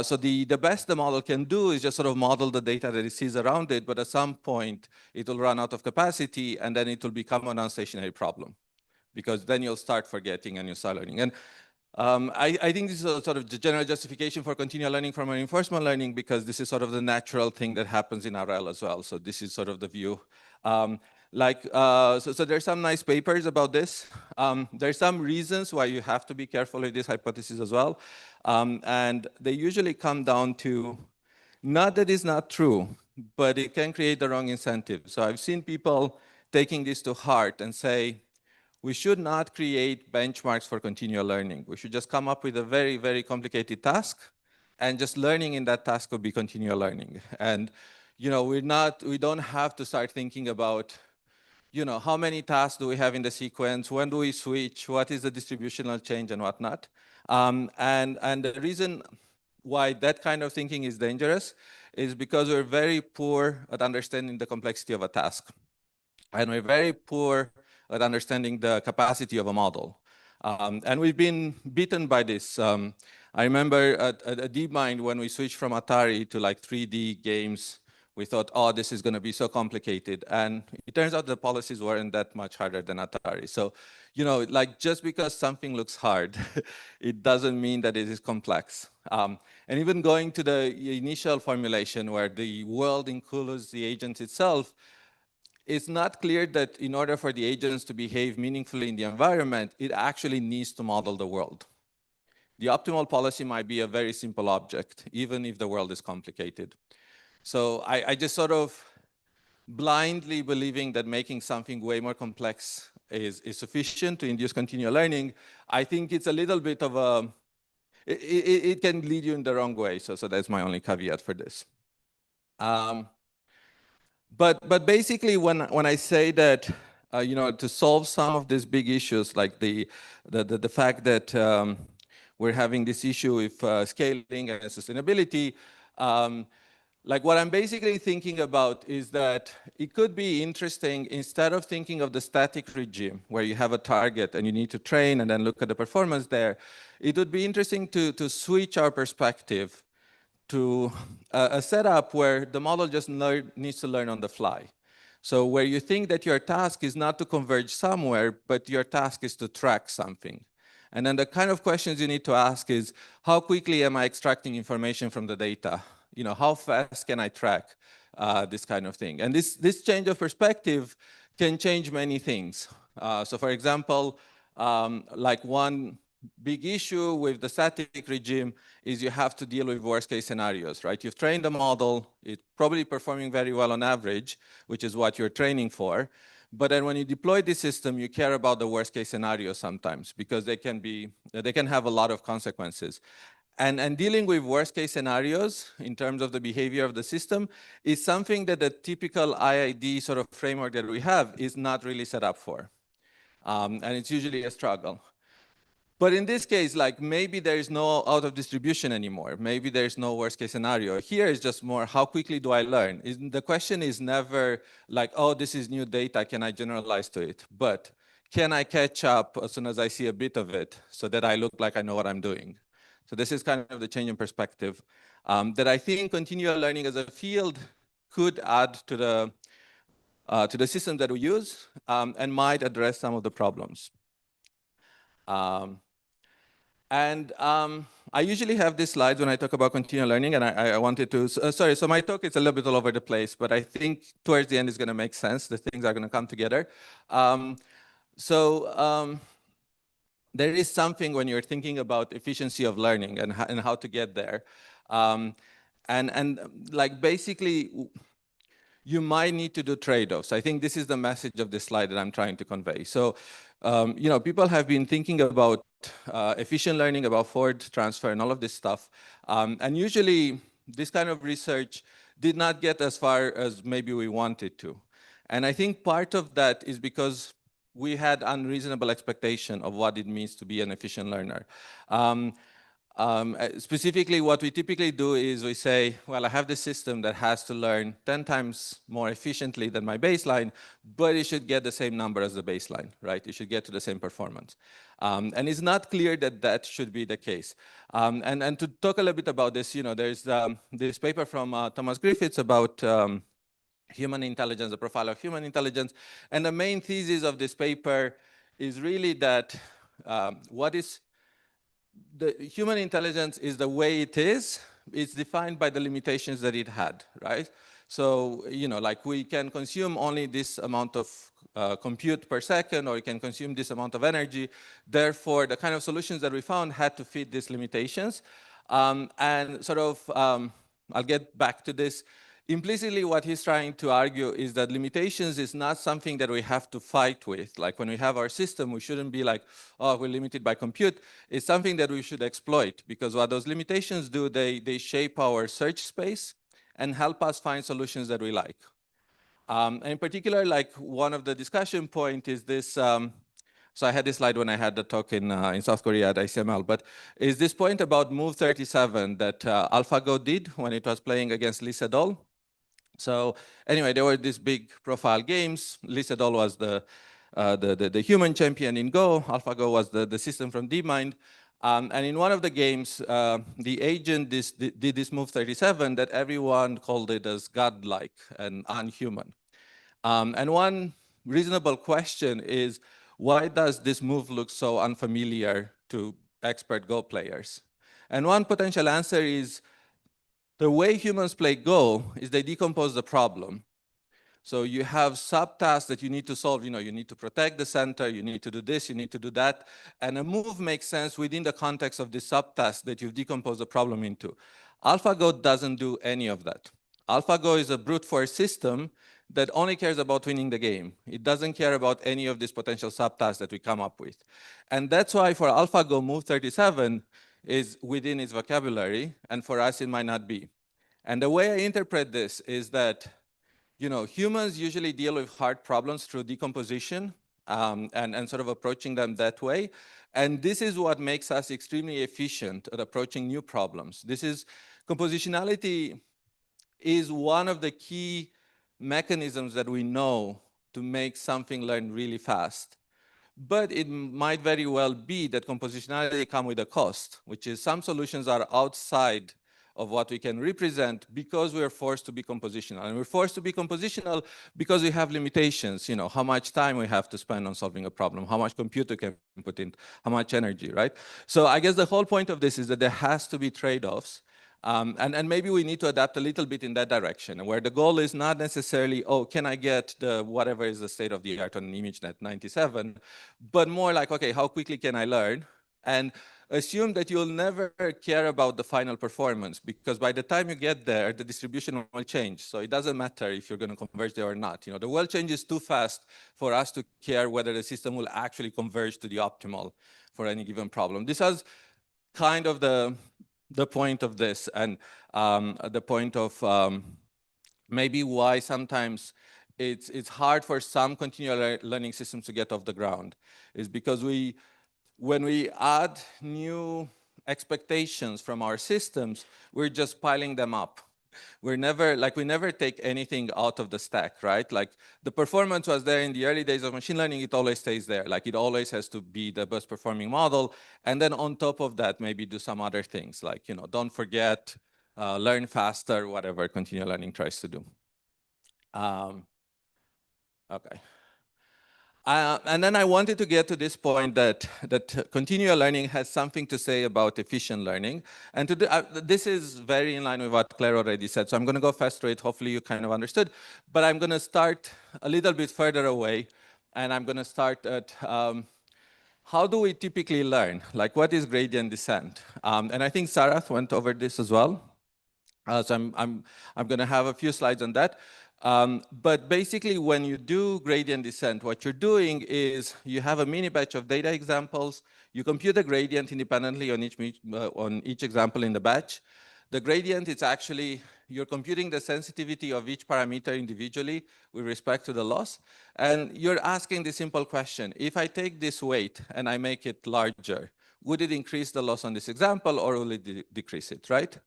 So the best the model can do is just sort of model the data that it sees around it, but at some point it will run out of capacity and then it will become a non-stationary problem because then you'll start forgetting and you'll start learning. And I think this is a sort of the general justification for continual learning from reinforcement learning because this is sort of the natural thing that happens in RL as well. So this is sort of the view. So there's some nice papers about this. There's some reasons why you have to be careful with this hypothesis as well. And they usually come down to, not that it's not true, but it can create the wrong incentive. So I've seen people taking this to heart and say, we should not create benchmarks for continual learning. We should just come up with a very, very complicated task, and just learning in that task will be continual learning. And we don't have to start thinking about, how many tasks do we have in the sequence? When do we switch? What is the distributional change and whatnot? And the reason why that kind of thinking is dangerous is because we're very poor at understanding the complexity of a task. And we're very poor at understanding the capacity of a model. And we've been beaten by this. I remember at DeepMind when we switched from Atari to like 3D games, we thought, oh, this is going to be so complicated. And it turns out the policies weren't that much harder than Atari. So, like just because something looks hard, it doesn't mean that it is complex. And even going to the initial formulation where the world includes the agent itself, it's not clear that in order for the agents to behave meaningfully in the environment, it actually needs to model the world. The optimal policy might be a very simple object, even if the world is complicated. So I just sort of blindly believing that making something way more complex is sufficient to induce continual learning. I think it's a little bit of a, it can lead you in the wrong way. So that's my only caveat for this. But basically, when I say that, to solve some of these big issues, like the fact that we're having this issue with scaling and sustainability, like what I'm basically thinking about is that it could be interesting, instead of thinking of the static regime where you have a target and you need to train and then look at the performance there, it would be interesting to switch our perspective to a setup where the model just needs to learn on the fly. So where you think that your task is not to converge somewhere, but your task is to track something. And then the kind of questions you need to ask is, how quickly am I extracting information from the data? How fast can I track this kind of thing? And this change of perspective can change many things. So for example, like one big issue with the static regime is you have to deal with worst case scenarios, right? You've trained a model, it's probably performing very well on average, which is what you're training for. But then when you deploy the system, you care about the worst case scenarios sometimes because they can have a lot of consequences. And dealing with worst case scenarios in terms of the behavior of the system is something that the typical IID sort of framework that we have is not really set up for. And it's usually a struggle. But in this case, like maybe there is no out of distribution anymore. Maybe there's no worst case scenario. Here is just more, how quickly do I learn? The question is never like, oh, this is new data, can I generalize to it? But can I catch up as soon as I see a bit of it so that I look like I know what I'm doing? So this is kind of the change in perspective that I think continual learning as a field could add to the system that we use and might address some of the problems. I usually have these slides when I talk about continual learning, and I wanted to, sorry, so my talk is a little bit all over the place, but I think towards the end is going to make sense. The things are going to come together. There is something when you're thinking about efficiency of learning and how to get there. And like basically, you might need to do trade-offs. I think this is the message of this slide that I'm trying to convey. So, people have been thinking about efficient learning, about forward transfer, and all of this stuff. And usually, this kind of research did not get as far as maybe we wanted to. And I think part of that is because we had unreasonable expectation of what it means to be an efficient learner. Specifically, what we typically do is we say, well, I have this system that has to learn 10 times more efficiently than my baseline, but it should get the same number as the baseline, right? It should get to the same performance. And it's not clear that that should be the case. And to talk a little bit about this, there's this paper from Thomas Griffiths about human intelligence, the profile of human intelligence. And the main thesis of this paper is really that the human intelligence is the way it is. It's defined by the limitations that it had, right? So, like we can consume only this amount of compute per second, or we can consume this amount of energy. Therefore, the kind of solutions that we found had to fit these limitations. And sort of, I'll get back to this. Implicitly, what he's trying to argue is that limitations is not something that we have to fight with. Like when we have our system, we shouldn't be like, oh, we're limited by compute. It's something that we should exploit, because what those limitations do, they shape our search space and help us find solutions that we like. And in particular, like one of the discussion point is this, so I had this slide when I had the talk in South Korea at EEML, but is this point about move 37 that AlphaGo did when it was playing against Lee Sedol. So anyway, there were these big profile games. Lee Sedol was the human champion in Go. AlphaGo was the system from DeepMind. And in one of the games, the agent did this move 37 that everyone called it as godlike and unhuman. And one reasonable question is, why does this move look so unfamiliar to expert Go players? And one potential answer is, the way humans play Go is they decompose the problem. So you have subtasks that you need to solve. You need to protect the center, you need to do this, you need to do that. And a move makes sense within the context of the subtask that you've decomposed the problem into. AlphaGo doesn't do any of that. AlphaGo is a brute force system that only cares about winning the game. It doesn't care about any of these potential subtasks that we come up with. And that's why for AlphaGo, move 37 is within its vocabulary, and for us, it might not be. And the way I interpret this is that, humans usually deal with hard problems through decomposition and sort of approaching them that way. And this is what makes us extremely efficient at approaching new problems. Compositionality is one of the key mechanisms that we know to make something learn really fast. But it might very well be that compositionality comes with a cost, which is some solutions are outside of what we can represent because we are forced to be compositional. And we're forced to be compositional because we have limitations, how much time we have to spend on solving a problem, how much compute we can put in, how much energy, right? So I guess the whole point of this is that there has to be trade-offs. And maybe we need to adapt a little bit in that direction, where the goal is not necessarily, oh, can I get whatever is the state of the art on ImageNet 97, but more like, okay, how quickly can I learn? And assume that you'll never care about the final performance, because by the time you get there, the distribution will change. So it doesn't matter if you're going to converge there or not. The world changes too fast for us to care whether the system will actually converge to the optimal for any given problem. This is kind of the point of this, and the point of maybe why sometimes it's hard for some continual learning systems to get off the ground, is because when we add new expectations from our systems, we're just piling them up. We never take anything out of the stack, right? Like the performance was there in the early days of machine learning, it always stays there. Like it always has to be the best performing model. And then on top of that, maybe do some other things like, don't forget, learn faster, whatever continual learning tries to do. Okay. And then I wanted to get to this point that continual learning has something to say about efficient learning. And this is very in line with what Claire already said. So I'm going to go fast through it. Hopefully you kind of understood. But I'm going to start a little bit further away. And I'm going to start at how do we typically learn? Like what is gradient descent? And I think Sarath went over this as well. So I'm going to have a few slides on that. But basically, when you do gradient descent, what you're doing is you have a mini batch of data examples. You compute the gradient independently on each example in the batch. The gradient is actually, you're computing the sensitivity of each parameter individually with respect to the loss. And you're asking the simple question, if I take this weight and I make it larger, would it increase the loss on this example or will it decrease it, right?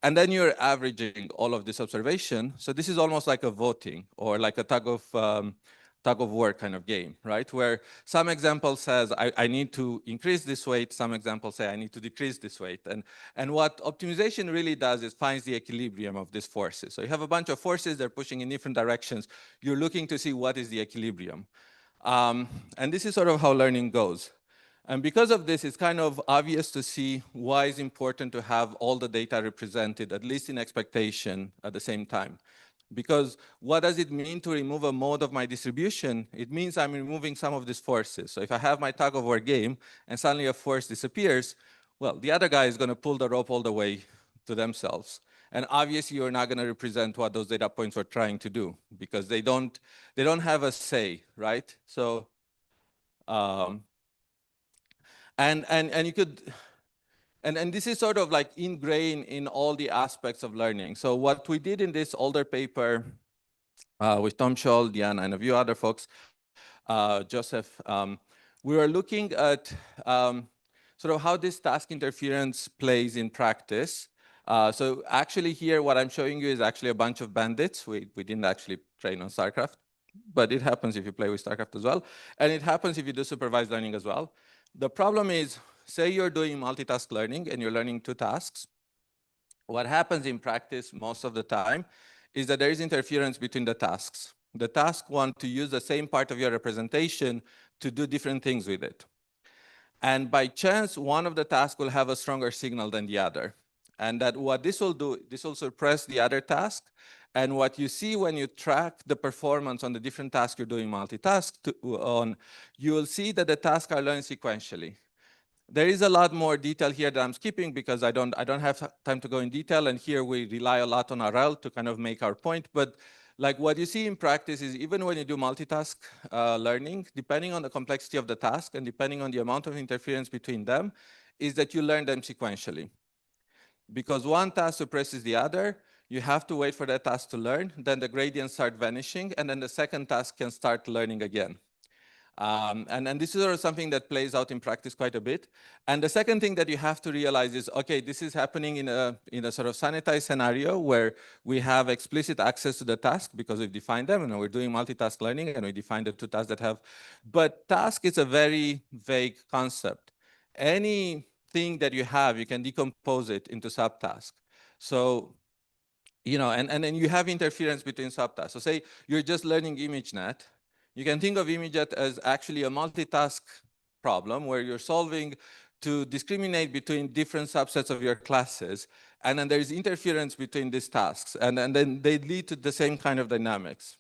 And then you're averaging all of this observation. So this is almost like a voting or like a tug of war kind of game, right? Where some example says, I need to increase this weight. Some examples say, I need to decrease this weight. And what optimization really does is finds the equilibrium of these forces. So you have a bunch of forces, they're pushing in different directions. You're looking to see what is the equilibrium. And this is sort of how learning goes. And because of this, it's kind of obvious to see why it's important to have all the data represented, at least in expectation, at the same time. Because what does it mean to remove a mode of my distribution? It means I'm removing some of these forces. So if I have my tug of war game and suddenly a force disappears, well, the other guy is going to pull the rope all the way to themselves. And obviously, you're not going to represent what those data points are trying to do because they don't have a say, right? So, and you could, and this is sort of like ingrained in all the aspects of learning. So what we did in this older paper with Tom Scholl, Diana, and a few other folks, Joseph, we were looking at sort of how this task interference plays in practice. So actually here, what I'm showing you is actually a bunch of bandits. We didn't actually train on StarCraft, but it happens if you play with StarCraft as well. And it happens if you do supervised learning as well. The problem is, say you're doing multitask learning and you're learning 2 tasks. What happens in practice most of the time is that there is interference between the tasks. The tasks want to use the same part of your representation to do different things with it. And by chance, one of the tasks will have a stronger signal than the other. And that what this will do, this will suppress the other task. And what you see when you track the performance on the different tasks you're doing multitask on, you will see that the tasks are learned sequentially. There is a lot more detail here that I'm skipping because I don't have time to go in detail. And here we rely a lot on RL to kind of make our point. But like what you see in practice is even when you do multitask learning, depending on the complexity of the task and depending on the amount of interference between them, is that you learn them sequentially. Because one task suppresses the other, you have to wait for that task to learn, then the gradients start vanishing, and then the second task can start learning again. And this is sort of something that plays out in practice quite a bit. And the second thing that you have to realize is, okay, this is happening in a sort of sanitized scenario where we have explicit access to the task because we've defined them, and we're doing multitask learning, and we define the 2 tasks that have. But task is a very vague concept. Anything that you have, you can decompose it into subtasks. So, you know, and then you have interference between subtasks. So say you're just learning ImageNet. You can think of ImageNet as actually a multitask problem where you're solving to discriminate between different subsets of your classes. And then there's interference between these tasks. And then they lead to the same kind of dynamics.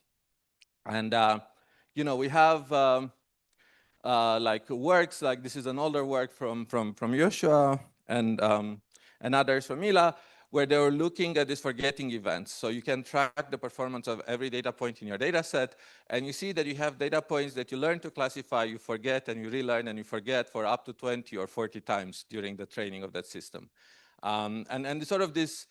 And, you know, we have like works, like this is an older work from Joshua and others from Mila, where they were looking at these forgetting events. So you can track the performance of every data point in your data set, and you see that you have data points that you learn to classify, you forget, and you relearn, and you forget for up to 20 or 40 times during the training of that system. And sort of this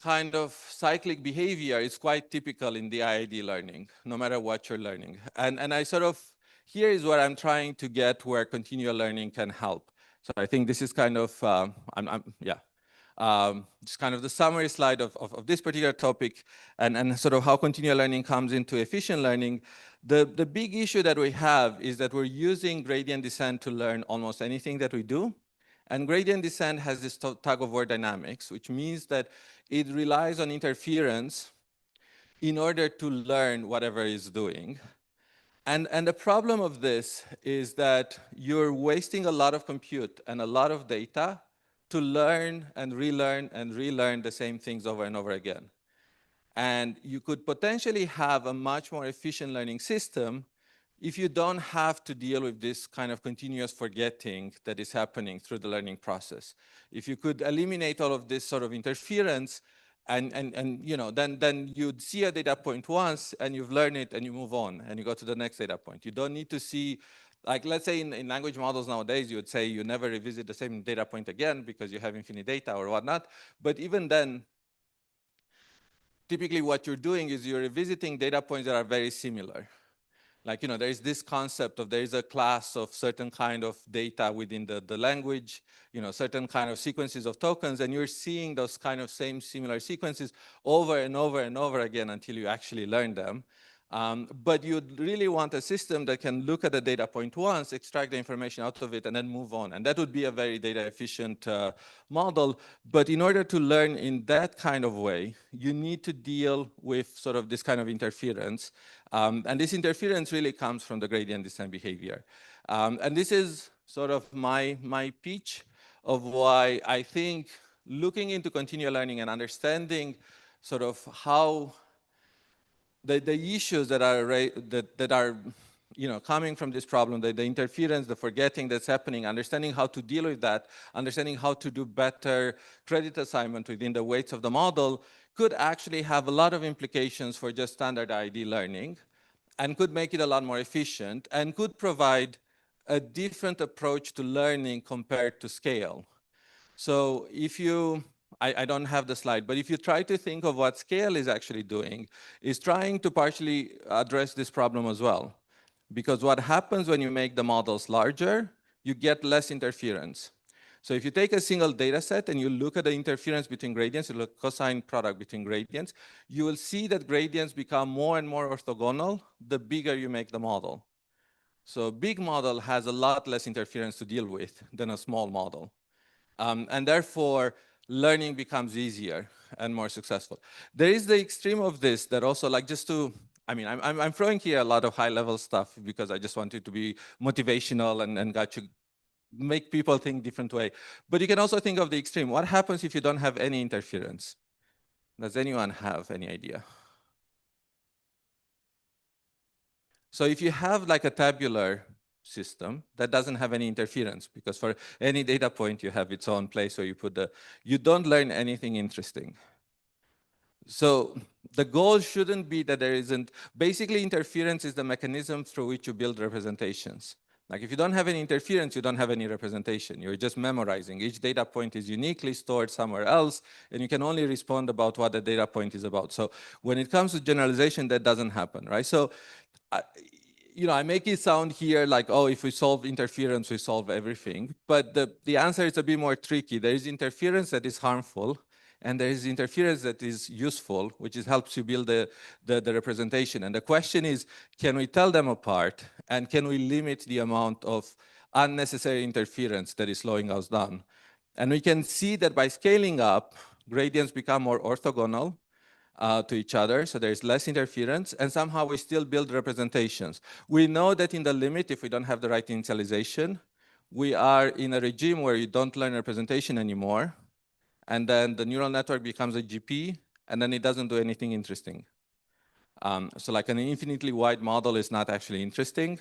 kind of cyclic behavior is quite typical in the IID learning, no matter what you're learning. And I sort of, here is where I'm trying to get where continual learning can help. So I think this is kind of, just kind of the summary slide of this particular topic and sort of how continual learning comes into efficient learning. The big issue that we have is that we're using gradient descent to learn almost anything that we do. And gradient descent has this tug-of-war dynamics, which means that it relies on interference in order to learn whatever it's doing. And the problem of this is that you're wasting a lot of compute and a lot of data to learn and relearn the same things over and over again. And you could potentially have a much more efficient learning system if you don't have to deal with this kind of continuous forgetting that is happening through the learning process. If you could eliminate all of this sort of interference, And you know, then you'd see a data point once and you've learned it and you move on and you go to the next data point. You don't need to see, like, let's say in language models nowadays, you would say you never revisit the same data point again because you have infinite data or whatnot. But even then, typically what you're doing is you're revisiting data points that are very similar. Like, you know, there is this concept of there is a class of certain kind of data within the language, you know, certain kind of sequences of tokens, and you're seeing those kind of same similar sequences over and over and over again until you actually learn them. But you'd really want a system that can look at the data point once, extract the information out of it, and then move on. And that would be a very data efficient model. But in order to learn in that kind of way, you need to deal with sort of this kind of interference. And this interference really comes from the gradient descent behavior. And this is sort of my pitch of why I think looking into continual learning and understanding sort of how the issues that are you know, coming from this problem, the interference, the forgetting that's happening, understanding how to deal with that, understanding how to do better credit assignment within the weights of the model could actually have a lot of implications for just standard ID learning and could make it a lot more efficient and could provide a different approach to learning compared to scale. So if you, I don't have the slide, but if you try to think of what scale is actually doing, is trying to partially address this problem as well. Because what happens when you make the models larger, you get less interference. So if you take a single data set and you look at the interference between gradients, you look cosine product between gradients, you will see that gradients become more and more orthogonal the bigger you make the model. So a big model has a lot less interference to deal with than a small model. And therefore, learning becomes easier and more successful. There is the extreme of this that also, like, just to, I mean, I'm throwing here a lot of high-level stuff because I just want it to be motivational and got you make people think different way. But you can also think of the extreme. What happens if you don't have any interference? Does anyone have any idea? So if you have like a tabular system that doesn't have any interference, because for any data point you have its own place where you put you don't learn anything interesting. So the goal shouldn't be that there isn't, basically interference is the mechanism through which you build representations. Like if you don't have any interference, you don't have any representation. You're just memorizing. Each data point is uniquely stored somewhere else, and you can only respond about what the data point is about. So when it comes to generalization, that doesn't happen, right? So you know, I make it sound here like, oh, if we solve interference, we solve everything. But the answer is a bit more tricky. There is interference that is harmful, and there is interference that is useful, which helps you build the representation. And the question is, can we tell them apart? And can we limit the amount of unnecessary interference that is slowing us down? And we can see that by scaling up, gradients become more orthogonal to each other, so there's less interference, and somehow we still build representations. We know that in the limit, if we don't have the right initialization, we are in a regime where you don't learn representation anymore, and then the neural network becomes a GP, and then it doesn't do anything interesting. So like an infinitely wide model is not actually interesting.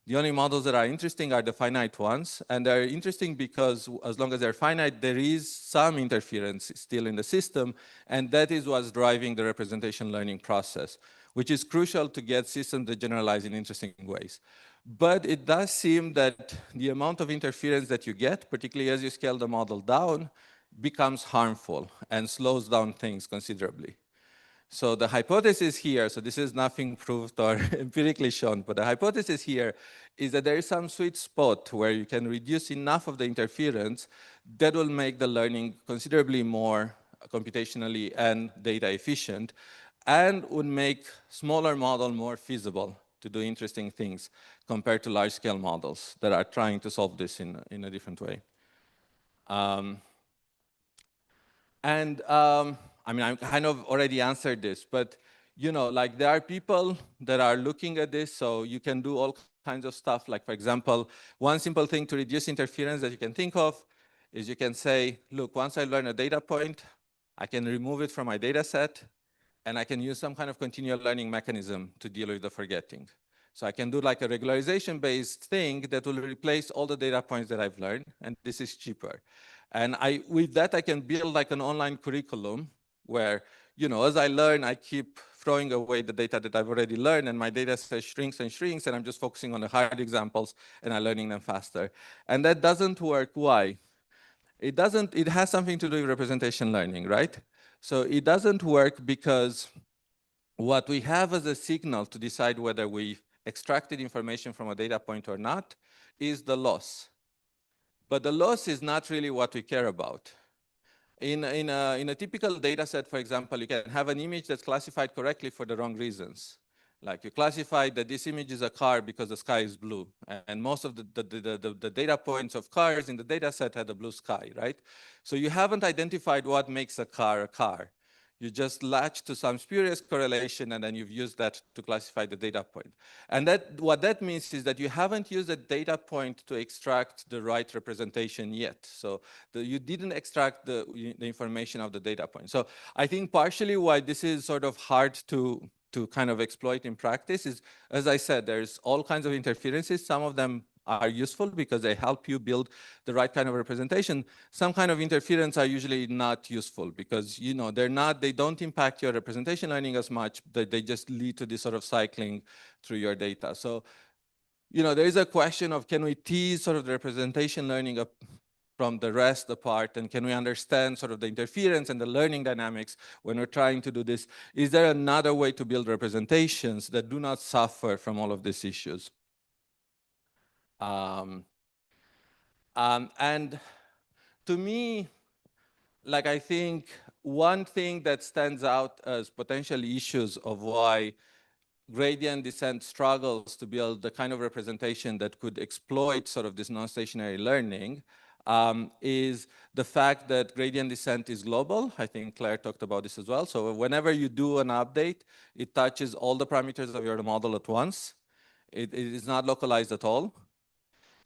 The only models that are interesting are the finite ones, and they're interesting because as long as they're finite, there is some interference still in the system, and that is what's driving the representation learning process, which is crucial to get systems that generalize in interesting ways. But it does seem that the amount of interference that you get, particularly as you scale the model down, becomes harmful and slows down things considerably. So the hypothesis here, so this is nothing proved or empirically shown, but the hypothesis here is that there is some sweet spot where you can reduce enough of the interference that will make the learning considerably more computationally and data efficient, and would make smaller model more feasible to do interesting things compared to large-scale models that are trying to solve this in a different way. I mean, I kind of already answered this, but you know, like there are people that are looking at this, so you can do all kinds of stuff. Like for example, one simple thing to reduce interference that you can think of is you can say, look, once I learn a data point, I can remove it from my data set, and I can use some kind of continual learning mechanism to deal with the forgetting. So I can do like a regularization-based thing that will replace all the data points that I've learned, and this is cheaper. And with that, I can build like an online curriculum where, you know, as I learn, I keep throwing away the data that I've already learned, and my data set shrinks and shrinks, and I'm just focusing on the hard examples, and I'm learning them faster. And that doesn't work. Why? It doesn't, it has something to do with representation learning, right? So it doesn't work because what we have as a signal to decide whether we extracted information from a data point or not is the loss. But the loss is not really what we care about. In a typical data set, for example, you can have an image that's classified correctly for the wrong reasons. Like you classified that this image is a car because the sky is blue. And most of the data points of cars in the data set had a blue sky, right? So you haven't identified what makes a car a car. You just latch to some spurious correlation, and then you've used that to classify the data point. And that, what that means is that you haven't used a data point to extract the right representation yet. So you didn't extract the information of the data point. So I think partially why this is sort of hard to kind of exploit in practice is, as I said, there's all kinds of interferences. Some of them are useful because they help you build the right kind of representation. Some kind of interference are usually not useful because, you know, they don't impact your representation learning as much, they just lead to this sort of cycling through your data. So, you know, there is a question of, can we tease sort of the representation learning up from the rest apart, and can we understand sort of the interference and the learning dynamics when we're trying to do this? Is there another way to build representations that do not suffer from all of these issues? And to me, like, I think one thing that stands out as potential issues of why gradient descent struggles to build the kind of representation that could exploit sort of this non-stationary learning is the fact that gradient descent is global. I think Claire talked about this as well. So whenever you do an update, it touches all the parameters of your model at once. It is not localized at all.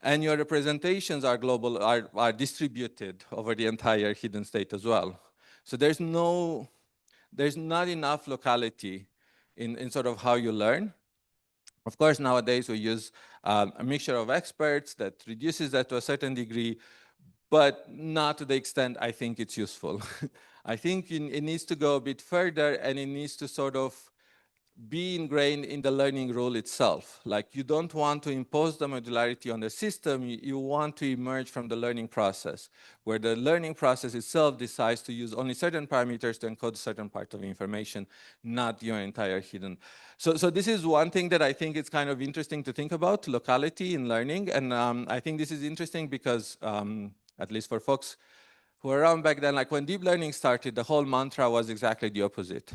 And your representations are global, are distributed over the entire hidden state as well. So there's not enough locality in sort of how you learn. Of course, nowadays we use a mixture of experts that reduces that to a certain degree, but not to the extent I think it's useful. I think it needs to go a bit further, and it needs to sort of be ingrained in the learning rule itself. Like, you don't want to impose the modularity on the system, you want to emerge from the learning process, where the learning process itself decides to use only certain parameters to encode certain part of information, not your entire hidden. So this is one thing that I think it's kind of interesting to think about, locality in learning. And I think this is interesting because, at least for folks who were around back then, like when deep learning started, the whole mantra was exactly the opposite.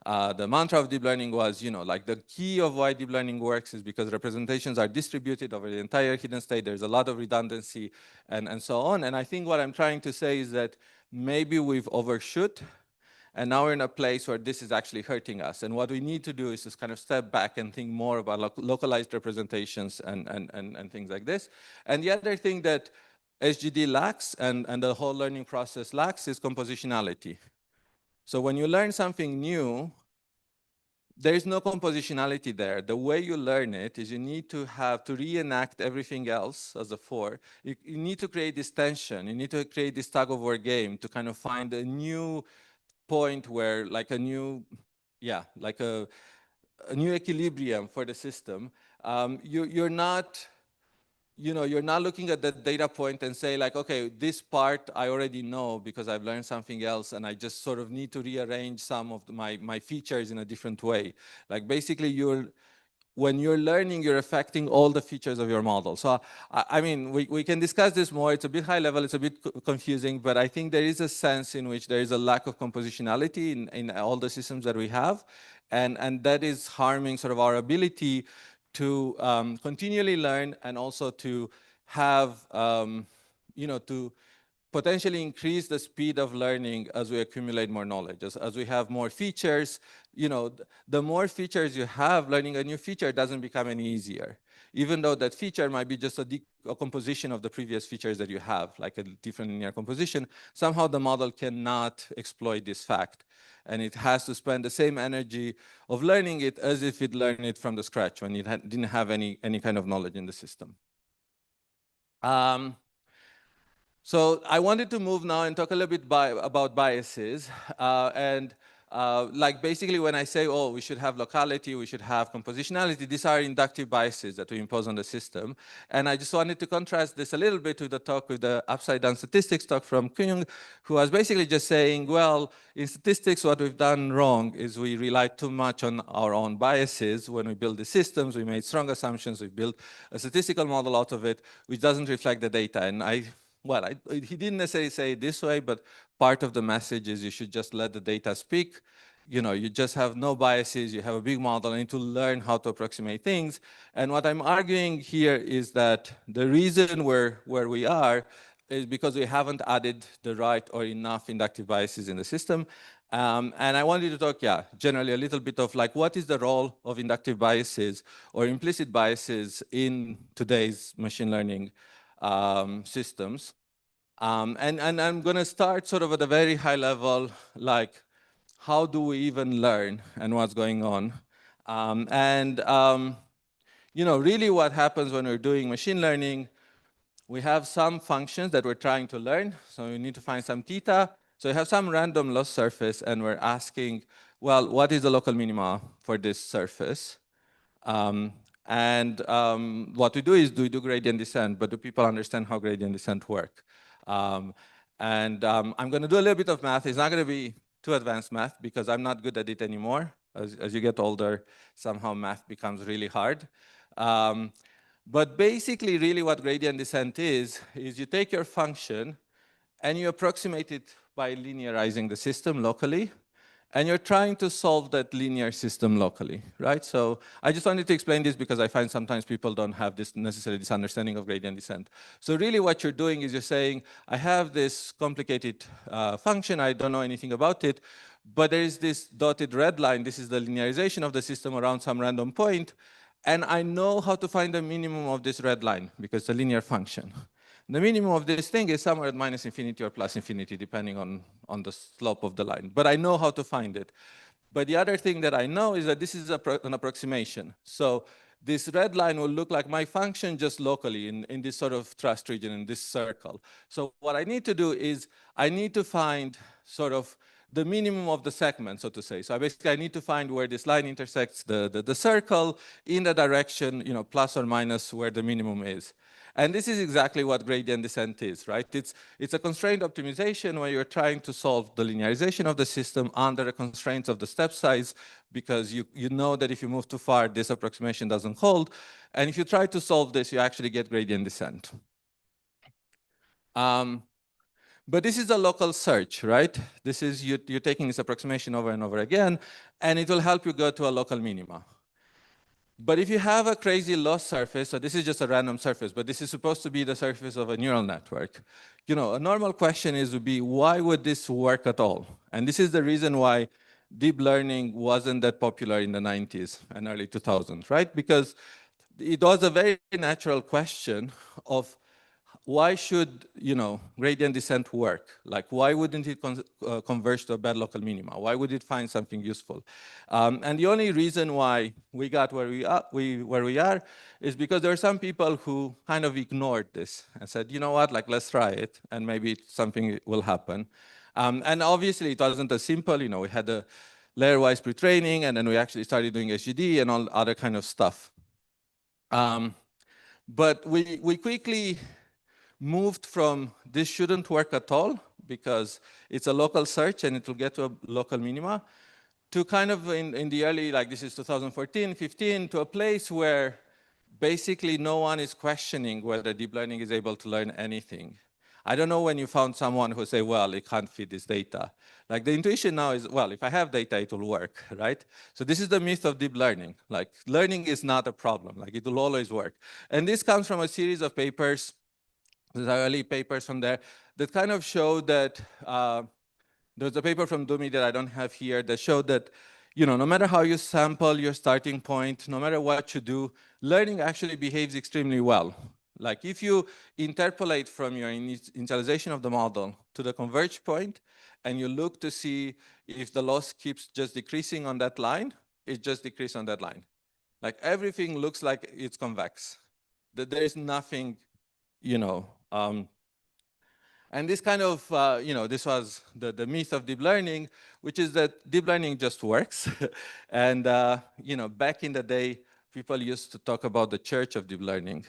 The mantra of deep learning was, you know, like the key of why deep learning works is because representations are distributed over the entire hidden state. There's a lot of redundancy and so on. And I think what I'm trying to say is that maybe we've overshoot, and now we're in a place where this is actually hurting us. And what we need to do is just kind of step back and think more about localized representations and things like this. And the other thing that SGD lacks and the whole learning process lacks is compositionality. So when you learn something new, there is no compositionality there. The way you learn it is you need to have to reenact everything else as a four. You need to create this tension. You need to create this tug of war game to kind of find a new point where, like a new, like a new equilibrium for the system. You're not, you know, you're not looking at the data point and say like, okay, this part I already know because I've learned something else, and I just sort of need to rearrange some of my features in a different way. Like basically when you're learning, you're affecting all the features of your model. So, I mean, we can discuss this more. It's a bit high level, it's a bit confusing, but I think there is a sense in which there is a lack of compositionality in all the systems that we have. And that is harming sort of our ability to continually learn, and also to have, you know, to potentially increase the speed of learning as we accumulate more knowledge. As we have more features, you know, the more features you have, learning a new feature doesn't become any easier. Even though that feature might be just a composition of the previous features that you have, like a different linear composition, somehow the model cannot exploit this fact. And it has to spend the same energy of learning it as if it learned it from the scratch when it didn't have any kind of knowledge in the system. So I wanted to move now and talk a little bit about biases. Like basically when I say, oh, we should have locality, we should have compositionality, these are inductive biases that we impose on the system. And I just wanted to contrast this a little bit with the talk with the upside down statistics talk from Kung, who was basically just saying, well, in statistics, what we've done wrong is we relied too much on our own biases. When we build the systems, we made strong assumptions, we built a statistical model out of it, which doesn't reflect the data. And he didn't necessarily say it this way, but part of the message is you should just let the data speak. You know, you just have no biases, you have a big model, and you need to learn how to approximate things. And what I'm arguing here is that the reason where we are is because we haven't added the right or enough inductive biases in the system. And I wanted to talk, generally a little bit of like, what is the role of inductive biases or implicit biases in today's machine learning systems. And I'm going to start sort of at a very high level, like how do we even learn and what's going on? You know, really what happens when we're doing machine learning, we have some functions that we're trying to learn. So we need to find some theta. So we have some random loss surface and we're asking, well, what is the local minima for this surface? What we do is we do gradient descent, but do people understand how gradient descent work? I'm going to do a little bit of math. It's not going to be too advanced math because I'm not good at it anymore. As you get older, somehow math becomes really hard. But basically, really what gradient descent is you take your function and you approximate it by linearizing the system locally. And you're trying to solve that linear system locally, right? So I just wanted to explain this because I find sometimes people don't have necessarily this understanding of gradient descent. So really what you're doing is you're saying, I have this complicated function, I don't know anything about it, but there is this dotted red line, this is the linearization of the system around some random point, and I know how to find the minimum of this red line because it's a linear function. The minimum of this thing is somewhere at minus infinity or plus infinity, depending on the slope of the line. But I know how to find it. But the other thing that I know is that this is an approximation. So this red line will look like my function just locally in this sort of trust region, in this circle. So what I need to do is I need to find sort of the minimum of the segment, so to say. So basically, I need to find where this line intersects the circle in the direction, you know, plus or minus where the minimum is. And this is exactly what gradient descent is, right? It's a constrained optimization where you're trying to solve the linearization of the system under the constraints of the step size, because you know that if you move too far, this approximation doesn't hold. And if you try to solve this, you actually get gradient descent. But this is a local search, right? This is you're taking this approximation over and over again, and it will help you go to a local minima. But if you have a crazy loss surface, so this is just a random surface, but this is supposed to be the surface of a neural network. You know, a normal question would be, why would this work at all? And this is the reason why deep learning wasn't that popular in the 90s and early 2000s, right? Because it was a very natural question of why should, you know, gradient descent work? Like, why wouldn't it converge to a bad local minima? Why would it find something useful? And the only reason why we got where we are is because there are some people who kind of ignored this and said, you know what, like, let's try it, and maybe something will happen. And obviously, it wasn't as simple. You know, we had the layer-wise pre-training, and then we actually started doing SGD and all other kind of stuff. But we quickly moved from this shouldn't work at all because it's a local search and it will get to a local minima, to kind of in the early, like this is 2014, 15, to a place where basically no one is questioning whether deep learning is able to learn anything. I don't know when you found someone who say, well, it can't fit this data. Like the intuition now is, well, if I have data, it will work, right? So this is the myth of deep learning. Like learning is not a problem, like it will always work. And this comes from a series of papers. There's early papers from there that kind of show that there's a paper from Dumi that I don't have here that showed that, you know, no matter how you sample your starting point, no matter what you do, learning actually behaves extremely well. Like if you interpolate from your initialization of the model to the converge point, and you look to see if the loss keeps just decreasing on that line, it just decreases on that line. Like everything looks like it's convex. That there is nothing, you know, And this kind of, this was the myth of deep learning, which is that deep learning just works. And, back in the day, people used to talk about the church of deep learning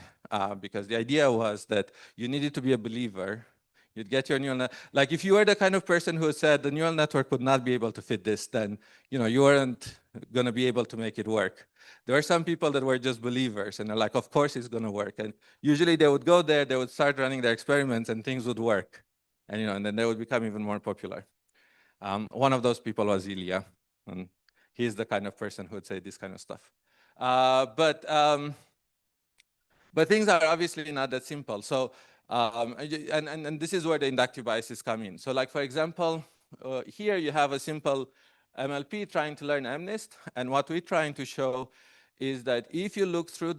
because the idea was that you needed to be a believer. You'd get your neural net. Like if you were the kind of person who said the neural network would not be able to fit this, then you weren't going to be able to make it work. There were some people that were just believers, and they're like, of course it's going to work. And usually they would go there, they would start running their experiments, and things would work. And then they would become even more popular. One of those people was Ilya, and he's the kind of person who would say this kind of stuff. But things are obviously not that simple. So, and this is where the inductive biases come in. So like, for example, here you have a simple MLP trying to learn MNIST. And what we're trying to show is that if you look through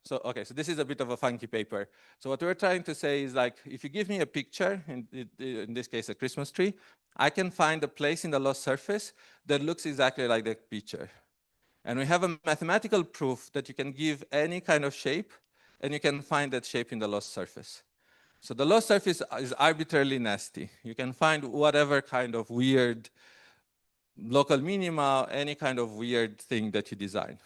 so this is a bit of a funky paper. So what we're trying to say is like, if you give me a picture, in this case, a Christmas tree, I can find a place in the loss surface that looks exactly like the picture. And we have a mathematical proof that you can give any kind of shape and you can find that shape in the loss surface. So the loss surface is arbitrarily nasty. You can find whatever kind of weird local minima, any kind of weird thing that you design.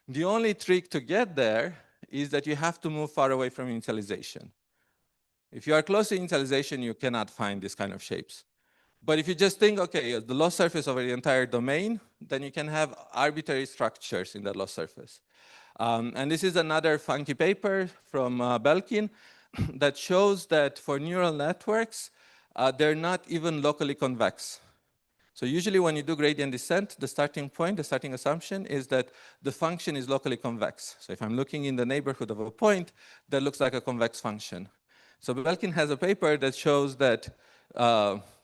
The only trick to get there is that you have to move far away from initialization. If you are close to initialization, you cannot find this kind of shapes. But if you just think, okay, the loss surface over the entire domain, then you can have arbitrary structures in that loss surface. And this is another funky paper from Belkin that shows that for neural networks, they're not even locally convex. So usually when you do gradient descent, the starting point, the starting assumption is that the function is locally convex. So if I'm looking in the neighborhood of a point, that looks like a convex function. So Belkin has a paper that shows that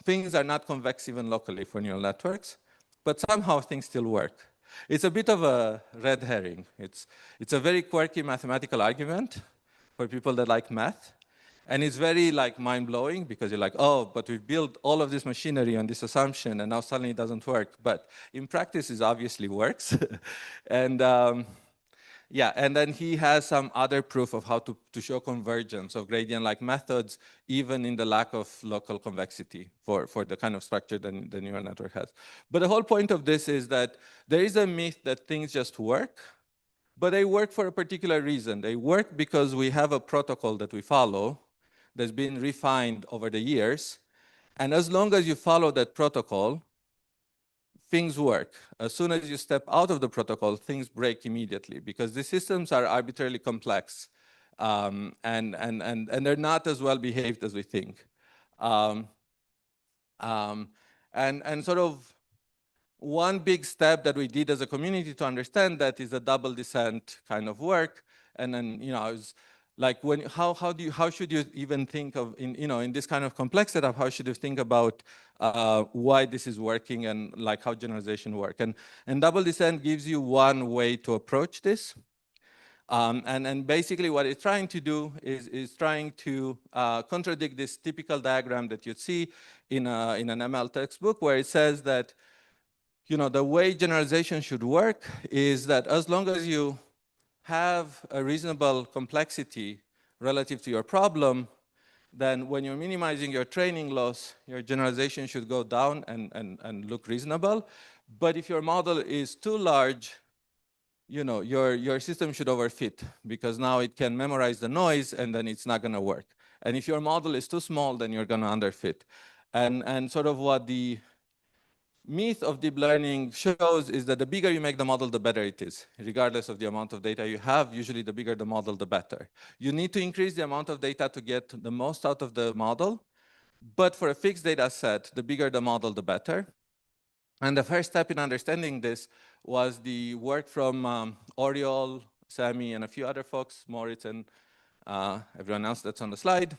things are not convex even locally for neural networks, but somehow things still work. It's a bit of a red herring. It's a very quirky mathematical argument for people that like math. And it's very like mind-blowing because you're like, oh, but we've built all of this machinery on this assumption and now suddenly it doesn't work. But in practice, it obviously works. And yeah, and then he has some other proof of how to show convergence of gradient-like methods, even in the lack of local convexity for the kind of structure that the neural network has. But the whole point of this is that there is a myth that things just work, but they work for a particular reason. They work because we have a protocol that we follow that's been refined over the years. And as long as you follow that protocol, things work. As soon as you step out of the protocol, things break immediately because the systems are arbitrarily complex and they're not as well behaved as we think. And sort of one big step that we did as a community to understand that is a double descent kind of work. And then, it's like how should you even think of in this kind of complex setup, how should you think about why this is working and like how generalization work? And double descent gives you one way to approach this. And basically what it's trying to do is trying to contradict this typical diagram that you'd see in an ML textbook where it says that the way generalization should work is that as long as you have a reasonable complexity relative to your problem, then when you're minimizing your training loss, your generalization should go down and look reasonable. But if your model is too large, your system should overfit because now it can memorize the noise and then it's not going to work. And if your model is too small, then you're going to underfit. And sort of what the myth of deep learning shows is that the bigger you make the model, the better it is. Regardless of the amount of data you have, usually the bigger the model, the better. You need to increase the amount of data to get the most out of the model. But for a fixed data set, the bigger the model, the better. And the first step in understanding this was the work from Oriol, Sami, and a few other folks, Moritz and everyone else that's on the slide,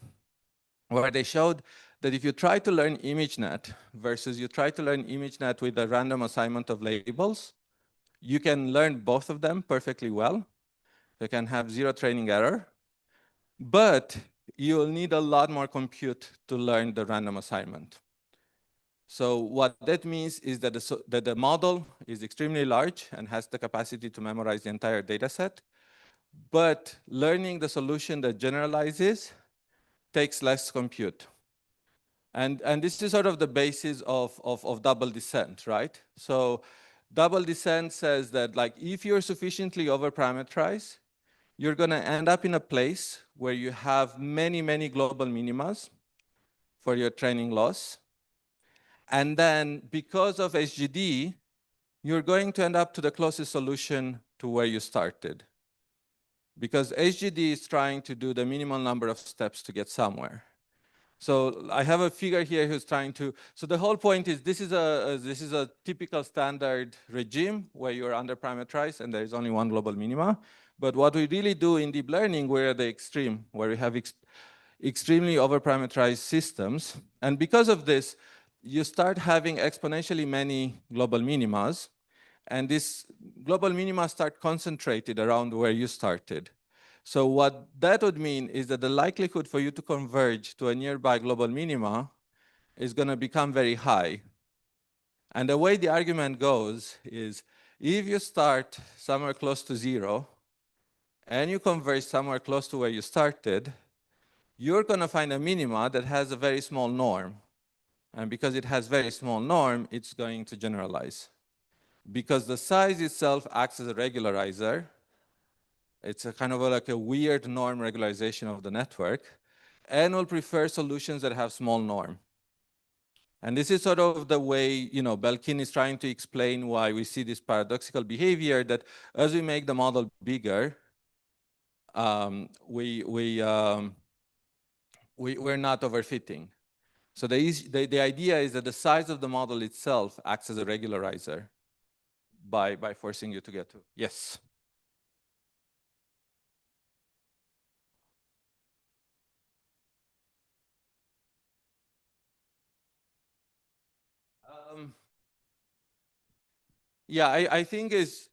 where they showed that if you try to learn ImageNet versus you try to learn ImageNet with a random assignment of labels, you can learn both of them perfectly well. You can have zero training error, but you'll need a lot more compute to learn the random assignment. So what that means is that the model is extremely large and has the capacity to memorize the entire data set, but learning the solution that generalizes takes less compute. And this is sort of the basis of double descent, right? So double descent says that like if you're sufficiently over-parameterized, you're going to end up in a place where you have many, many global minimas for your training loss. And then because of SGD, you're going to end up to the closest solution to where you started. Because SGD is trying to do the minimal number of steps to get somewhere. So I have a figure here who's trying to, so the whole point is this is a typical standard regime where you're under parameterized and there is only one global minima. But what we really do in deep learning, we're at the extreme, where we have extremely over-parameterized systems. And because of this, you start having exponentially many global minimas. And these global minima start concentrated around where you started. So what that would mean is that the likelihood for you to converge to a nearby global minima is going to become very high. And the way the argument goes is if you start somewhere close to 0 and you converge somewhere close to where you started, you're going to find a minima that has a very small norm. And because it has very small norm, it's going to generalize. Because the size itself acts as a regularizer, it's a kind of like a weird norm regularization of the network, and will prefer solutions that have small norm. And this is sort of the way, Belkin is trying to explain why we see this paradoxical behavior that as we make the model bigger, we're not overfitting. So the idea is that the size of the model itself acts as a regularizer by forcing you to get to. Yes. Yeah, I think it's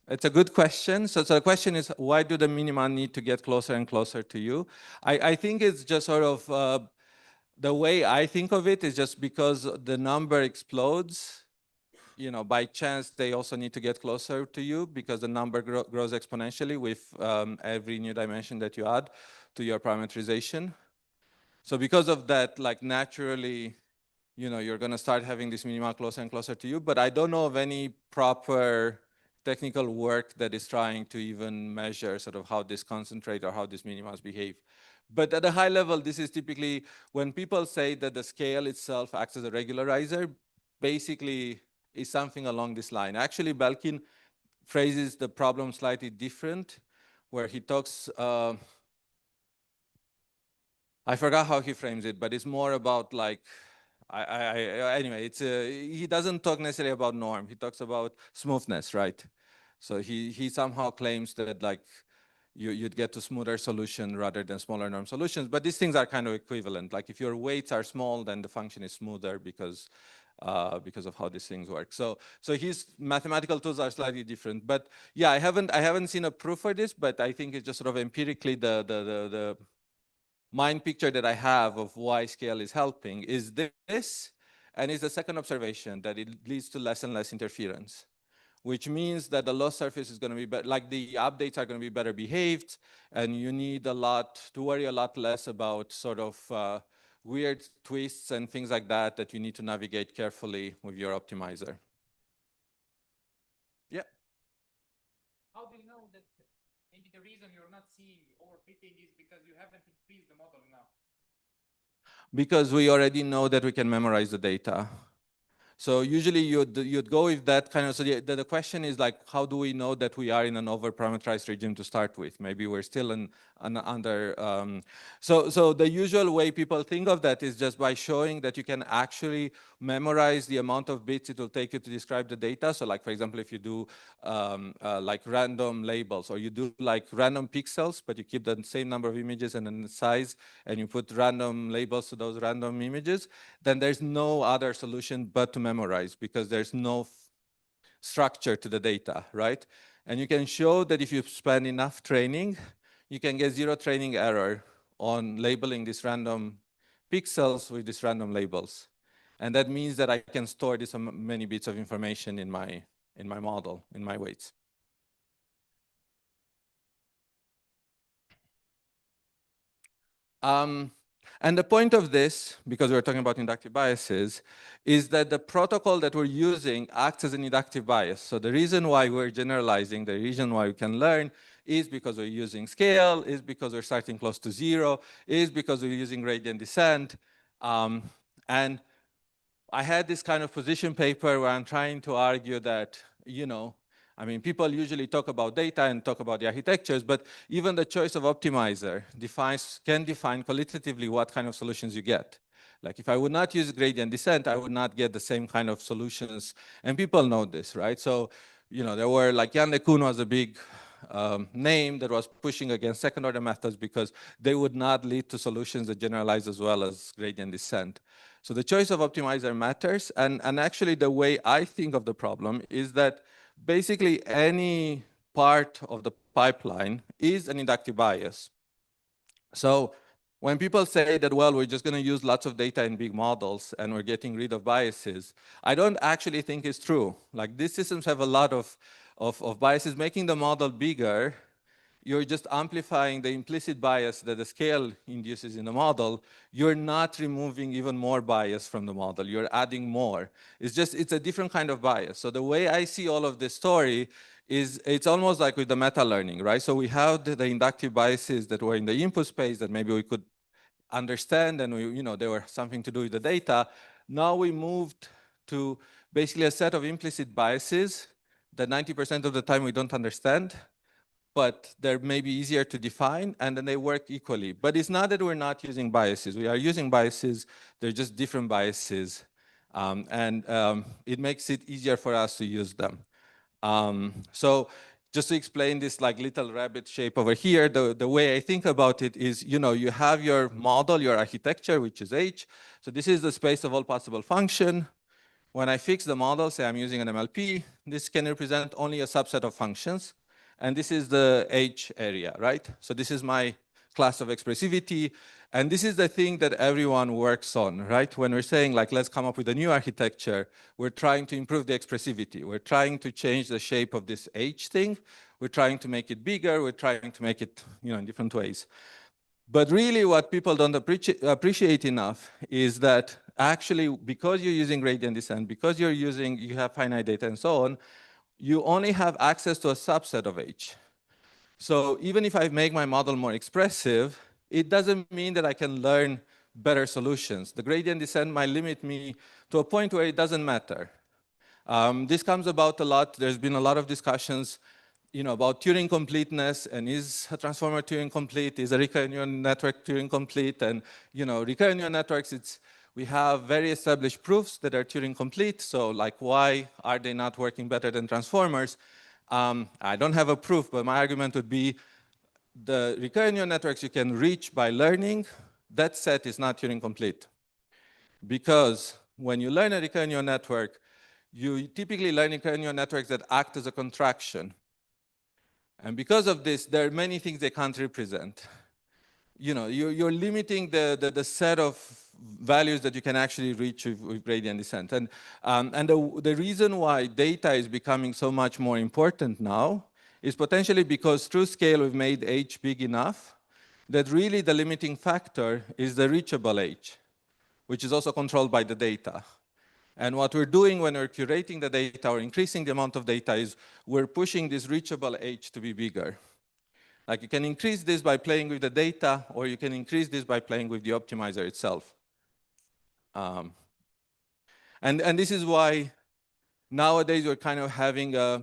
a good question. So the question is, why do the minima need to get closer and closer to you? I think it's just sort of, the way I think of it is just because the number explodes, by chance, they also need to get closer to you because the number grows exponentially with every new dimension that you add to your parameterization. So because of that, like naturally, you're going to start having this minima closer and closer to you. But I don't know of any proper technical work that is trying to even measure sort of how this concentrate or how these minimas behave. But at a high level, this is typically when people say that the scale itself acts as a regularizer, basically is something along this line. Actually, Belkin phrases the problem slightly different, where he talks, I forgot how he frames it, but it's more about like, anyway, he doesn't talk necessarily about norm. He talks about smoothness, right? So he somehow claims that like you'd get to smoother solution rather than smaller norm solutions. But these things are kind of equivalent. Like if your weights are small, then the function is smoother because of how these things work. So his mathematical tools are slightly different. But yeah, I haven't seen a proof for this, but I think it's just sort of empirically the mind picture that I have of why scale is helping is this, and it's the second observation that it leads to less and less interference, which means that the loss surface is going to be better, like the updates are going to be better behaved, and you need to worry a lot less about sort of weird twists and things like that you need to navigate carefully with your optimizer. Yeah. How do you know that maybe the reason you're not seeing overfitting is because you haven't increased the model enough? Because we already know that we can memorize the data. So usually you'd go with that kind of, so the question is like, how do we know that we are in an over-parameterized regime to start with? Maybe we're still under, so the usual way people think of that is just by showing that you can actually memorize the amount of bits it will take you to describe the data. So like, for example, if you do like random labels, or you do like random pixels, but you keep the same number of images and then the size, and you put random labels to those random images, then there's no other solution but to memorize, because there's no structure to the data, right? And you can show that if you spend enough training, you can get zero training error on labeling these random pixels with these random labels. And that means that I can store this many bits of information in my model, in my weights. And the point of this, because we're talking about inductive biases, is that the protocol that we're using acts as an inductive bias. So the reason why we're generalizing, the reason why we can learn, is because we're using scale, is because we're starting close to zero, is because we're using gradient descent. And I had this kind of position paper where I'm trying to argue that, I mean, people usually talk about data and talk about the architectures, but even the choice of optimizer can define qualitatively what kind of solutions you get. Like if I would not use gradient descent, I would not get the same kind of solutions. And people know this, right? So, there were like Jan LeCun was a big name that was pushing against second order methods because they would not lead to solutions that generalize as well as gradient descent. So the choice of optimizer matters. And actually the way I think of the problem is that basically any part of the pipeline is an inductive bias. So when people say that, well, we're just going to use lots of data in big models and we're getting rid of biases, I don't actually think it's true. Like these systems have a lot of biases. Making the model bigger, you're just amplifying the implicit bias that the scale induces in the model. You're not removing even more bias from the model. You're adding more. It's a different kind of bias. So the way I see all of this story is it's almost like with the meta-learning, right? So we have the inductive biases that were in the input space that maybe we could understand and they were something to do with the data. Now we moved to basically a set of implicit biases that 90% of the time we don't understand, but they're maybe easier to define, and then they work equally. But it's not that we're not using biases. We are using biases. They're just different biases. It makes it easier for us to use them. So just to explain this like little rabbit shape over here, the way I think about it is, you have your model, your architecture, which is H. So this is the space of all possible function. When I fix the model, say I'm using an MLP, this can represent only a subset of functions. And this is the H area, right? So this is my class of expressivity. And this is the thing that everyone works on, right? When we're saying, like, let's come up with a new architecture, we're trying to improve the expressivity. We're trying to change the shape of this H thing. We're trying to make it bigger. We're trying to make it, in different ways. But really what people don't appreciate enough is that actually, because you're using gradient descent, because you have finite data and so on, you only have access to a subset of H. So even if I make my model more expressive, it doesn't mean that I can learn better solutions. The gradient descent might limit me to a point where it doesn't matter. This comes about a lot. There's been a lot of discussions about Turing completeness, and is a transformer Turing complete? Is a recurrent neural network Turing complete? And recurrent neural networks, we have very established proofs that are Turing complete. So like, why are they not working better than transformers? I don't have a proof, but my argument would be the recurrent neural networks you can reach by learning, that set is not Turing complete. Because when you learn a recurrent neural network, you typically learn recurrent neural networks that act as a contraction. And because of this, there are many things they can't represent. You're limiting the set of values that you can actually reach with gradient descent. And the reason why data is becoming so much more important now is potentially because through scale we've made H big enough that really the limiting factor is the reachable H, which is also controlled by the data. And what we're doing when we're curating the data or increasing the amount of data is we're pushing this reachable H to be bigger. Like you can increase this by playing with the data, or you can increase this by playing with the optimizer itself. And this is why nowadays we're kind of having a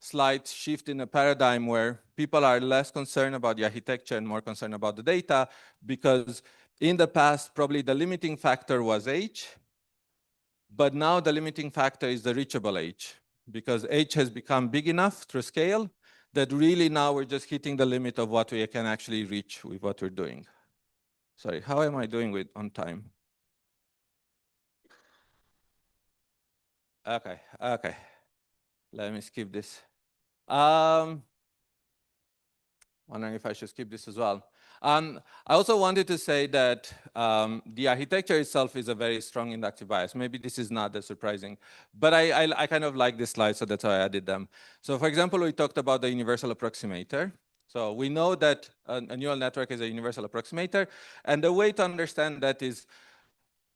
slight shift in the paradigm where people are less concerned about the architecture and more concerned about the data, because in the past, probably the limiting factor was H, but now the limiting factor is the reachable H, because H has become big enough through scale that really now we're just hitting the limit of what we can actually reach with what we're doing. Sorry, how am I doing on time? Okay. Let me skip this. Wondering if I should skip this as well. I also wanted to say that the architecture itself is a very strong inductive bias. Maybe this is not that surprising, but I kind of like this slide, so that's why I added them. So for example, we talked about the universal approximator. So we know that a neural network is a universal approximator. And the way to understand that is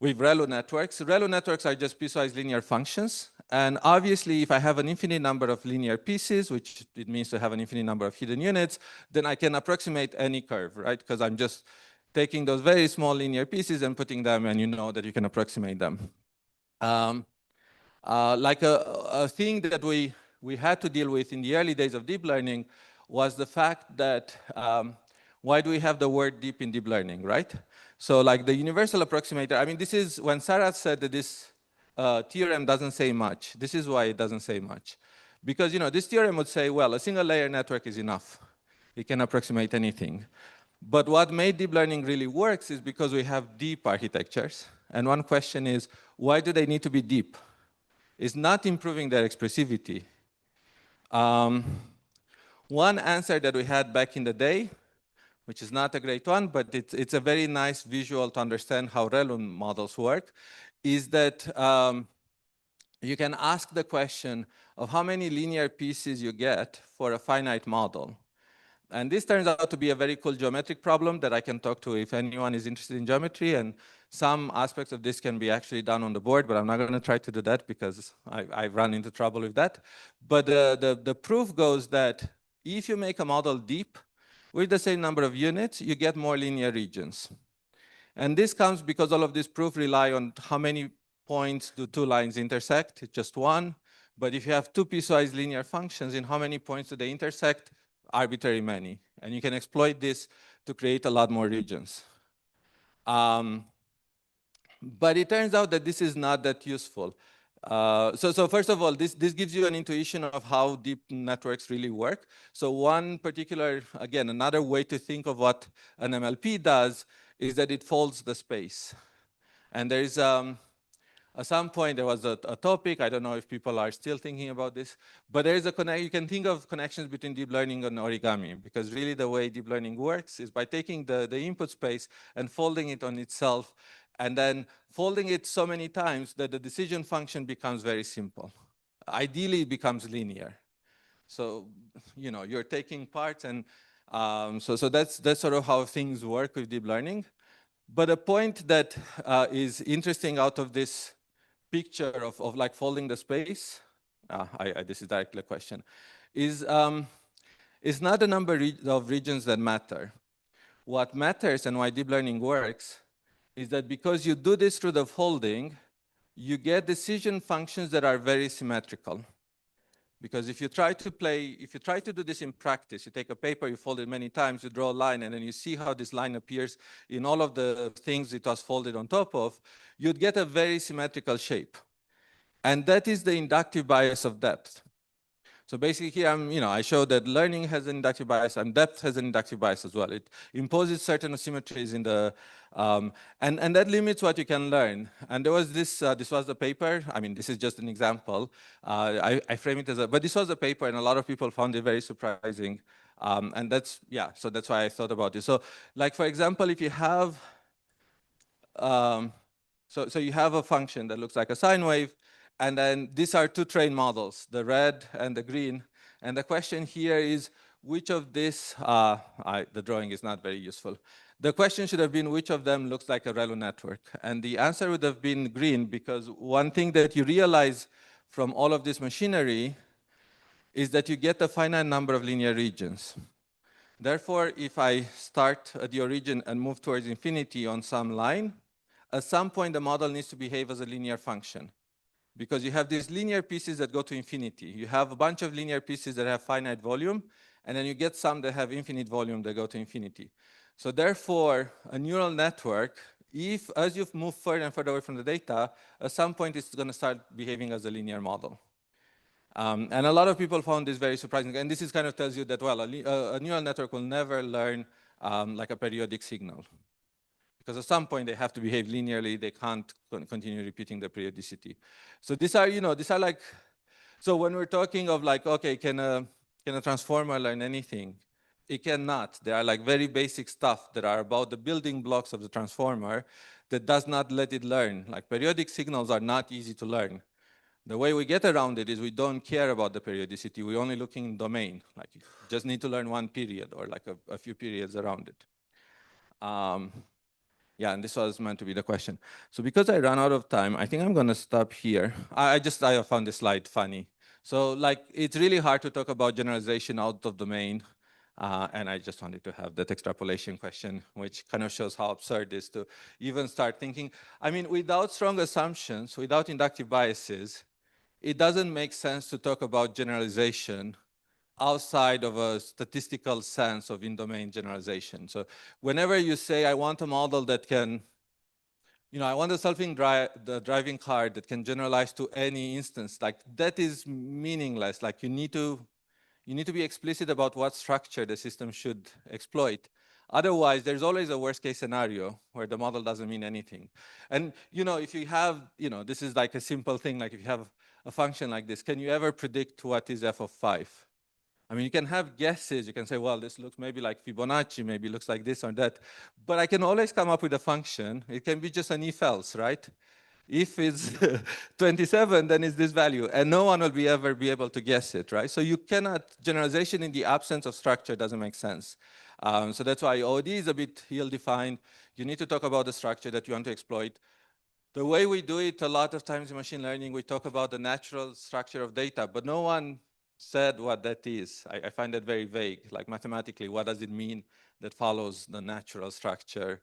with ReLU networks. ReLU networks are just piecewise linear functions. And obviously, if I have an infinite number of linear pieces, which it means to have an infinite number of hidden units, then I can approximate any curve, right? Because I'm just taking those very small linear pieces and putting them, and you know that you can approximate them. Like a thing that we had to deal with in the early days of deep learning was the fact that why do we have the word deep in deep learning, right? So like the universal approximator, I mean, this is when Sarah said that this theorem doesn't say much. This is why it doesn't say much. Because, you know, this theorem would say, well, a single layer network is enough. It can approximate anything. But what made deep learning really works is because we have deep architectures. And one question is, why do they need to be deep? It's not improving their expressivity. One answer that we had back in the day, which is not a great one, but it's a very nice visual to understand how ReLU models work, is that you can ask the question of how many linear pieces you get for a finite model. And this turns out to be a very cool geometric problem that I can talk to if anyone is interested in geometry. And some aspects of this can be actually done on the board, but I'm not going to try to do that because I've run into trouble with that. But the proof goes that if you make a model deep with the same number of units, you get more linear regions. And this comes because all of these proofs rely on how many points do two lines intersect. It's just one. But if you have two piecewise linear functions, in how many points do they intersect? Arbitrary many. And you can exploit this to create a lot more regions. But it turns out that this is not that useful. So first of all, this gives you an intuition of how deep networks really work. So one particular, again, another way to think of what an MLP does is that it folds the space. And there is at some point, there was a topic. I don't know if people are still thinking about this, but there is you can think of connections between deep learning and origami, because really the way deep learning works is by taking the input space and folding it on itself, and then folding it so many times that the decision function becomes very simple. Ideally, it becomes linear. So, you know, you're taking parts, and so that's sort of how things work with deep learning. But a point that is interesting out of this picture of like folding the space, this is directly a question, is not the number of regions that matter. What matters and why deep learning works is that because you do this through the folding, you get decision functions that are very symmetrical. Because if you try to do this in practice, you take a paper, you fold it many times, you draw a line, and then you see how this line appears in all of the things it was folded on top of, you'd get a very symmetrical shape. And that is the inductive bias of depth. So basically here, I show that learning has an inductive bias and depth has an inductive bias as well. It imposes certain asymmetries in the, and that limits what you can learn. And there was this was the paper. I mean, this is just an example. I frame it as but this was a paper and a lot of people found it very surprising. And that's why I thought about it. So like, for example, if you have, so you have a function that looks like a sine wave, and then these are two trained models, the red and the green. And the question here is, which of this, the drawing is not very useful. The question should have been, which of them looks like a ReLU network? And the answer would have been green, because one thing that you realize from all of this machinery is that you get a finite number of linear regions. Therefore, if I start at the origin and move towards infinity on some line, at some point the model needs to behave as a linear function. Because you have these linear pieces that go to infinity. You have a bunch of linear pieces that have finite volume, and then you get some that have infinite volume that go to infinity. So therefore, a neural network, if as you move further and further away from the data, at some point it's going to start behaving as a linear model. And a lot of people found this very surprising. And this is kind of tells you that, well, a neural network will never learn like a periodic signal. Because at some point they have to behave linearly, they can't continue repeating the periodicity. So these are like, so when we're talking of like, okay, can a transformer learn anything? It cannot. There are like very basic stuff that are about the building blocks of the transformer that does not let it learn. Like periodic signals are not easy to learn. The way we get around it is we don't care about the periodicity. We're only looking in domain. Like you just need to learn one period or like a few periods around it. Yeah, and this was meant to be the question. So because I ran out of time, I think I'm going to stop here. I found this slide funny. So like, it's really hard to talk about generalization out of domain. And I just wanted to have that extrapolation question, which kind of shows how absurd it is to even start thinking. I mean, without strong assumptions, without inductive biases, it doesn't make sense to talk about generalization outside of a statistical sense of in-domain generalization. So whenever you say, I want a model that can, I want a self-driving car that can generalize to any instance, like that is meaningless. Like you need to be explicit about what structure the system should exploit. Otherwise, there's always a worst case scenario where the model doesn't mean anything. And if you have, this is like a simple thing, like if you have a function like this, can you ever predict what is f of 5? I mean, you can have guesses. You can say, well, this looks maybe like Fibonacci, maybe looks like this or that. But I can always come up with a function. It can be just an if-else, right? If it's 27, then it's this value. And no one will ever be able to guess it, right? So you cannot, generalization in the absence of structure doesn't make sense. So that's why OD is a bit ill-defined. You need to talk about the structure that you want to exploit. The way we do it a lot of times in machine learning, we talk about the natural structure of data, but no one said what that is. I find that very vague. Like mathematically, what does it mean that follows the natural structure?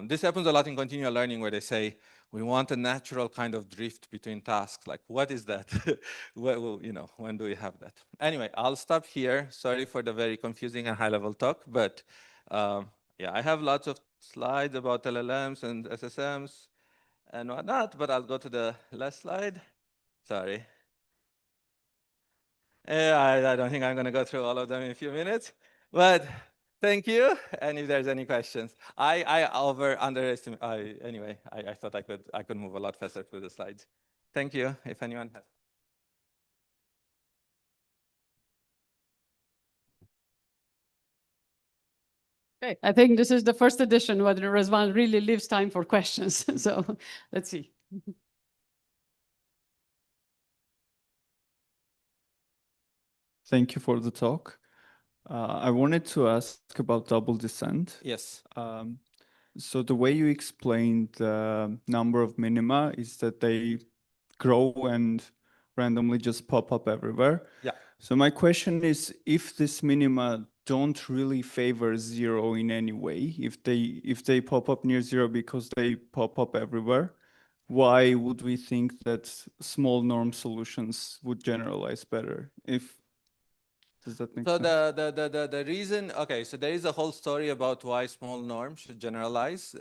This happens a lot in continual learning where they say, we want a natural kind of drift between tasks. Like, what is that? Well, when do we have that? Anyway, I'll stop here. Sorry for the very confusing and high-level talk, but yeah, I have lots of slides about LLMs and SSMs and whatnot, but I'll go to the last slide. Sorry. I don't think I'm going to go through all of them in a few minutes, but thank you. And if there's any questions, I underestimate. Anyway, I thought I could move a lot faster through the slides. Thank you. If anyone has. Okay, I think this is the first edition where Rezvan really leaves time for questions. So let's see. Thank you for the talk. I wanted to ask about double descent. Yes. So the way you explained the number of minima is that they grow and randomly just pop up everywhere. Yeah. So my question is, if this minima don't really favor zero in any way, if they pop up near zero because they pop up everywhere, why would we think that small norm solutions would generalize better? Does that make So sense? the reason, okay, so there is a whole story about why small norms should generalize.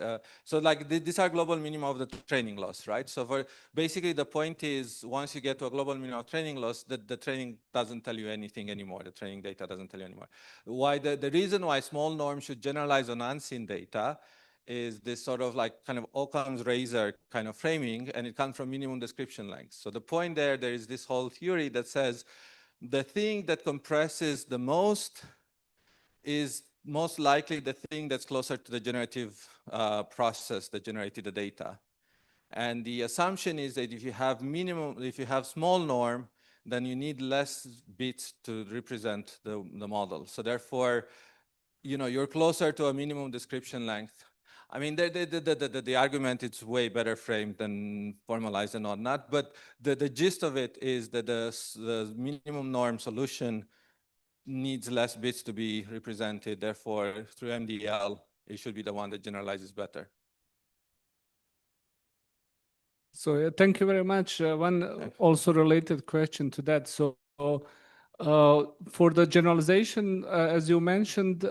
So like these are global minima of the training loss, right? So for basically the point is once you get to a global minimum of training loss, the training doesn't tell you anything anymore. The training data doesn't tell you anymore. Why the reason why small norms should generalize on unseen data is this sort of like kind of Occam's razor kind of framing, and it comes from minimum description length. So the point there is this whole theory that says the thing that compresses the most is most likely the thing that's closer to the generative process that generated the data. And the assumption is that if you have small norm, then you need less bits to represent the model. So therefore, you're closer to a minimum description length. I mean, the argument is way better framed than formalized and whatnot, but the gist of it is that the minimum norm solution needs less bits to be represented. Therefore, through MDL, it should be the one that generalizes better. So thank you very much. One also related question to that. So for the generalization, as you mentioned,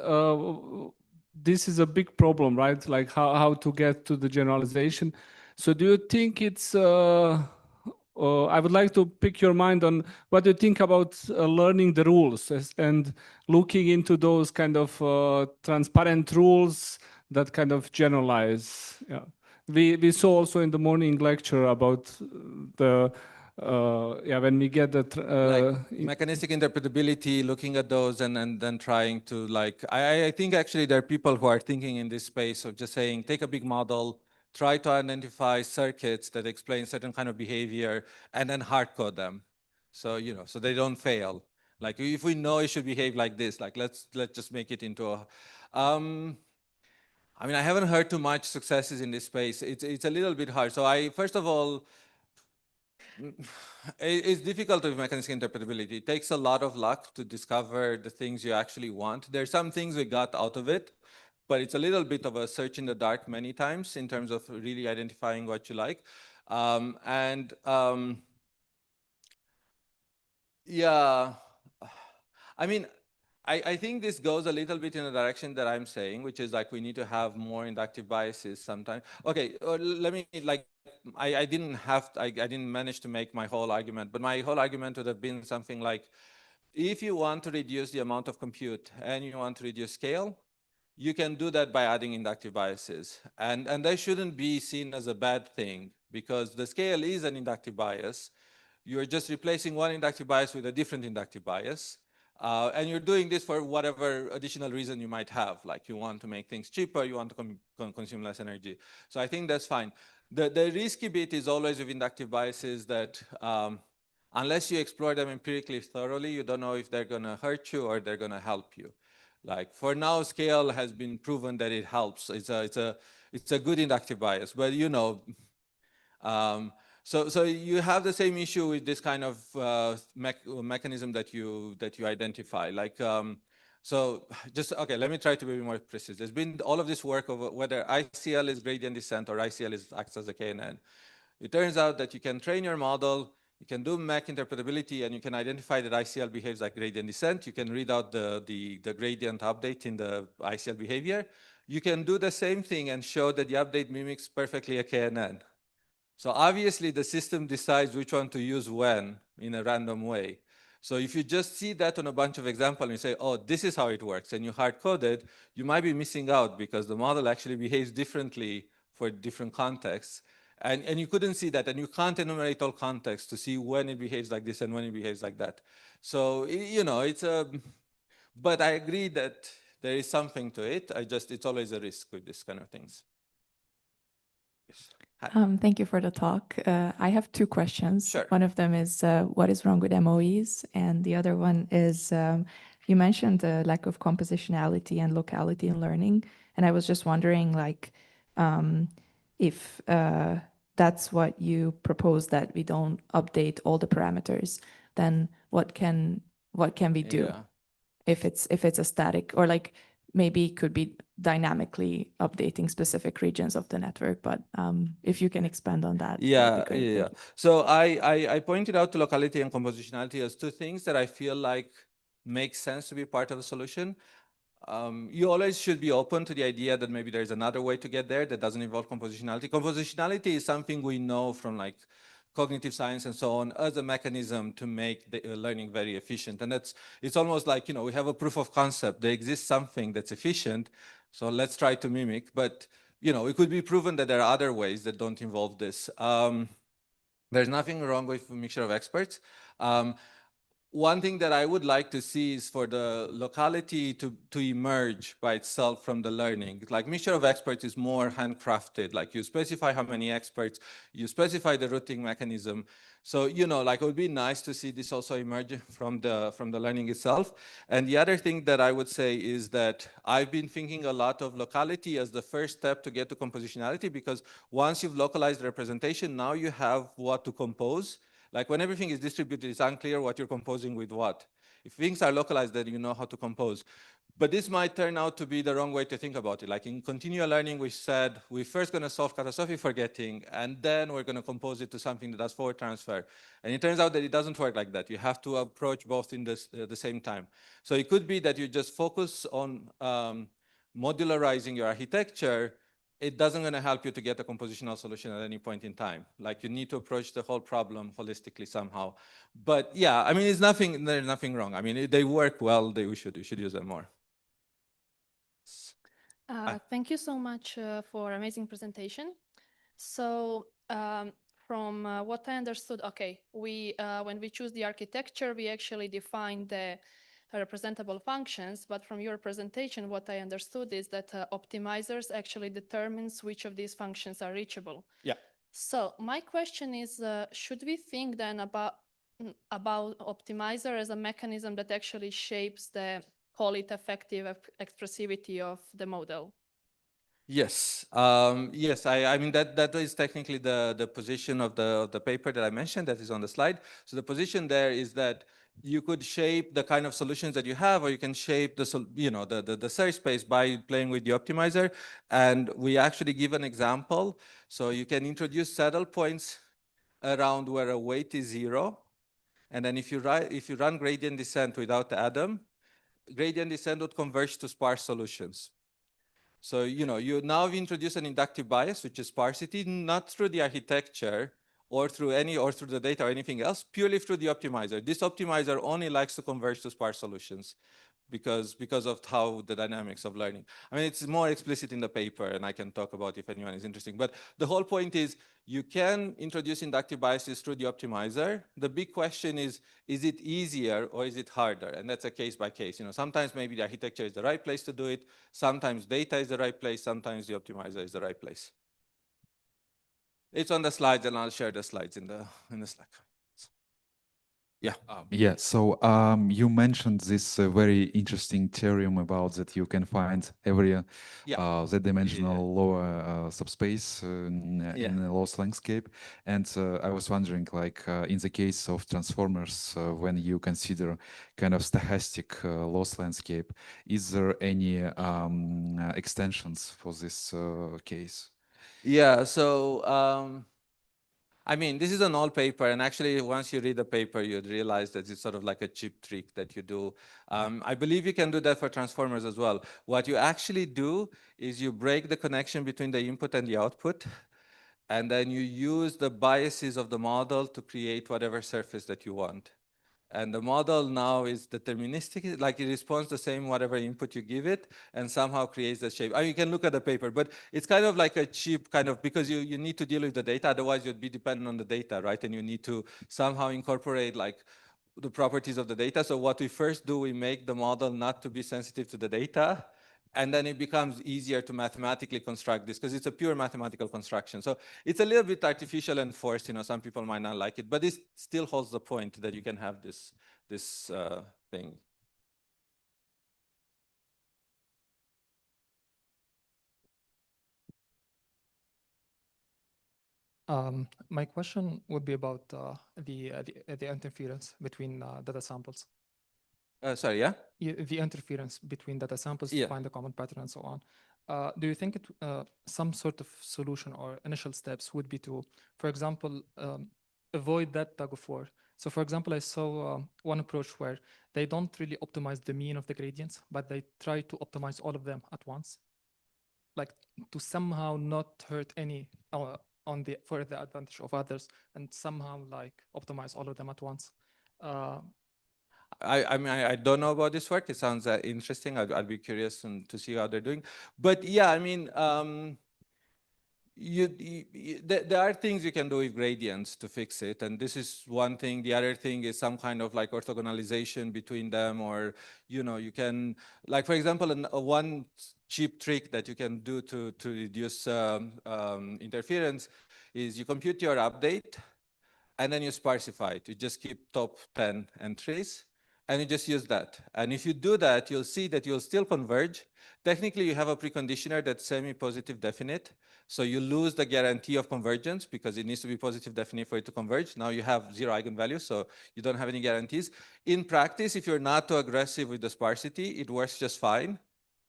this is a big problem, right? Like how to get to the generalization. So do you think it's, I would like to pick your mind on what do you think about learning the rules and looking into those kind of transparent rules that kind of generalize. Yeah. We saw also in the morning lecture about the when we get the like mechanistic interpretability, looking at those and then trying to like, I think actually there are people who are thinking in this space of just saying, take a big model, try to identify circuits that explain certain kind of behavior and then hard code them. So, so they don't fail. Like if we know it should behave like this, like let's just make it into a, I mean, I haven't heard too much successes in this space. It's a little bit hard. So first of all, it's difficult with mechanistic interpretability. It takes a lot of luck to discover the things you actually want. There are some things we got out of it, but it's a little bit of a search in the dark many times in terms of really identifying what you like. Yeah, I mean, I think this goes a little bit in the direction that I'm saying, which is like we need to have more inductive biases sometimes. Okay, let me like, I didn't manage to make my whole argument, but my whole argument would have been something like, if you want to reduce the amount of compute and you want to reduce scale, you can do that by adding inductive biases. And that shouldn't be seen as a bad thing because the scale is an inductive bias. You're just replacing one inductive bias with a different inductive bias. And you're doing this for whatever additional reason you might have, like you want to make things cheaper, you want to consume less energy. So I think that's fine. The risky bit is always with inductive biases that unless you explore them empirically thoroughly, you don't know if they're going to hurt you or they're going to help you. Like for now, scale has been proven that it helps. It's a good inductive bias, but so you have the same issue with this kind of mechanism that you identify. Like so just okay, let me try to be more precise. There's been all of this work of whether ICL is gradient descent or ICL acts as a KNN. It turns out that you can train your model, you can do MEC interpretability, and you can identify that ICL behaves like gradient descent. You can read out the gradient update in the ICL behavior. You can do the same thing and show that the update mimics perfectly a KNN. So obviously the system decides which one to use when in a random way. So if you just see that on a bunch of examples and you say, oh, this is how it works, and you hard code it, you might be missing out because the model actually behaves differently for different contexts. And you couldn't see that, and you can't enumerate all contexts to see when it behaves like this and when it behaves like that. So, it's a, but I agree that there is something to it. It's always a risk with this kind of things. Yes. Thank you for the talk. I have two questions. Sure. One of them is what is wrong with MOEs? And the other one is you mentioned the lack of compositionality and locality in learning. And I was just wondering like if that's what you propose, that we don't update all the parameters, then what can we do Yeah. if it's a static, or like maybe it could be dynamically updating specific regions of the network, but if you can expand on that. Yeah, that'd be great. yeah. So I pointed out to locality and compositionality as two things that I feel like make sense to be part of the solution. You always should be open to the idea that maybe there's another way to get there that doesn't involve compositionality. Compositionality is something we know from like cognitive science and so on as a mechanism to make the learning very efficient. And it's almost like, we have a proof of concept. There exists something that's efficient, so let's try to mimic. But, it could be proven that there are other ways that don't involve this. There's nothing wrong with a mixture of experts. One thing that I would like to see is for the locality to emerge by itself from the learning. Like mixture of experts is more handcrafted. Like you specify how many experts, you specify the routing mechanism. So, like it would be nice to see this also emerge from the learning itself. And the other thing that I would say is that I've been thinking a lot of locality as the first step to get to compositionality, because once you've localized the representation, now you have what to compose. Like when everything is distributed, it's unclear what you're composing with what. If things are localized, then you know how to compose. But this might turn out to be the wrong way to think about it. Like in continual learning, we said we're first going to solve catastrophic forgetting, and then we're going to compose it to something that does forward transfer. And it turns out that it doesn't work like that. You have to approach both in the same time. So it could be that you just focus on modularizing your architecture. It doesn't going to help you to get a compositional solution at any point in time. Like you need to approach the whole problem holistically somehow. But yeah, I mean, there's nothing wrong. I mean, they work well. We should use them more. Thank you so much for amazing presentation. So from what I understood, okay, we when we choose the architecture, we actually define the representable functions, but from your presentation, what I understood is that optimizers actually determines which of these functions are reachable. Yeah. So my question is, should we think then about optimizer as a mechanism that actually shapes the, call it, effective expressivity of the model? Yes, yes. I mean that is technically the position of the paper that I mentioned that is on the slide. So the position there is that you could shape the kind of solutions that you have, or you can shape the search space by playing with the optimizer. And we actually give an example. So you can introduce saddle points around where a weight is 0, and then if you run gradient descent without Adam, gradient descent would converge to sparse solutions. So, you now introduce an inductive bias, which is sparsity, not through the architecture or through the data or anything else, purely through the optimizer. This optimizer only likes to converge to sparse solutions because of how the dynamics of learning. I mean, it's more explicit in the paper, and I can talk about if anyone is interested. But the whole point is you can introduce inductive biases through the optimizer. The big question is it easier or is it harder? And that's a case by case. Sometimes maybe the architecture is the right place to do it. Sometimes data is the right place. Sometimes the optimizer is the right place. It's on the slides, and I'll share the slides in the Slack. Yeah. Yeah. So you mentioned this very interesting theorem about that you can find every z-dimensional lower subspace in a loss landscape. And I was wondering, like in the case of transformers, when you consider kind of stochastic loss landscape, is there any extensions for this case? Yeah. So I mean, this is an old paper, and actually, once you read the paper, you'd realize that it's sort of like a cheap trick that you do. I believe you can do that for transformers as well. What you actually do is you break the connection between the input and the output, and then you use the biases of the model to create whatever surface that you want. And the model now is deterministic, like it responds the same whatever input you give it, and somehow creates the shape. I mean, you can look at the paper, but it's kind of like a cheap kind of, because you need to deal with the data, otherwise you'd be dependent on the data, right? And you need to somehow incorporate like the properties of the data. So what we first do, we make the model not to be sensitive to the data, and then it becomes easier to mathematically construct this because it's a pure mathematical construction. So it's a little bit artificial and forced. Some people might not like it, but it still holds the point that you can have this thing. My question would be about the interference between data samples. Sorry, yeah? The interference between data samples to find the common pattern and so on. Do you think some sort of solution or initial steps would be to, for example, avoid that tug of war? So for example, I saw one approach where they don't really optimize the mean of the gradients, but they try to optimize all of them at once, like to somehow not hurt any for the advantage of others, and somehow like optimize all of them at once. I mean, I don't know about this work. It sounds interesting. I'd be curious to see how they're doing. But yeah, I mean, there are things you can do with gradients to fix it, and this is one thing. The other thing is some kind of like orthogonalization between them, or you can, like for example, one cheap trick that you can do to reduce interference is you compute your update, and then you sparsify it. You just keep top 10 entries, and you just use that. And if you do that, you'll see that you'll still converge. Technically, you have a preconditioner that's semi-positive definite. So you lose the guarantee of convergence because it needs to be positive definite for it to converge. Now you have 0 eigenvalues, so you don't have any guarantees. In practice, if you're not too aggressive with the sparsity, it works just fine.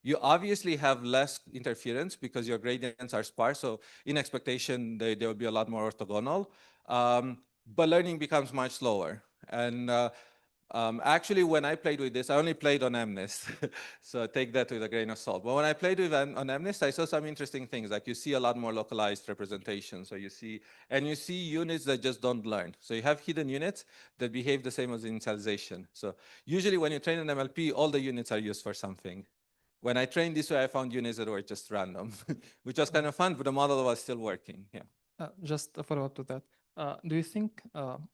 You obviously have less interference because your gradients are sparse. So in expectation, they will be a lot more orthogonal. But learning becomes much slower. And actually, when I played with this, I only played on MNIST. So take that with a grain of salt. But when I played with on MNIST, I saw some interesting things. Like you see a lot more localized representation. So you see units that just don't learn. So you have hidden units that behave the same as initialization. So usually when you train an MLP, all the units are used for something. When I trained this way, I found units that were just random, which was kind of fun, but the model was still working. Yeah. Just a follow-up to that. Do you think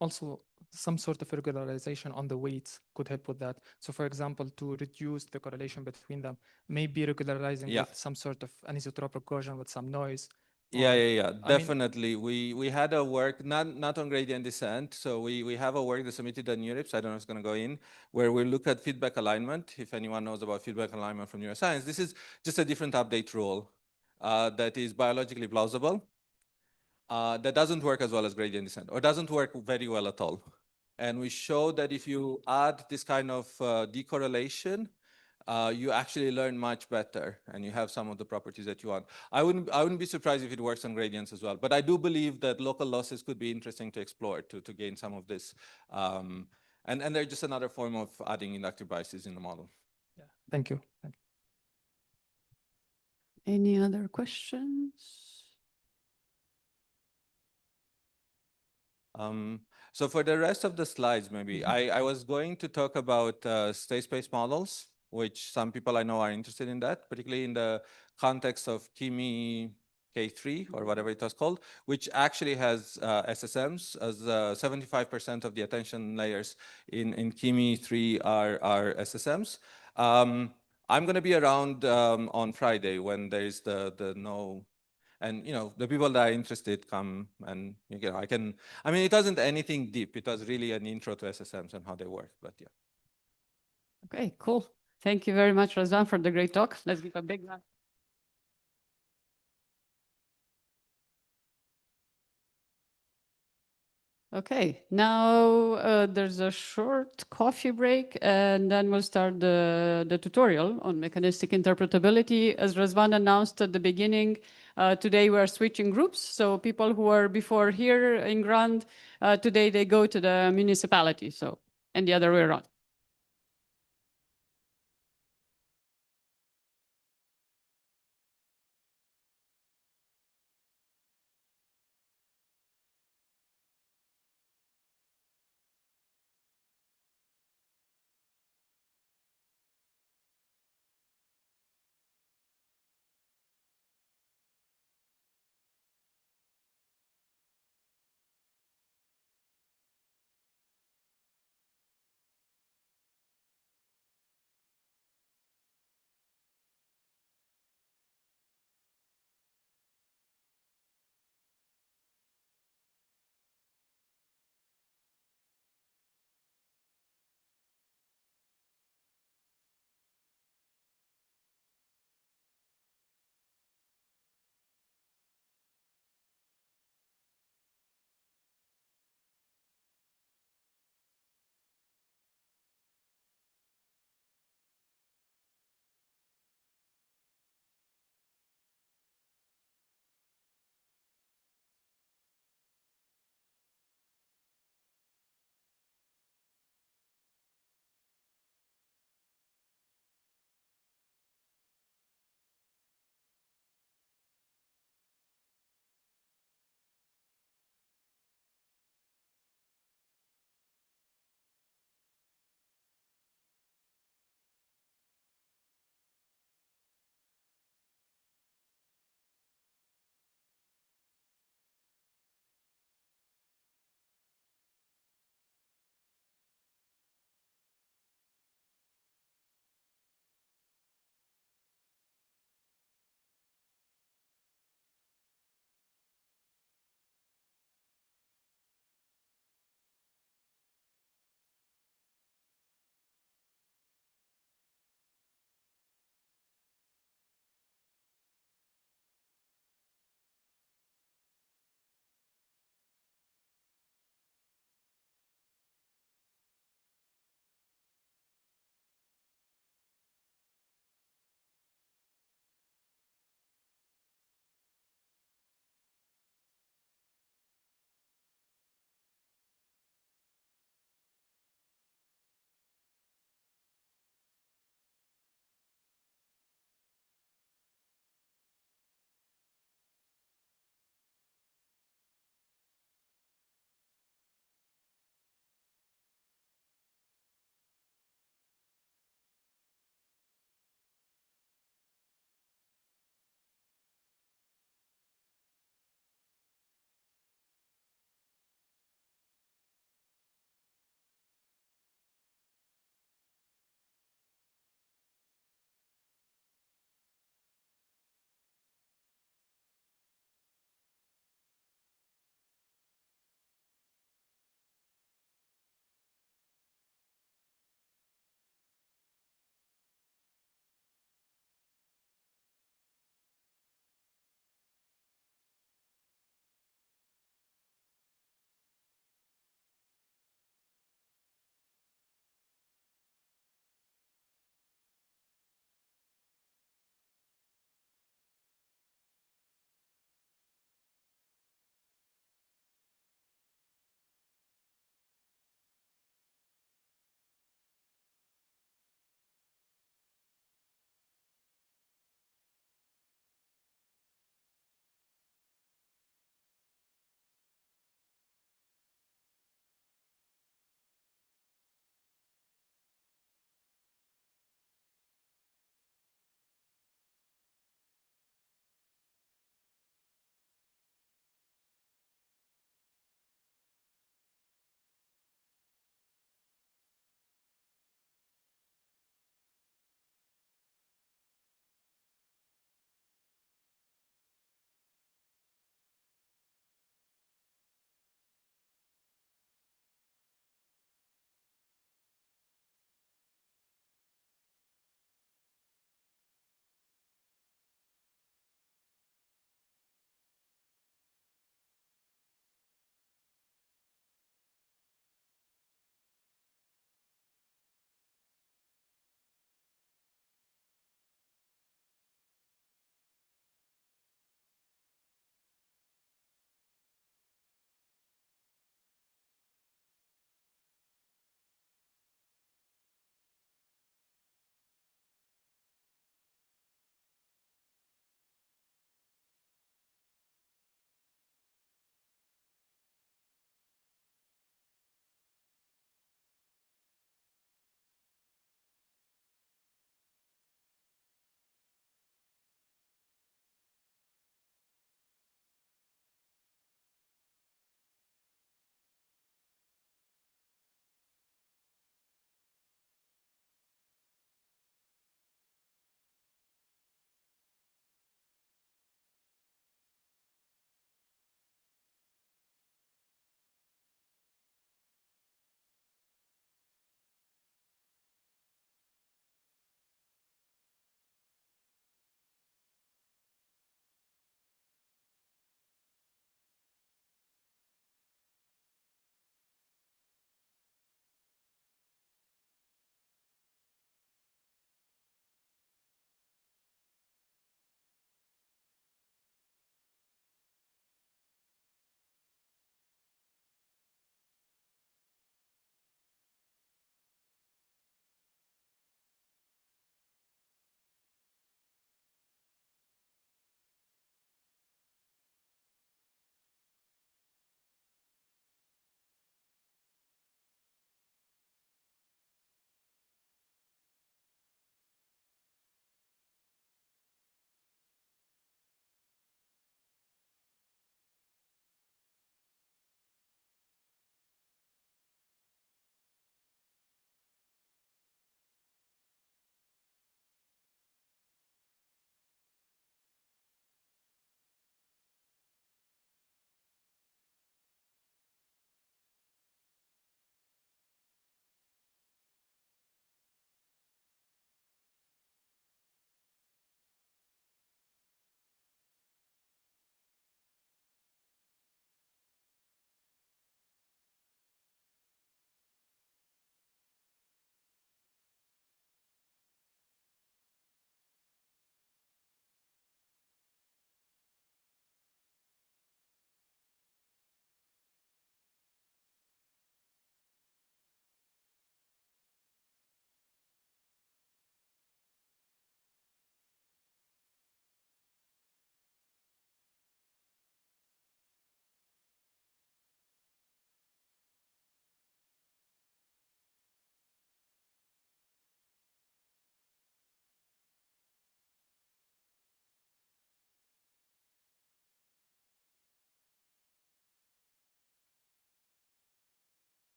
also some sort of regularization on the weights could help with that. So for example, to reduce the correlation between them, maybe regularizing Yeah. with some sort of anisotropic Gaussian with some noise. Yeah, or- yeah, yeah, I mean, definitely. We had a work, not on gradient descent. So we have a work that's submitted on NeurIPS. I don't know if it's going to go in, where we look at feedback alignment. If anyone knows about feedback alignment from neuroscience, this is just a different update rule that is biologically plausible. That doesn't work as well as gradient descent, or doesn't work very well at all. And we show that if you add this kind of decorrelation, you actually learn much better, and you have some of the properties that you want. I wouldn't be surprised if it works on gradients as well. But I do believe that local losses could be interesting to explore to gain some of this. And they're just another form of adding inductive biases in the model. Yeah. Thank you. Thank you. Any other questions? So for the rest of the slides, maybe I was going to talk about state space models, which some people I know are interested in that, particularly in the context of Kimi K3 or whatever it was called, which actually has SSMs, as 75% of the attention layers in Kimi 3 are SSMs. I'm going to be around on Friday when there's the no. And the people that are interested come, and I mean, it wasn't anything deep. It was really an intro to SSMs and how they work, but yeah. Okay, cool. Thank you very much, Razvan, for the great talk. Let's give a big round. Okay, now there's a short coffee break, and then we'll start the tutorial on mechanistic interpretability. As Razvan announced at the beginning, today we are switching groups. So people who were before here in Grand, today they go to the municipality, and the other way around.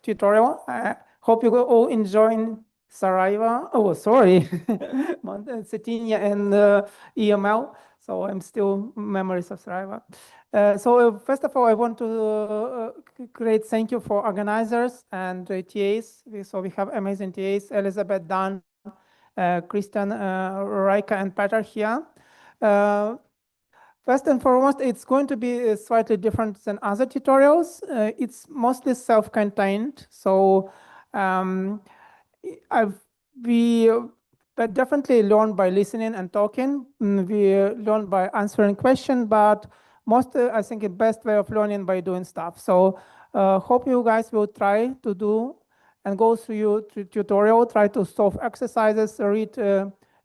tutorial. I hope you all enjoying Saraiva. Oh, sorry, Cetinha and EML. So I'm still memories of Saraiva. First of all, I want to great thank you for organizers and TAs. So we have amazing TAs, Elizabeth, Dan, Christian, Raika, and Peter here. First and foremost, it's going to be slightly different than other tutorials. It's mostly self-contained. So we but definitely learn by listening and talking. We learn by answering questions, but most, I think the best way of learning by doing stuff. So hope you guys will try to do and go through your tutorial, try to solve exercises, read,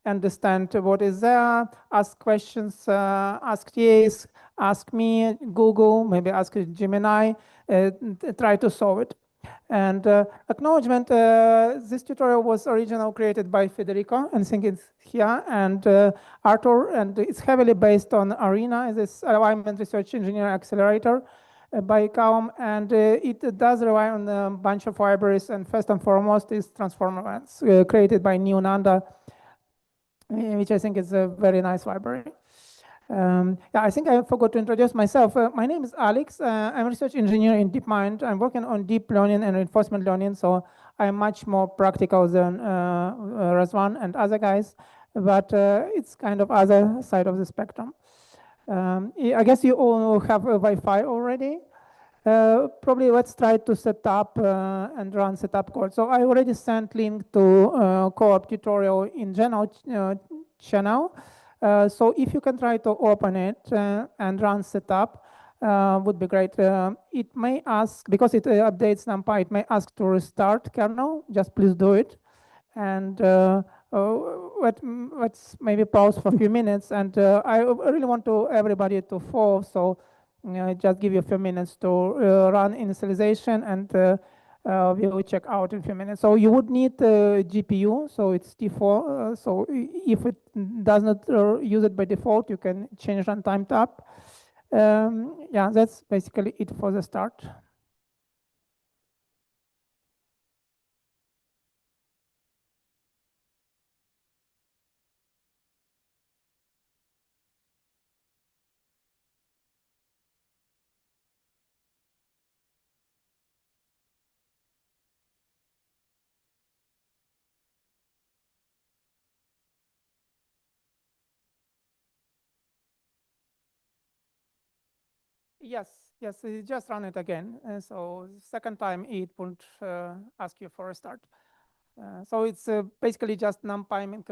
understand what is there, ask questions, ask TAs, ask me, Google, maybe ask Gemini, try to solve it. And acknowledgement, this tutorial was originally created by Federico, and I think it's here, and Arthur, and it's heavily based on ARENA, this Alignment Research Engineer Accelerator by Calum, and it does rely on a bunch of libraries, and first and foremost is transform events created by New Nanda, which I think is a very nice library. Yeah, I think I forgot to introduce myself. My name is Alex. I'm a research engineer in DeepMind. I'm working on deep learning and reinforcement learning, so I'm much more practical than Razwan and other guys, but it's kind of other side of the spectrum. I guess you all have a Wi-Fi already. Probably let's try to set up and run setup code. So I already sent link to co-op tutorial in general channel. So if you can try to open it and run setup, would be great. It may ask, because it updates NumPy, it may ask to restart kernel. Just please do it. And let's maybe pause for a few minutes. And I really want to everybody to follow. So just give you a few minutes to run initialization, and we will check out in a few minutes. So you would need GPU, so it's T4. So if it does not use it by default, you can change runtime tab. Yeah, that's basically it for the start. Yes, just run it again. So second time it won't ask you for a start. So it's basically just NumPy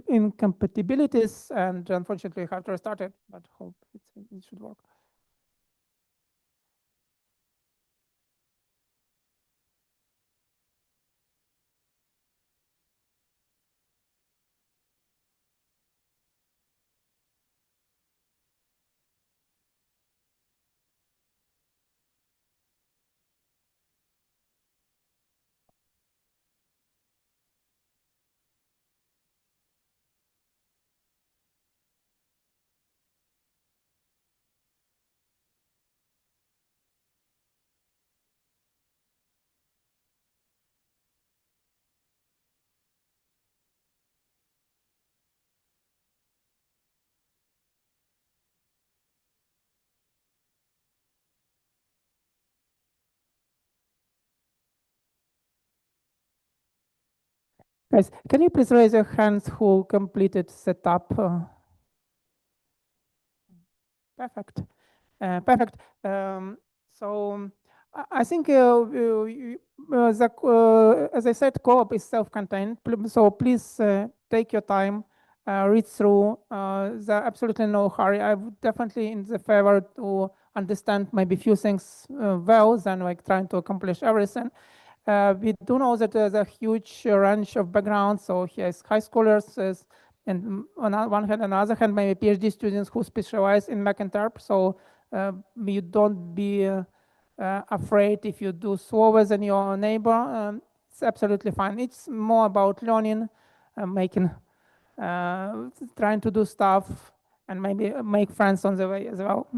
incompatibilities, and unfortunately you have to restart it, but hope it should work. Guys, can you please raise your hands who completed setup? Perfect. Perfect. So I think as I said, co-op is self-contained. So please take your time, read through. There's absolutely no hurry. I would definitely in the favor to understand maybe few things well than like trying to accomplish everything. We do know that there's a huge range of backgrounds. So here's high schoolers, and on one hand, on the other hand, maybe PhD students who specialize in Macinterp. So you don't be afraid if you do slower than your neighbor. It's absolutely fine. It's more about learning, making, trying to do stuff, and maybe make friends on the way as well.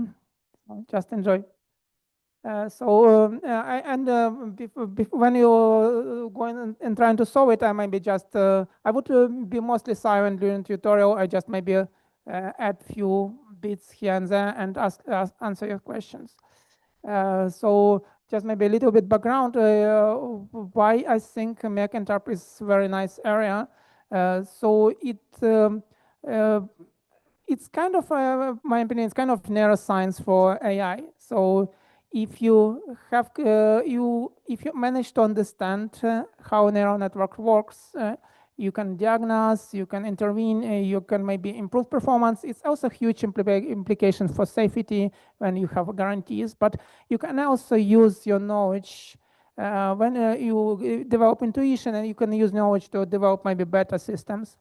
So just enjoy. When you going and trying to solve it, I maybe just I would be mostly silent during tutorial. I just maybe add few bits here and there and answer your questions. So just maybe a little bit background why I think Mercinterp is a very nice area. It's kind of, my opinion, it's kind of neuroscience for AI. So if you have, if you manage to understand how neural network works, you can diagnose, you can intervene, you can maybe improve performance. It's also huge implications for safety when you have guarantees, but you can also use your knowledge when you develop intuition, and you can use knowledge to develop maybe better systems.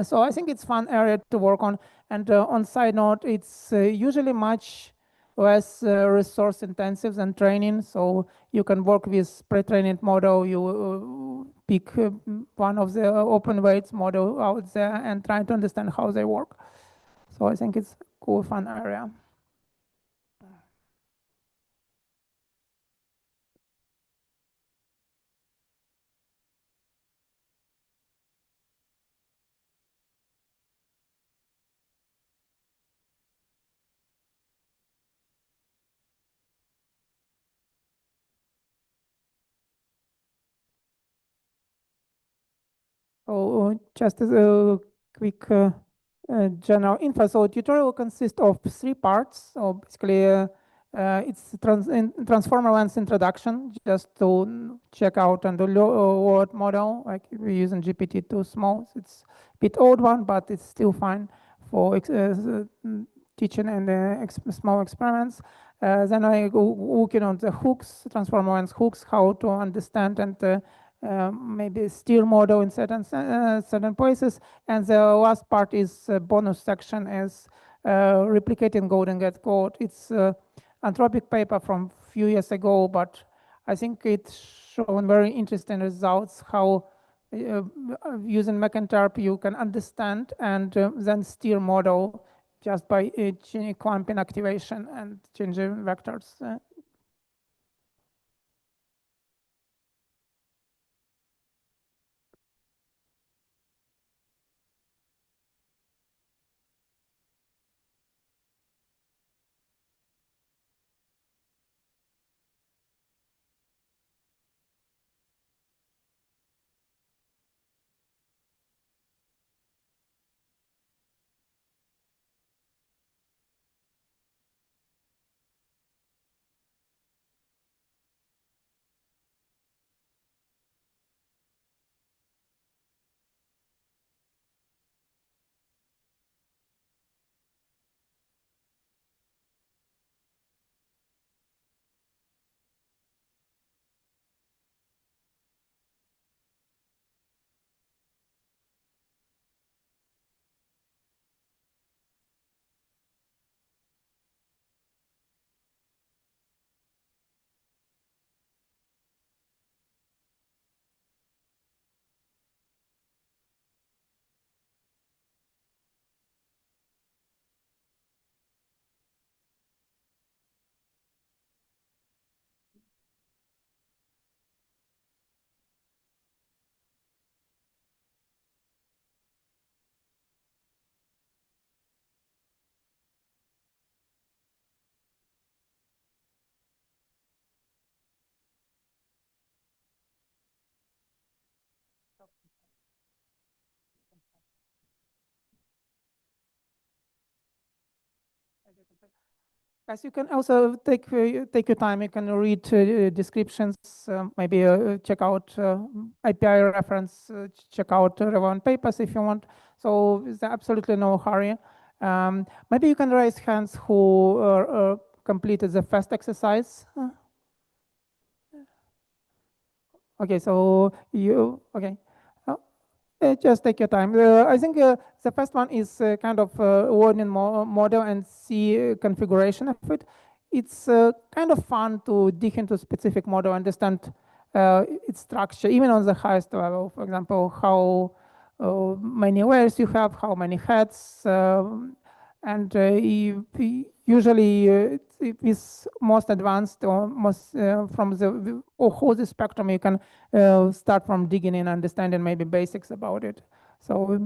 So I think it's fun area to work on. And on side note, it's usually much less resource intensive than training. So you can work with pre-trained model. You pick one of the open weights model out there and try to understand how they work. So I think it's a cool, fun area. So just as a quick general info, so tutorial will consist of 3 parts. So basically, it's transformer lens introduction, just to check out and the word model, like we're using GPT-2 small. It's a bit old one, but it's still fine for teaching and small experiments. Then I go working on the hooks, transformer lens hooks, how to understand and maybe steer model in certain places. And the last part is a bonus section is replicating Golden Gate code. It's Anthropic paper from a few years ago, but I think it's shown very interesting results how using Mercinterp you can understand and then steer model just by changing clamping activation and changing vectors. As you can also take your time, you can read descriptions, maybe check out API reference, check out relevant papers if you want. So there's absolutely no hurry. Maybe you can raise hands who completed the first exercise. Okay, so okay. Just take your time. I think the first one is kind of learning model and see configuration of it. It's kind of fun to dig into specific model, understand its structure, even on the highest level. For example, how many layers you have, how many heads, And usually it is most advanced or most from the whole the spectrum. You can start from digging in, understanding maybe basics about it. So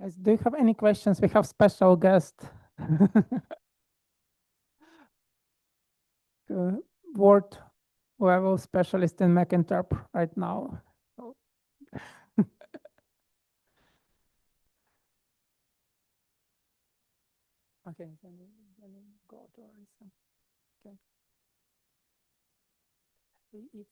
Guys, do you have any questions? We have special guest. Word level specialist in Macinterp right now. So- Okay, then we go to Arisa. Okay. It's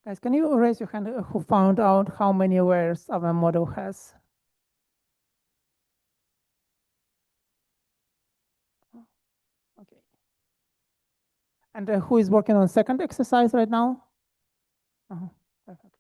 Guys, can you raise your hand who found out how many layers of a model has? Okay. And who is working on second exercise right now? Perfect.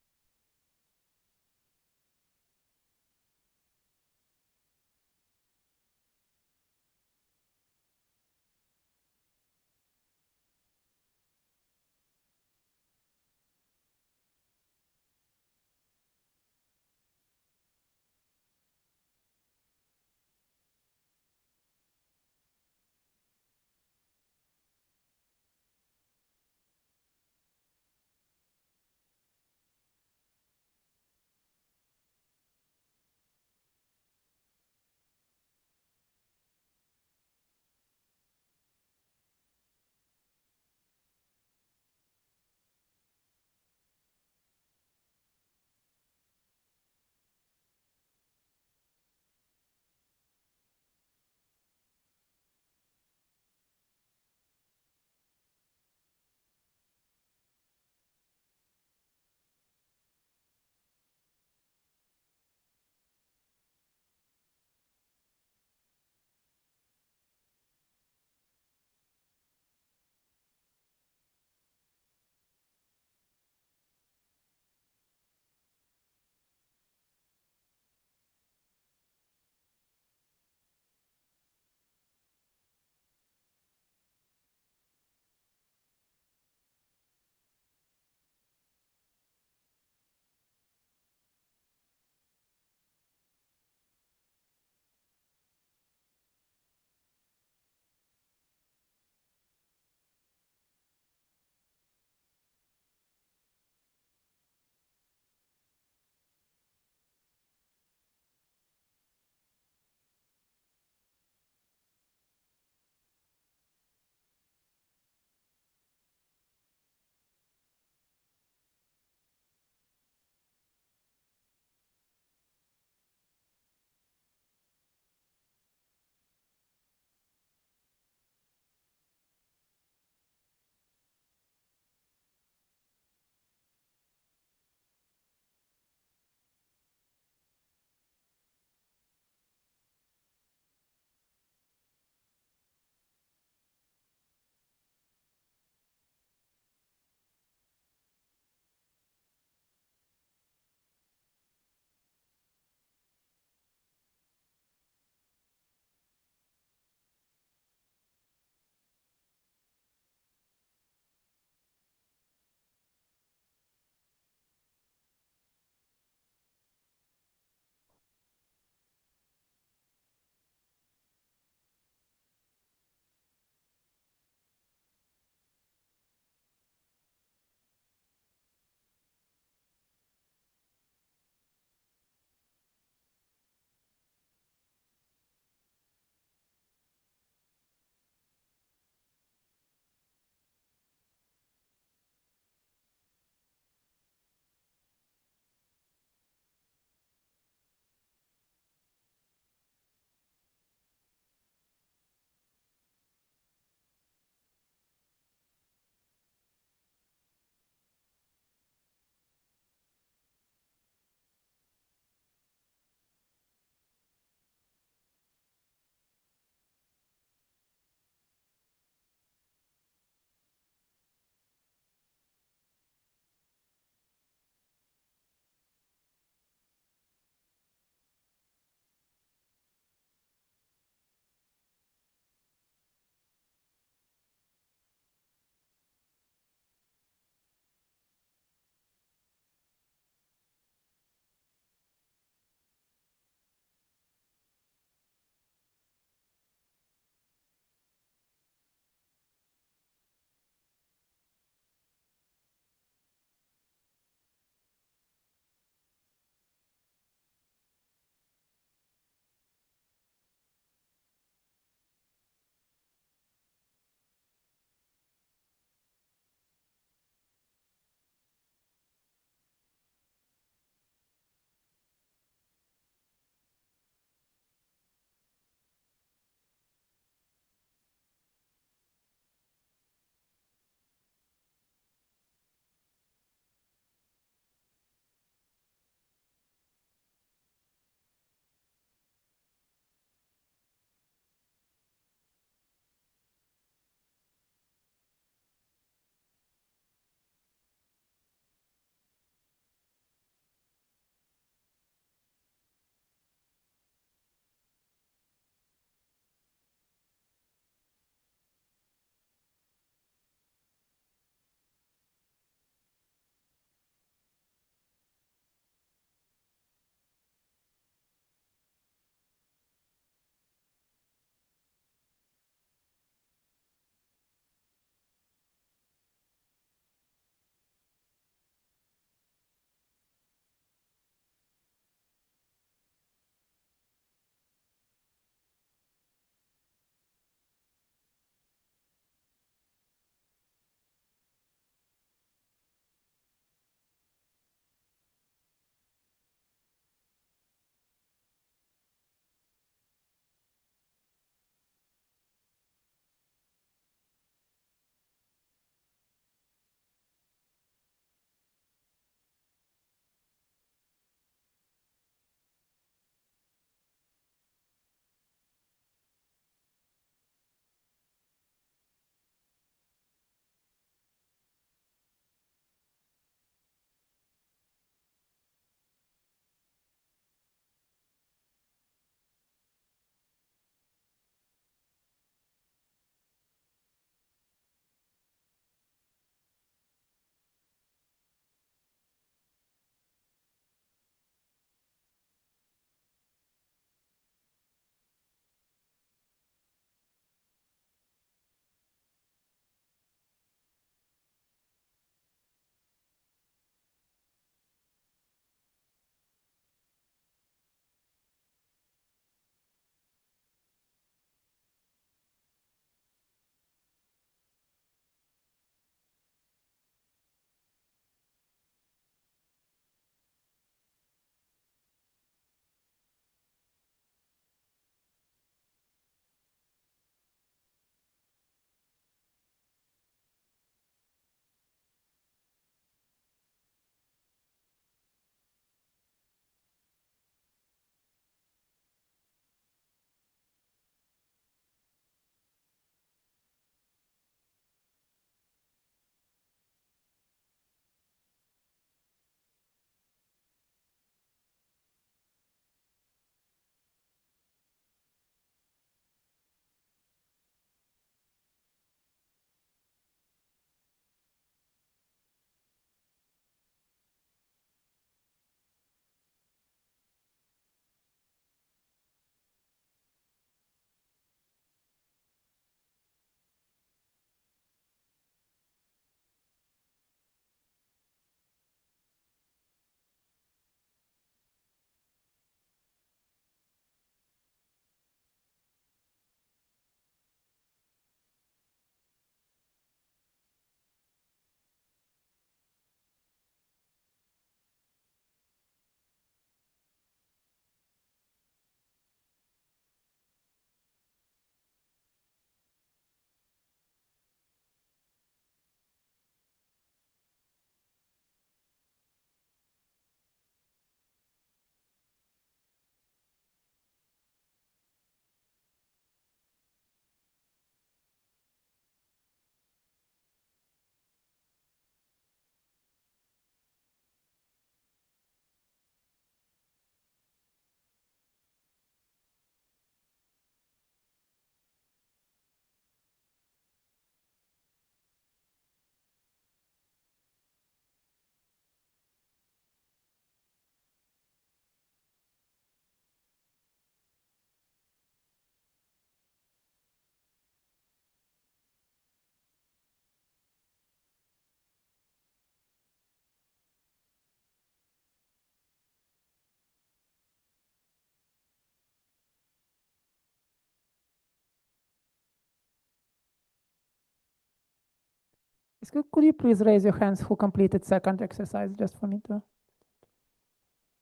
Could you please raise your hands who completed second exercise just for me to?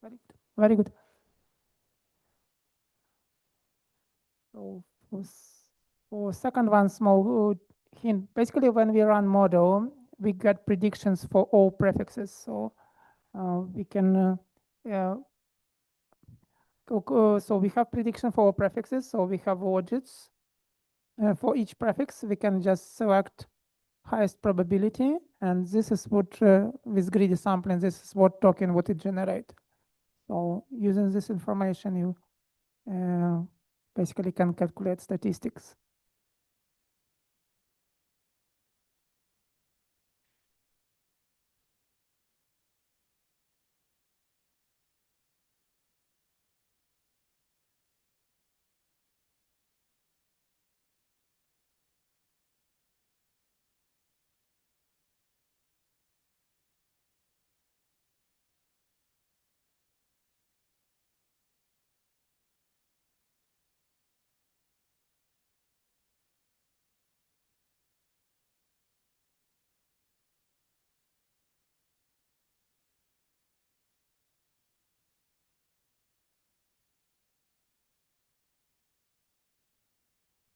Very good. Very good. So for second one, small hint. Basically, when we run model, we get predictions for all prefixes. So we can so we have prediction for all prefixes. So we have widgets. For each prefix, we can just select highest probability, and this is what with greedy sampling, this is what token would it generate. So using this information, you basically can calculate statistics.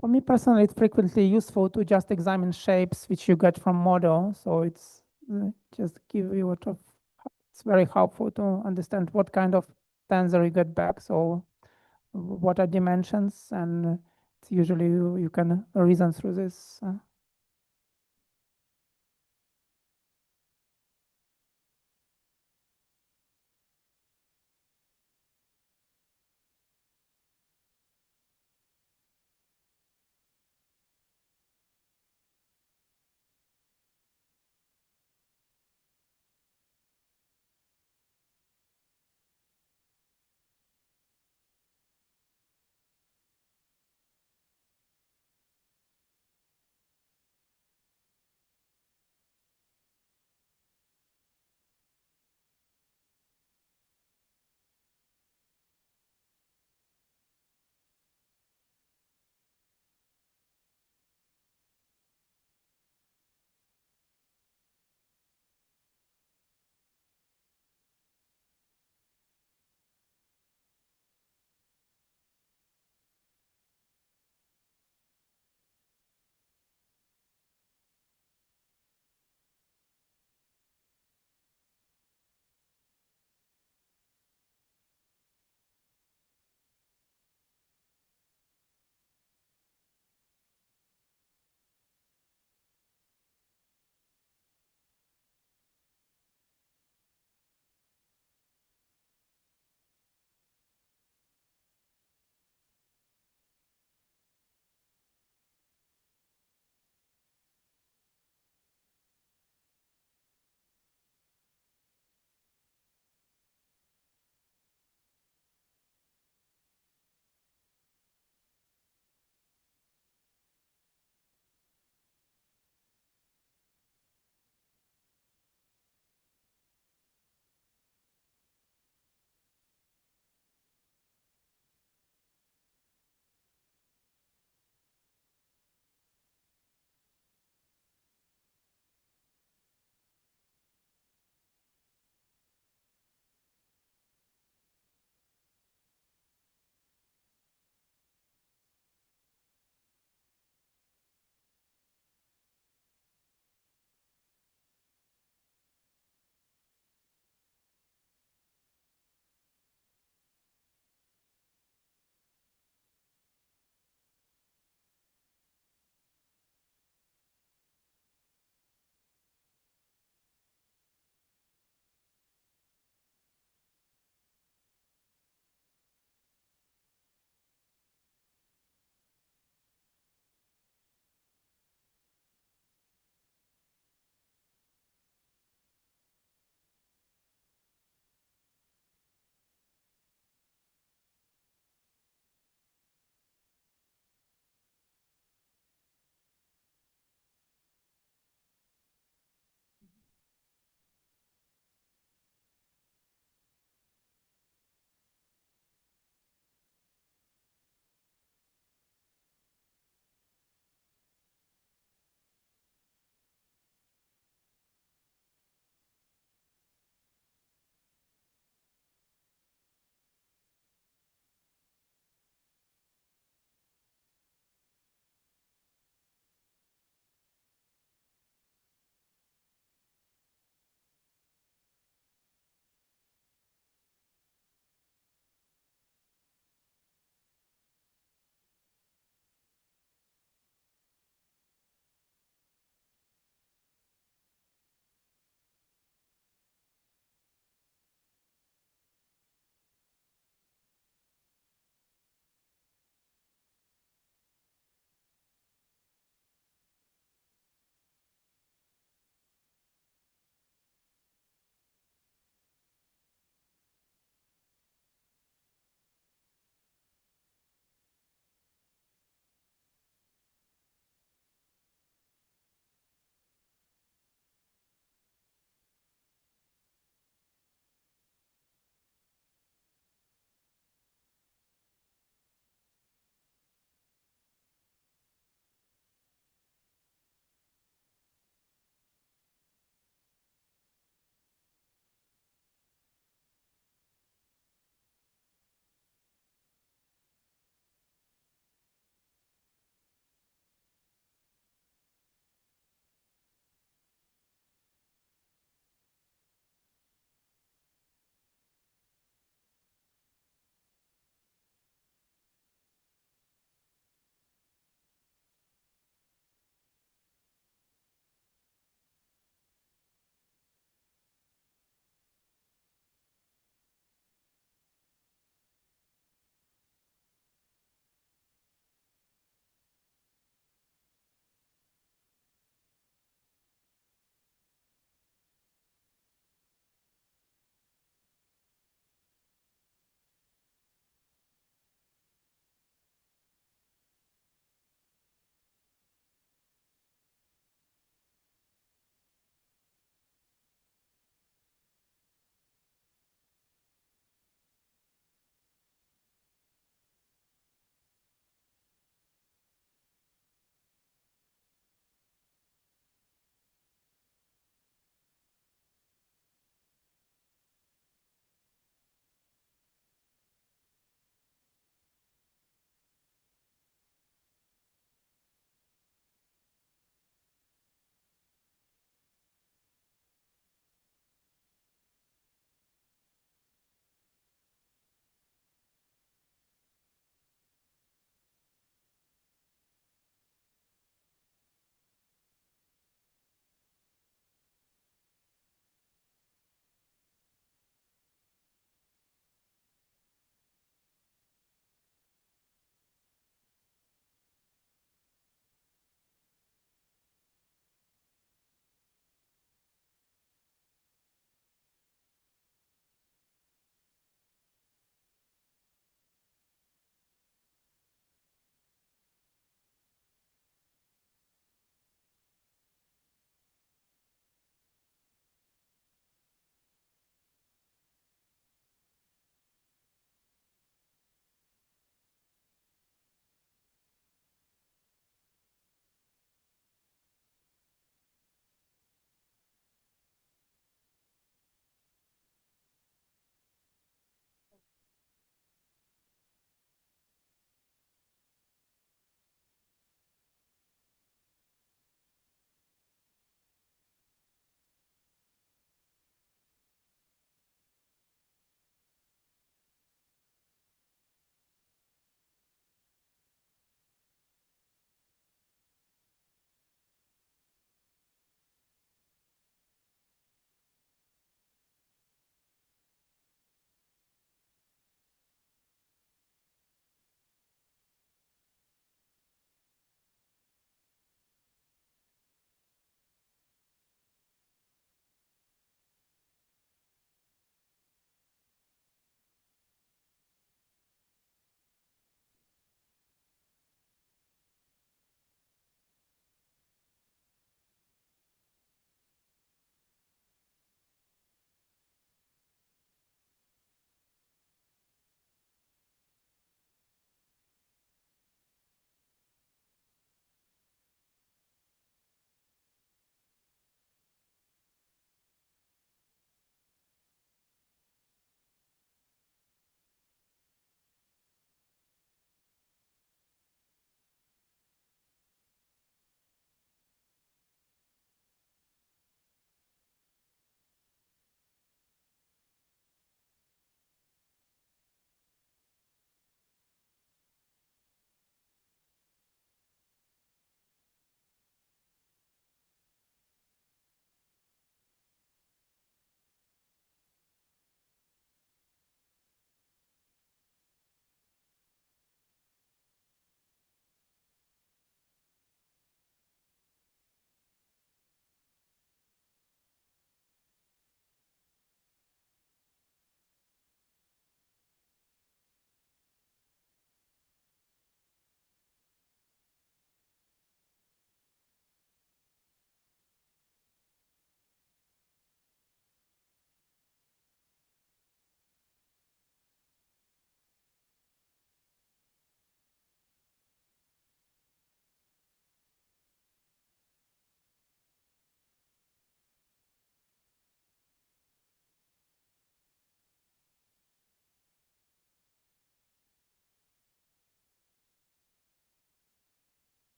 For me personally, it's frequently useful to just examine shapes which you get from model. So it's just give you it's very helpful to understand what kind of tensor you get back. So what are dimensions, and it's usually you can reason through this.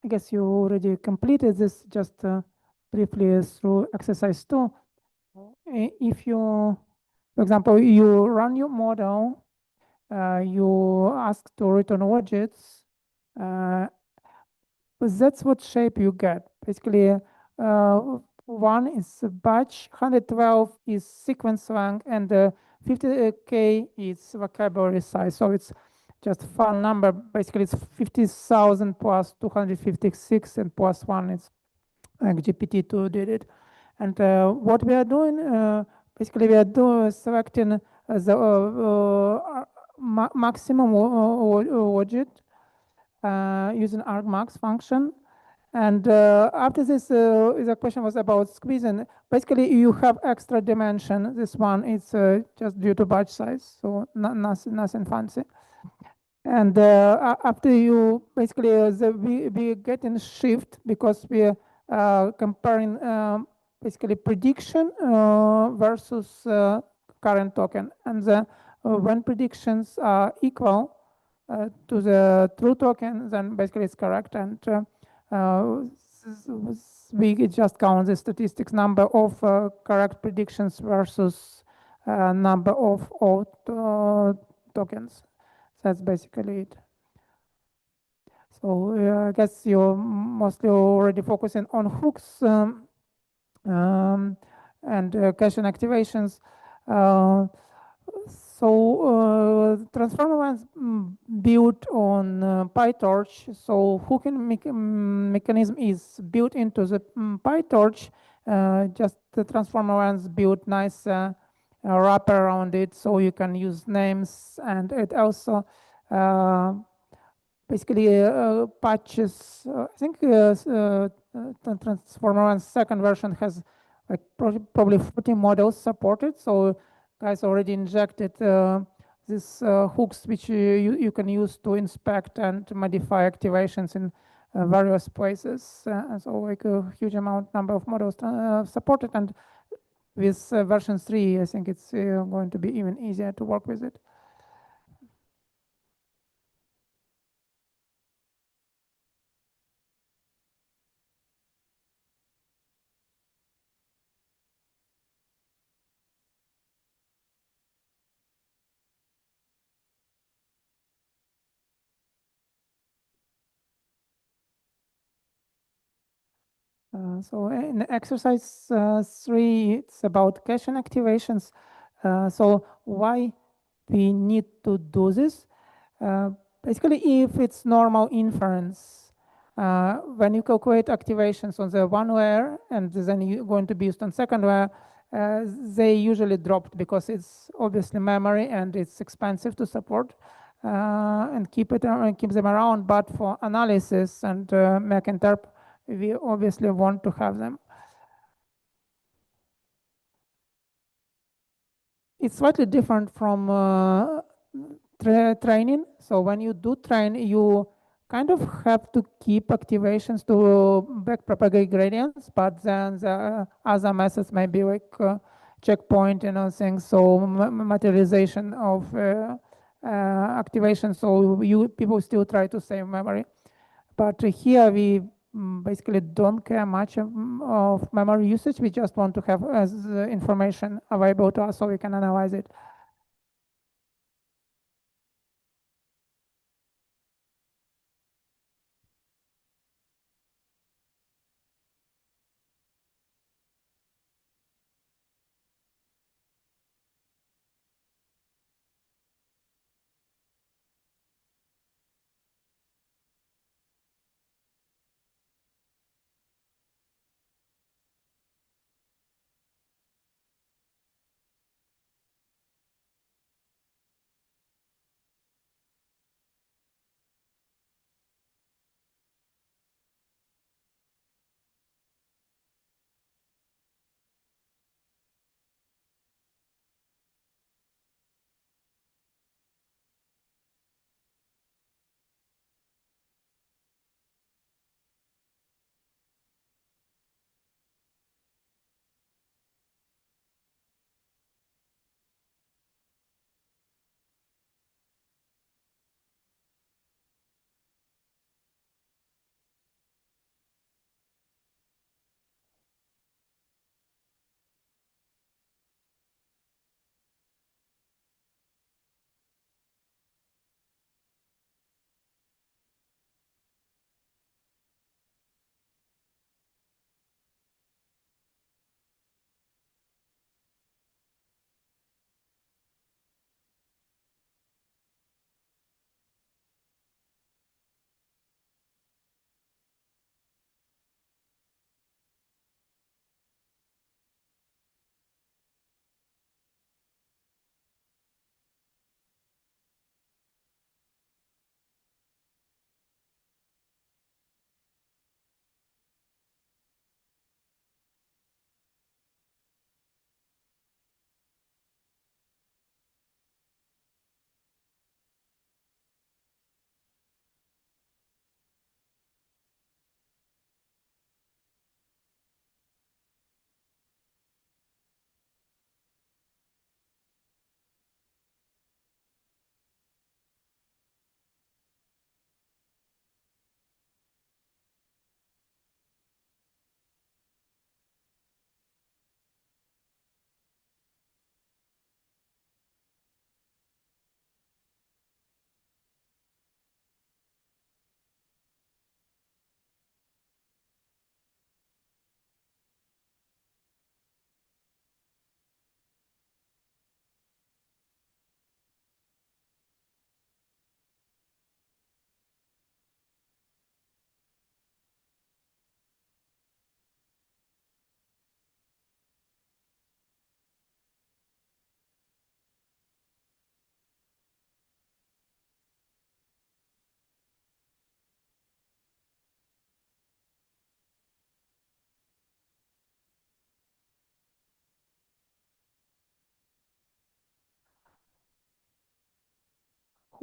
I guess you already completed this just briefly through exercise 2. If you, for example, you run your model, you ask to return widgets, but that's what shape you get. Basically, one is a batch, 112 is sequence length, and 50K is vocabulary size. So it's just fun number. Basically, it's 50,000 plus 256, and plus one is like GPT-2 did it. And what we are doing, basically, we are selecting the maximum widget using argmax function. And after this, the question was about squeezing. Basically, you have extra dimension. This one is just due to batch size, so nothing fancy. And after you, basically, we get in shift because we are comparing basically prediction versus current token. And when predictions are equal to the true token, then basically it's correct. And we just count the statistics number of correct predictions versus number of old tokens. That's basically it. So I guess you're mostly already focusing on hooks and caching activations. Transformer was built on PyTorch. So hooking mechanism is built into the PyTorch. Just the transformer ones built nice wrapper around it, so you can use names, and it also basically patches. I think Transformer One's second version has like probably 40 models supported. So guys already injected these hooks which you can use to inspect and modify activations in various places. So like a huge number of models supported. And with version 3, I think it's going to be even easier to work with it. So in exercise 3, it's about caching activations. So why we need to do this? Basically, if it's normal inference, when you calculate activations on the one layer and then you're going to be used on second layer, they usually dropped because it's obviously memory and it's expensive to support and keep them around. But for analysis and Mac interp, we obviously want to have them. It's slightly different from training. So when you do train, you kind of have to keep activations to backpropagate gradients, but then the other methods may be like checkpoint, things. So materialization of activation. So people still try to save memory. But here we basically don't care much of memory usage. We just want to have as information available to us so we can analyze it.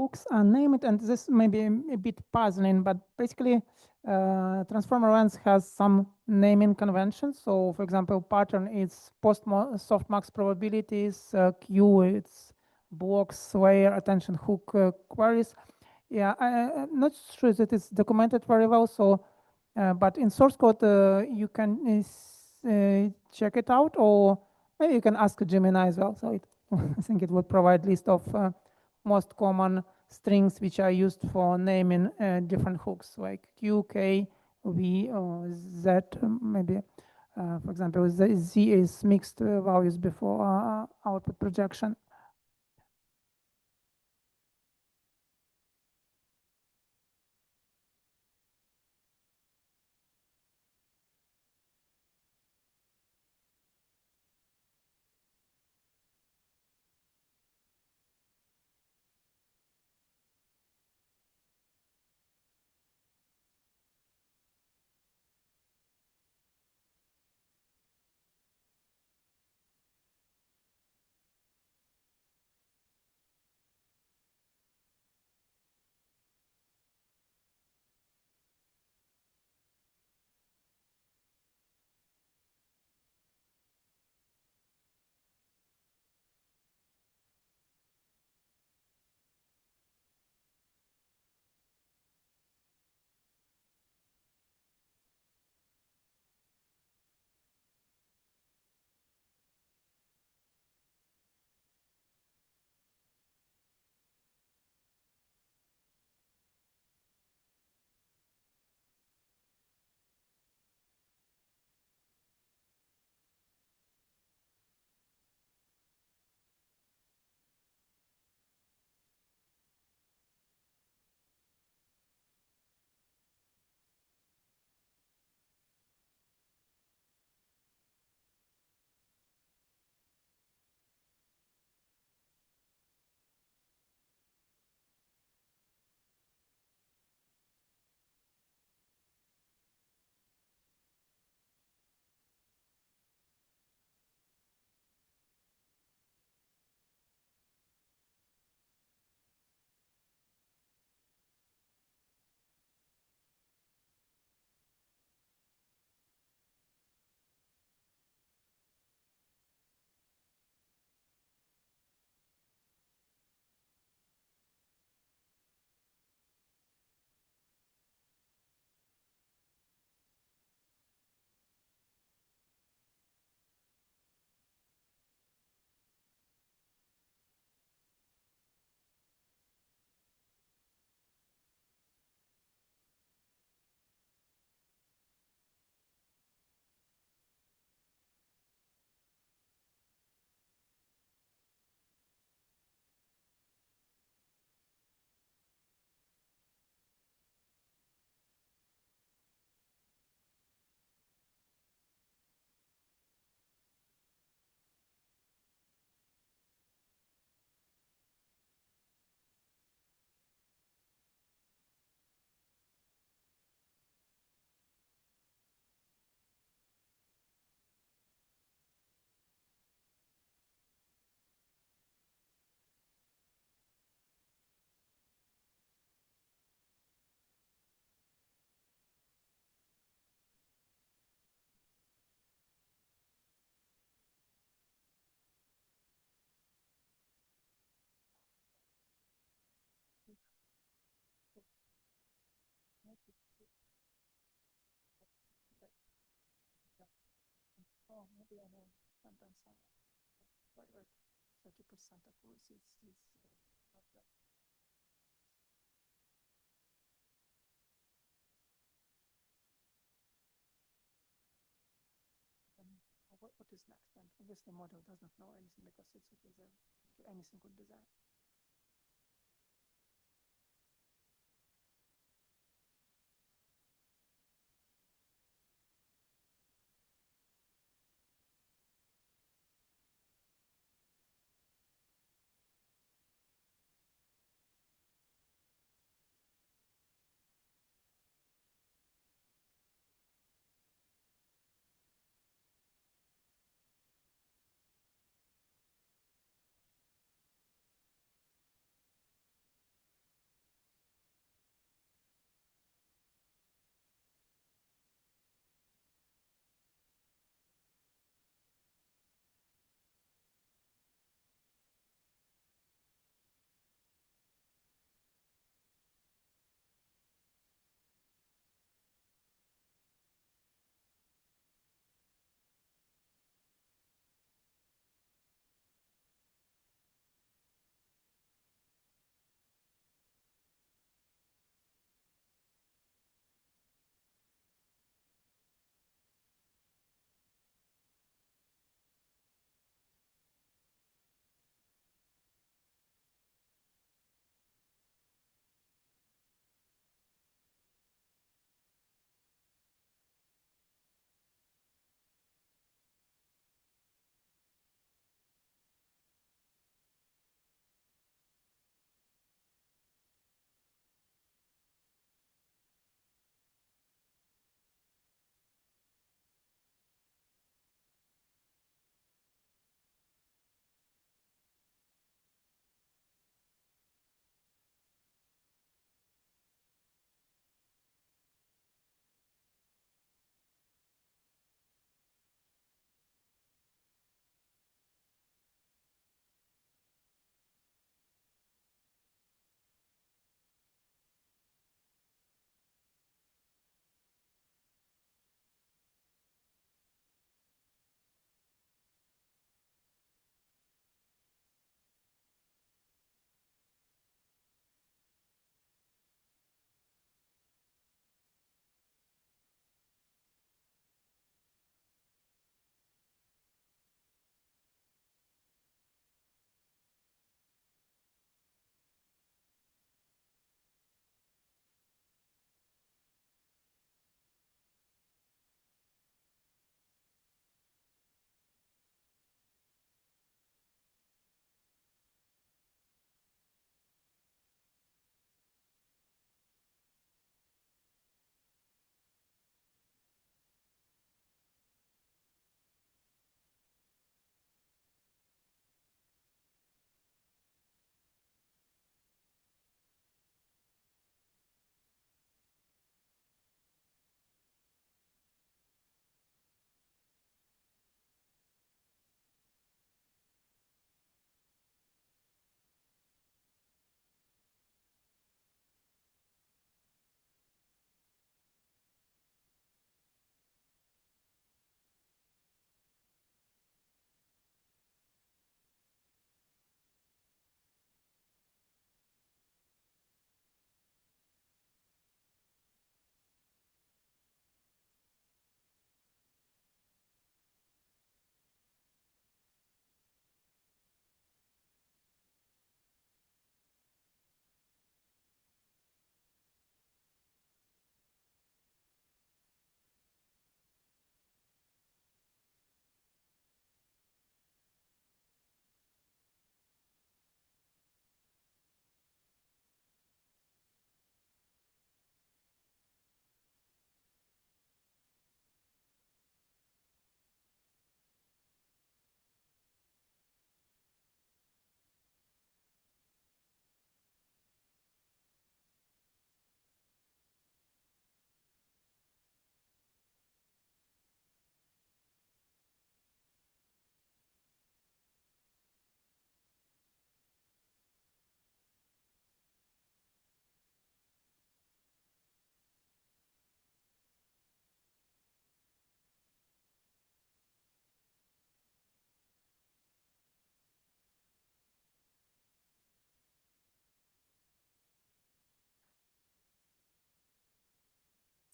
hooks are named, and this may be a bit puzzling, but basically transformer lens has some naming conventions. So for example, pattern is softmax probabilities, Q it's blocks, layer, attention hook queries. Yeah, I'm not sure that it's documented very well. So, but in source code, you can check it out, or maybe you can ask Gemini as well. So it, I think it would provide list of most common strings which are used for naming different hooks like Q, K, V, or Z, maybe. For example, Z is mixed values before output projection. Oh, maybe I know sometimes 30% accuracy is not that. What is next? And I guess the model does not know anything because it's okay there. Anything could be there.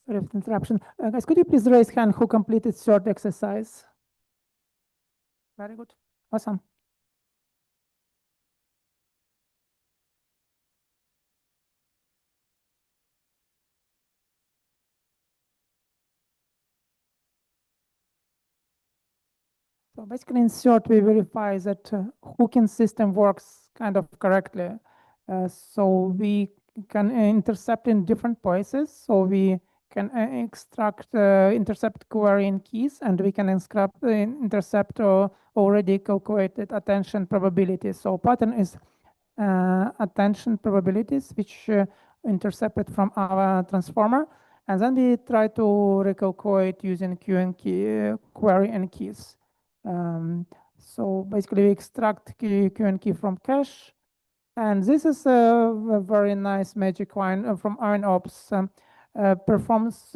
Sorry for the interruption. Guys, could you please raise hand who completed short exercise? Very good. Awesome. So basically, in short, we verify that hooking system works kind of correctly. So we can intercept in different places. So we can extract intercept querying keys, and we can intercept already calculated attention probabilities. So pattern is attention probabilities, which intercepted from our transformer. And then we try to recalculate using query and keys. So basically we extract Q and key from cache. And this is a very nice magic line from IronOps. Performs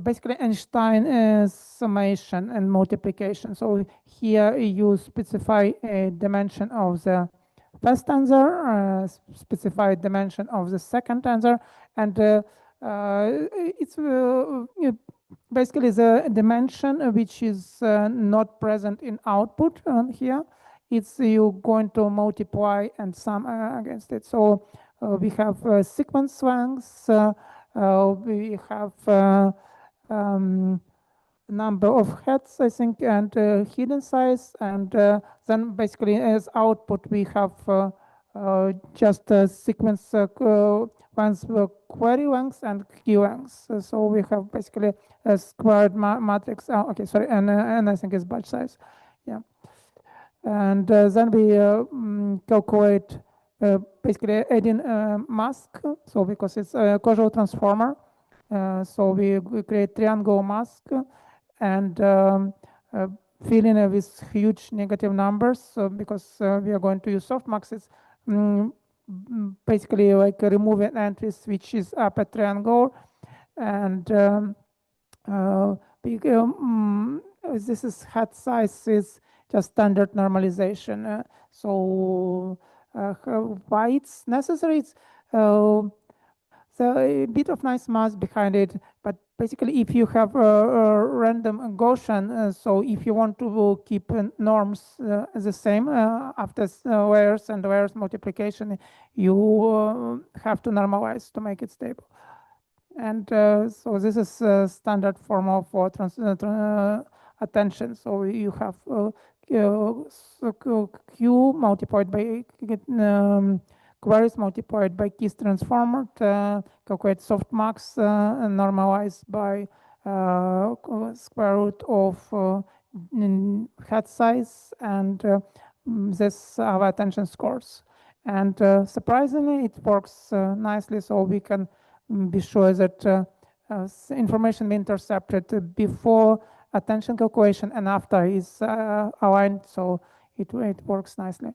basically Einstein summation and multiplication. So here you specify a dimension of the first answer, specify dimension of the second answer, and it's basically the dimension which is not present in output here. It's you going to multiply and sum against it. So we have sequence lengths, we have number of heads, I think, and hidden size, and then basically as output we have just a sequence ones query lengths and key lengths. So we have basically a squared matrix. Oh, okay, sorry, and I think it's batch size. Yeah, and then we calculate basically adding mask. So because it's a causal transformer, so we create triangle mask and fill in with huge negative numbers because we are going to use softmax. It's basically like removing entries which is up a triangle, and this is hat size is just standard normalization. So why it's necessary? It's so a bit of nice math behind it, but basically if you have a random Gaussian, so if you want to keep norms the same after layers and layers multiplication, you have to normalize to make it stable. And so this is a standard formula for attention. So you have Q multiplied by queries multiplied by keys transformed, calculate softmax and normalized by square root of head size, and this our attention scores. And surprisingly, it works nicely, so we can be sure that information we intercepted before attention calculation and after is aligned, so it works nicely.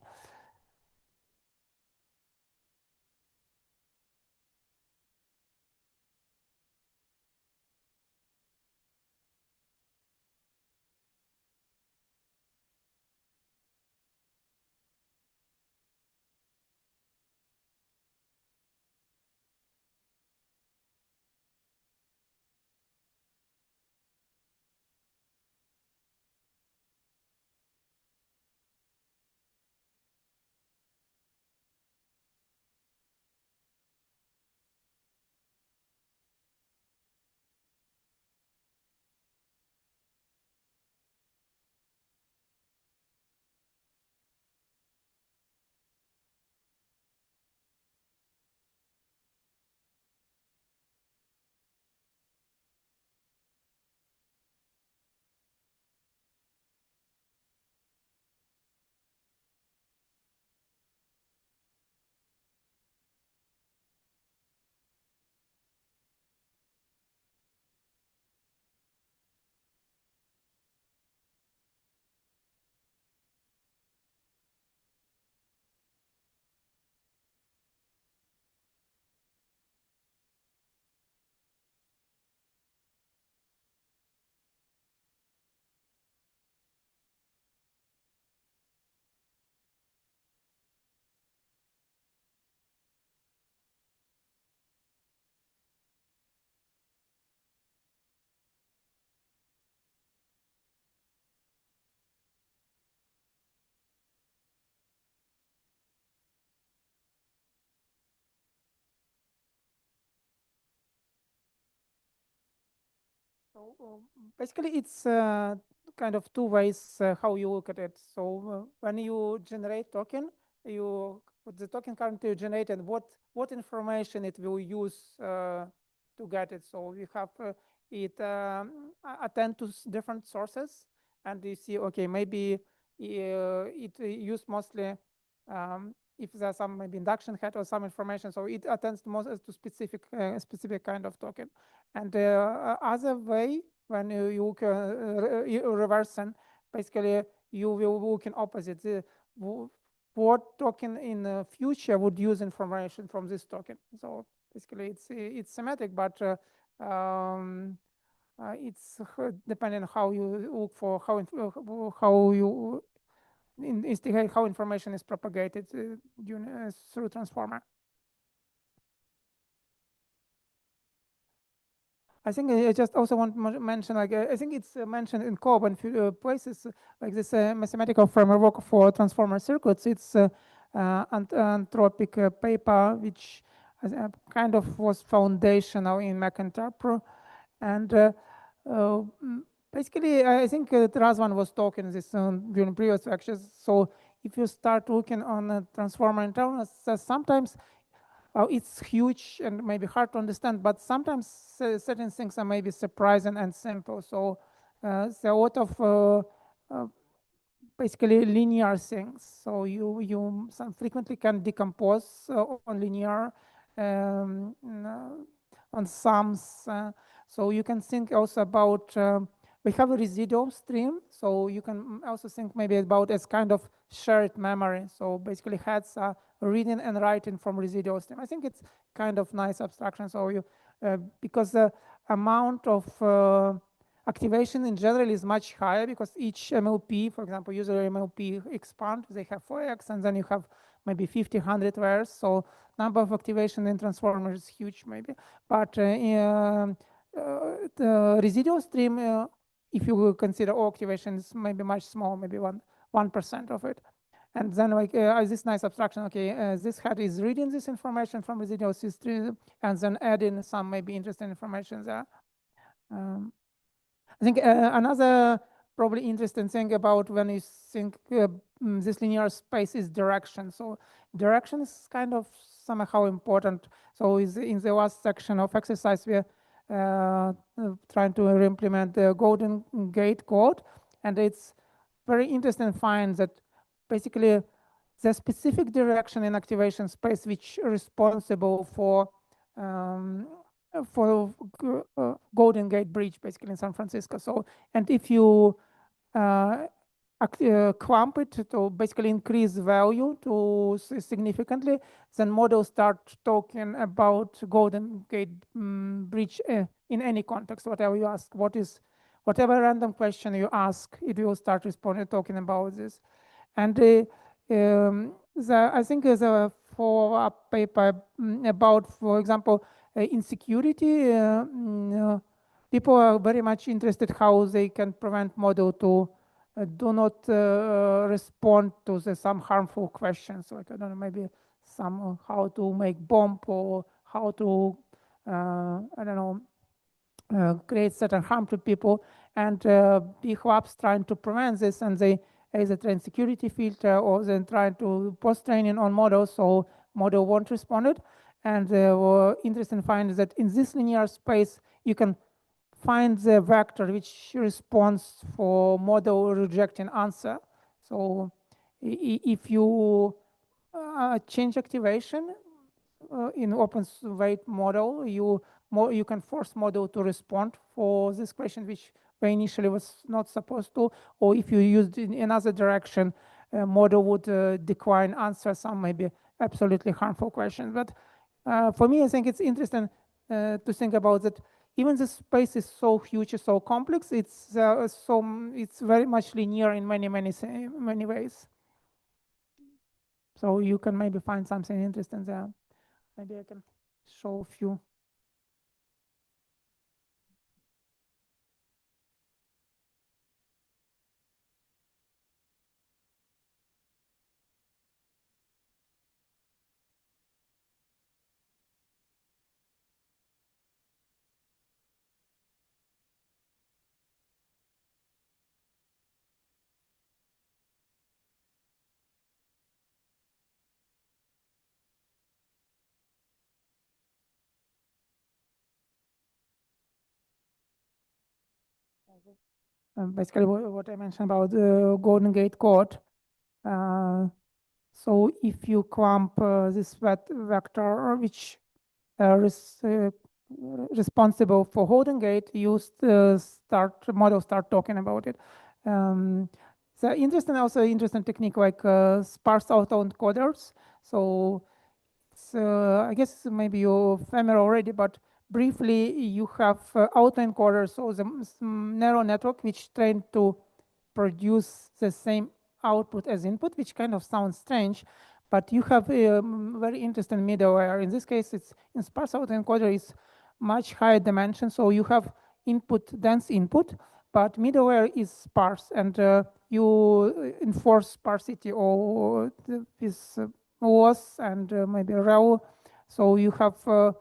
So basically, it's kind of two ways how you look at it. So when you generate token, you with the token currently generated, what information it will use to get it. So we have it attend to different sources, and you see, okay, maybe it use mostly if there's some maybe induction head or some information, so it attends to most to specific kind of token. And other way, when you reverse, and basically you will look in opposite. What token in the future would use information from this token? So basically, it's semantic, but it's depending on how you look for how you investigate how information is propagated through transformer. I think I just also want to mention, like I think it's mentioned in COB and few places, like this mathematical framework for transformer circuits. It's Anthropic paper, which kind of was foundational in McIntyre, and basically I think Razvan was talking this during previous lectures. So if you start looking on a transformer internals, sometimes it's huge and maybe hard to understand, but sometimes certain things are maybe surprising and simple. So there are a lot of basically linear things. So you some frequently can decompose on linear on sums. So you can think also about we have a residual stream. So you can also think maybe about as kind of shared memory. So basically heads are reading and writing from residual stream. I think it's kind of nice abstraction. So you because the amount of activation in general is much higher because each MLP, for example, user MLP expand, they have 4x, and then you have maybe 50, 100 layers. So number of activation in transformer is huge maybe. But the residual stream, if you will consider all activations, maybe much small, maybe 1% of it. And then like this nice abstraction, okay, this head is reading this information from residual stream and then adding some maybe interesting information there. I think another probably interesting thing about when you think this linear space is direction. So direction is kind of somehow important. So is in the last section of exercise, we're trying to implement the Golden Gate code. And it's very interesting to find that basically the specific direction in activation space which is responsible for Golden Gate Bridge, basically in San Francisco. So, and if you clump it to basically increase value to significantly, then models start talking about Golden Gate Bridge in any context, whatever you ask. Whatever random question you ask, it will start responding, talking about this. And I think there's a follow-up paper about, for example, insecurity. People are very much interested how they can prevent model to do not respond to some harmful questions, like I don't know, maybe some how to make bomb or how to I don't know create certain harm to people, and big labs trying to prevent this, and they either train security filter or then trying to post training on models so model won't respond it. And interesting find is that in this linear space you can find the vector which responds for model rejecting answer. So if you change activation in open weight model, you can force model to respond for this question which they initially was not supposed to, or if you used in another direction, model would decline answer some maybe absolutely harmful questions. But for me, I think it's interesting to think about that. Even the space is so huge, so complex. It's very much linear in many ways. So you can maybe find something interesting there. Maybe I can show a few. basically what I mentioned about the Golden Gate code. So if you clump this vector, which is responsible for holding gate, you model start talking about it. The interesting technique like sparse autoencoders. So I guess maybe you're familiar already, but briefly you have autoencoders, so the neural network which trained to produce the same output as input, which kind of sounds strange, but you have a very interesting middleware. In this case, it's in sparse autoencoder is much higher dimension, so you have dense input, but middleware is sparse, and you enforce sparsity or this OS and maybe REL. So you have, for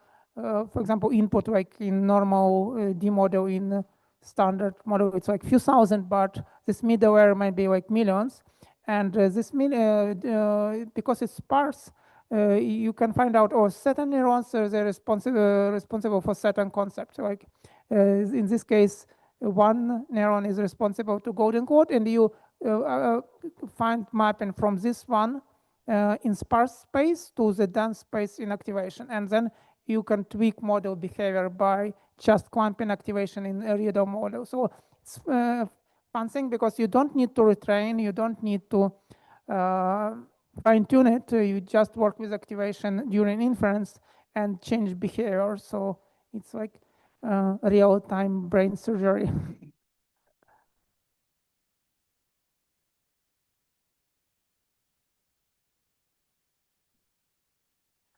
example, input like in normal D model in standard model, it's like few thousand, but this middleware might be like millions. And because it's sparse, you can find out, oh, certain neurons are responsible for certain concepts. Like in this case, one neuron is responsible to golden code, and you find mapping from this one in sparse space to the dense space in activation. And then you can tweak model behavior by just clumping activation in a reader model. So it's fun thing because you don't need to retrain, you don't need to fine tune it, you just work with activation during inference and change behavior. So it's like real-time brain surgery.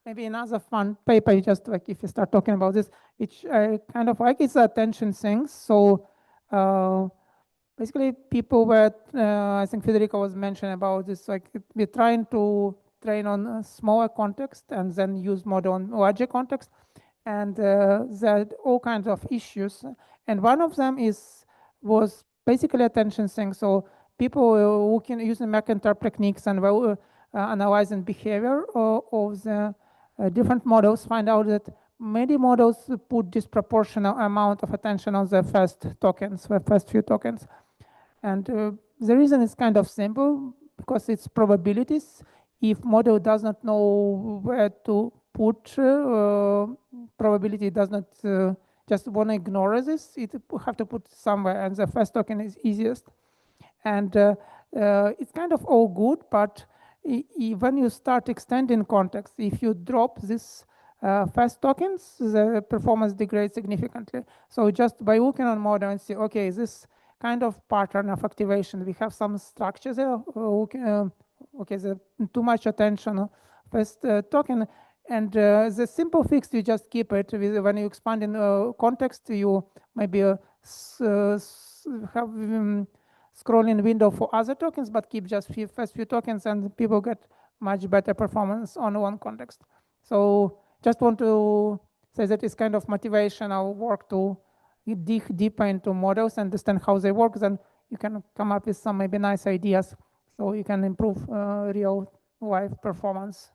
Maybe another fun paper, just like if you start talking about this, which I kind of like, is attention things. So basically people were, I think Federico was mentioning about this, like we're trying to train on a smaller context and then use model on larger context. And there are all kinds of issues. And one of them was basically attention thing. So people were using mercantile techniques and were analyzing behavior of the different models, find out that many models put disproportionate amount of attention on the first tokens, the first few tokens. And the reason is kind of simple, because it's probabilities. If model does not know where to put probability, does not just want to ignore this, it have to put somewhere, and the first token is easiest. And it's kind of all good, but when you start extending context, if you drop this fast tokens, the performance degrades significantly. So just by looking on model and see, okay, this kind of pattern of activation, we have some structure there. Okay, too much attention first token, and the simple fix, you just keep it with, when you expand in context, you maybe have scrolling window for other tokens, but keep just first few tokens, and people get much better performance on one context. So just want to say that it's kind of motivational work to dig deeper into models, understand how they work, then you can come up with some maybe nice ideas so you can improve real life performance.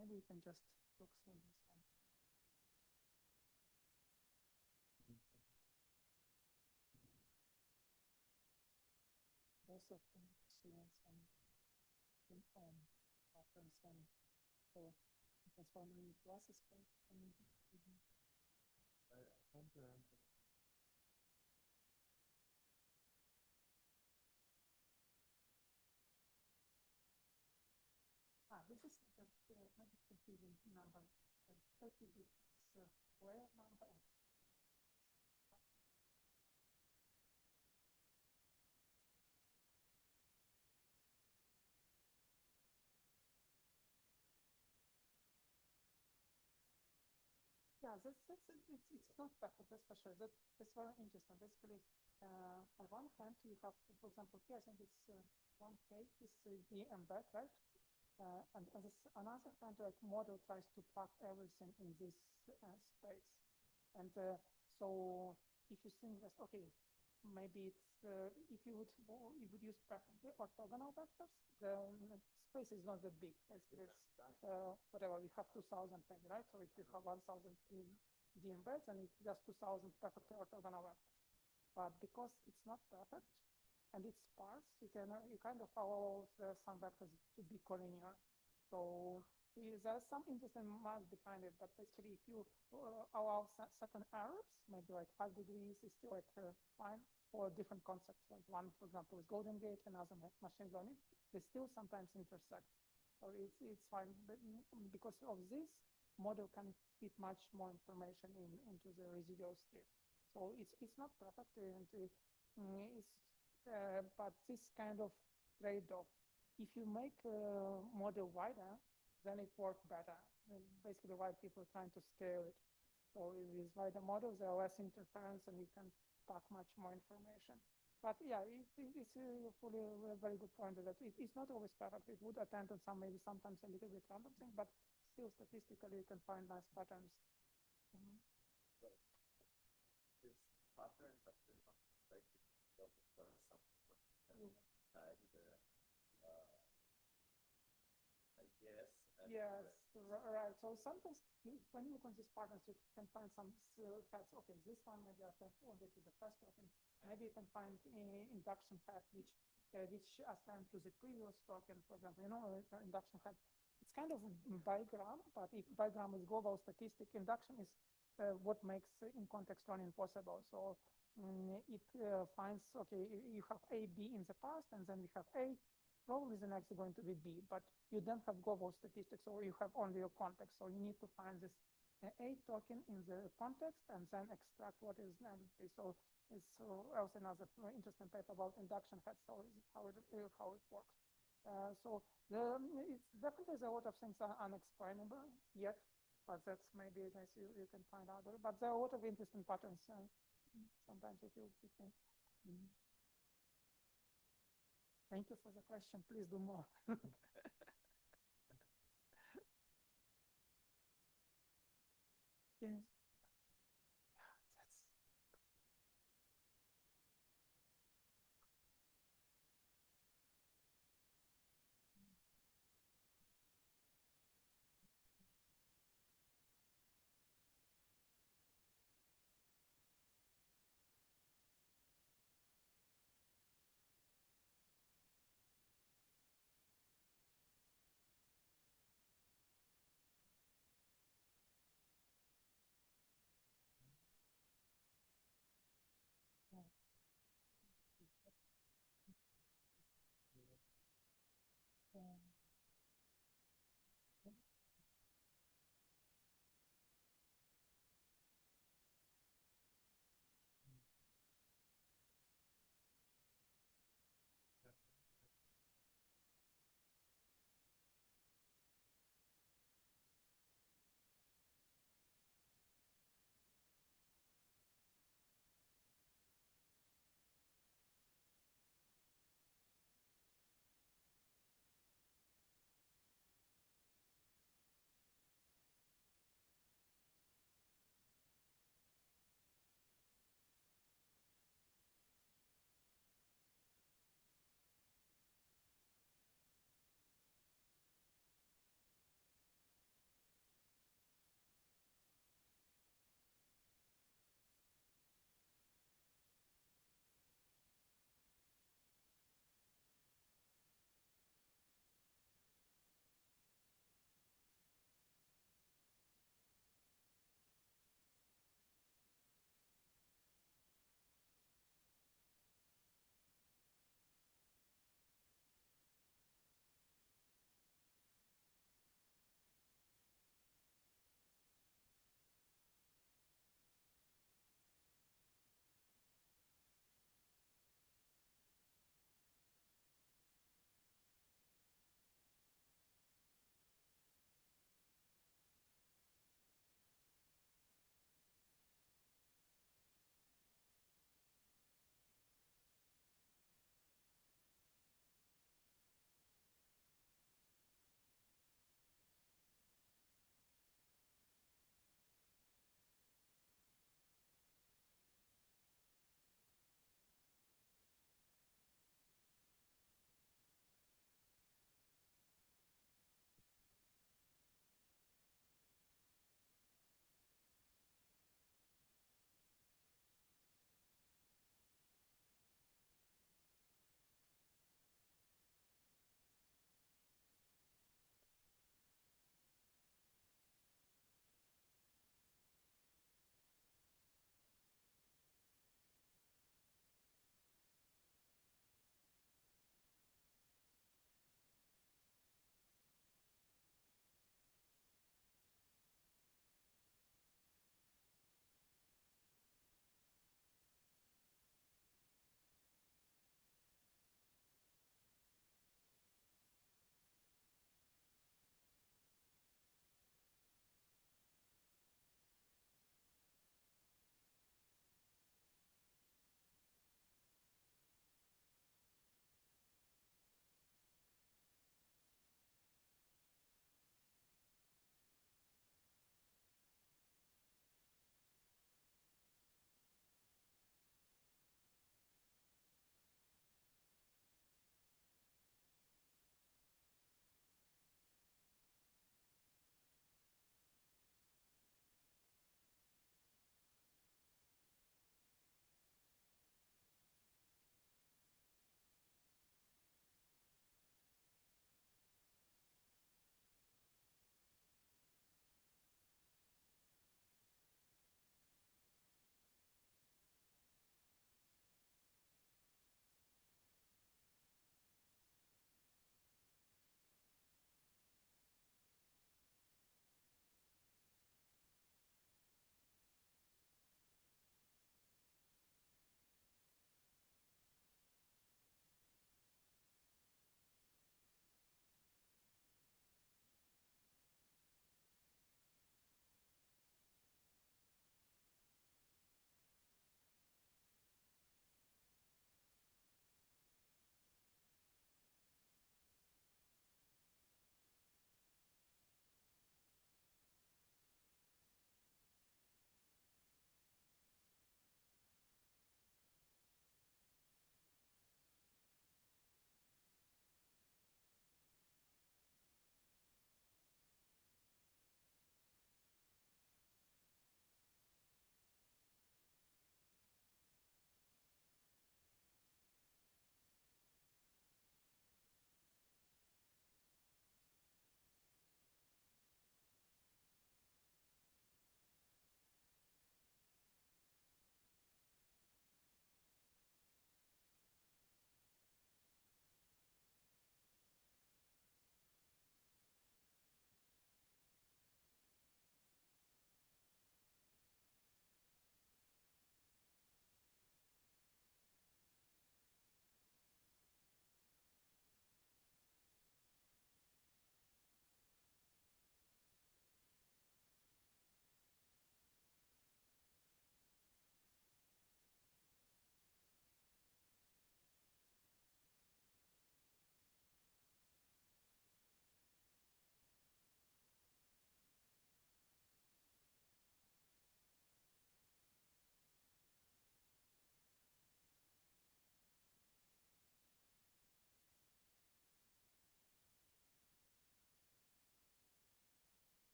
Maybe you can just look through this one. Also, students and patterns and so transforming classes. This is just maybe confusing number. 30 bits square number. Yeah, it's not perfect, that's for sure. That's very interesting. Basically, on one hand, you have, for example, here I think it's 1K is the embed, right? And on another hand, like model tries to pack everything in this space. And so if you think just, okay, maybe it's, if you would use the orthogonal vectors, the space is not that big. Basically, it's whatever, we have 2,000 maybe, right? So if you have 1,000 D embeds, and it's just 2,000 perfectly orthogonal vectors. But because it's not perfect, and it's sparse, you kind of allow some vectors to be collinear. So there's some interesting math behind it, but basically if you allow certain errors, maybe like 5 degrees is still like fine, or different concepts, like one, for example, is Golden Gate, another machine learning, they still sometimes intersect. So it's fine, but because of this, model can fit much more information into the residual strip. So it's not perfect, and but this kind of trade-off, if you make a model wider, then it works better. And basically why people are trying to scale it. So with wider models, there are less interference, and you can pack much more information. But yeah, it's fully a very good point that it's not always perfect. It would attend on some, maybe sometimes a little bit random thing, but still statistically you can find nice patterns. This pattern, but not like Yes, right. So sometimes when you look on these patterns, you can find some paths. Okay, this one maybe I can only to the first token. Maybe you can find induction path which assigned to the previous token, for example. You know, induction path. It's kind of a diagram, but if diagram is global statistic, induction is what makes in context learning possible. So it finds, okay, you have A, B in the past, and then we have A. Probably the next is going to be B, but you don't have global statistics, or you have only your context. So you need to find this A token in the context and then extract what is next. So it's also another interesting paper about induction heads, so how it works. So it's definitely a lot of things are unexplainable yet, but that's maybe nice you can find out. But there are a lot of interesting patterns. Sometimes if you think. Thank you for the question. Please do more. Yes.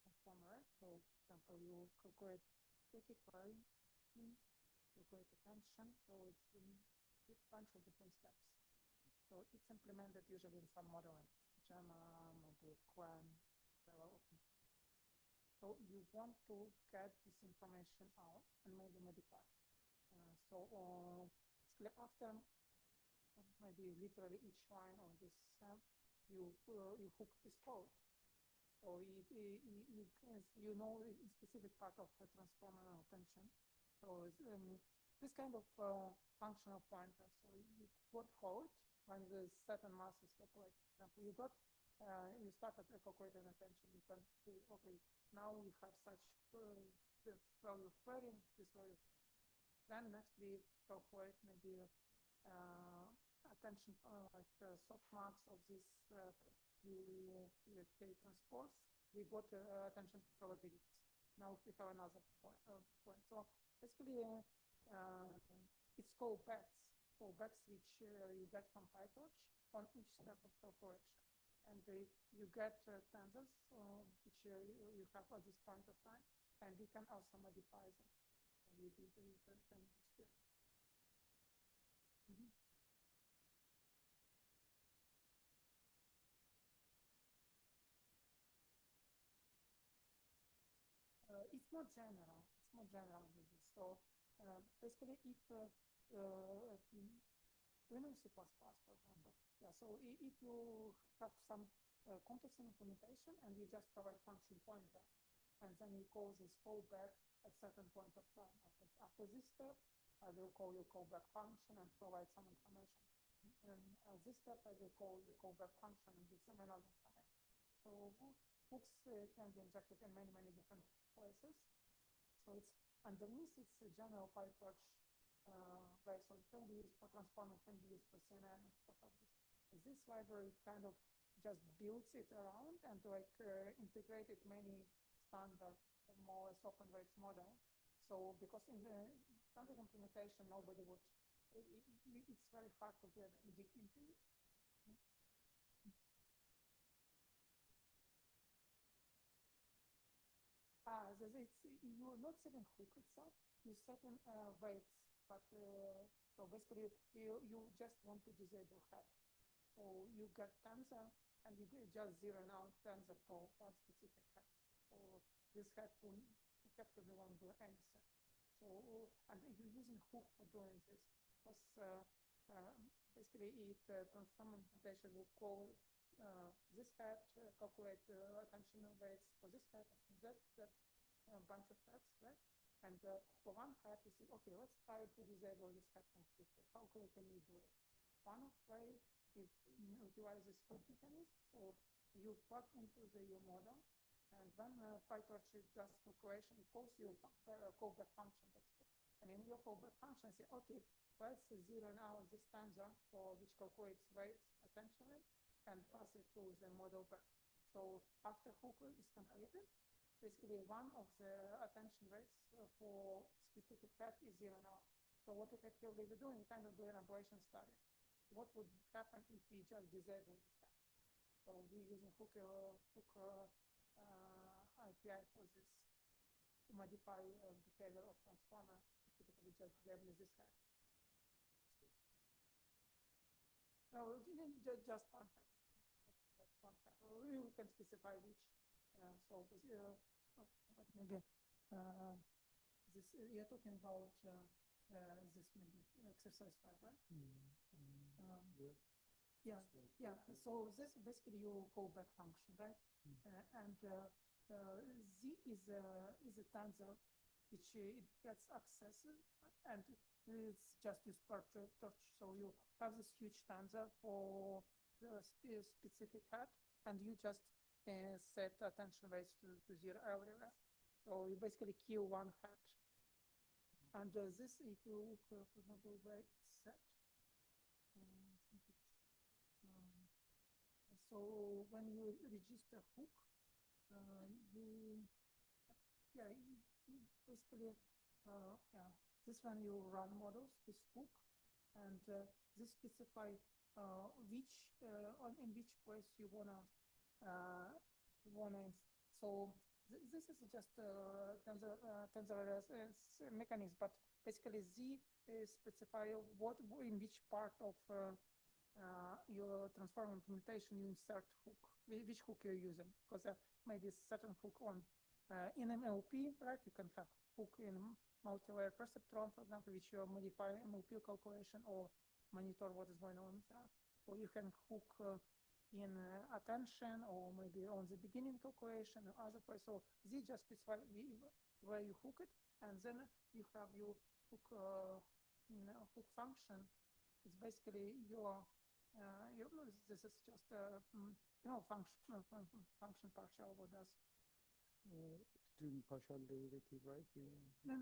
transformer, right? So, for example, you calculate static query, calculate attention, so it's a bunch of different steps. So it's implemented usually in some modeling, JAMA, model, QAM, development. So you want to get this information out and maybe modify. After maybe literally each line of this you hook this code. So you know a specific part of the transformer attention. So this kind of functional pointer. So you got code when the certain masses calculate. For example, you start at calculating attention. You can say, okay, now we have such this value of query, this value. Then next we calculate maybe attention like softmax of this K transpose. We got attention probabilities. Now we have another point. So basically, it's callbacks which you get from PyTorch on each step of calculation. And you get tensors which you have at this point of time, and you can also modify them. You can steer. It's more general. Than this. So basically, if we know C++, for example. Yeah. So if you have some complex implementation and you just provide function pointer, and then you call this callback at certain point of time. After this step, I will call your callback function and provide some information. And at this step, I will call the callback function and give some another information. So hooks can be injected in many different places. So it's underneath it's a general PyTorch way. So it can be used for transforming, can be used for CNN and stuff like this. This library kind of just builds it around and integrated many standard, more or less open weights model. So because in the standard implementation, nobody would, it's very hard to get deep into it. You're not setting hook itself, you're setting weights, but so basically you just want to disable head. So you get tensor and you just zero out tensor for one specific head. So this head will effectively won't do anything. So and you're using hook for doing this because basically transform implementation will call this head, calculate attention weights for this head, that bunch of heads, right? And for one head, you say, okay, let's try to disable this head completely. How can you do it? One way is utilize this hook mechanism. So you plug into your model, and when PyTorch does calculation, it calls your callback function. And in your callback function, say, okay, let's zero out this tensor for which calculates weights attention and pass it to the model back. So after hook is completed, basically one of the attention weights for specific head is zero out. So what effectively we're doing, kind of doing an ablation study. What would happen if we just disable this head? So we're using hook API for this to modify behavior of transformer. Typically just disable this head. No, just one head. We can specify which. So maybe this you're talking about this maybe exercise 5, right? Yeah. So this basically your callback function, right? And Z is a tensor which it gets access and it's just used per torch. So you have this huge tensor for the specific head, and you just set attention weights to zero everywhere. So you basically kill one head. And this, if you look, for example, weight set. So when you register hook, basically, this one you run models with hook, and this specify in which place you wanna So this is just tensor mechanism, but basically Z is specify in which part of your transform implementation you insert hook, which hook you're using, because there may be certain hook on in MLP, right? You can have hook in multi-layer perceptron, for example, which you modify MLP calculation or monitor what is going on there. Or you can hook in attention or maybe on the beginning calculation or other place. So Z just specify where you hook it, and then you have your hook hook function. It's basically this is just function partial what does. Doing partial derivative, right? No.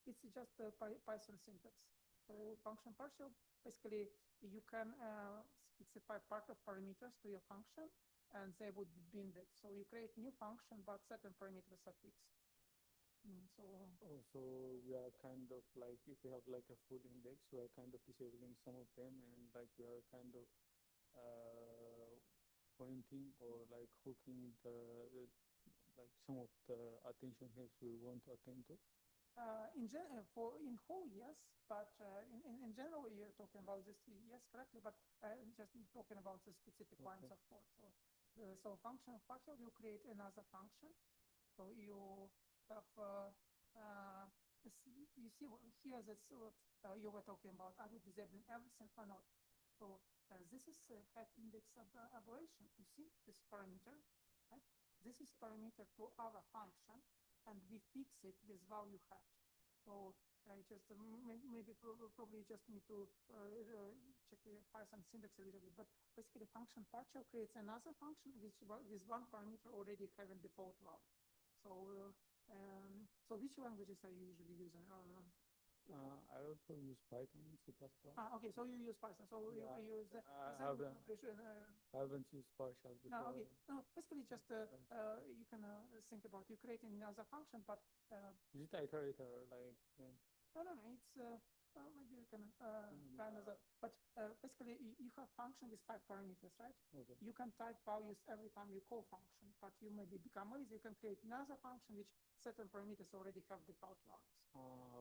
It's just a Python syntax. So function partial, basically you can specify part of parameters to your function, and they would be binded. So you create new function, but certain parameters are fixed. So also we are kind of like, if we have like a full index, we are kind of disabling some of them, and like we are kind of pointing or like hooking the like some of the attention heads we want to attend to. In whole, yes, but in general, you're talking about this, yes, correctly, but just talking about the specific lines of code. So function partial, you create another function. So you have, you see here that's what you were talking about. Are we disabling everything or not? So this is head index aberration. You see this parameter, right? This is parameter to our function, and we fix it with value hat. So I just maybe probably just need to check the Python syntax a little bit, but basically function partial creates another function which with one parameter already having default value. So so which languages are you usually using? I also use Python, C++. Okay, so you use Python. So yeah, you use I haven't used partial before. No, okay. No, basically just you can think about you creating another function, but is it iterator like? No, it's maybe you can try another. But basically you have function with 5 parameters, right? Okay. You can type values every time you call function, but you maybe become lazy. You can create another function which certain parameters already have default values.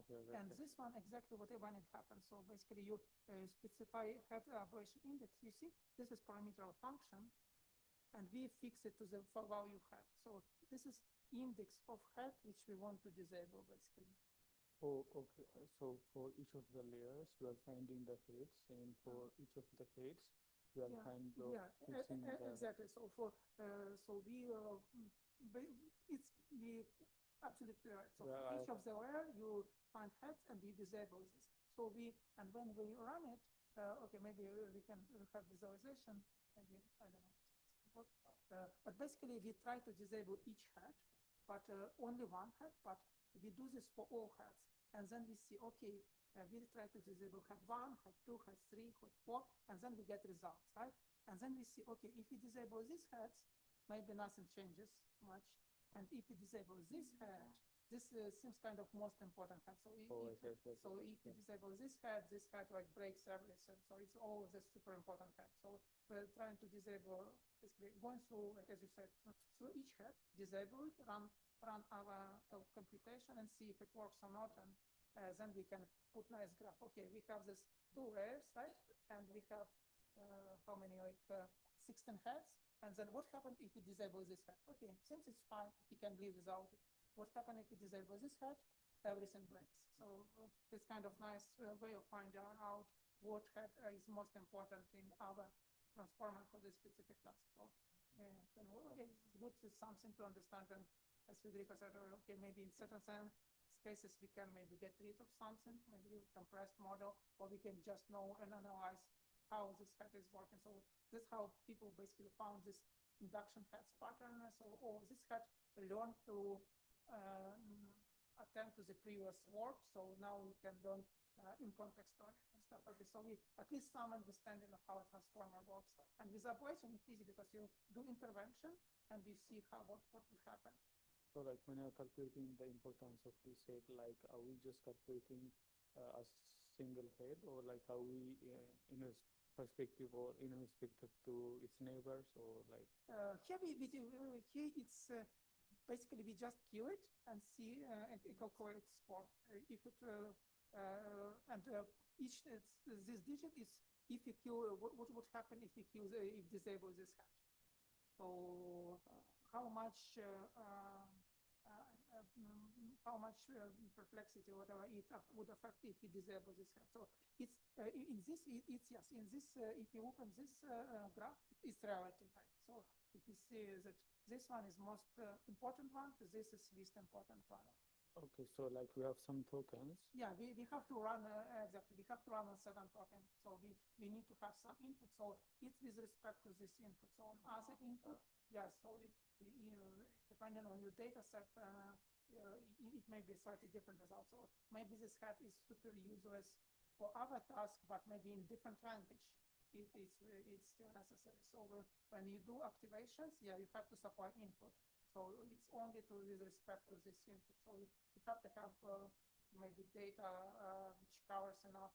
Okay. And this one exactly what when it happens. So basically you specify head aberration index. You see, this is parameter of function, and we fix it to the value head. So this is index of head which we want to disable basically. Oh, okay. So for each of the layers, we are finding the heads, and for each of the heads, we are kind of fixing exactly. So for so we it's absolutely right. So for each of the layer, you find heads and you disable this. So and when we run it, okay, maybe we can have visualization. Maybe I don't know. But basically, we try to disable each head, but only one head. But we do this for all heads, and then we see, okay, we try to disable head 1, head 2, head 3, head 4, and then we get results, right? And then we see, okay, if we disable these heads, maybe nothing changes much. And if we disable this head, this seems kind of most important head. So if we disable this head like breaks everything. So it's always a super important head. So we're trying to disable, basically going through, like as you said, through each head, disable it, run our computation and see if it works or not, and then we can put nice graph. Okay, we have this 2 layers, right? And we have how many, like 16 heads. And then what happens if we disable this head? Okay, since it's fine, we can live without it. What happens if we disable this head? Everything breaks. So it's kind of nice way of finding out what head is most important in our transformer for this specific task. So okay, it's good to something to understand. And as Federico said, okay, maybe in certain cases we can maybe get rid of something, maybe compressed model, or we can just know and analyze how this head is working. So this is how people basically found this induction heads pattern. So this head learned to attend to the previous work. So now we can learn in context learning and stuff like this. So we at least some understanding of how a transformer works. And with aberration, it's easy because you do intervention and you see what will happen. So like when you're calculating the importance of this head, like are we just calculating a single head, or like are we in a perspective or in respect to its neighbors or like? Here it's basically we just queue it and see and calculate score. If it and each this digit is if you queue what would happen if you queue if disable this hash. So how much perplexity whatever it would affect if you disable this hash. So it's in this it's yes in this if you look on this graph it's relative, right? So if you see that this one is most important one, this is least important one. Okay, so like we have some tokens. Yeah, we have to run exactly. We have to run a second token, so we need to have some input. So it's with respect to this input. So on other input, yeah. So depending on your data set, it may be slightly different results. So maybe this hat is super useless for other tasks, but maybe in different language. It's still necessary. So when you do activations, yeah, you have to supply input. So it's only with respect to this input. So you have to have maybe data which covers enough,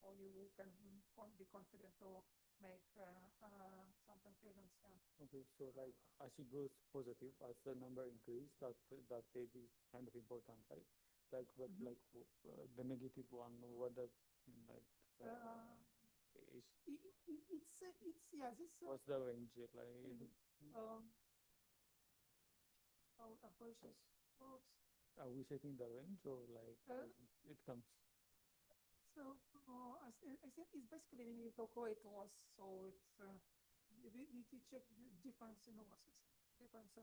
or you can be confident to make some conclusions. Yeah. Okay, so like as it goes positive, as the number increases, that may be kind of important, right? Like, but like the negative one, what does like? It's yeah. This. What's the range like? Approaches. Are we setting the range or like it comes? So I think it's basically when you calculate loss. So it's we check the difference in losses. Difference.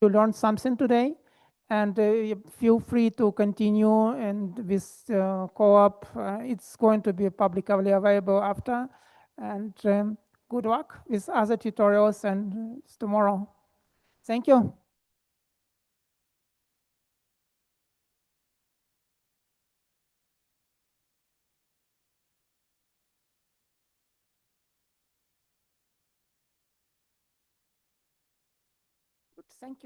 You learned something today, and feel free to continue and with co-op. It's going to be publicly available after, and good luck with other tutorials and tomorrow. Thank you. Thank you.